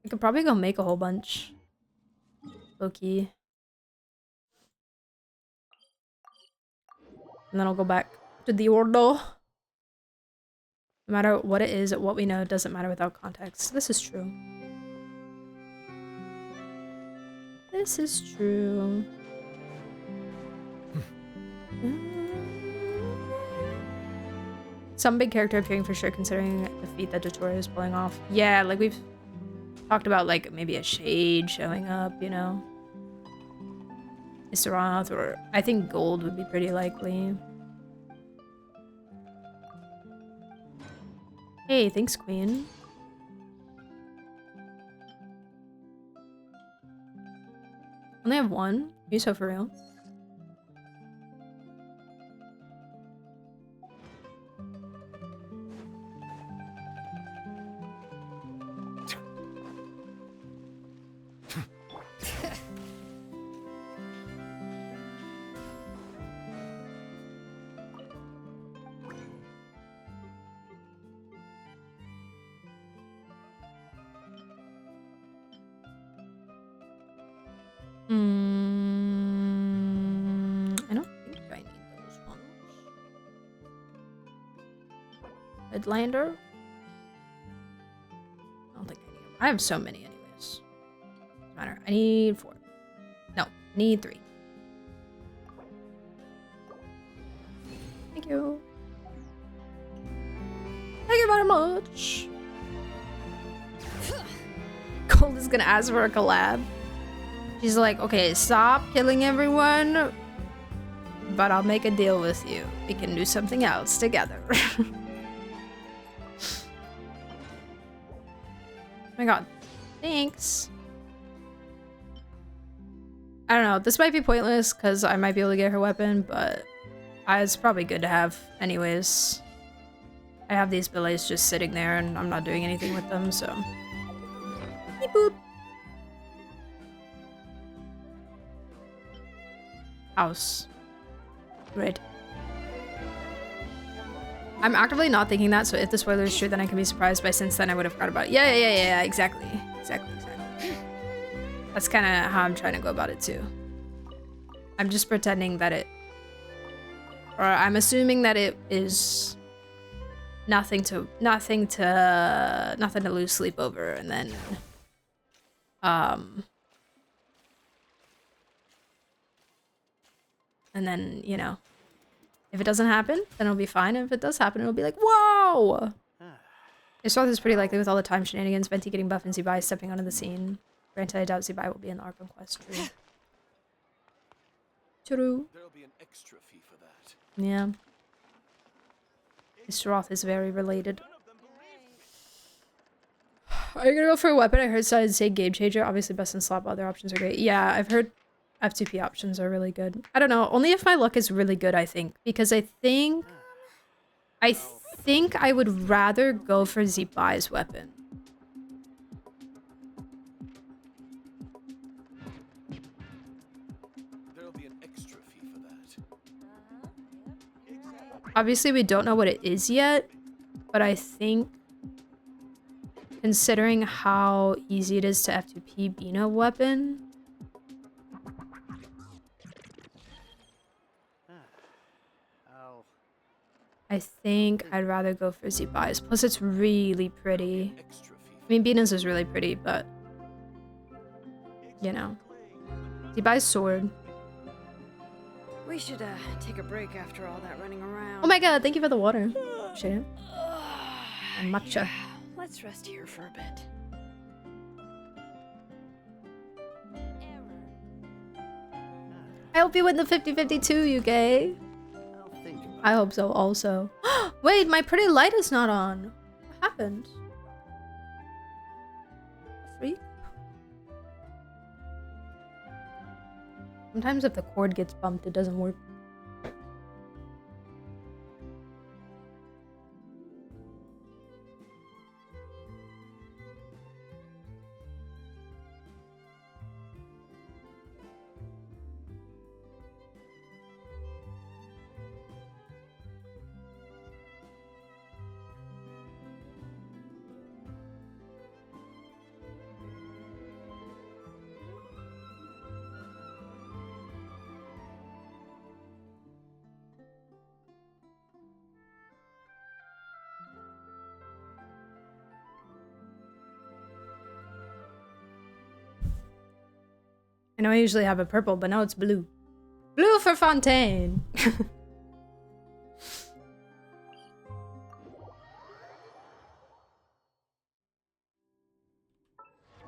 [SPEAKER 1] I could probably go make a whole bunch. Low key. And then I'll go back to the order. No matter what it is, what we know, it doesn't matter without context. This is true. This is true. Some big character appearing for sure, considering the feat that Dottore is pulling off. Yeah, like we've talked about, like maybe a shade showing up, you know? Issaroth, or I think gold would be pretty likely. Hey, thanks, Queen. Only have one? You so for real? I don't think I need those ones. Midlander? I don't think I need them. I have so many anyways. Doesn't matter. I need 4. No, I need 3. Thank you. Thank you very much. Gold is gonna ask for a collab. She's like, okay, stop killing everyone, but I'll make a deal with you. We can do something else together. Oh my god. Thanks. I don't know. This might be pointless because I might be able to get her weapon, but it's probably good to have anyways. I have these billets just sitting there and I'm not doing anything with them, so. Beep boop. House. Great. I'm actively not thinking that, so if the spoiler is true, then I can be surprised by since then I would have forgot about it. Yeah, exactly. Exactly. That's kind of how I'm trying to go about it too. I'm just pretending that or I'm assuming that it is nothing to lose sleep over, and then you know, if it doesn't happen, then it'll be fine. And if it does happen, it'll be like, whoa! This is pretty likely with all the time shenanigans, Venti getting buff and Zebai stepping onto the scene. Granted, I doubt Zebai will be in the Arkham quest. True. True.
[SPEAKER 8] There'll be an extra fee for that.
[SPEAKER 1] Yeah. Issaroth is very related. Are you gonna go for a weapon? I heard someone say game changer. Obviously best in slot, but other options are great. Yeah, I've heard F2P options are really good. I don't know. Only if my luck is really good, I think. Because I think I would rather go for Zebai's weapon.
[SPEAKER 8] There'll be an extra fee for that.
[SPEAKER 1] Obviously, we don't know what it is yet, but I think considering how easy it is to F2P Bina weapon, I think I'd rather go for Zibai's. Plus, it's really pretty. I mean, Bina's is really pretty, but you know, Zibai's sword.
[SPEAKER 13] We should take a break after all that running around.
[SPEAKER 1] Oh my god! Thank you for the water. Appreciate it. And matcha.
[SPEAKER 13] Let's rest here for a bit.
[SPEAKER 1] I hope you win the 50-50 too, UK. I hope so also. Wait, my pretty light is not on. What happened? Freak? Sometimes if the cord gets bumped, it doesn't work. I know I usually have a purple, but now it's blue. Blue for Fontaine!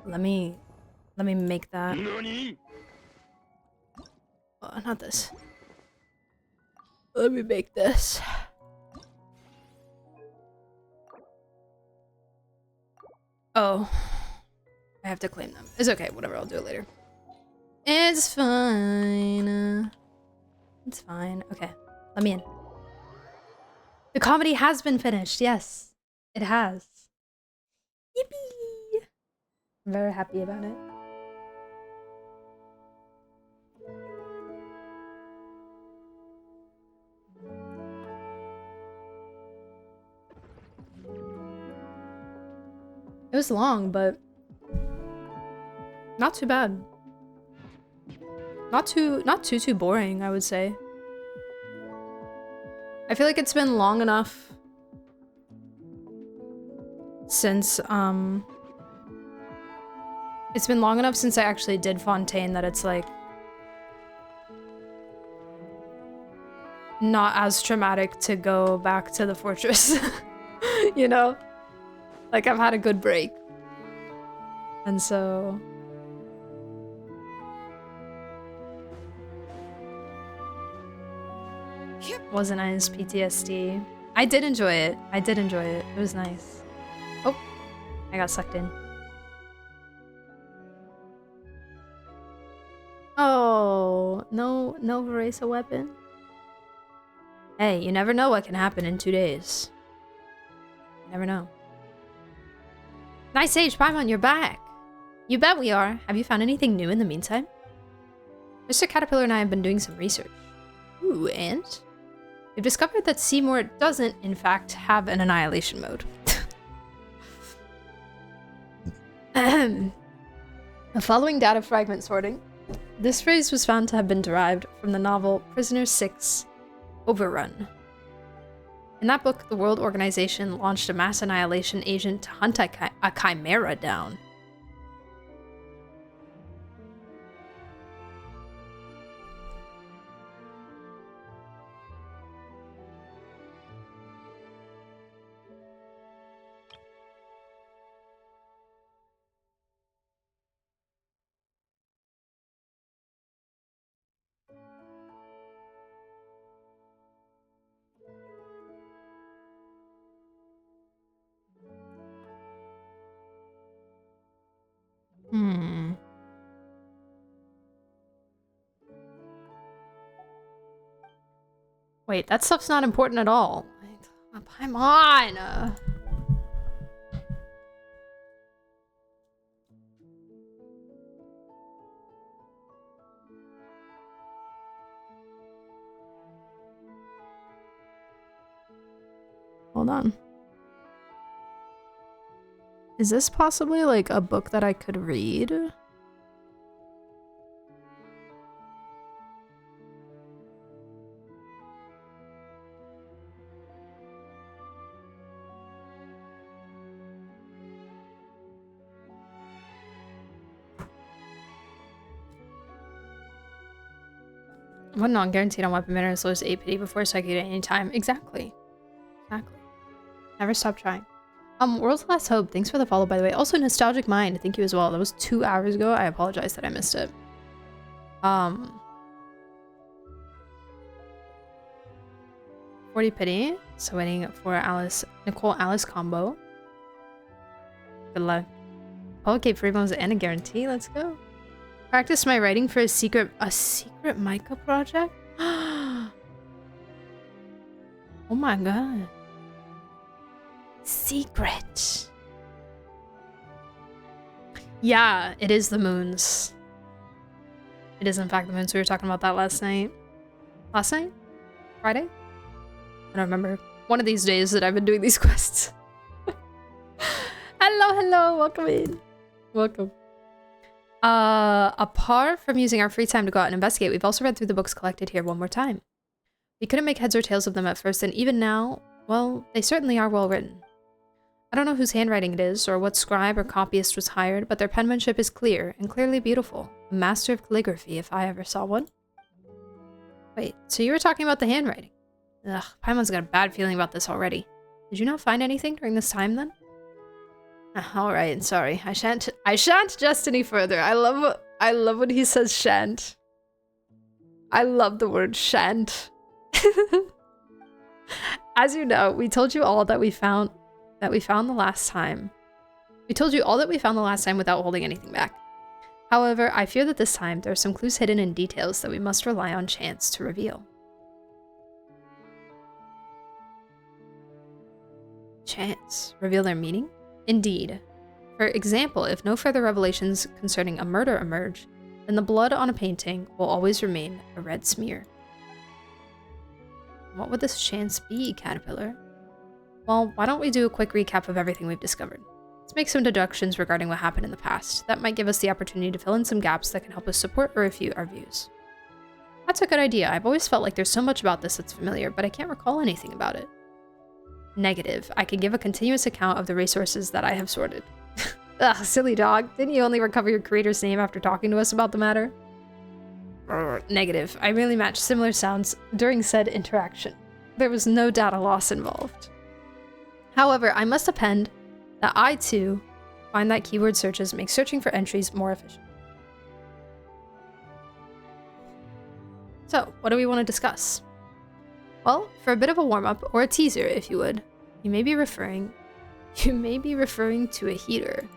[SPEAKER 1] Let me make that. Oh, not this. Let me make this. Oh. I have to claim them. It's okay, whatever, I'll do it later. It's fine. It's fine. Okay, let me in. The comedy has been finished. Yes, it has. Yippee! I'm very happy about it. It was long, but not too bad. Not too boring, I would say. I feel like it's been long enough since it's been long enough since I actually did Fontaine that it's like not as traumatic to go back to the fortress. You know? Like I've had a good break. And so wasn't as PTSD. I did enjoy it. I did enjoy it. It was nice. Oh, I got sucked in. Oh, no Veresa weapon. Hey, you never know what can happen in 2 days. You never know. Nice Sage Paimon, you're back. You bet we are. Have you found anything new in the meantime? Mr. Caterpillar and I have been doing some research. Ooh, and? We've discovered that Seymour doesn't, in fact, have an annihilation mode. Following data fragment sorting, this phrase was found to have been derived from the novel Prisoner 6, Overrun. In that book, the World Organization launched a mass annihilation agent to hunt a chimera down. Wait, that stuff's not important at all. I'm on! Hold on. Is this possibly like a book that I could read? What non-guaranteed on weapon banner as low as 8 pity before psychic at any time? Exactly. Exactly. Never stop trying. World's Last Hope, thanks for the follow, by the way. Also, Nostalgic Mind, thank you as well. That was 2 hours ago. I apologize that I missed it. 40 pity. So waiting for Nicole Alice combo. Good luck. Oh, okay, free bones and a guarantee. Let's go. Practice my writing for a secret Micah project? Oh my god. Secret. Yeah, it is the moons. It is in fact the moons. We were talking about that last night. Last night? Friday? I don't remember. One of these days that I've been doing these quests. Hello, welcome in. Welcome. Apart from using our free time to go out and investigate, we've also read through the books collected here one more time. We couldn't make heads or tails of them at first, and even now, well, they certainly are well written. I don't know whose handwriting it is, or what scribe or copyist was hired, but their penmanship is clear and clearly beautiful. A master of calligraphy, if I ever saw one. Wait, so you were talking about the handwriting? Ugh, Paimon's got a bad feeling about this already. Did you not find anything during this time, then? Alright, sorry. I shan't jest any further. I love when he says shan't. I love the word shan't. As you know, we told you all that we found the last time. We told you all that we found the last time without holding anything back. However, I fear that this time there are some clues hidden in details that we must rely on chance to reveal. Chance? Reveal their meaning? Indeed. For example, if no further revelations concerning a murder emerge, then the blood on a painting will always remain a red smear. What would this chance be, Caterpillar? Well, why don't we do a quick recap of everything we've discovered? Let's make some deductions regarding what happened in the past. That might give us the opportunity to fill in some gaps that can help us support or refute our views. That's a good idea. I've always felt like there's so much about this that's familiar, but I can't recall anything about it. Negative. I can give a continuous account of the resources that I have sorted. Ugh, silly dog. Didn't you only recover your creator's name after talking to us about the matter? Negative. I merely matched similar sounds during said interaction. There was no data loss involved. However, I must append that I, too, find that keyword searches make searching for entries more efficient. So, what do we want to discuss? Well, for a bit of a warm-up, or a teaser, if you would, you may be referring to a heater.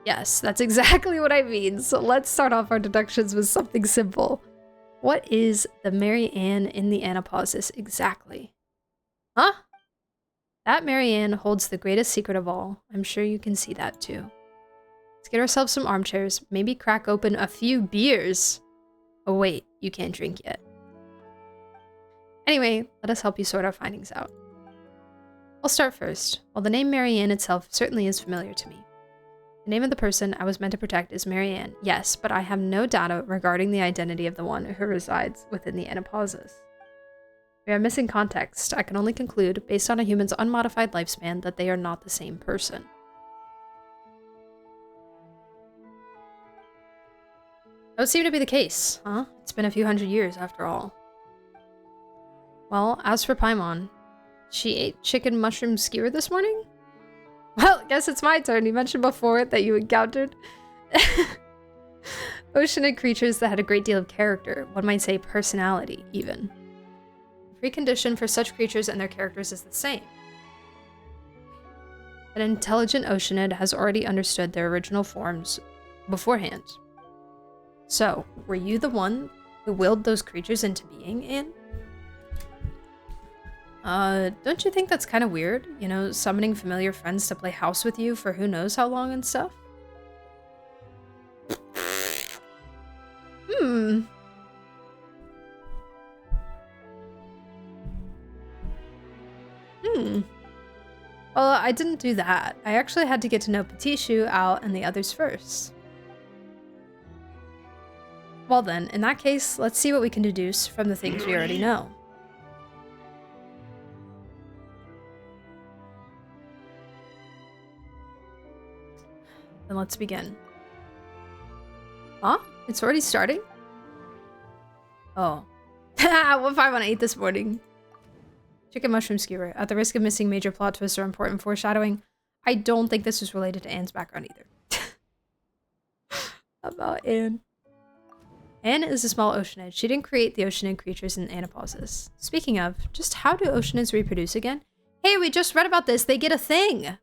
[SPEAKER 1] Yes, that's exactly what I mean, so let's start off our deductions with something simple. What is the Mary Ann in the Anapausis exactly? Huh? That Mary Ann holds the greatest secret of all. I'm sure you can see that too. Let's get ourselves some armchairs, maybe crack open a few beers. Oh wait, you can't drink yet. Anyway, let us help you sort our findings out. I'll start first. While the name Mary Ann itself certainly is familiar to me. The name of the person I was meant to protect is Mary Ann, yes, but I have no data regarding the identity of the one who resides within the Anapausis. We are missing context. I can only conclude, based on a human's unmodified lifespan, that they are not the same person. That would seem to be the case, huh? It's been a few hundred years, after all. Well, as for Paimon, she ate chicken mushroom skewer this morning? Well, guess it's my turn. You mentioned before that you encountered oceanic creatures that had a great deal of character, one might say personality, even. The precondition for such creatures and their characters is the same. An intelligent oceanid has already understood their original forms beforehand. So, were you the one who willed those creatures into being, Anne? Don't you think that's kind of weird? You know, summoning familiar friends to play house with you for who knows how long and stuff? Well, I didn't do that. I actually had to get to know Patishu, Al, and the others first. Well then, in that case, let's see what we can deduce from the things we already know. Then let's begin. Huh? It's already starting? Oh. What if I want to eat this morning? Chicken mushroom skewer. At the risk of missing major plot twists or important foreshadowing, I don't think this is related to Anne's background either. About Anne. Anne is a small oceanid. She didn't create the oceanid creatures in Anapausis. Speaking of, just how do oceanids reproduce again? Hey, we just read about this. They get a thing.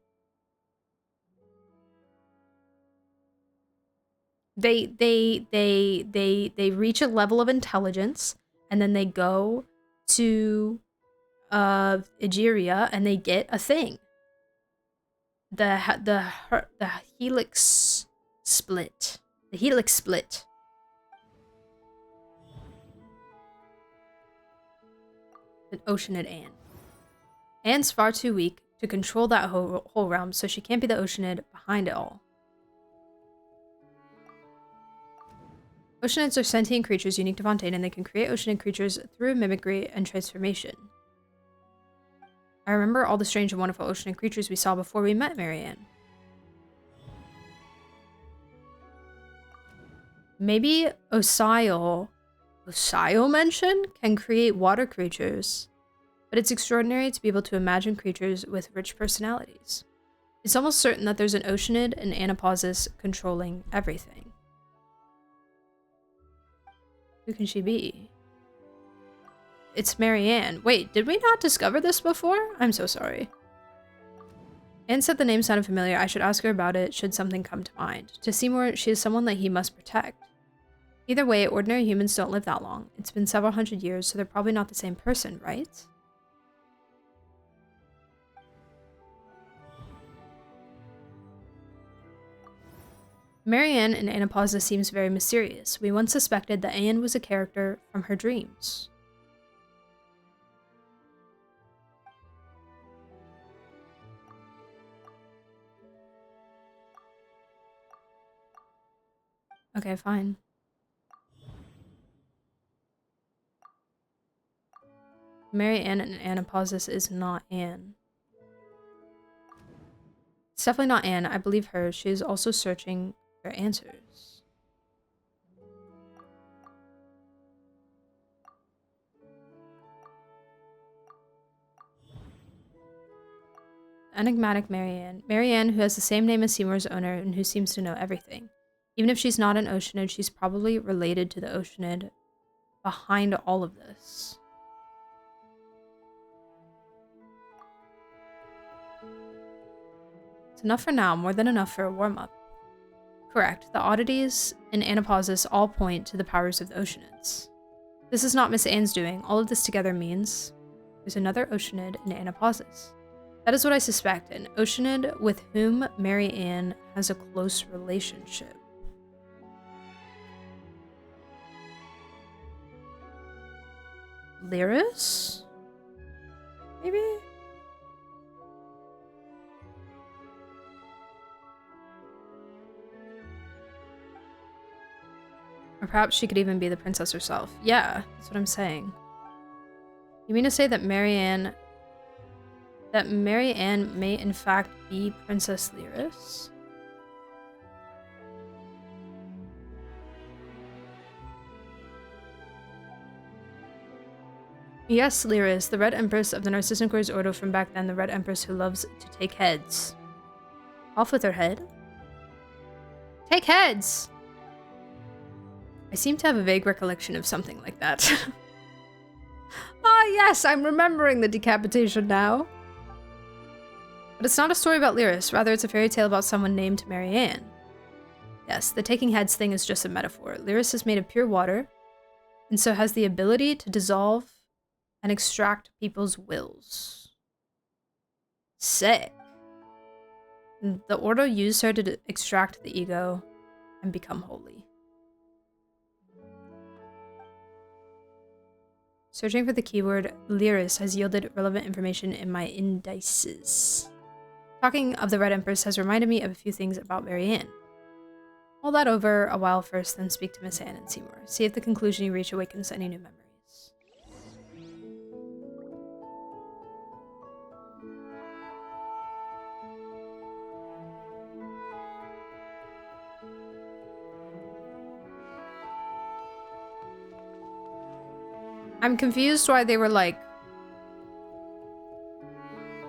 [SPEAKER 1] They reach a level of intelligence, and then they go to Egeria, and they get a thing. The helix split. The helix split. An oceanid Anne. Anne's far too weak to control that whole realm, so she can't be the oceanid behind it all. Oceanids are sentient creatures unique to Fontaine, and they can create oceanid creatures through mimicry and transformation. I remember all the strange and wonderful oceanid creatures we saw before we met Marianne. Maybe Osile mention can create water creatures, but it's extraordinary to be able to imagine creatures with rich personalities. It's almost certain that there's an oceanid and Anapausis controlling everything. Who can she be? It's Marianne. Wait, did we not discover this before? I'm so sorry. Anne said the name sounded familiar. I should ask her about it should something come to mind. To Seymour, she is someone that he must protect. Either way, ordinary humans don't live that long. It's been several hundred years, so they're probably not the same person, right? Marianne in Anapausis seems very mysterious. We once suspected that Anne was a character from her dreams. Okay, fine. Marianne in Anapausis is not Anne. It's definitely not Anne. I believe her. She is also searching for answers. Enigmatic Marianne. Marianne, who has the same name as Seymour's owner and who seems to know everything. Even if she's not an oceanid, she's probably related to the oceanid behind all of this. It's enough for now, more than enough for a warm-up. Correct. The oddities in Anapausis all point to the powers of the oceanids. This is not Miss Anne's doing. All of this together means there's another oceanid in Anapausis. That is what I suspect, an oceanid with whom Mary Anne has a close relationship. Lyris? Maybe? Or perhaps she could even be the princess herself. Yeah, that's what I'm saying. You mean to say that Marianne may in fact be Princess Lyris? Yes, Lyris, the Red Empress of the Narcissus Ordo from back then, the Red Empress who loves to take heads. Off with her head. Take heads! I seem to have a vague recollection of something like that. Ah, yes, I'm remembering the decapitation now. But it's not a story about Lyris, rather it's a fairy tale about someone named Marianne. Yes, the taking heads thing is just a metaphor. Lyris is made of pure water, and so has the ability to dissolve and extract people's wills. Sick. And the Ordo used her to extract the ego and become holy. Searching for the keyword Lyris has yielded relevant information in my indices. Talking of the Red Empress has reminded me of a few things about Marianne. Mull that over a while first, then speak to Miss Anne and Seymour. See if the conclusion you reach awakens any new memories. I'm confused why they were like,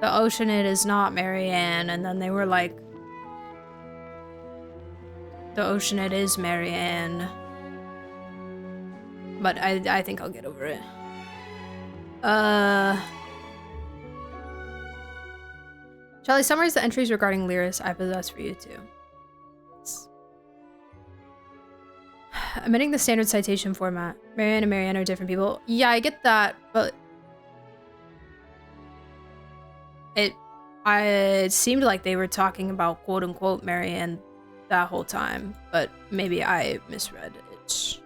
[SPEAKER 1] the Oceanid is not Marianne, and then they were like, the Oceanid is Marianne. But I think I'll get over it. Charlie, summarize the entries regarding Lyris I possess for you too. Omitting the standard citation format. Marianne and Marianne are different people. Yeah, I get that, but it seemed like they were talking about quote-unquote Marianne that whole time, but maybe I misread it.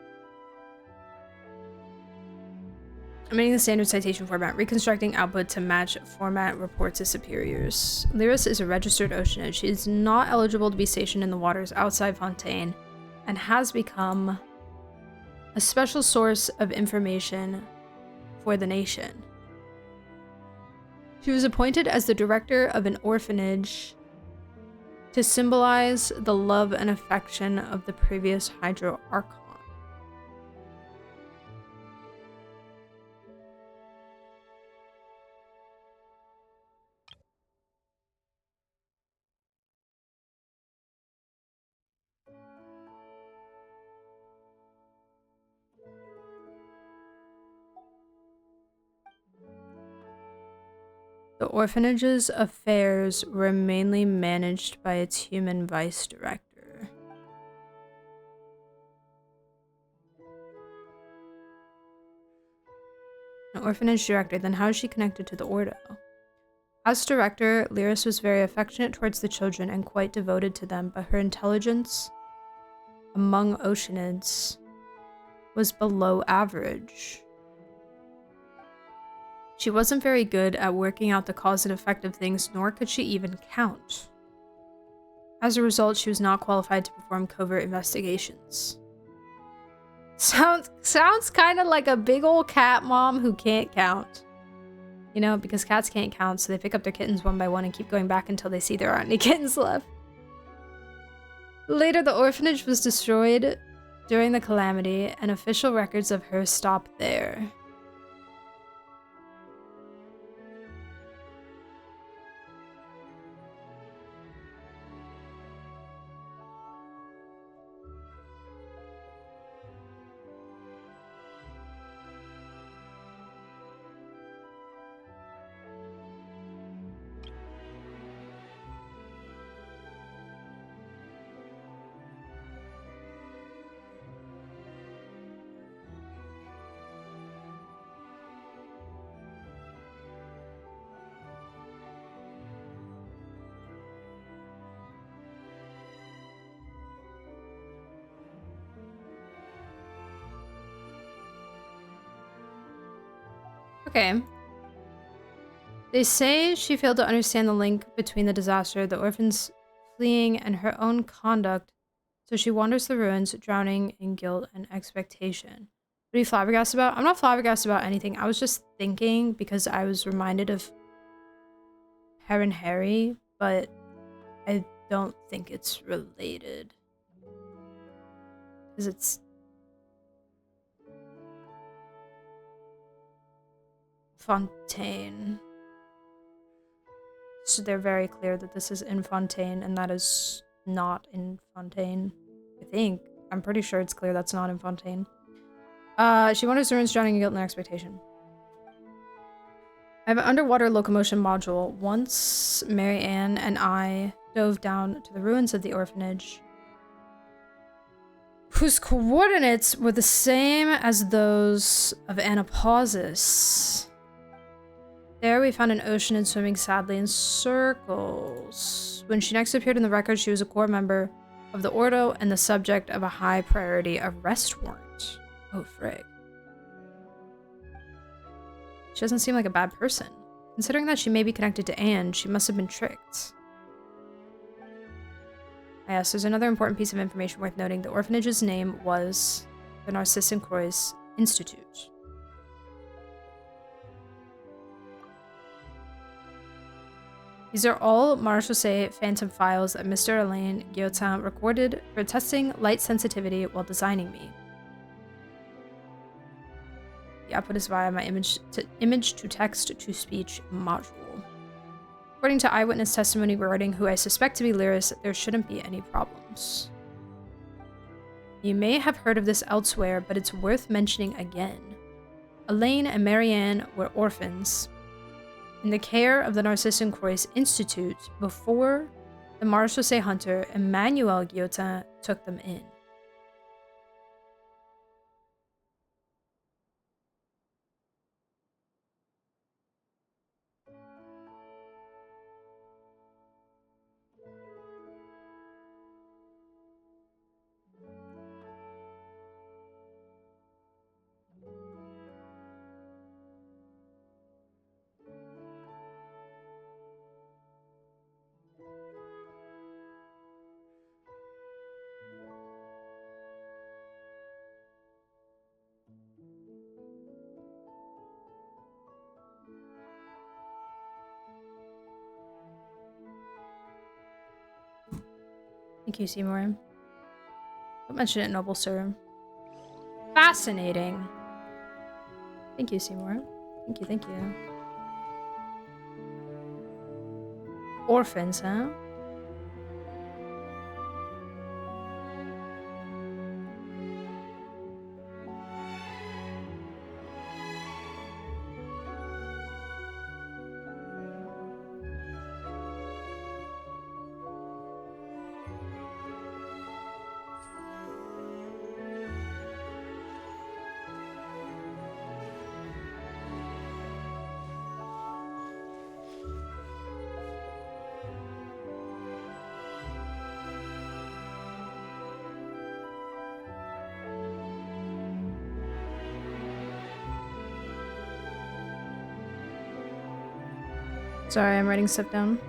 [SPEAKER 1] Omitting the standard citation format. Reconstructing output to match format report to superiors. Lyris is a registered Oceanid. She is not eligible to be stationed in the waters outside Fontaine and has become a special source of information for the nation. She was appointed as the director of an orphanage to symbolize the love and affection of the previous Hydro Archon. The orphanage's affairs were mainly managed by its human vice director. An orphanage director, then how is she connected to the Ordo? As director, Lyris was very affectionate towards the children and quite devoted to them, but her intelligence among Oceanids was below average. She wasn't very good at working out the cause and effect of things, nor could she even count. As a result, she was not qualified to perform covert investigations. Sounds kind of like a big old cat mom who can't count. You know, because cats can't count, so they pick up their kittens one by one and keep going back until they see there aren't any kittens left. Later, the orphanage was destroyed during the calamity, and official records of her stopped there. Okay. They say she failed to understand the link between the disaster, the orphans fleeing, and her own conduct, so she wanders the ruins, drowning in guilt and expectation. What are you flabbergasted about? I'm not flabbergasted about anything. I was just thinking because I was reminded of Heron Harry, but I don't think it's related. Because it's Fontaine. So they're very clear that this is in Fontaine and that is not in Fontaine. I think. I'm pretty sure it's clear that's not in Fontaine. She wanders the ruins, drowning in guilt and expectation. I have an underwater locomotion module. Once Mary Ann and I dove down to the ruins of the orphanage, whose coordinates were the same as those of Anapausis. There we found an Oceanid swimming sadly in circles. When she next appeared in the record, she was a core member of the Ordo and the subject of a high priority arrest warrant. Oh, frig. She doesn't seem like a bad person. Considering that she may be connected to Anne, she must have been tricked. Yes, there's another important piece of information worth noting. The orphanage's name was the Narcissus Institute. These are all Marchese Phantom files that Mr. Alain Guillotin recorded for testing light sensitivity while designing me. The output is via my image to text to speech module. According to eyewitness testimony regarding who I suspect to be Lyris, there shouldn't be any problems. You may have heard of this elsewhere, but it's worth mentioning again. Elaine and Marianne were orphans in the care of the Narcissus Croix Institute before the Marchese hunter Emmanuel Guillotin took them in. Thank you, Seymour. Don't mention it, noble sir. Fascinating. Thank you, Seymour. Thank you, thank you. Orphans, huh? Sorry, I'm writing stuff down.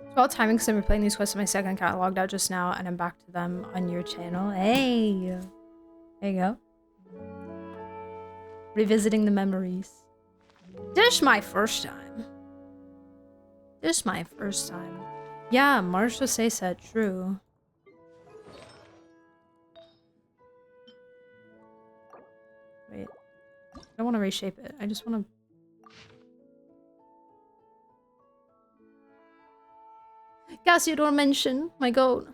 [SPEAKER 1] It's about timing because I'm replaying these quests on my second account. I logged out just now and I'm back to them on your channel. Hey! There you go. Revisiting the memories. This my first time. This my first time. Yeah, Marshall says that, true. Wait. I don't want to reshape it. I just want to... Cassiodor mention, my goat.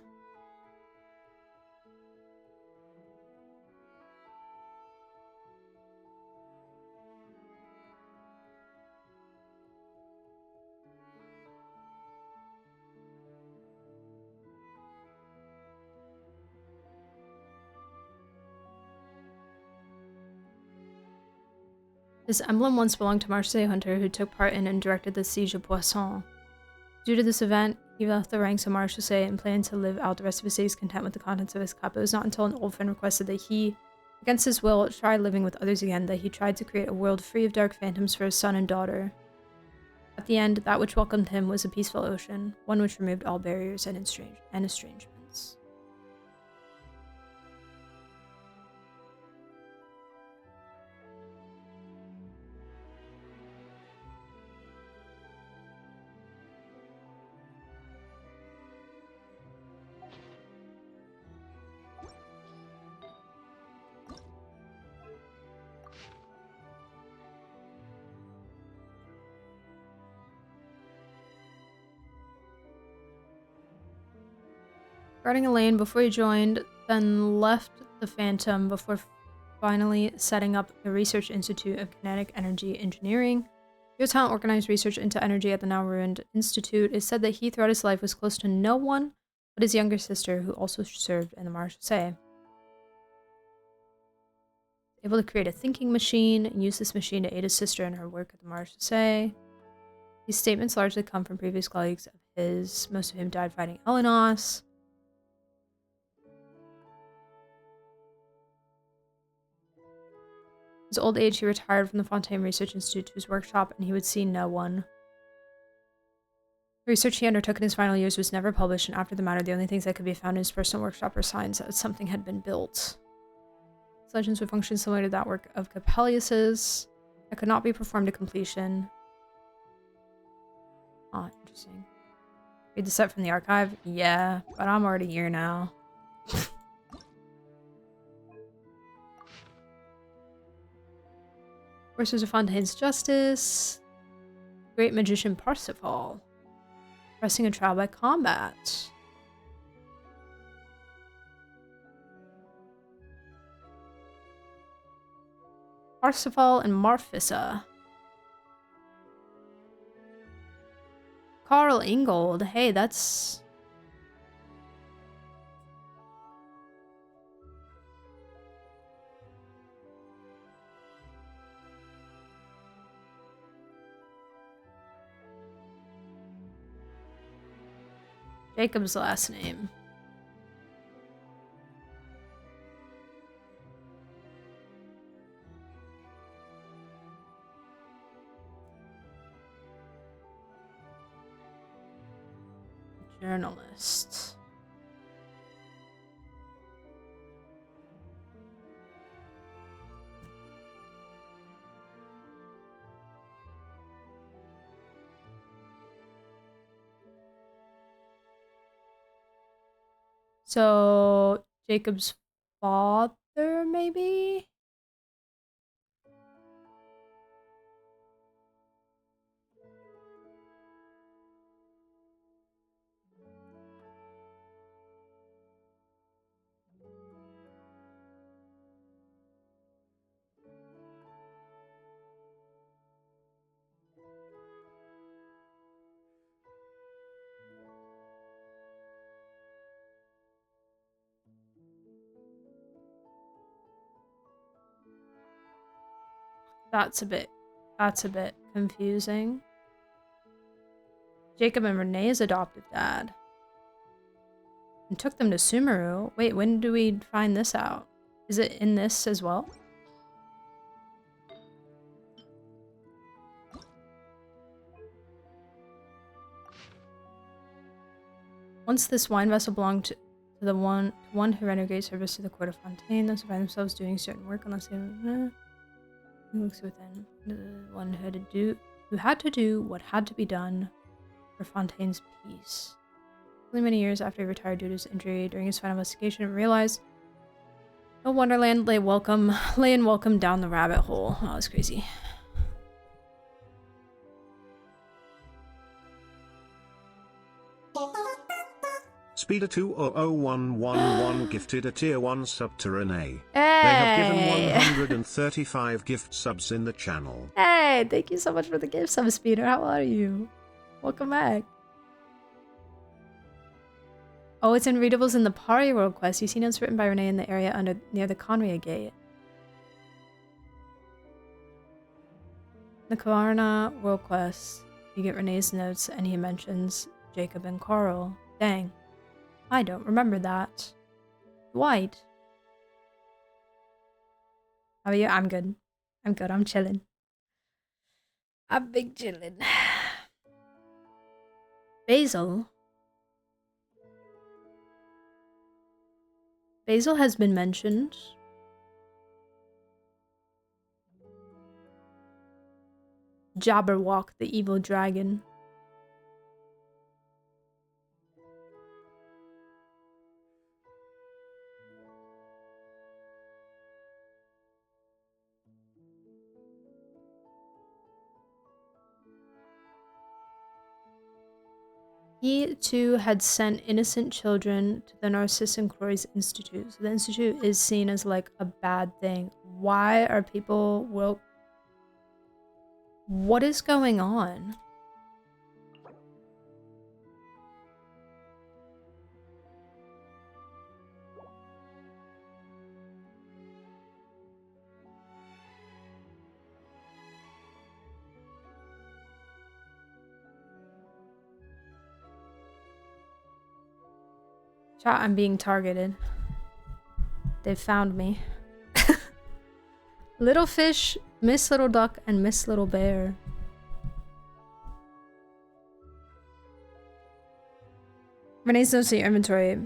[SPEAKER 1] This emblem once belonged to Marseille Hunter, who took part in and directed the siege of Poisson. Due to this event, he left the ranks of Marseille and planned to live out the rest of his days content with the contents of his cup. It was not until an old friend requested that he, against his will, try living with others again that he tried to create a world free of dark phantoms for his son and daughter. At the end, that which welcomed him was a peaceful ocean, one which removed all barriers and estrangements. Regarding Elaine, before he joined, then left the Phantom before finally setting up the Research Institute of Kinetic Energy Engineering. Yotan organized research into energy at the now ruined institute. It said that he throughout his life was close to no one but his younger sister, who also served in the Marseille. Able to create a thinking machine and use this machine to aid his sister in her work at the Marseille. These statements largely come from previous colleagues of his, most of whom died fighting Elenos. his old age, he retired from the Fontaine Research Institute to his workshop, and he would see no one. The research he undertook in his final years was never published, and after the matter, the only things that could be found in his personal workshop were signs that something had been built. His legends would function similar to that work of Capellius's that could not be performed to completion. Oh, interesting. Read the set from the archive? Yeah, but I'm already here now. Forces of Fontaine's justice. Great magician Parsifal. Pressing a trial by combat. Parsifal and Marfisa. Carl Ingold. Hey, that's... Jacob's last name. Journalist. So, Jacob's father, maybe? That's a bit confusing. Jacob and Renee's adopted dad. And took them to Sumeru. Wait, when do we find this out? Is it in this as well? Once this wine vessel belonged to the one who rendered great service to the court of Fontaine, those who find themselves doing certain work unless they looks within the one who had to do what had to be done for Fontaine's peace. Only many years after he retired due to his injury, during his final investigation, and realized no wonderland lay in welcome down the rabbit hole. Oh, that's crazy.
[SPEAKER 3] Speeder 200111 gifted a tier 1 sub to Renee.
[SPEAKER 1] Hey.
[SPEAKER 3] They have given 135 gift subs in the channel.
[SPEAKER 1] Hey, thank you so much for the gift sub, Speeder. How are you? Welcome back. Oh, it's in readables in the Pari World Quest. You see notes written by Renee in the area near the Conria Gate. The Kavarna World Quest. You get Renee's notes and he mentions Jacob and Carl. Dang. I don't remember that. Dwight. How are you? I'm good. I'm good. I'm chilling. I'm big chilling. Basil. Basil has been mentioned. Jabberwock, the evil dragon. He, too, had sent innocent children to the Narcissus and Croix Institute. So the Institute is seen as, like, a bad thing. Why are people woke? What is going on? I'm being targeted. They found me. Little fish, Miss Little Duck, and Miss Little Bear. Renee's notes in your inventory.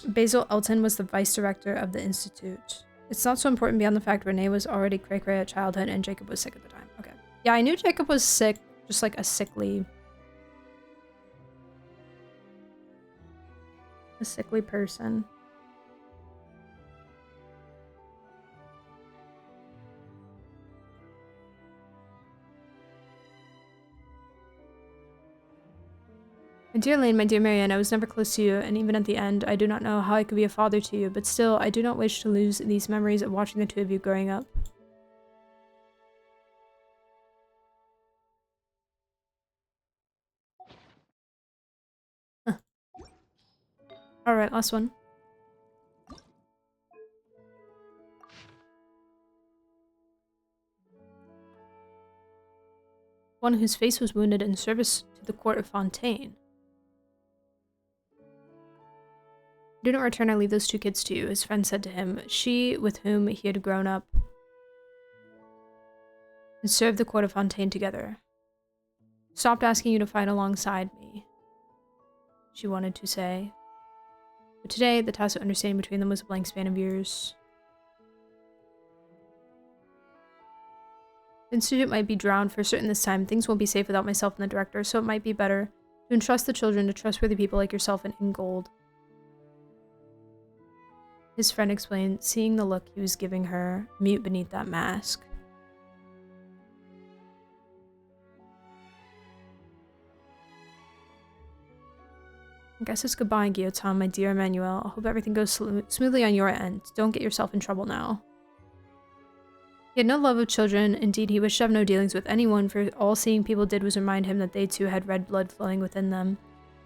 [SPEAKER 1] Basil Elton was the vice director of the institute. It's not so important beyond the fact Renee was already cray-cray at childhood and Jacob was sick at the time. Okay. Yeah, I knew Jacob was sick, just like a sickly person. My dear Lane, my dear Marianne, I was never close to you, and even at the end, I do not know how I could be a father to you, but still, I do not wish to lose these memories of watching the two of you growing up. Huh. Alright, last one. One whose face was wounded in service to the court of Fontaine. Do not return, I leave those two kids to you, his friend said to him. She, with whom he had grown up, and served the court of Fontaine together. Stopped asking you to fight alongside me, she wanted to say. But today, the tacit understanding between them was a blank span of years. The institute might be drowned for certain this time. Things won't be safe without myself and the director, so it might be better to entrust the children to trustworthy people like yourself and Ingold. His friend explained, seeing the look he was giving her, mute beneath that mask. I guess it's goodbye, Guillotin, my dear Emmanuel. I hope everything goes smoothly on your end. Don't get yourself in trouble now. He had no love of children. Indeed, he wished to have no dealings with anyone, for all seeing people did was remind him that they too had red blood flowing within them.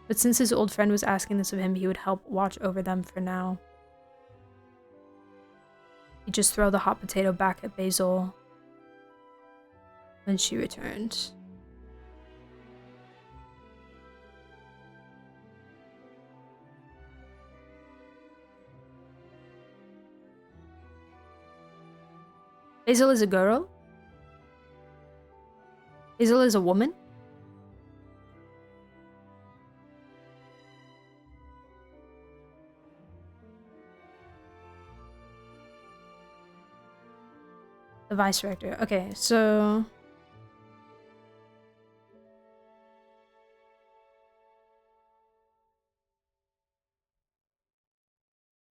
[SPEAKER 1] But since his old friend was asking this of him, he would help watch over them for now. He'd just throw the hot potato back at Basil when she returned. Basil is a girl? Basil is a woman? The vice director. Okay, so...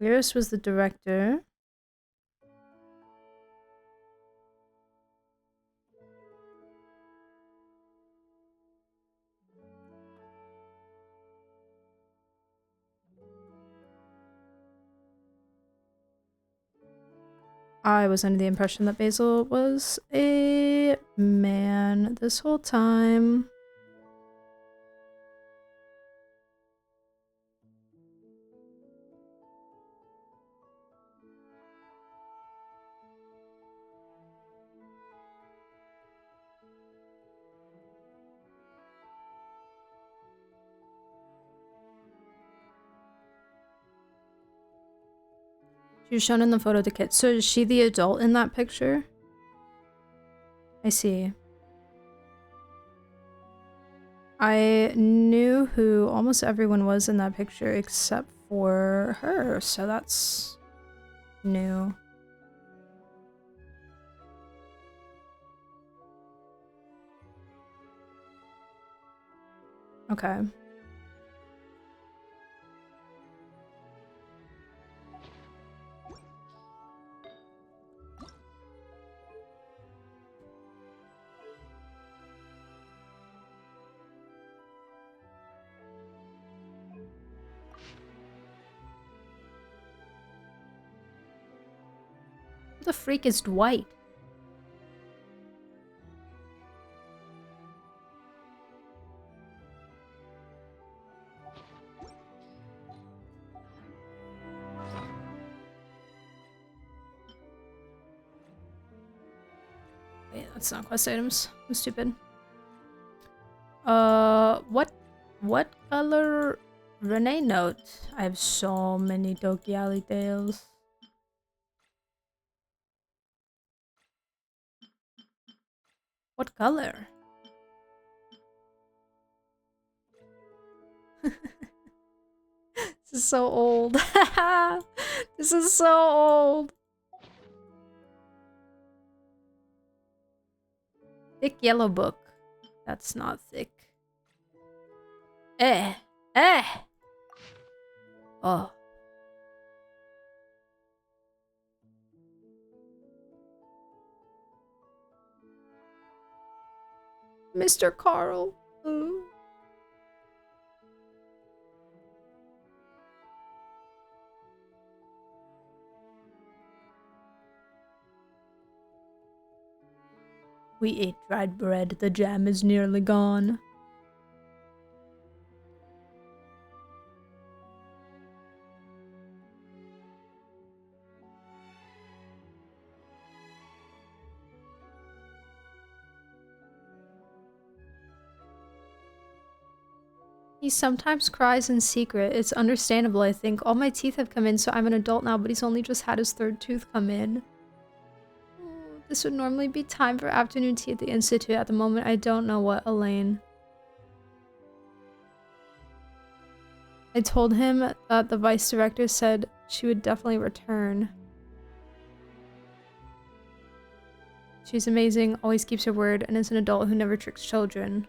[SPEAKER 1] Lyris was the director. I was under the impression that Basil was a man this whole time. She was shown in the photo of the kid. So is she the adult in that picture? I see. I knew who almost everyone was in that picture except for her, so that's new. Okay. Who the freak is Dwight? Wait, that's not quest items. I'm stupid. What color? Renee note. I have so many Doki Alley tales. What color? This is so old. This is so old. Thick yellow book. That's not thick. Eh. Oh. Mr. Carl. Ooh. We ate dried bread. The jam is nearly gone. He sometimes cries in secret. It's understandable, I think. All my teeth have come in, so I'm an adult now, but he's only just had his third tooth come in. Oh, this would normally be time for afternoon tea at the Institute. At the moment, I don't know what, Elaine. I told him that the vice director said she would definitely return. She's amazing, always keeps her word, and is an adult who never tricks children.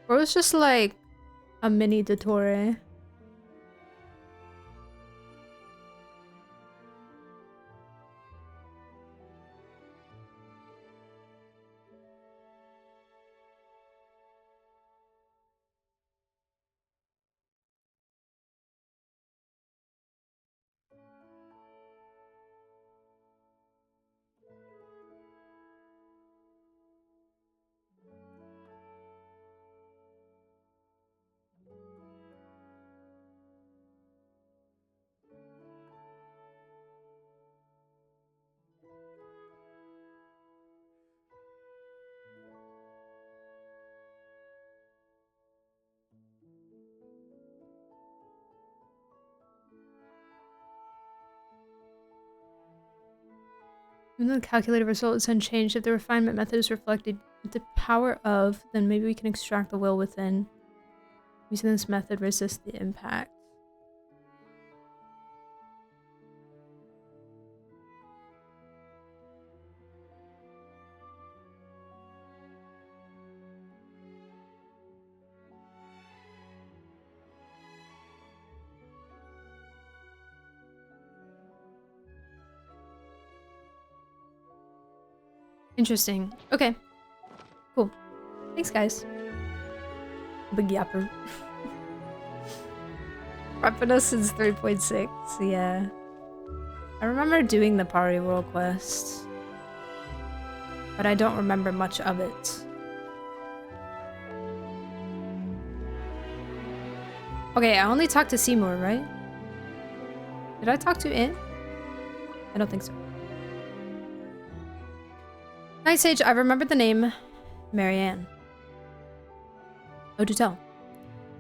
[SPEAKER 1] Or it was just like a mini Dottore. Even though the calculated result is unchanged, if the refinement method is reflected with the power of, then maybe we can extract the will within. Using this method, resist the impact. Interesting. Okay. Cool. Thanks, guys. Big yapper. Repping us since 3.6. Yeah. I remember doing the party world quest, but I don't remember much of it. Okay, I only talked to Seymour, right? Did I talk to In? I don't think so. Night Sage, I remember the name Marianne. Oh, do tell.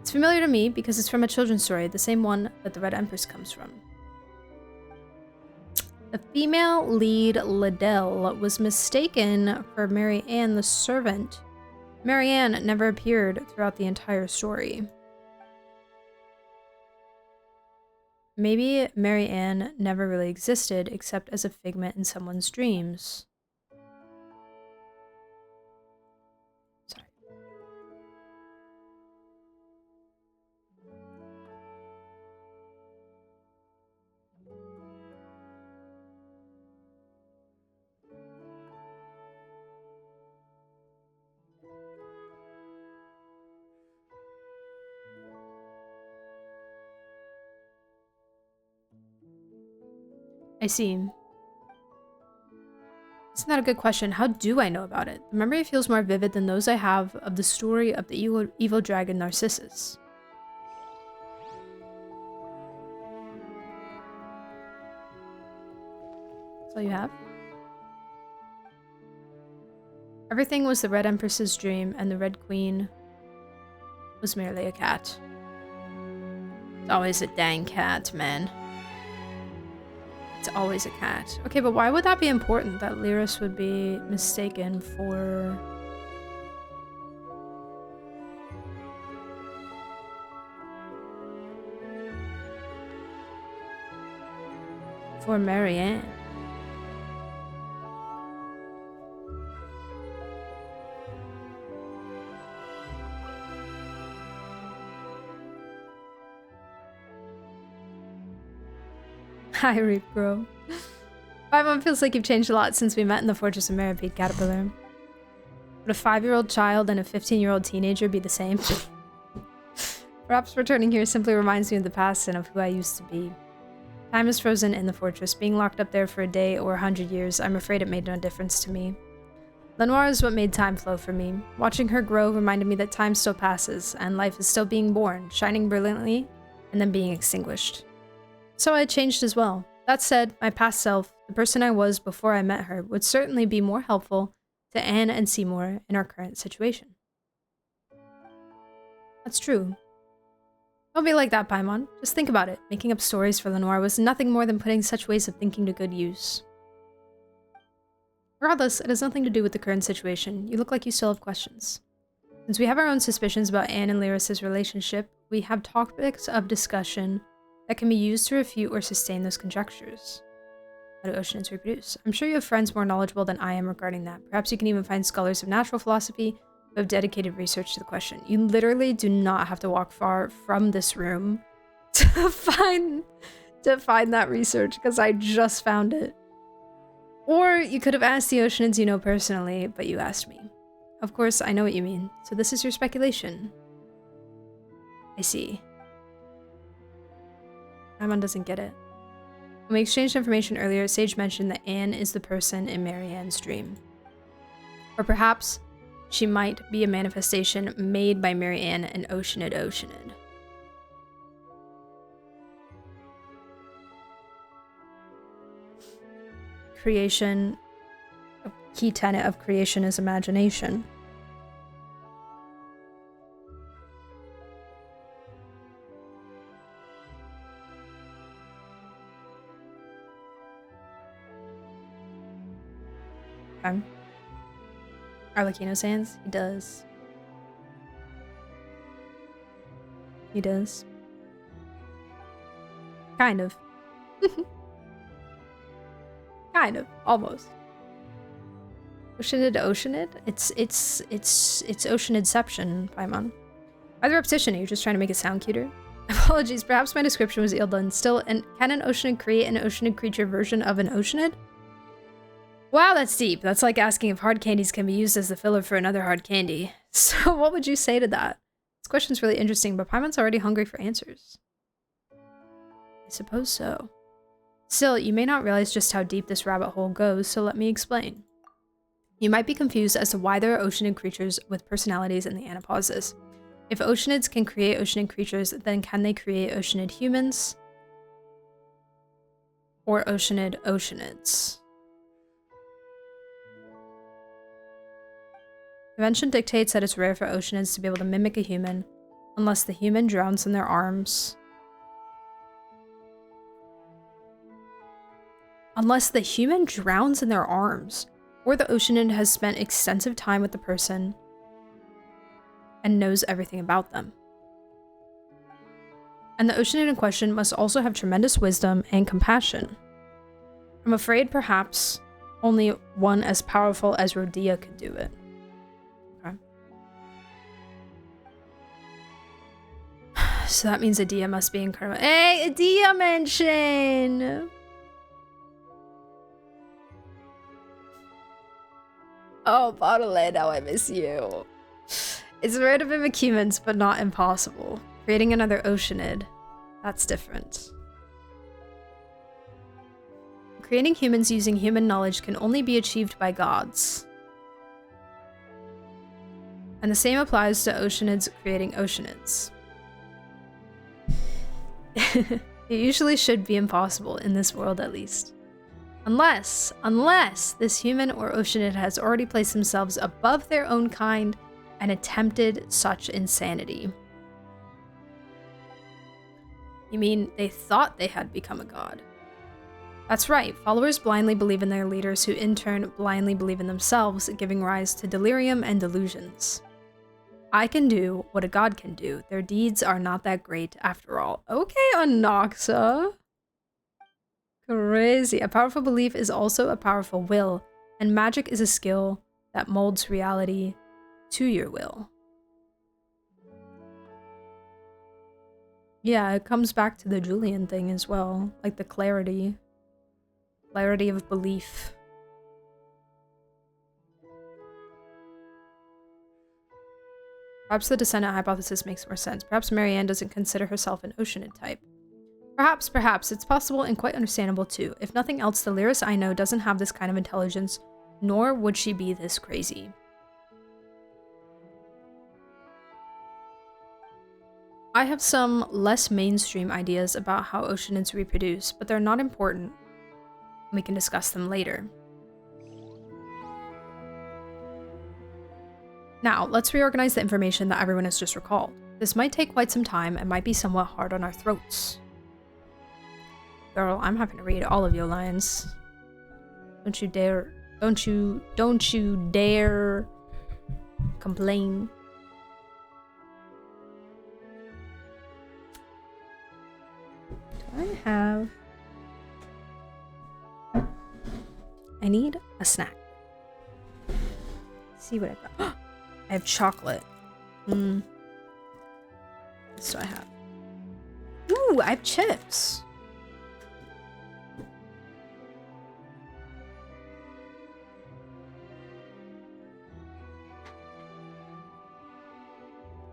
[SPEAKER 1] It's familiar to me because it's from a children's story, the same one that the Red Empress comes from. The female lead, Liddell, was mistaken for Marianne the servant. Marianne never appeared throughout the entire story. Maybe Marianne never really existed except as a figment in someone's dreams. Sorry. I see. Isn't that a good question? How do I know about it? The memory feels more vivid than those I have of the story of the evil dragon Narcissus. That's all you have? Everything was the Red Empress's dream, and the Red Queen was merely a cat. It's always a dang cat, man. It's always a cat. Okay, but why would that be important that Lyris would be mistaken for... for Marianne? Hi, Reap Grow. 5-1 feels like you've changed a lot since we met in the Fortress of Meripede, Caterpillar. Would a 5-year-old child and a 15-year-old teenager be the same? Perhaps returning here simply reminds me of the past and of who I used to be. Time is frozen in the fortress. Being locked up there for a day or 100 years, I'm afraid it made no difference to me. Lenoir is what made time flow for me. Watching her grow reminded me that time still passes, and life is still being born, shining brilliantly, and then being extinguished. So I changed as well. That said, my past self, the person I was before I met her, would certainly be more helpful to Anne and Seymour in our current situation. That's true. Don't be like that, Paimon. Just think about it. Making up stories for Lenoir was nothing more than putting such ways of thinking to good use. Regardless, it has nothing to do with the current situation. You look like you still have questions. Since we have our own suspicions about Anne and Lyris' relationship, we have topics of discussion that can be used to refute or sustain those conjectures. How do oceanids reproduce? I'm sure you have friends more knowledgeable than I am regarding that. Perhaps you can even find scholars of natural philosophy who have dedicated research to the question. You literally do not have to walk far from this room to find that research, because I just found it. Or you could have asked the oceanids you know personally, but you asked me. Of course, I know what you mean. So this is your speculation. I see. Paimon doesn't get it. When we exchanged information earlier, Sage mentioned that Anne is the person in Marianne's dream. Or perhaps she might be a manifestation made by Marianne and Oceanid. Creation, a key tenet of creation is imagination. Okay. Arlecchino Sands? He does. He does. Kind of. Kind of. Almost. Oceanid? It's Oceanidception, Paimon. By the repetition, are you just trying to make it sound cuter? Apologies, perhaps my description was ill done. Still, can an oceanid create an oceanid creature version of an oceanid? Wow, that's deep. That's like asking if hard candies can be used as the filler for another hard candy. So what would you say to that? This question's really interesting, but Paimon's already hungry for answers. I suppose so. Still, you may not realize just how deep this rabbit hole goes, so let me explain. You might be confused as to why there are oceanid creatures with personalities in the anapausis. If oceanids can create oceanid creatures, then can they create oceanid humans? Or oceanids? Convention dictates that it's rare for oceanids to be able to mimic a human, unless the human drowns in their arms. Unless the human drowns in their arms, or the oceanid has spent extensive time with the person and knows everything about them. And the oceanid in question must also have tremendous wisdom and compassion. I'm afraid perhaps only one as powerful as Rodia could do it. So that means Adia must be incredible. Hey, Adia mention! Oh, Baudelaire, now I miss you. It's rare to mimic humans, but not impossible. Creating another oceanid, that's different. Creating humans using human knowledge can only be achieved by gods. And the same applies to oceanids creating oceanids. It usually should be impossible in this world, at least. Unless this human or oceanid has already placed themselves above their own kind and attempted such insanity. You mean they thought they had become a god? That's right, followers blindly believe in their leaders who in turn blindly believe in themselves, giving rise to delirium and delusions. I can do what a god can do. Their deeds are not that great after all. Okay, Anoxa. Crazy. A powerful belief is also a powerful will, and magic is a skill that molds reality to your will. Yeah, it comes back to the Julian thing as well, like the clarity. Clarity of belief. Perhaps the descendant hypothesis makes more sense. Perhaps Marianne doesn't consider herself an Oceanid type. Perhaps. It's possible and quite understandable too. If nothing else, the Lyris I know doesn't have this kind of intelligence, nor would she be this crazy. I have some less mainstream ideas about how Oceanids reproduce, but they're not important. We can discuss them later. Now, let's reorganize the information that everyone has just recalled. This might take quite some time and might be somewhat hard on our throats. Girl, I'm having to read all of your lines. Don't you dare complain. Do I need a snack. Let's see what I've got. I have chocolate. What do I have? Ooh, I have chips.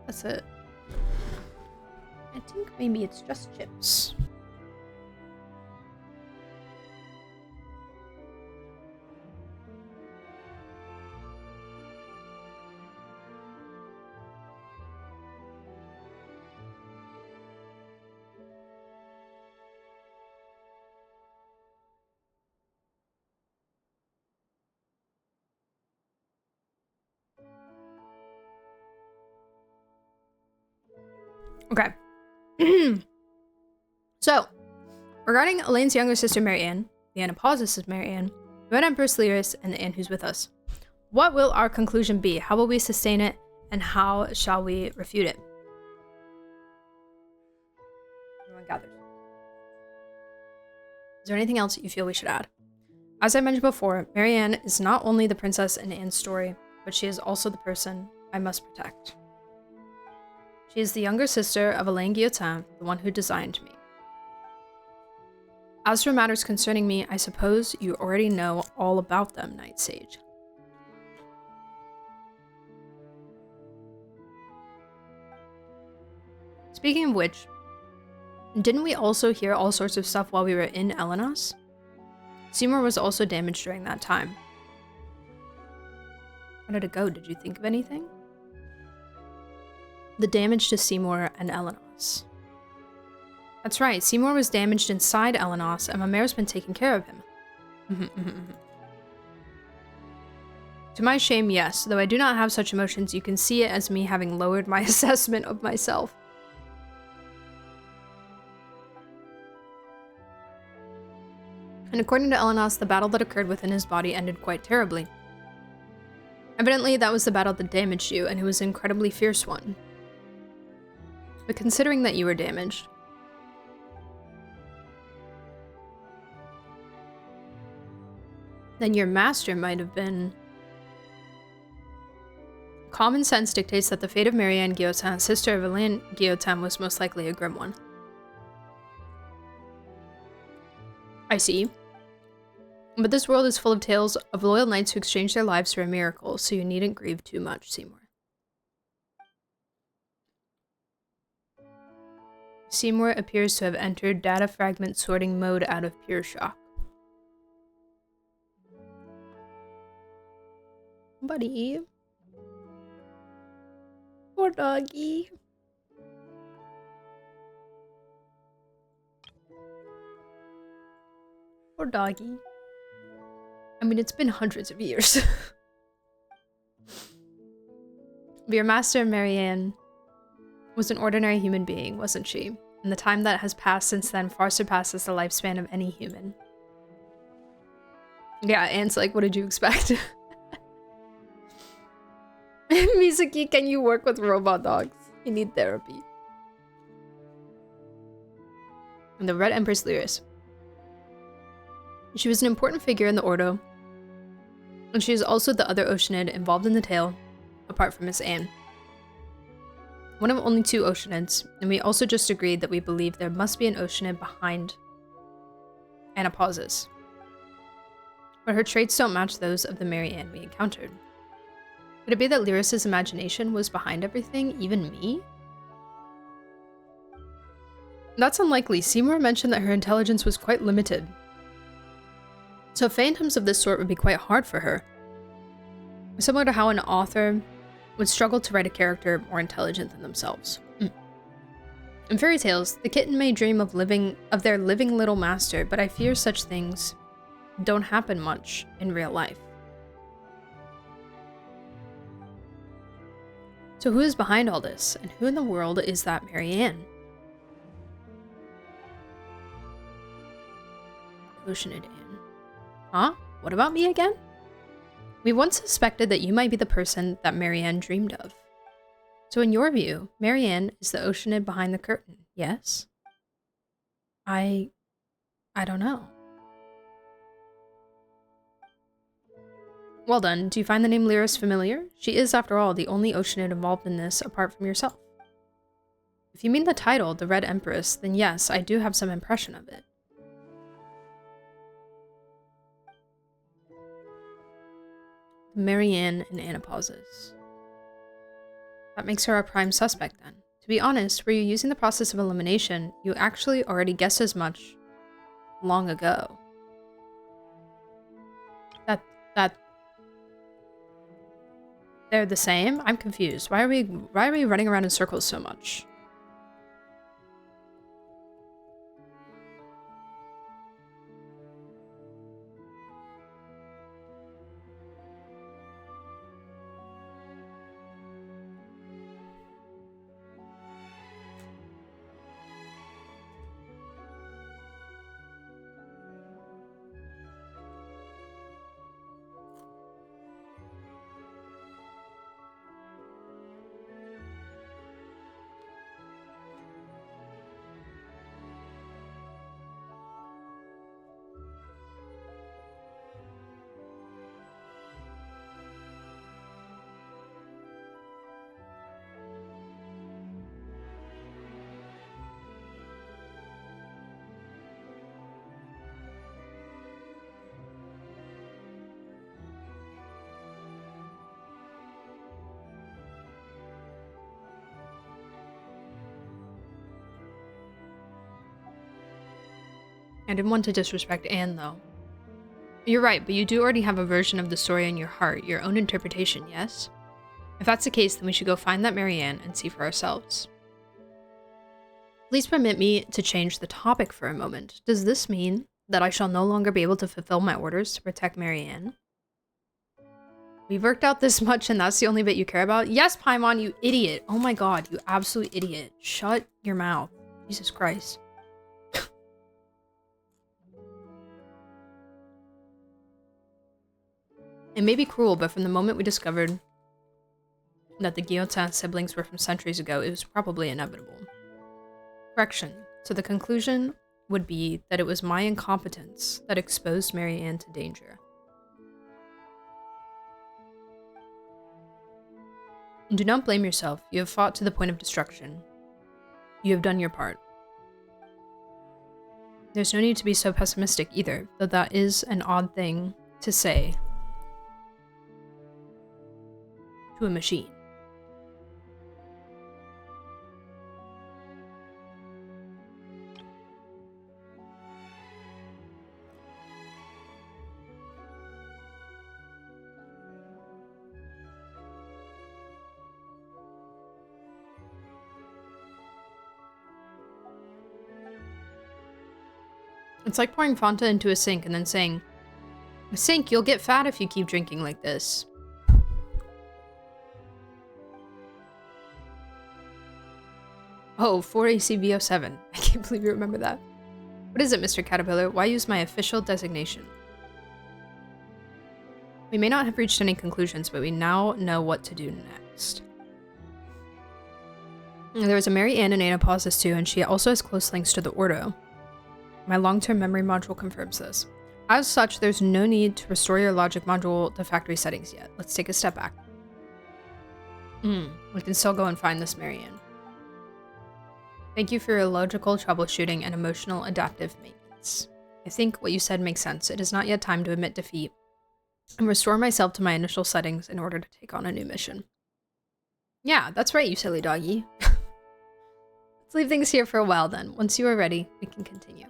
[SPEAKER 1] That's it. I think maybe it's just chips. Okay. So, regarding Elaine's younger sister Marianne, the anapausis of Marianne, the Red Empress Lyris, and the Anne who's with us, what will our conclusion be? How will we sustain it? And how shall we refute it? Everyone gathers. Is there anything else you feel we should add? As I mentioned before, Marianne is not only the princess in Anne's story, but she is also the person I must protect. She is the younger sister of Elaine Guillotin, the one who designed me. As for matters concerning me, I suppose you already know all about them, Night Sage. Speaking of which, didn't we also hear all sorts of stuff while we were in Elenos? Seymour was also damaged during that time. How did it go? Did you think of anything? The damage to Seymour and Elenos. That's right, Seymour was damaged inside Elenos, and Mamer's been taking care of him. To my shame, yes, though I do not have such emotions, you can see it as me having lowered my assessment of myself. And according to Elenos, the battle that occurred within his body ended quite terribly. Evidently, that was the battle that damaged you, and it was an incredibly fierce one. But considering that you were damaged, then your master might have been... Common sense dictates that the fate of Marianne Guillotin, sister of Elaine Guillotin, was most likely a grim one. I see. But this world is full of tales of loyal knights who exchanged their lives for a miracle, so you needn't grieve too much, Seymour. Seymour appears to have entered data fragment sorting mode out of pure shock. Buddy. Poor doggy. Poor doggy. I mean, it's been hundreds of years. Your master, Marianne, was an ordinary human being, wasn't she? and the time that has passed since then far surpasses the lifespan of any human. Yeah, Ant's like, what did you expect? Mizuki, can you work with robot dogs? You need therapy. And the Red Empress Lyris. She was an important figure in the Ordo, and she is also the other Oceanid involved in the tale, apart from Miss Anne. One of only 2 Oceanids, and we also just agreed that we believe there must be an Oceanid behind. Anna pauses. But her traits don't match those of the Mary Ann we encountered. Could it be that Lyris's imagination was behind everything, even me? That's unlikely. Seymour mentioned that her intelligence was quite limited. So phantoms of this sort would be quite hard for her. Similar to how an author would struggle to write a character more intelligent than themselves. In fairy tales, the kitten may dream of their living little master, but I fear such things don't happen much in real life. So who is behind all this, and who in the world is that Mary Ann? Oceanid Ann. Huh? What about me again? We once suspected that you might be the person that Mary Ann dreamed of. So in your view, Mary Ann is the Oceanid behind the curtain, yes? I don't know. Well done. Do you find the name Lyris familiar? She is, after all, the only Oceanid involved in this apart from yourself. If you mean the title, the Red Empress, then yes, I do have some impression of it. Mary Ann and Anna pauses. That makes her our prime suspect then. To be honest, were you using the process of elimination, you actually already guessed as much long ago. That they're the same? I'm confused. Why are we running around in circles so much? I didn't want to disrespect Anne, though. You're right, but you do already have a version of the story in your heart, your own interpretation, yes? If that's the case, then we should go find that Mary Ann and see for ourselves. Please permit me to change the topic for a moment. Does this mean that I shall no longer be able to fulfill my orders to protect Mary Ann? We've worked out this much and that's the only bit you care about? Yes, Paimon, you idiot! Oh my god, you absolute idiot. Shut your mouth. Jesus Christ. It may be cruel, but from the moment we discovered that the Guillotin siblings were from centuries ago, it was probably inevitable. Correction. So the conclusion would be that it was my incompetence that exposed Mary Ann to danger. And do not blame yourself. You have fought to the point of destruction. You have done your part. There's no need to be so pessimistic either, though that is an odd thing to say to a machine. It's like pouring Fanta into a sink and then saying, "Sink, you'll get fat if you keep drinking like this." Oh, 4ACB07. I can't believe you remember that. What is it, Mr. Caterpillar? Why use my official designation? We may not have reached any conclusions, but we now know what to do next. There was a Mary Ann in Anapausis too, and she also has close links to the Ordo. My long-term memory module confirms this. As such, there's no need to restore your logic module to factory settings yet. Let's take a step back. We can still go and find this Mary Ann. Thank you for your logical troubleshooting and emotional adaptive maintenance. I think what you said makes sense. It is not yet time to admit defeat and restore myself to my initial settings in order to take on a new mission. Yeah, that's right, you silly doggy. Let's leave things here for a while then. Once you are ready, we can continue.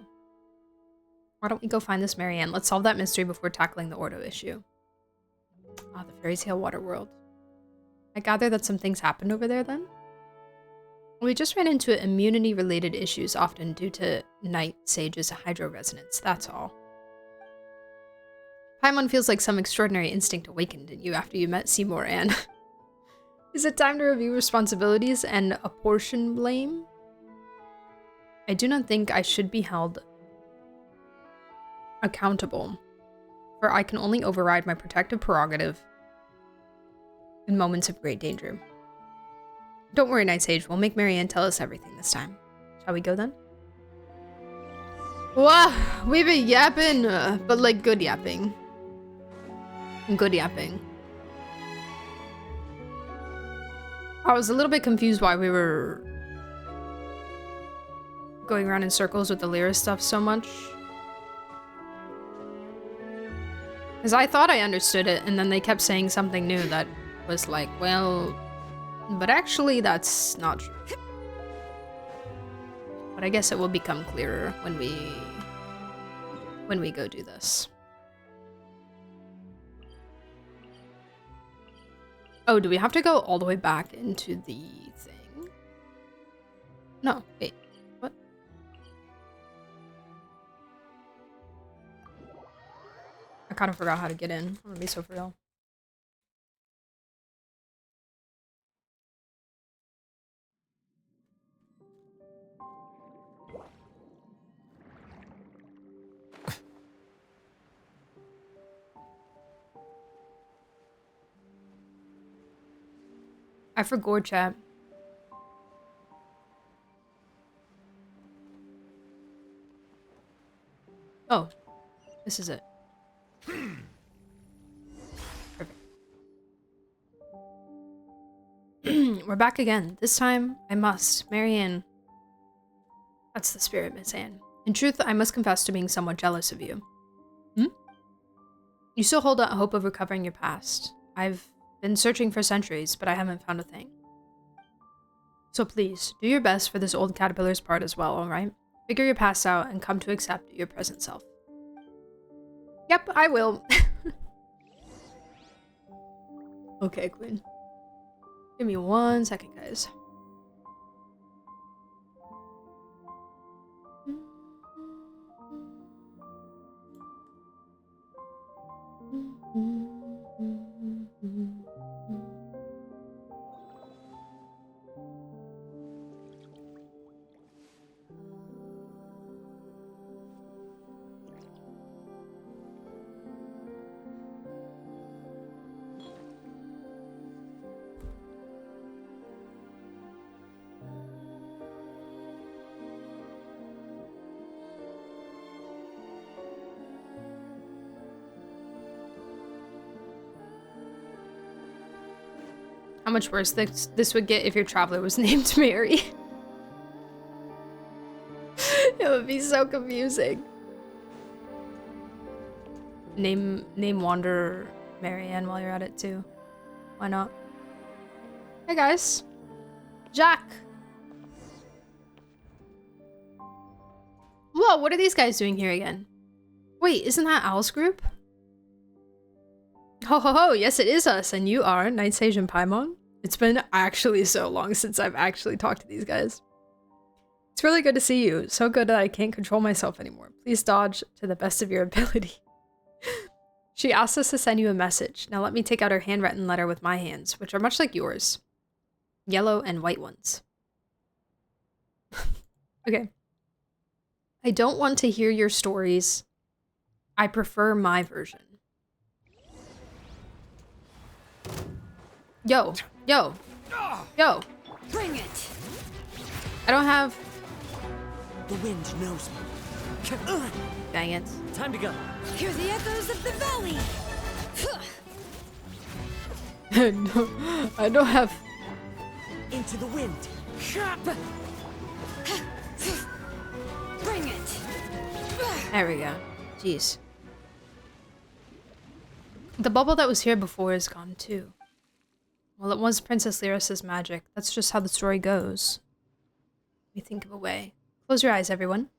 [SPEAKER 1] Why don't we go find this Mary Ann? Let's solve that mystery before tackling the Ordo issue. Ah, the Fairy Tale Water World. I gather that some things happened over there then? We just ran into immunity-related issues, often due to Night Sage's hydro-resonance, that's all. Paimon feels like some extraordinary instinct awakened in you after you met Seymour Ann. Is it time to review responsibilities and apportion blame? I do not think I should be held accountable, for I can only override my protective prerogative in moments of great danger. Don't worry, Night Sage, we'll make Mary Ann tell us everything this time. Shall we go then? Wow, we've been yapping, but like good yapping. Good yapping. I was a little bit confused why we were going around in circles with the Lyra stuff so much. Because I thought I understood it, and then they kept saying something new that was like, well, but actually that's not true. But I guess it will become clearer when we go do this. Oh, do we have to go all the way back into the thing? No, wait, what? I kind of forgot how to get in. I'm gonna be so for real. I forgot, chat. Oh, this is it. Perfect. We're back again. This time, I must. Mary Ann. That's the spirit, Miss Anne. In truth, I must confess to being somewhat jealous of you. You still hold out hope of recovering your past. I've been searching for centuries, but I haven't found a thing. So please, do your best for this old caterpillar's part as well, alright? Figure your past out and come to accept your present self. Yep, I will. Okay, Queen. Give me 1 second, guys. How much worse this would get if your traveler was named Mary. It would be so confusing. Name Wanderer Mary Ann while you're at it too. Why not? Hey guys. Jack. Whoa, what are these guys doing here again? Wait, isn't that Owl's group? Ho ho ho, yes it is us, and you are Night Sage and Paimon. It's been actually so long since I've actually talked to these guys. It's really good to see you, so good that I can't control myself anymore. Please dodge to the best of your ability. She asked us to send you a message. Now let me take out her handwritten letter with my hands, which are much like yours. Yellow and white ones. Okay. I don't want to hear your stories. I prefer my version. Yo. Yo. Yo.
[SPEAKER 6] Bring it!
[SPEAKER 1] I don't have...
[SPEAKER 6] The wind knows me.
[SPEAKER 1] Dang it.
[SPEAKER 6] Time to go.
[SPEAKER 4] Hear the echoes of the valley.
[SPEAKER 1] No, I don't have...
[SPEAKER 6] Into the wind.
[SPEAKER 4] Bring it.
[SPEAKER 1] There we go. Jeez. The bubble that was here before is gone too. Well, it was Princess Lyris's magic. That's just how the story goes. Let me think of a way. Close your eyes, everyone.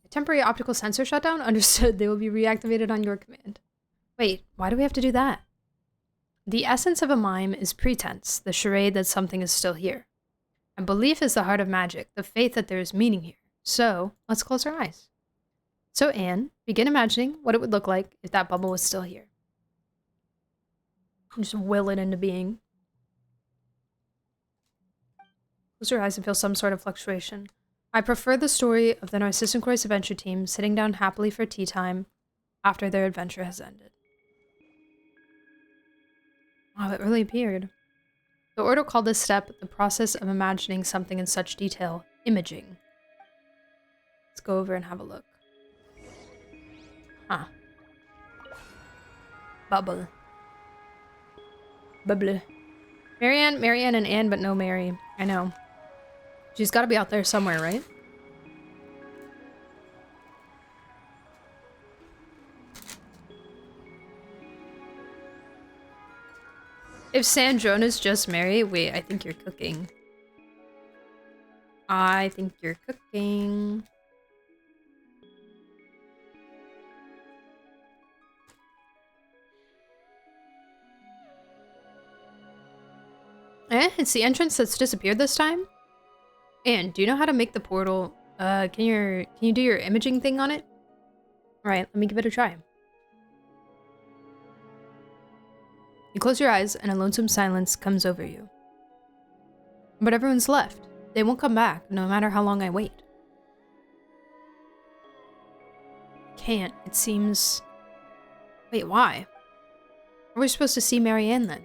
[SPEAKER 1] A temporary optical sensor shutdown? Understood. They will be reactivated on your command. Wait, why do we have to do that? The essence of a mime is pretense, the charade that something is still here. And belief is the heart of magic, the faith that there is meaning here. So, let's close our eyes. So, Anne, begin imagining what it would look like if that bubble was still here. Just will it into being. Close your eyes and feel some sort of fluctuation. I prefer the story of the Narcissus Croix adventure team sitting down happily for tea time after their adventure has ended. Wow, it really appeared. The Order called this step the process of imagining something in such detail, imaging. Let's go over and have a look. Huh. Bubble. Bubble. Marianne, and Anne, but no Mary. I know. She's got to be out there somewhere, right? If Sandrone is just Mary, wait, I think you're cooking. I think you're cooking. It's the entrance that's disappeared this time? And do you know how to make the portal? Can you do your imaging thing on it? Alright, let me give it a try. You close your eyes and a lonesome silence comes over you. But everyone's left. They won't come back, no matter how long I wait. Can't. It seems... Wait, why? Are we supposed to see Marianne then?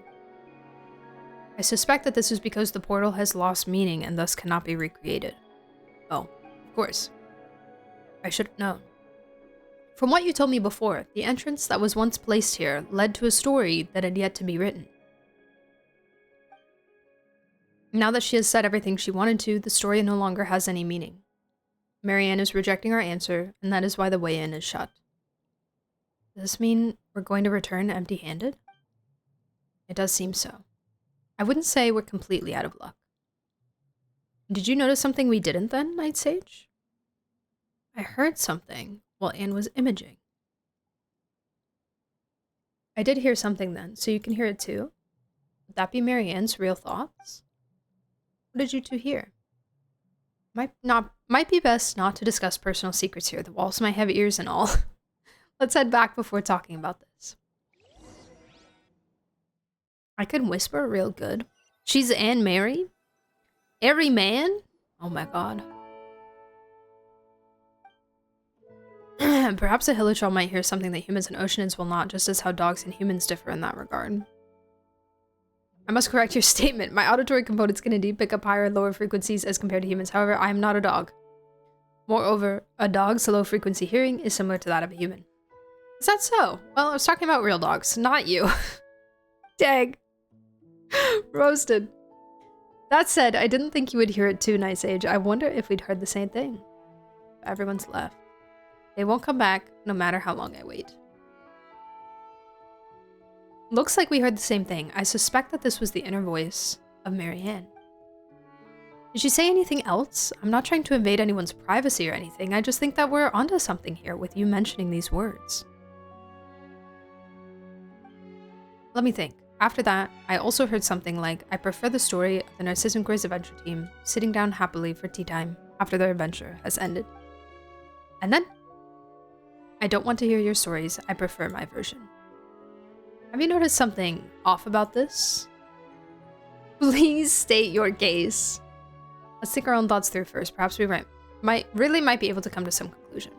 [SPEAKER 1] I suspect that this is because the portal has lost meaning and thus cannot be recreated. Oh, of course. I should have known. From what you told me before, the entrance that was once placed here led to a story that had yet to be written. Now that she has said everything she wanted to, the story no longer has any meaning. Marianne is rejecting our answer, and that is why the way in is shut. Does this mean we're going to return empty-handed? It does seem so. I wouldn't say we're completely out of luck. Did you notice something we didn't then, Night Sage? I heard something while Anne was imaging. I did hear something then, so you can hear it too? Would that be Marianne's real thoughts? What did you two hear? Might be best not to discuss personal secrets here. The walls might have ears and all. Let's head back before talking about this. I can whisper real good. She's Anne Mary? Every man? Oh my god. Perhaps a Hilichurl might hear something that humans and Oceanids will not, just as how dogs and humans differ in that regard. I must correct your statement. My auditory components can indeed pick up higher and lower frequencies as compared to humans. However, I am not a dog. Moreover, a dog's low-frequency hearing is similar to that of a human. Is that so? Well, I was talking about real dogs, not you. Dang. Roasted. That said, I didn't think you would hear it too, Night Sage. I wonder if we'd heard the same thing. Everyone's left. They won't come back, no matter how long I wait. Looks like we heard the same thing. I suspect that this was the inner voice of Marianne. Did she say anything else? I'm not trying to invade anyone's privacy or anything. I just think that we're onto something here with you mentioning these words. Let me think. After that, I also heard something like, I prefer the story of the Narcissus Croix adventure team sitting down happily for tea time after their adventure has ended. And then, I don't want to hear your stories. I prefer my version. Have you noticed something off about this? Please state your case. Let's think our own thoughts through first. Perhaps we might be able to come to some conclusion.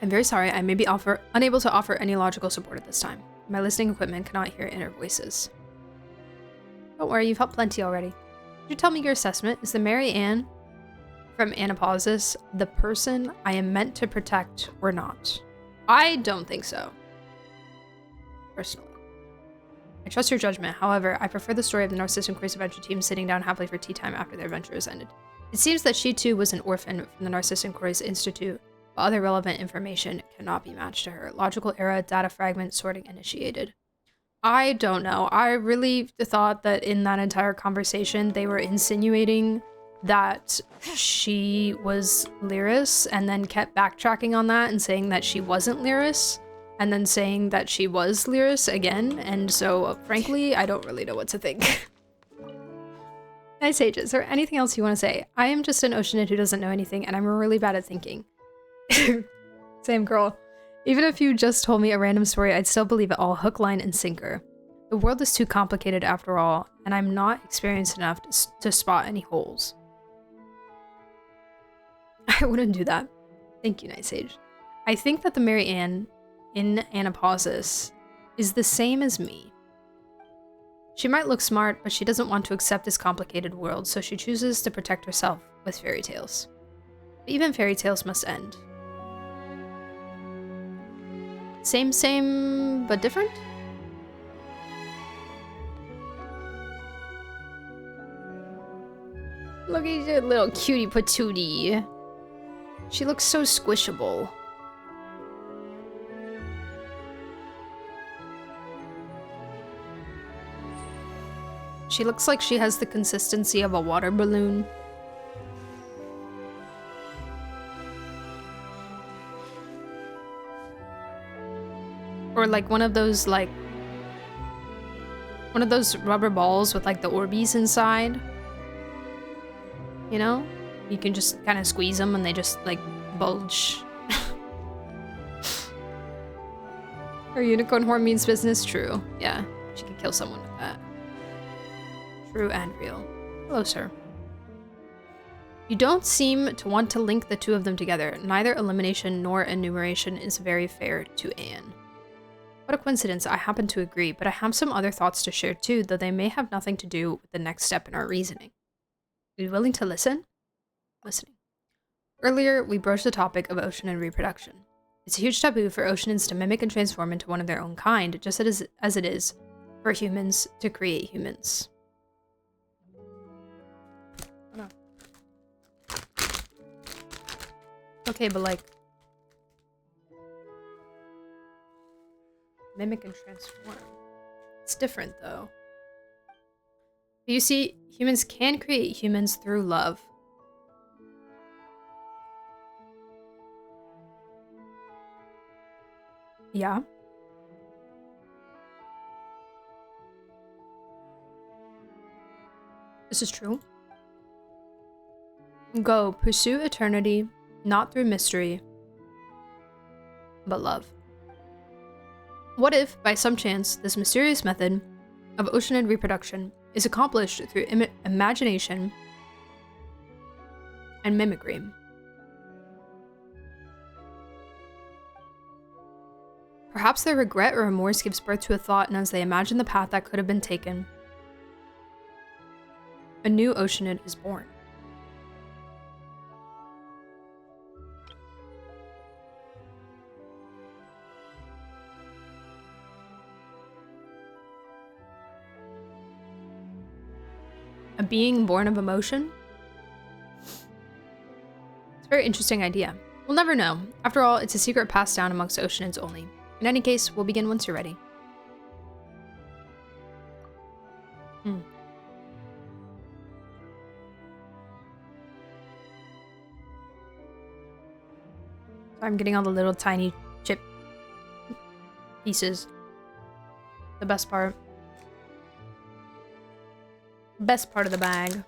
[SPEAKER 1] I'm very sorry, I may be unable to offer any logical support at this time. My listening equipment cannot hear inner voices. Don't worry, you've helped plenty already. Could you tell me your assessment? Is the Mary Ann from Anapausis the person I am meant to protect or not? I don't think so. Personally. I trust your judgment, however, I prefer the story of the Narcissus and Crazy Adventure team sitting down happily for tea time after their adventure has ended. It seems that she too was an orphan from the Narcissus and Crazy Institute, but other relevant information cannot be matched to her. Logical era, data fragment, sorting initiated. I don't know. I really thought that in that entire conversation, they were insinuating that she was Lyris and then kept backtracking on that and saying that she wasn't Lyris and then saying that she was Lyris again. And so, frankly, I don't really know what to think. Nice Sage, is there anything else you want to say? I am just an Oceanid who doesn't know anything and I'm really bad at thinking. Same girl. Even if you just told me a random story, I'd still believe it all, hook, line, and sinker. The world is too complicated after all, and I'm not experienced enough to spot any holes. I wouldn't do that. Thank you, Night Sage. I think that the Mary Ann in Anapausis is the same as me. She might look smart, but she doesn't want to accept this complicated world, so she chooses to protect herself with fairy tales. But even fairy tales must end. Same, but different? Look at your little cutie patootie. She looks so squishable. She looks like she has the consistency of a water balloon. Or like one of those rubber balls with like the Orbeez inside. You know? You can just kind of squeeze them and they just like bulge. Her unicorn horn means business? True. Yeah, she could kill someone with that. True and real. Hello, sir. You don't seem to want to link the two of them together. Neither elimination nor enumeration is very fair to Anne. What a coincidence, I happen to agree, but I have some other thoughts to share too, though they may have nothing to do with the next step in our reasoning. Are you willing to listen? Listening. Earlier, we broached the topic of Oceanid reproduction. It's a huge taboo for Oceanids to mimic and transform into one of their own kind, just as it is for humans to create humans. Oh no. Okay, but like... mimic and transform. It's different, though. You see, humans can create humans through love. Yeah. This is true. Go, pursue eternity, not through mystery, but love. What if, by some chance, this mysterious method of Oceanid reproduction is accomplished through imagination and mimicry? Perhaps their regret or remorse gives birth to a thought, and as they imagine the path that could have been taken, a new Oceanid is born. A being born of emotion? It's a very interesting idea. We'll never know. After all, it's a secret passed down amongst Oceanids only. In any case, we'll begin once you're ready. I'm getting all the little tiny chip pieces. The best part. Best part of the bag.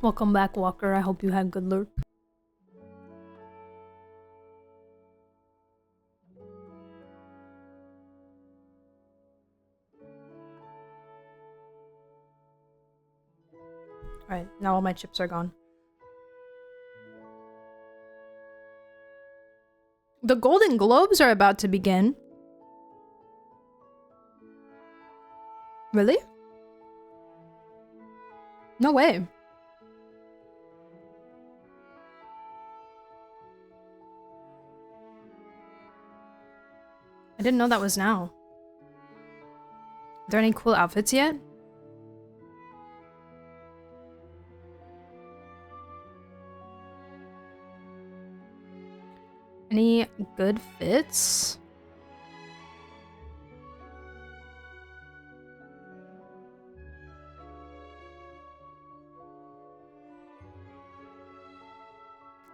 [SPEAKER 1] Welcome back, Walker. I hope you had good lurk. Alright, now all my chips are gone. The Golden Globes are about to begin. Really? No way. I didn't know that was now. Are there any cool outfits yet? Any good fits?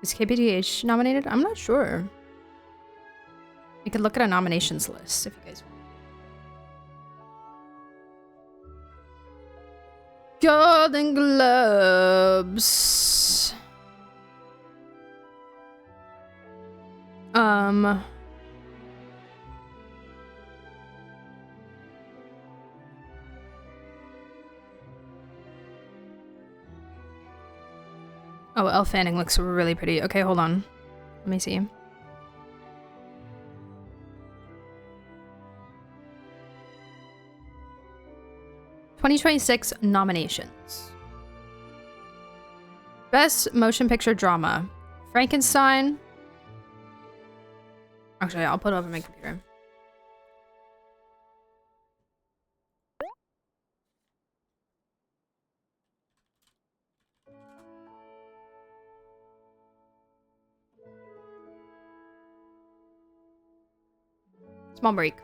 [SPEAKER 1] Is KPDH nominated? I'm not sure. We could look at a nominations list if you guys want. Golden Globes. Oh, Elle Fanning looks really pretty. Okay, hold on. Let me see. '26 nominations. Best Motion Picture Drama. Frankenstein. Actually, I'll put it up on my computer. Small break.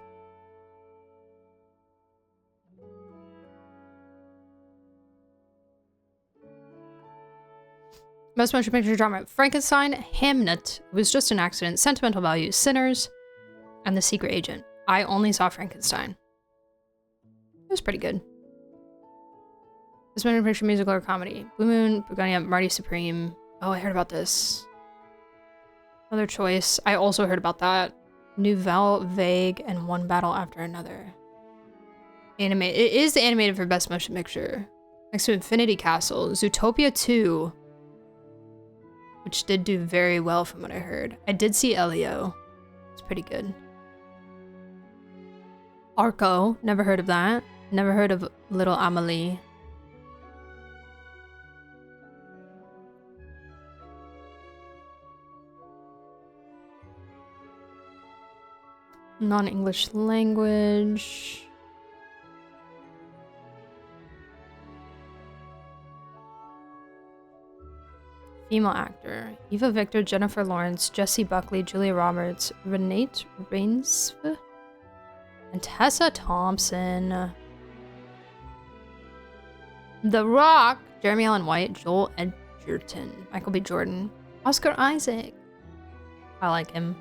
[SPEAKER 1] Best Motion Picture Drama. Frankenstein, Hamnet, It Was Just an Accident, Sentimental Value, Sinners, and The Secret Agent. I only saw Frankenstein. It was pretty good. Best Motion Picture Musical or Comedy. Blue Moon, Begonia, Marty Supreme. Oh, I heard about this. Other Choice. I also heard about that. Nouvelle Vague and One Battle After Another. It is animated for Best Motion Picture. Next to Infinity Castle. Zootopia 2. Which did do very well from what I heard. I did see Elio. It's pretty good. Arco. Never heard of that. Never heard of Little Amelie. Non-English language. Female actor. Eva Victor, Jennifer Lawrence, Jessie Buckley, Julia Roberts, Renee Rainsford, and Tessa Thompson. The Rock, Jeremy Allen White, Joel Edgerton, Michael B. Jordan, Oscar Isaac. I like him.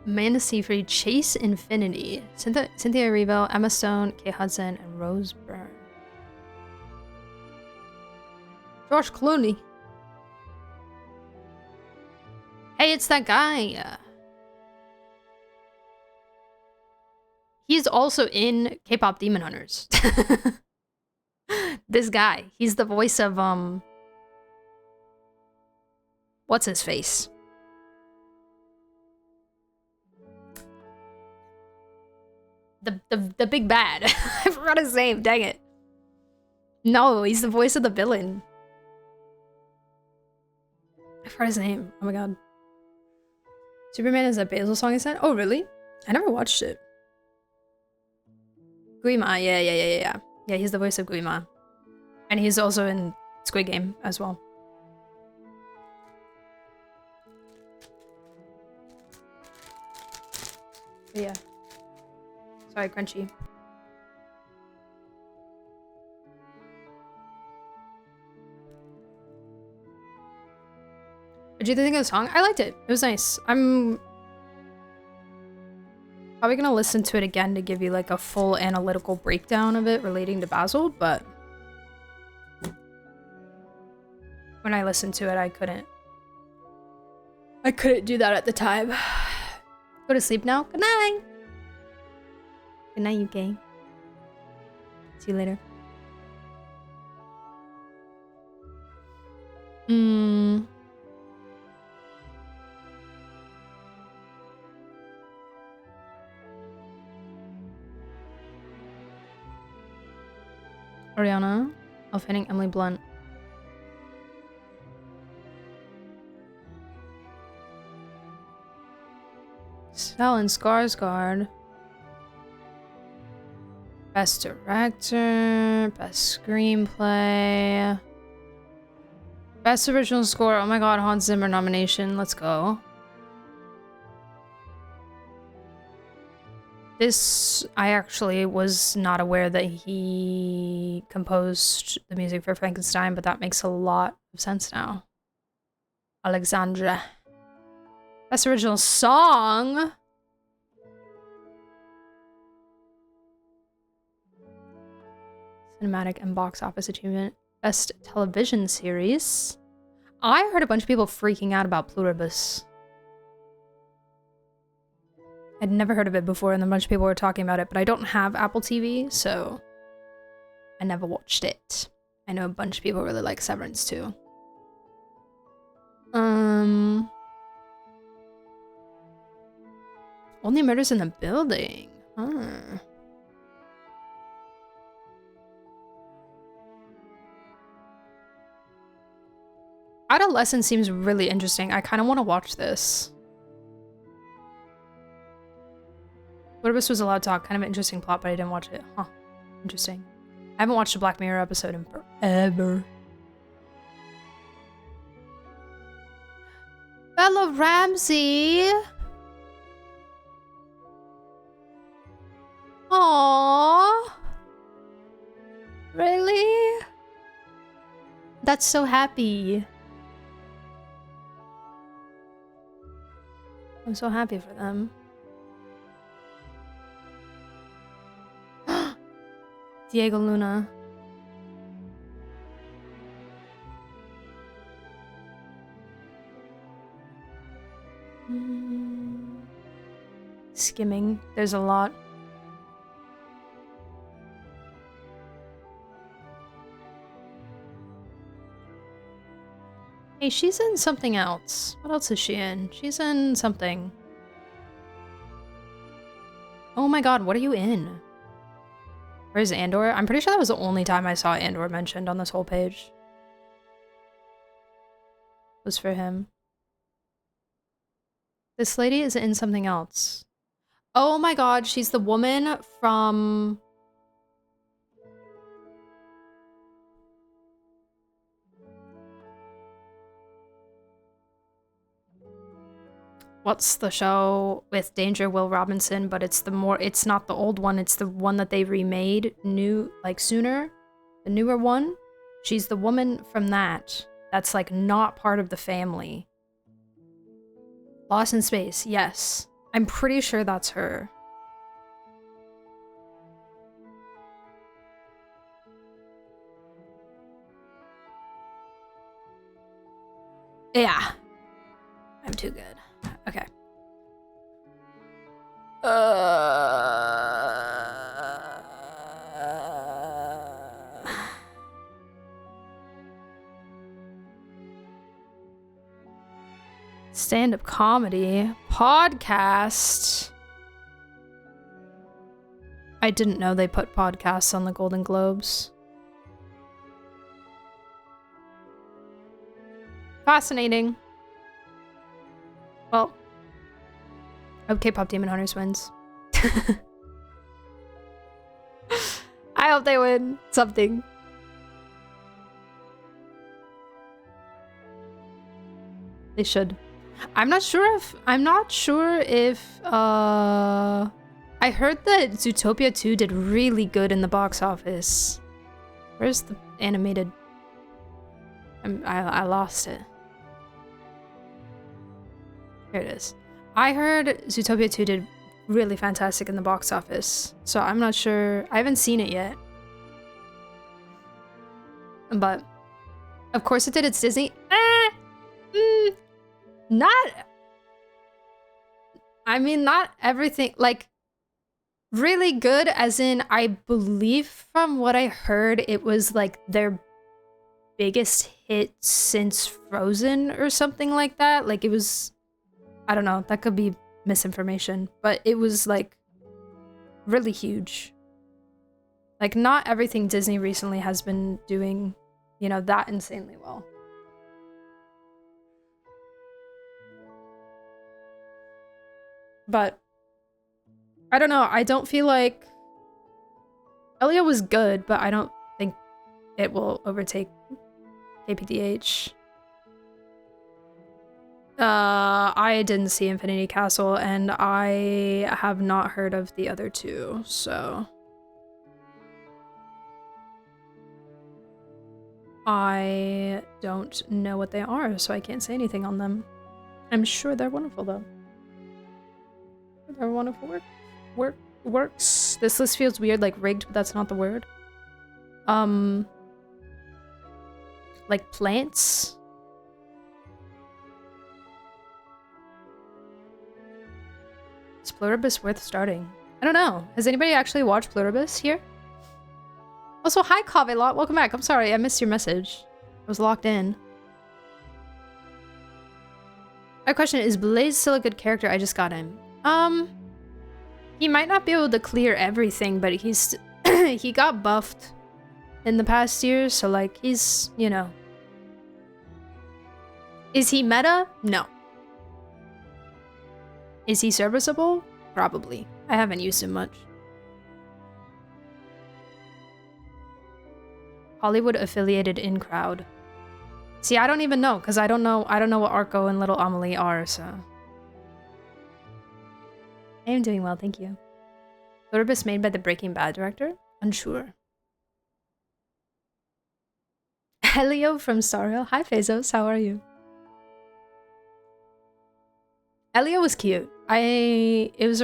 [SPEAKER 1] Amanda Seyfried, Chase Infinity, Cynthia Erivo, Emma Stone, Kate Hudson, and Rose Byrne. George Clooney. Hey, it's that guy. He's also in K-pop Demon Hunters. This guy. He's the voice of, what's his face? The big bad. I forgot his name, dang it. No, he's the voice of the villain. I forgot his name. Oh my god. Superman is that Basil song I said? Oh, really? I never watched it. Guima, yeah. Yeah, he's the voice of Guima. And he's also in Squid Game as well. But yeah. Sorry, Crunchy. What did you think of the song? I liked it. It was nice. Probably gonna listen to it again to give you like a full analytical breakdown of it relating to Basil, but when I listened to it, I couldn't do that at the time. Go to sleep now. Good night. Good night, UK. See you later. Ariana, outfitting Emily Blunt. Stellan Skarsgård. Best director, best screenplay, best original score. Oh my god, Hans Zimmer nomination. Let's go. This, I actually was not aware that he composed the music for Frankenstein, but that makes a lot of sense now. Alexandra. Best original song. Cinematic and box office achievement. Best television series. I heard a bunch of people freaking out about Pluribus. I'd never heard of it before, and a bunch of people were talking about it, but I don't have Apple TV, so I never watched it. I know a bunch of people really like Severance too. Only Murders in the Building. Huh. Adolescence seems really interesting. I kind of want to watch this. Pluribus was a loud talk. Kind of an interesting plot, but I didn't watch it. Huh. Interesting. I haven't watched a Black Mirror episode in forever. Bella Ramsey. Aww. Really? That's so happy. I'm so happy for them. Diego Luna. Skimming. There's a lot. Hey, she's in something else. What else is she in? She's in something. Oh my god, what are you in? Where's Andor? I'm pretty sure that was the only time I saw Andor mentioned on this whole page. Was for him. This lady is in something else. Oh my god, she's the woman from... What's the show with Danger Will Robinson, but it's not the old one, it's the one that they remade sooner, the newer one. She's the woman from that that's like not part of the family. Lost in Space, yes. I'm pretty sure that's her. Yeah. I'm too good. Okay. Stand-up comedy. Podcast. I didn't know they put podcasts on the Golden Globes. Fascinating. Well, I hope K-pop Demon Hunters wins. I hope they win something. They should. I'm not sure if I heard that Zootopia 2 did really good in the box office. Where's the animated? I lost it. Here it is. I heard Zootopia 2 did really fantastic in the box office. So I'm not sure. I haven't seen it yet. But of course it did. It's Disney. Not. I mean, not everything. Like, really good, as in, I believe from what I heard, it was like their biggest hit since Frozen or something like that. Like, it was. I don't know. That could be misinformation. But it was like really huge. Like, not everything Disney recently has been doing, you know, that insanely well. But I don't know. I don't feel like Elio was good, but I don't think it will overtake KPDH. I didn't see Infinity Castle, and I have not heard of the other two, so I don't know what they are, so I can't say anything on them. I'm sure they're wonderful, though. They're wonderful works. This list feels weird, like rigged, but that's not the word. Like plants. Is Pluribus worth starting? I don't know. Has anybody actually watched Pluribus here? Also, hi Kavelot, welcome back. I'm sorry, I missed your message. I was locked in. My question is, Blaze still a good character? I just got him. He might not be able to clear everything, but he's he got buffed in the past years, so like he's, you know. Is he meta? No. Is he serviceable? Probably. I haven't used him much. Hollywood affiliated in crowd. See, I don't even know, because I don't know what Arco and Little Amelie are, so. I am doing well, thank you. Pluribus made by the Breaking Bad director? Unsure. Helio from Starhill. Hi, Fazos. How are you? Elio was cute. It was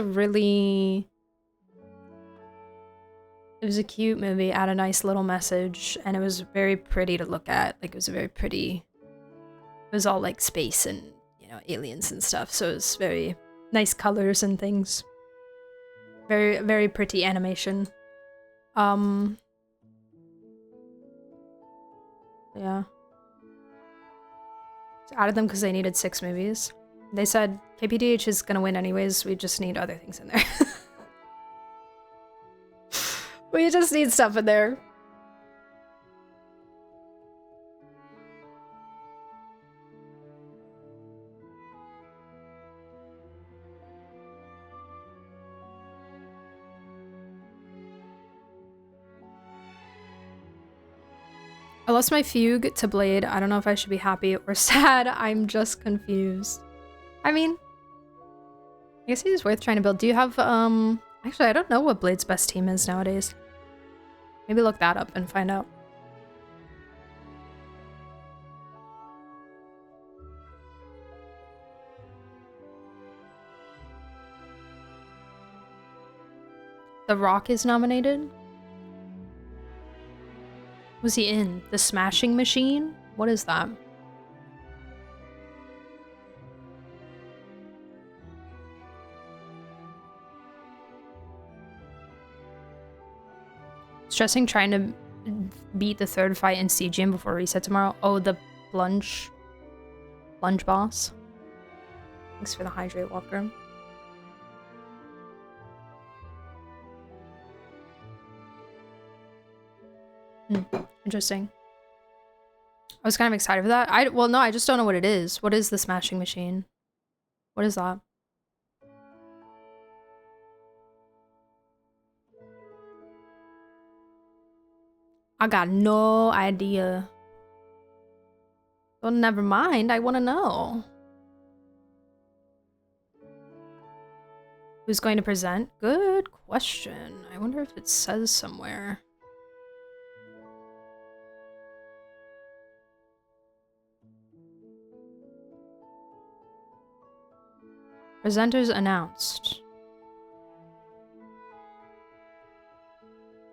[SPEAKER 1] a cute movie, had a nice little message, and it was very pretty to look at. Like, it was very pretty. It was all like space and, you know, aliens and stuff, so it was very nice colors and things. Very, very pretty animation. Yeah. Just added them because they needed 6 movies. They said KPDH is gonna win anyways, we just need other things in there. We just need stuff in there. I lost my fugue to Blade. I don't know if I should be happy or sad. I'm just confused. I mean, I guess he's worth trying to build. Do you have, actually, I don't know what Blade's best team is nowadays. Maybe look that up and find out. The Rock is nominated? Was he in? The Smashing Machine? What is that? Stressing trying to beat the 3rd fight in CGM before reset tomorrow. Oh, the plunge boss. Thanks for the hydrate, Walker. Interesting. I was kind of excited for that. Well, no, I just don't know what it is. What is the Smashing Machine? What is that? I got no idea. Well, never mind. I want to know. Who's going to present? Good question. I wonder if it says somewhere. Presenters announced.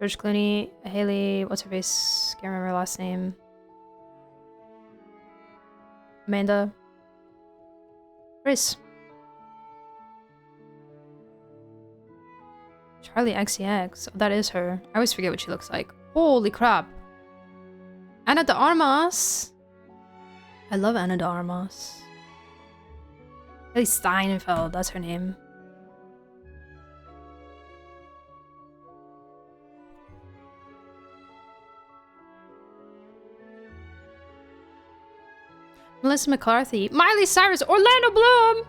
[SPEAKER 1] George Clooney, Haley, what's her face? Can't remember her last name. Amanda. Grace. Charlie XCX. Oh, that is her. I always forget what she looks like. Holy crap. Anna de Armas. I love Anna de Armas. Haley Steinfeld, that's her name. Melissa McCarthy. Miley Cyrus. Orlando Bloom.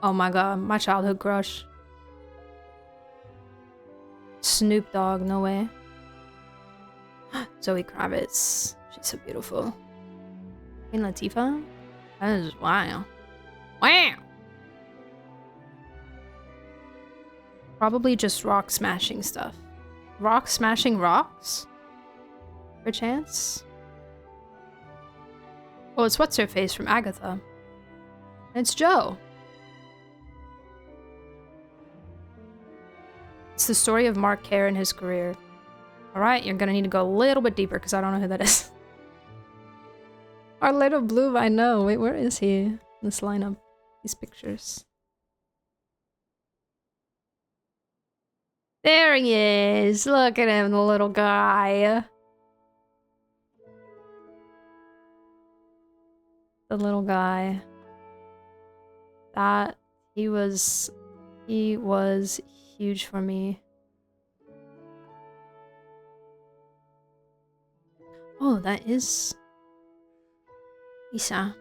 [SPEAKER 1] Oh my god, my childhood crush. Snoop Dogg, no way. Zoe Kravitz. She's so beautiful. Queen Latifah? That is wow. Wow! Probably just rock smashing stuff. Rock smashing rocks? Perchance? Oh, it's what's her face from Agatha. It's Joe. It's the story of Mark Kerr and his career. Alright, you're gonna need to go a little bit deeper because I don't know who that is. Orlando Bloom, I know. Wait, where is he in this lineup? These pictures. There he is. Look at him, the little guy. The little guy. That he was huge for me. Oh, that is Lisa.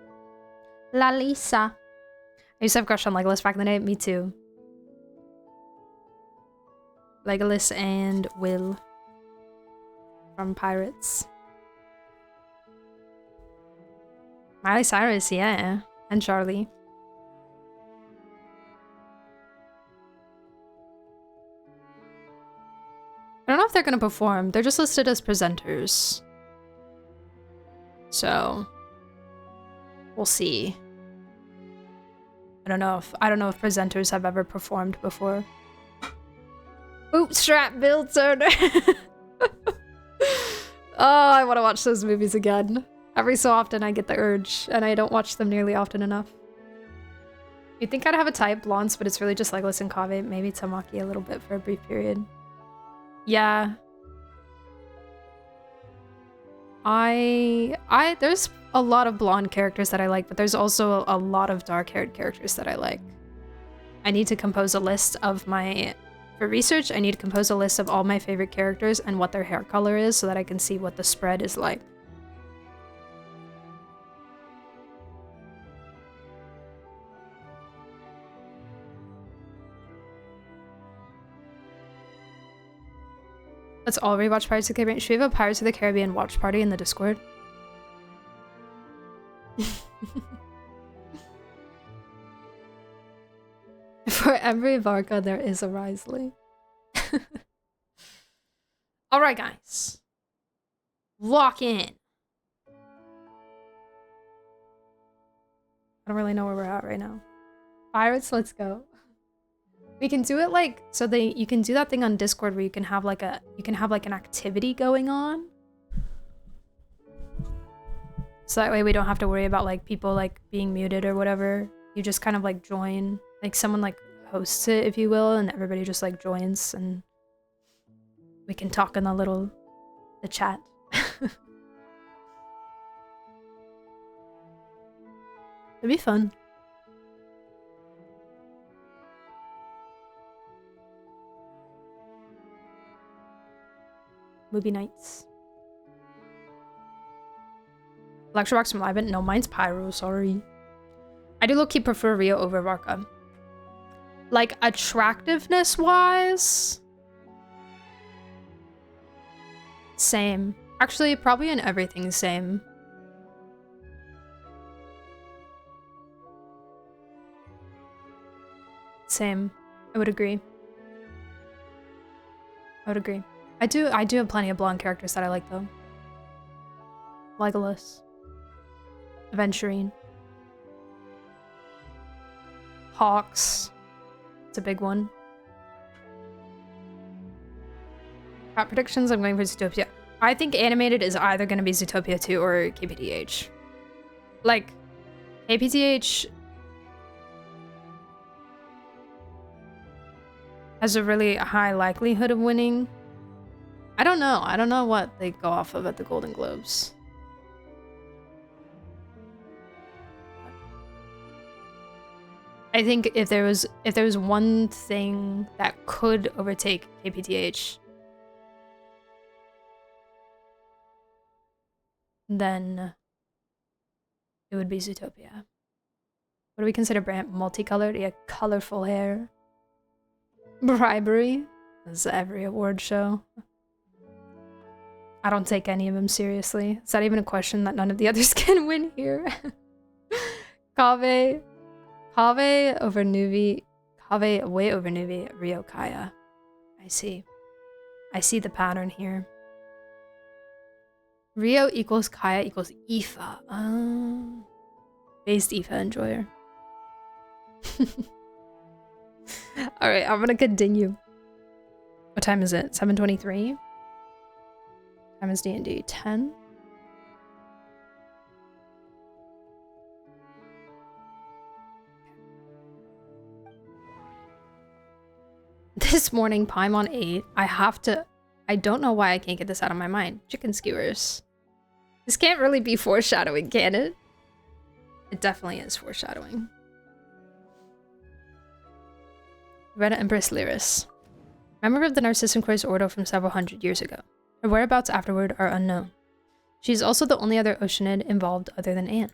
[SPEAKER 1] La Lisa. I used to have a crush on Legolas back in the day. Me too. Legolas and Will from Pirates. Miley Cyrus, yeah. And Charlie. I don't know if they're gonna perform. They're just listed as presenters. So we'll see. I don't know if presenters have ever performed before. Bootstrap Bill Turner. Oh, I want to watch those movies again. Every so often I get the urge, and I don't watch them nearly often enough. You'd think I'd have a type, blondes, but it's really just Legolas and Kaveh, maybe Tamaki a little bit for a brief period. Yeah. There's a lot of blonde characters that I like, but there's also a lot of dark-haired characters that I like. I need to compose a list of for research, I need to compose a list of all my favorite characters and what their hair color is so that I can see what the spread is like. Let's all rewatch Pirates of the Caribbean. Should we have a Pirates of the Caribbean watch party in the Discord? For every Varka, there is a Risley. Alright, guys. Lock in. I don't really know where we're at right now. Pirates, let's go. We can do it like you can do that thing on Discord where you can have like an activity going on. So that way we don't have to worry about like people like being muted or whatever. You just kind of like join, like someone like hosts it, if you will, and everybody just like joins and we can talk in the chat. It'd be fun. Movie nights. Lecture box from Livent? No, mine's Pyro, sorry. I do low-key prefer Rio over Varka. Like, attractiveness-wise? Same. Actually, probably in everything, same. Same. I would agree. I would agree. I do have plenty of blonde characters that I like, though. Legolas. Aventurine. Hawks. It's a big one. Cat predictions, I'm going for Zootopia. I think animated is either going to be Zootopia 2 or KPTH. Like, KPTH has a really high likelihood of winning. I don't know. I don't know what they go off of at the Golden Globes. I think if there was one thing that could overtake KPTH, then it would be Zootopia. What do we consider brand? Multicolored? Yeah, colorful hair. Bribery? As every award show. I don't take any of them seriously. Is that even a question that none of the others can win here? Kave over Nuvi. Kave way over Nuvi. Rio Kaya. I see. I see the pattern here. Rio equals Kaya equals Ifa. Oh. Based Ifa enjoyer. Alright, I'm gonna continue. What time is it? 7:23? Time is D&D 10. This morning, Paimon ate. I don't know why I can't get this out of my mind. Chicken skewers. This can't really be foreshadowing, can it? It definitely is foreshadowing. Red Empress Lyris. Member of the Narcissus Ordo from several hundred years ago. Her whereabouts afterward are unknown. She is also the only other Oceanid involved other than Anne.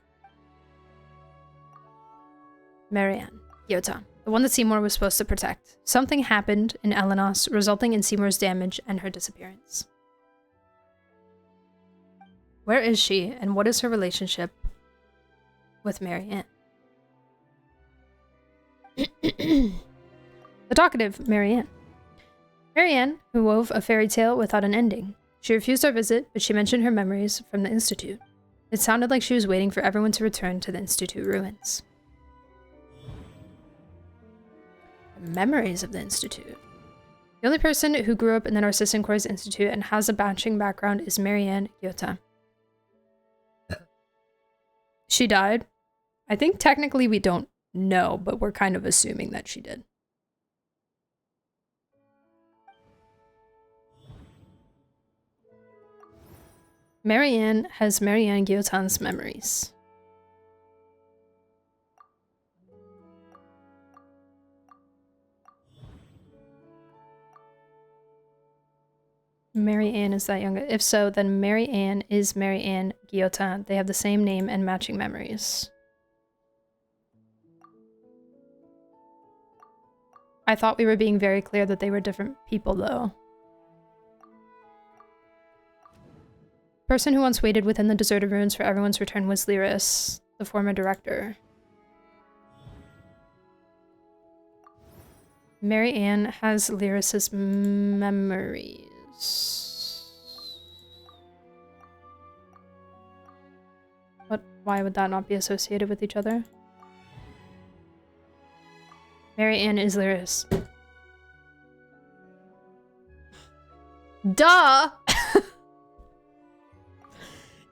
[SPEAKER 1] Marianne. Yota. The one that Seymour was supposed to protect. Something happened in Elenos, resulting in Seymour's damage and her disappearance. Where is she, and what is her relationship with Marianne? The talkative Marianne. Marianne, who wove a fairy tale without an ending. She refused our visit, but she mentioned her memories from the Institute. It sounded like she was waiting for everyone to return to the Institute ruins. Memories of the Institute. The only person who grew up in the Narcissus Institute and has a matching background is Marianne Yota. She died. I think technically we don't know, but we're kind of assuming that she did. Marianne has Marianne Guillotin's memories. Marianne is that young. If so, then Marianne is Marianne Guillotin. They have the same name and matching memories. I thought we were being very clear that they were different people, though. Person who once waited within the deserted ruins for everyone's return was Lyris, the former director. Marianne has Lyris's memories. What? Why would that not be associated with each other? Marianne is Lyris. Duh!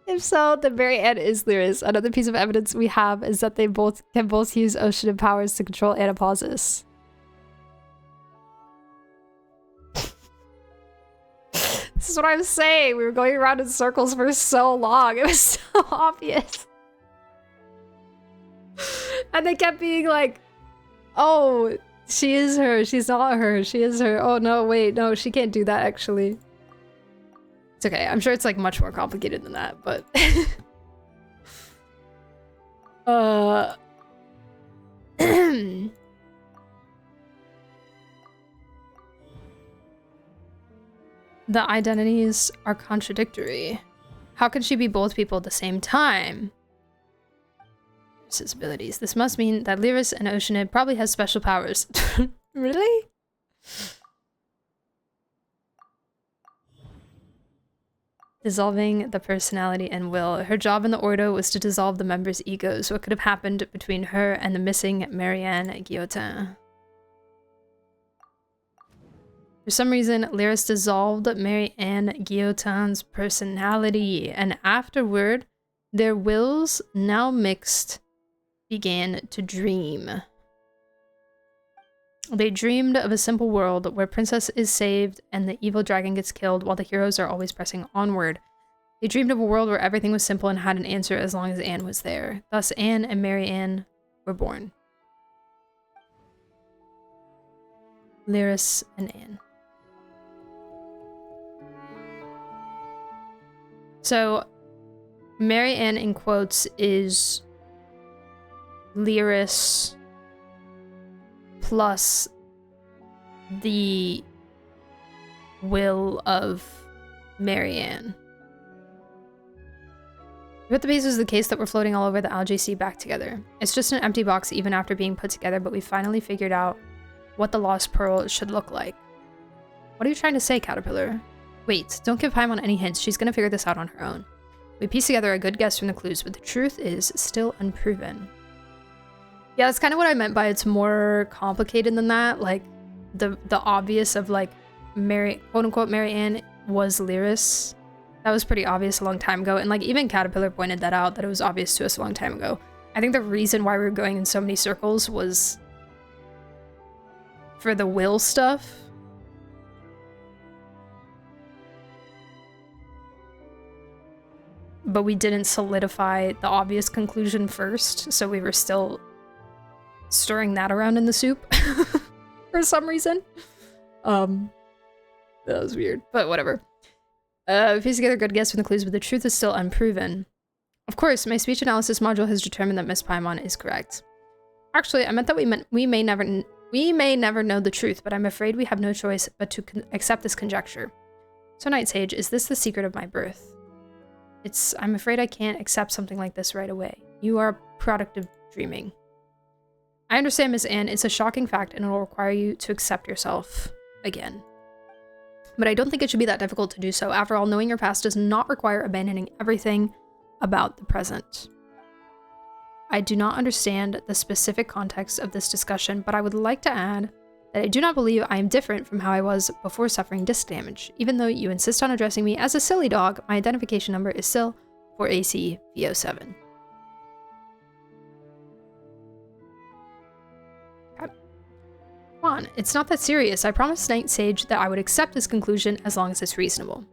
[SPEAKER 1] If so, then Marianne is Lyris. Another piece of evidence we have is that they can both use ocean powers to control Anapausis. This is what I'm saying. We were going around in circles for so long. It was so obvious. And they kept being like, oh, she is her. She's not her. She is her. Oh, no, wait. No, she can't do that, actually. It's okay. I'm sure it's like much more complicated than that, but... The identities are contradictory. How can she be both people at the same time? Lyris' abilities. This must mean that Lyris and Oceanid probably has special powers. Really? Dissolving the personality and will. Her job in the Ordo was to dissolve the members' egos. What could have happened between her and the missing Marianne Guillotin? For some reason, Lyris dissolved Mary Ann Guillotin's personality, and afterward, their wills, now mixed, began to dream. They dreamed of a simple world where Princess is saved and the evil dragon gets killed while the heroes are always pressing onward. They dreamed of a world where everything was simple and had an answer as long as Anne was there. Thus, Anne and Mary Ann were born. Lyris and Anne. So, Mary Ann in quotes is Lyris plus the will of Mary Ann. We put the pieces of the case that were floating all over the algae sea back together. It's just an empty box even after being put together, but we finally figured out what the lost pearl should look like. What are you trying to say, Caterpillar? Wait, don't give Paimon any hints. She's gonna figure this out on her own. We pieced together a good guess from the clues, but the truth is still unproven. Yeah, that's kind of what I meant by it's more complicated than that. Like, the obvious of, like, quote-unquote Mary Ann was Lyris. That was pretty obvious a long time ago, and, like, even Caterpillar pointed that out, that it was obvious to us a long time ago. I think the reason why we were going in so many circles was for the will stuff. But we didn't solidify the obvious conclusion first, so we were still stirring that around in the soup for some reason. That was weird, but whatever. We pieced together a good guess from the clues, but the truth is still unproven. Of course, my speech analysis module has determined that Miss Paimon is correct. Actually, I meant that we may never know the truth, but I'm afraid we have no choice but to accept this conjecture. So, Night Sage, is this the secret of my birth? I'm afraid I can't accept something like this right away. You are a product of dreaming. I understand, Miss Anne, it's a shocking fact and it will require you to accept yourself again. But I don't think it should be that difficult to do so. After all, knowing your past does not require abandoning everything about the present. I do not understand the specific context of this discussion, but I would like to add that I do not believe I am different from how I was before suffering disc damage. Even though you insist on addressing me as a silly dog, my identification number is still 4AC-V07. Come on, it's not that serious. I promised Night Sage that I would accept this conclusion as long as it's reasonable.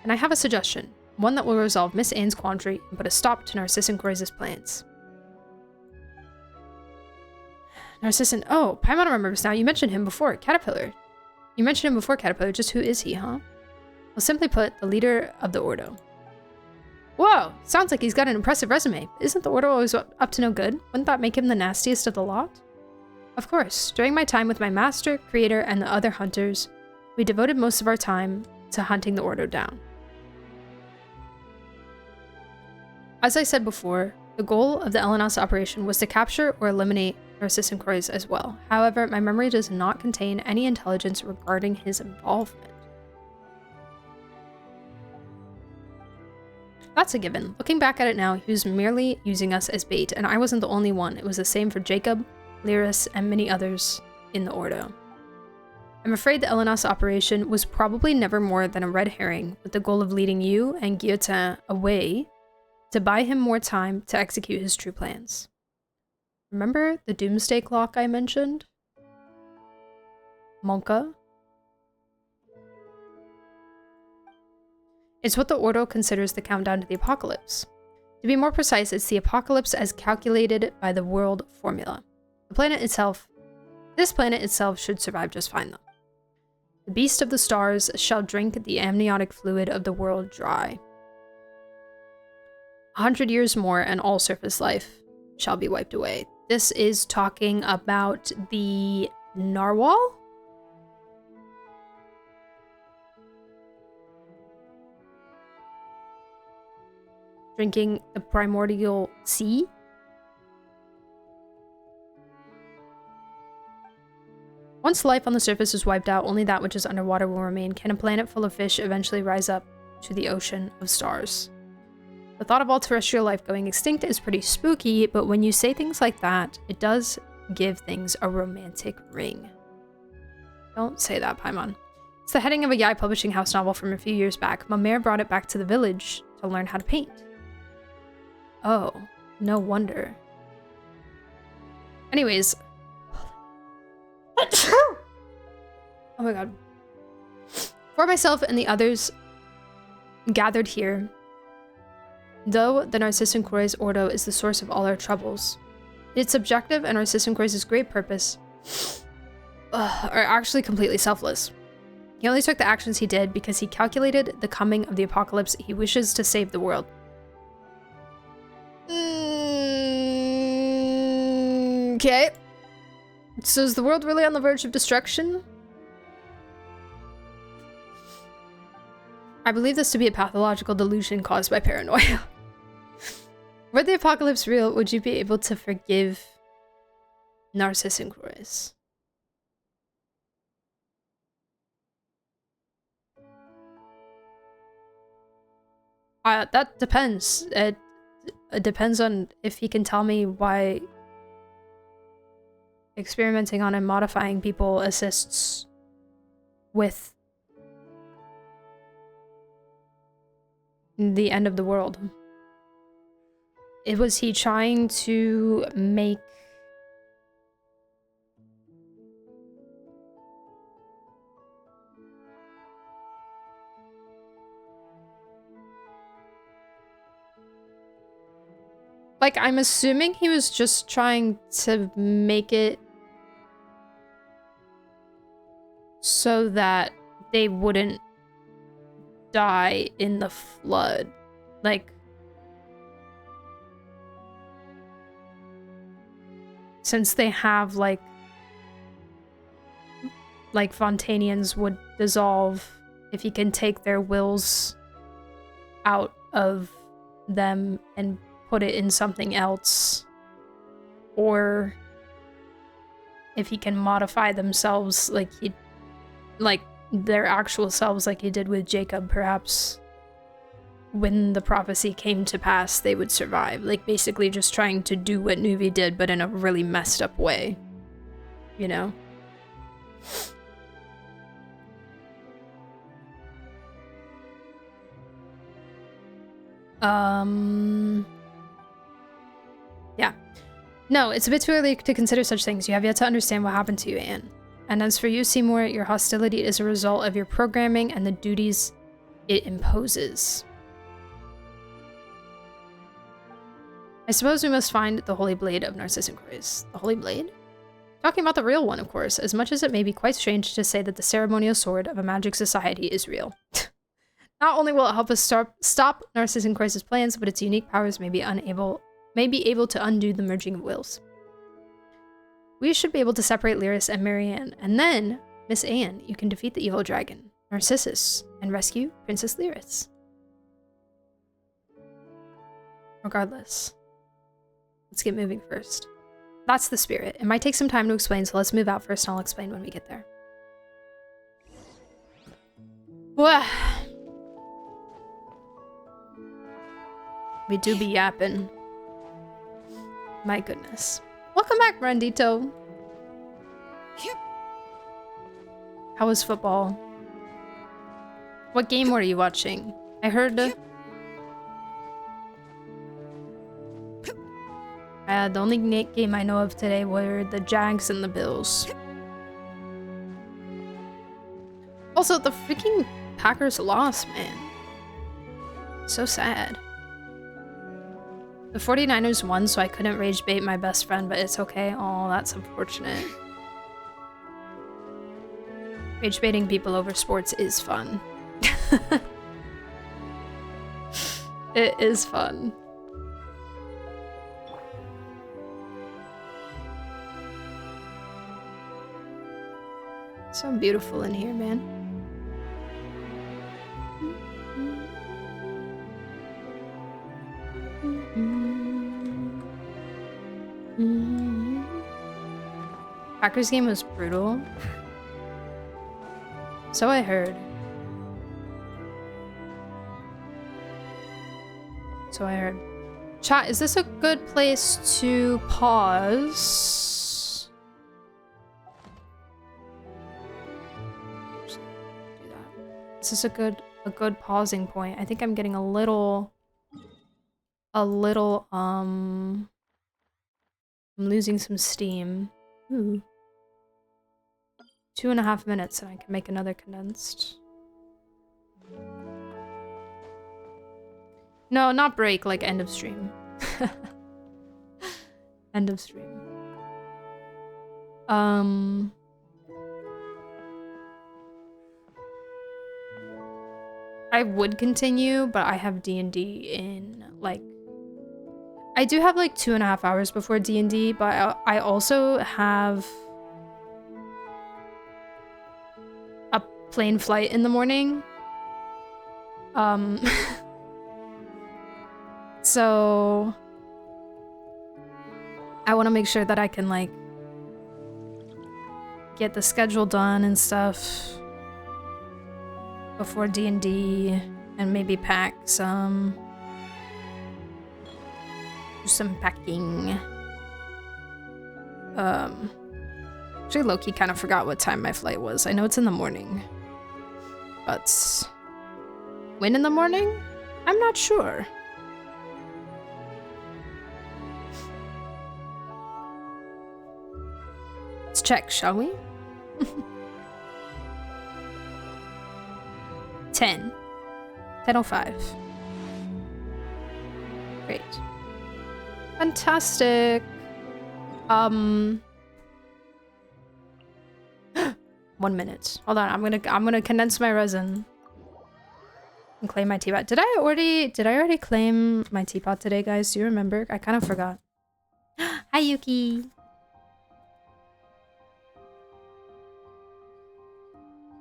[SPEAKER 1] And I have a suggestion, one that will resolve Miss Anne's quandary and put a stop to Narcissus and Croiz's plans. Narcissus, oh, Paimon remembers now. You mentioned him before, Caterpillar. You mentioned him before, Caterpillar. Just who is he, huh? Well, simply put, the leader of the Ordo. Whoa, sounds like he's got an impressive resume. Isn't the Ordo always up to no good? Wouldn't that make him the nastiest of the lot? Of course, during my time with my master, creator, and the other hunters, we devoted most of our time to hunting the Ordo down. As I said before, the goal of the Elenos operation was to capture or eliminate Narcissus and Croiz as well. However, my memory does not contain any intelligence regarding his involvement. That's a given. Looking back at it now, he was merely using us as bait, and I wasn't the only one. It was the same for Jacob, Lyris, and many others in the Ordo. I'm afraid the Elenos operation was probably never more than a red herring, with the goal of leading you and Guillotin away to buy him more time to execute his true plans. Remember the doomsday clock I mentioned? Monka? It's what the Ordo considers the countdown to the apocalypse. To be more precise, it's the apocalypse as calculated by the world formula. This planet itself should survive just fine though. The beast of the stars shall drink the amniotic fluid of the world dry. 100 years more and all surface life shall be wiped away. This is talking about the narwhal? Drinking the primordial sea? Once life on the surface is wiped out, only that which is underwater will remain. Can a planet full of fish eventually rise up to the ocean of stars? The thought of all terrestrial life going extinct is pretty spooky, but when you say things like that, it does give things a romantic ring. Don't say that, Paimon. It's the heading of a Yai publishing house novel from a few years back. My mayor brought it back to the village to learn how to paint. Oh, no wonder. Anyways. Oh my god. For myself and the others gathered here, though the Narcissus Croix Ordo is the source of all our troubles, its objective and Narcissus Croix's great purpose are actually completely selfless. He only took the actions he did because he calculated the coming of the apocalypse. He wishes to save the world. Okay. So is the world really on the verge of destruction? I believe this to be a pathological delusion caused by paranoia. Were the apocalypse real, would you be able to forgive Narcissus Croix? That depends. It depends on if he can tell me why experimenting on and modifying people assists with the end of the world. Was he trying to make like, I'm assuming he was just trying to make it so that they wouldn't die in the flood. Like, since they have, like Fontanians would dissolve, if he can take their wills out of them and put it in something else, or if he can modify themselves like their actual selves like he did with Jacob, perhaps when the prophecy came to pass they would survive. Like, basically just trying to do what Nuvi did but in a really messed up way, you know? Yeah. No, it's a bit too early to consider such things. You have yet to understand what happened to you, Anne. And as for you, Seymour, your hostility is a result of your programming and the duties it imposes. I suppose we must find the Holy Blade of Narcissus Croix. The Holy Blade? Talking about the real one, of course, as much as it may be quite strange to say that the ceremonial sword of a magic society is real. Not only will it help us stop Narcissus Croix's plans, but its unique powers may be able to undo the merging of wills. We should be able to separate Lyris and Marianne, and then, Miss Anne, you can defeat the evil dragon, Narcissus, and rescue Princess Lyris. Regardless, let's get moving first. That's the spirit. It might take some time to explain, so let's move out first and I'll explain when we get there. Wah. We do be yapping. My goodness. Welcome back, Brandito. How was football? What game were you watching? I heard... the only game I know of today were the Jags and the Bills. Also, the freaking Packers lost, man. So sad. The 49ers won, so I couldn't rage bait my best friend, but it's okay. Oh, that's unfortunate. Rage baiting people over sports is fun. It is fun. So beautiful in here, man. Packers game was brutal. So I heard. Chat, is this a good place to pause? this is a good pausing point. I think I'm getting a little I'm losing some steam. Ooh. 2.5 minutes and I can make another condensed. No, not break, like end of stream. End of stream. I would continue, but I have D&D in, like... I do have, like, 2.5 hours before D&D, but I also have... a plane flight in the morning. So... I want to make sure that I can, like... get the schedule done and stuff... before D&D, and maybe pack some... do some packing. Actually, low-key kind of forgot what time my flight was. I know it's in the morning. But... when in the morning? I'm not sure. Let's check, shall we? 10:05. Great. Fantastic. 1 minute. Hold on, I'm gonna condense my resin and claim my teapot. Did I already claim my teapot today, guys? Do you remember? I kind of forgot. Hi, Yuki.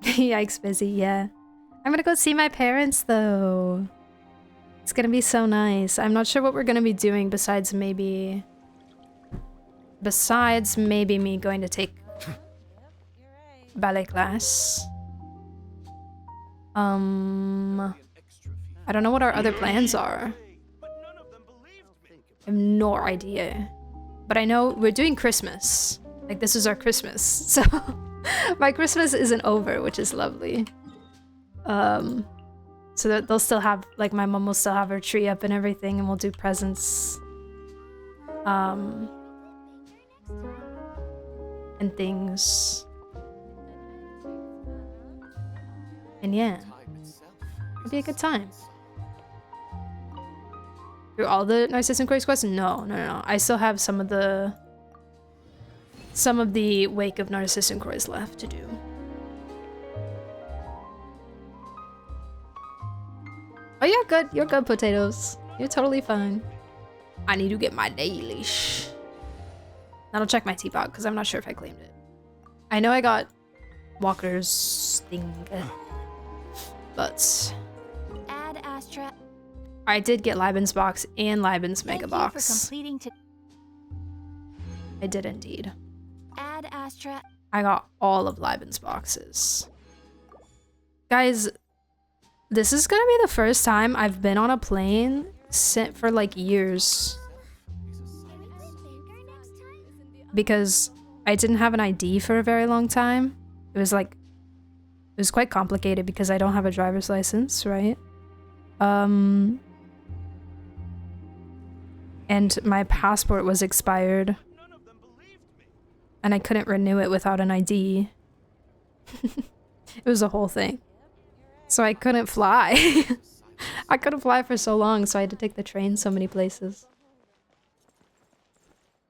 [SPEAKER 1] Yikes, busy. Yeah. I'm gonna go see my parents, though. It's gonna be so nice. I'm not sure what we're gonna be doing besides maybe me going to take ballet class. I don't know what our other plans are. I have no idea. But I know we're doing Christmas. Like, this is our Christmas. So, my Christmas isn't over, which is lovely. So that they'll still have, like, my mom will still have her tree up and everything, and we'll do presents. And things. And yeah. It'll be a good time. Through all the Narcissus Inquiries quests? No. I still have some of the Wake of Narcissus Inquiries left to do. Oh, you're good. You're good, potatoes. You're totally fine. I need to get my dailish. I'll check my teapot because I'm not sure if I claimed it. I know I got Walker's thing, but
[SPEAKER 5] Add Astra.
[SPEAKER 1] I did get Liben's box and Liben's mega box.
[SPEAKER 5] For completing
[SPEAKER 1] I did indeed.
[SPEAKER 5] Add Astra.
[SPEAKER 1] I got all of Liben's boxes. Guys, this is gonna be the first time I've been on a plane for like years. Because I didn't have an ID for a very long time. It was quite complicated because I don't have a driver's license, right? And my passport was expired. And I couldn't renew it without an ID. It was a whole thing. So I couldn't fly. I couldn't fly for so long, so I had to take the train so many places.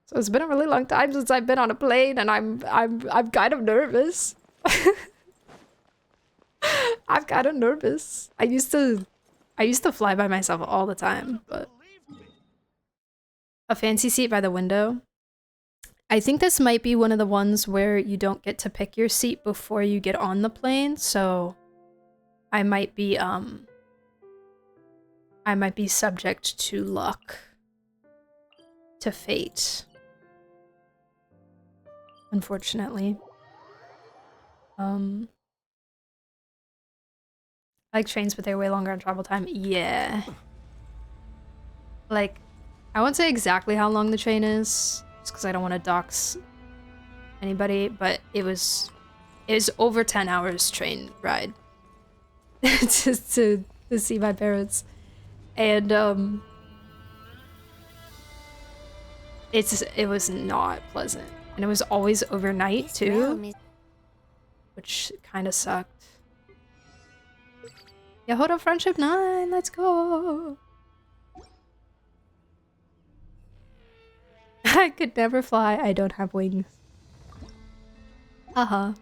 [SPEAKER 1] So it's been a really long time since I've been on a plane, and I'm kind of nervous. I'm kind of nervous. I used to fly by myself all the time, but a fancy seat by the window. I think this might be one of the ones where you don't get to pick your seat before you get on the plane, so I might be subject to luck, to fate. Unfortunately. I like trains, but they're way longer on travel time. Yeah. Like, I won't say exactly how long the train is, just because I don't want to dox anybody, but it was over 10 hours train ride. just to see my parents. And it was not pleasant. And it was always overnight too, which kind of sucked. Yeah, hold up, friendship 9, let's go. I could never fly, I don't have wings. Haha.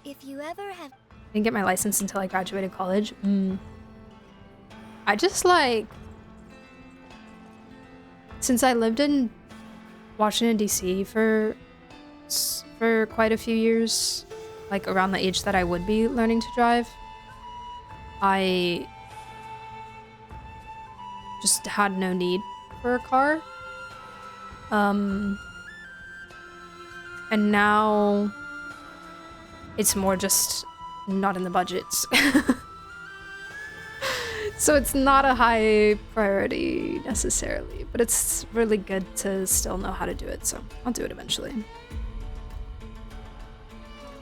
[SPEAKER 4] If you ever have
[SPEAKER 1] Didn't get my license until I graduated college. I just like, since I lived in Washington DC for quite a few years, like around the age that I would be learning to drive, I just had no need for a car. And now it's more just not in the budgets. So it's not a high priority necessarily, but it's really good to still know how to do it, so I'll do it eventually.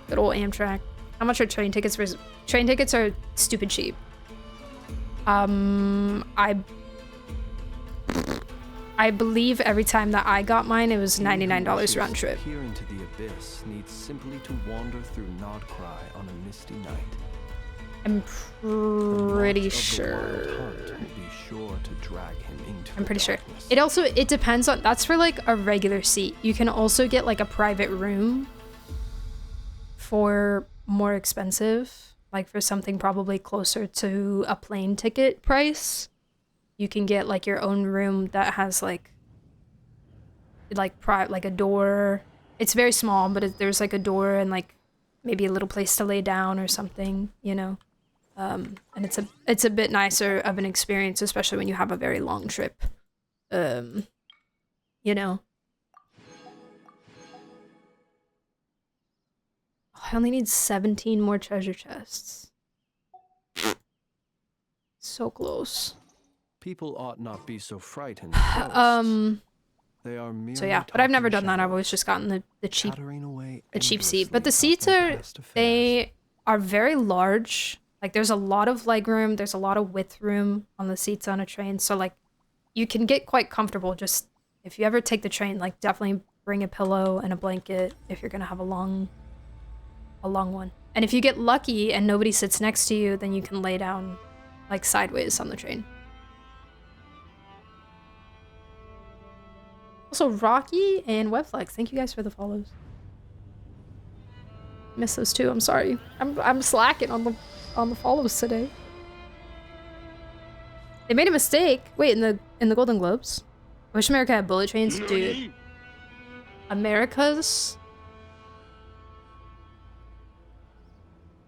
[SPEAKER 1] Good old Amtrak. How much are train tickets? Train tickets are stupid cheap. I believe every time that I got mine, it was $99 round trip.
[SPEAKER 8] Peer into the abyss needs simply to wander through Nodcry on a misty night.
[SPEAKER 1] I'm pretty sure. I'm pretty sure. It depends on, that's for like a regular seat. You can also get like a private room for more expensive, like for something probably closer to a plane ticket price. You can get like your own room that has like a door. It's very small, but there's like a door and like maybe a little place to lay down or something, you know. And it's a bit nicer of an experience, especially when you have a very long trip. You know. Oh, I only need 17 more treasure chests. So close.
[SPEAKER 8] People ought not be so frightened. They are
[SPEAKER 1] so yeah, but I've never done that. I've always just gotten the cheap seat. But the seats they are very large. Like there's a lot of leg room, there's a lot of width room on the seats on a train. So like you can get quite comfortable. Just if you ever take the train, like definitely bring a pillow and a blanket if you're gonna have a long one. And if you get lucky and nobody sits next to you, then you can lay down like sideways on the train. Also, Rocky and Webflex, thank you guys for the follows. Miss those too. I'm sorry. I'm slacking on the follows today. They made a mistake. Wait, in the Golden Globes. I wish America had bullet trains, dude. America's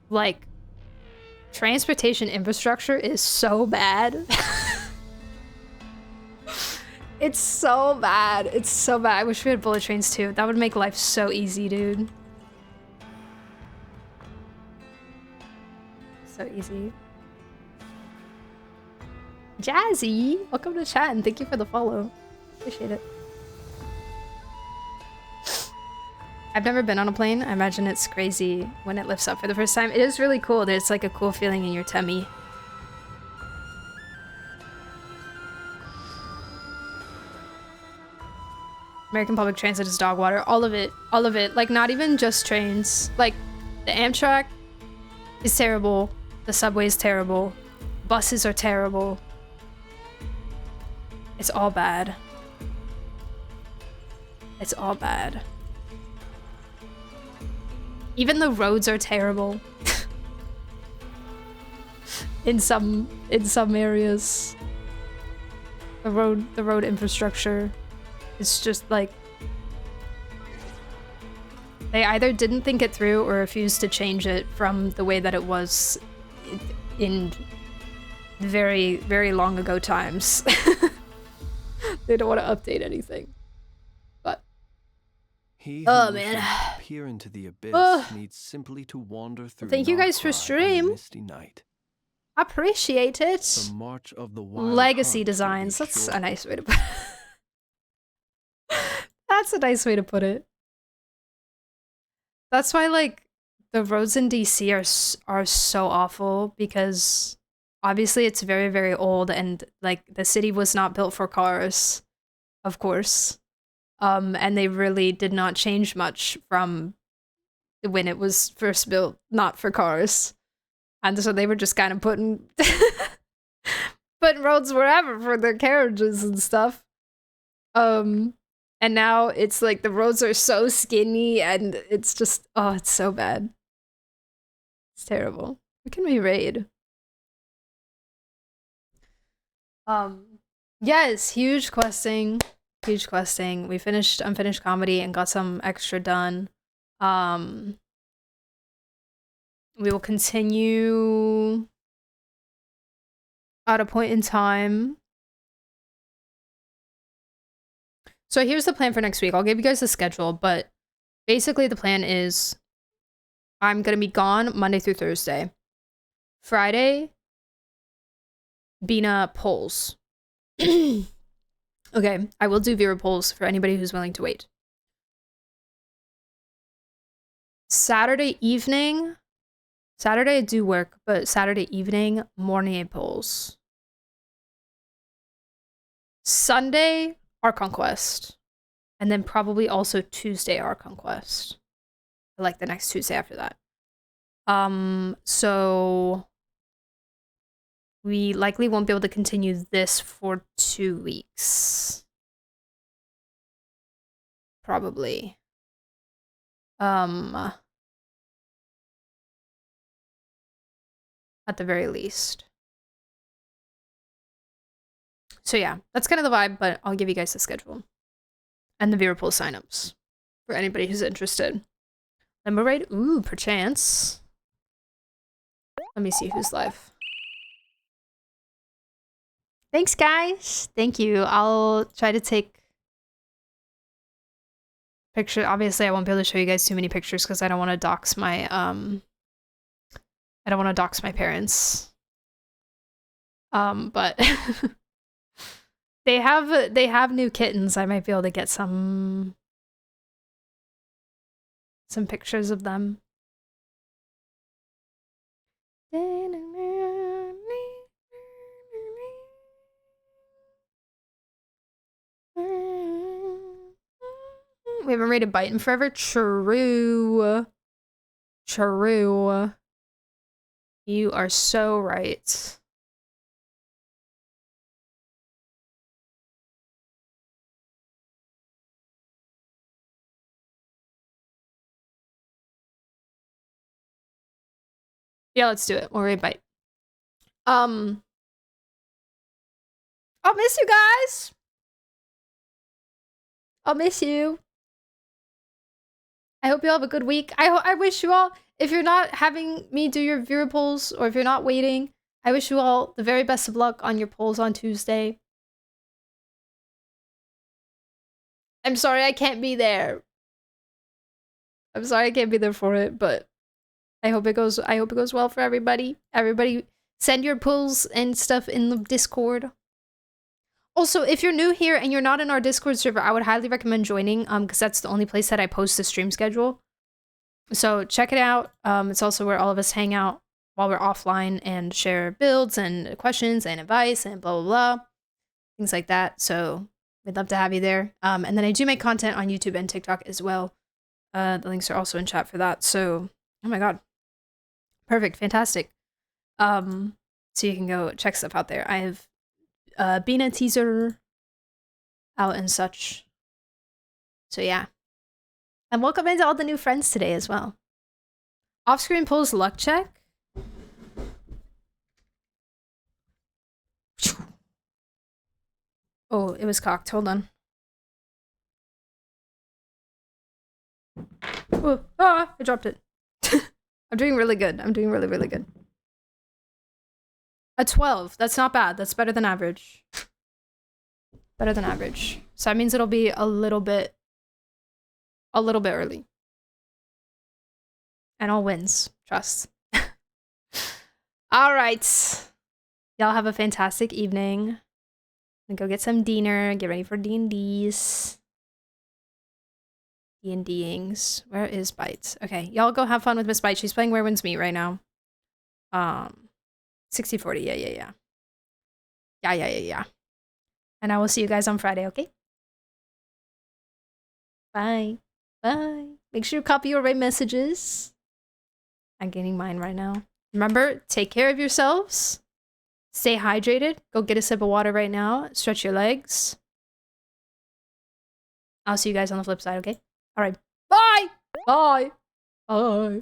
[SPEAKER 1] like transportation infrastructure is so bad. It's so bad. It's so bad. I wish we had bullet trains too. That would make life so easy, dude. So easy. Jazzy, welcome to chat and thank you for the follow. Appreciate it. I've never been on a plane. I imagine it's crazy when it lifts up for the first time. It is really cool. There's like a cool feeling in your tummy. American public transit is dog water. All of it. All of it. Like, not even just trains. Like, the Amtrak is terrible. The subway is terrible. Buses are terrible. It's all bad. It's all bad. Even the roads are terrible. in some areas. The road infrastructure. It's just like they either didn't think it through or refused to change it from the way that it was in very, very long ago times. They don't want to update anything. But oh man,
[SPEAKER 8] peer into the abyss needs simply to wander through.
[SPEAKER 1] Thank you guys for stream. Appreciate it.
[SPEAKER 8] The march of the wild
[SPEAKER 1] Legacy designs. That's a nice way to put it. That's a nice way to put it. That's why, like, The roads in DC are so awful because obviously it's very, very old and like the city was not built for cars, of course. And they really did not change much from when it was first built, not for cars. And so they were just kind of putting roads wherever for their carriages and stuff. And now it's like the roads are so skinny and it's just, oh, it's so bad. It's terrible. Who can we raid? Yes, huge questing. Huge questing. We finished Unfinished Comedy and got some extra done. We will continue at a point in time. So here's the plan for next week. I'll give you guys the schedule, but basically the plan is I'm going to be gone Monday through Thursday. Friday, Bina polls. Okay, I will do viewer polls for anybody who's willing to wait. Saturday evening, Saturday I do work, but Saturday evening, Morning polls. Sunday, Our Conquest. And then probably also Tuesday, Our Conquest. Like the next Tuesday after that. So we likely won't be able to continue this for 2 weeks. Probably. At the very least. So yeah, that's kind of the vibe, but I'll give you guys the schedule. And the viewer pool signups. For anybody who's interested. Limbo raid? Ooh, perchance. Let me see who's live. Thanks, guys. Thank you. I'll try to take picture. Obviously, I won't be able to show you guys too many pictures because I don't want to dox my I don't want to dox my parents. But they have new kittens. I might be able to get some pictures of them. We haven't rated Bite in forever. True. True. You are so right. Yeah, let's do it. We'll raid Bite. I'll miss you guys. I'll miss you. I hope you all have a good week. I wish you all, if you're not having me do your viewer polls, or if you're not waiting, I wish you all the very best of luck on your polls on Tuesday. I'm sorry I can't be there. I'm sorry I can't be there for it, but I hope it goes well for everybody. Everybody send your polls and stuff in the Discord. Also, if you're new here and you're not in our Discord server, I would highly recommend joining, because that's the only place that I post the stream schedule. So check it out. It's also where all of us hang out while we're offline and share builds and questions and advice and blah, blah, blah. Things like that. So we'd love to have you there. And then I do make content on YouTube and TikTok as well. The links are also in chat for that. So, oh my god. Perfect. Fantastic. So you can go check stuff out there. I have Bina teaser out and such. So yeah. And welcome into all the new friends today as well. Off-screen pulls luck check. Oh, it was cocked. Hold on. Oh, I dropped it. I'm doing really good. I'm doing really, really good. A 12. That's not bad. That's better than average. Better than average. So that means it'll be a little bit early. And all wins. Trust. All right. Y'all have a fantastic evening. And go get some dinner. Get ready for D&Ds. D&Dings. Where is Bites? Okay, y'all go have fun with Miss Bites. She's playing Where Winds Meet right now. 60-40. Yeah. And I will see you guys on Friday, okay? Bye. Bye. Make sure you copy your right messages. I'm getting mine right now. Remember, take care of yourselves. Stay hydrated. Go get a sip of water right now. Stretch your legs. I'll see you guys on the flip side, okay? All right. Bye. Bye. Bye.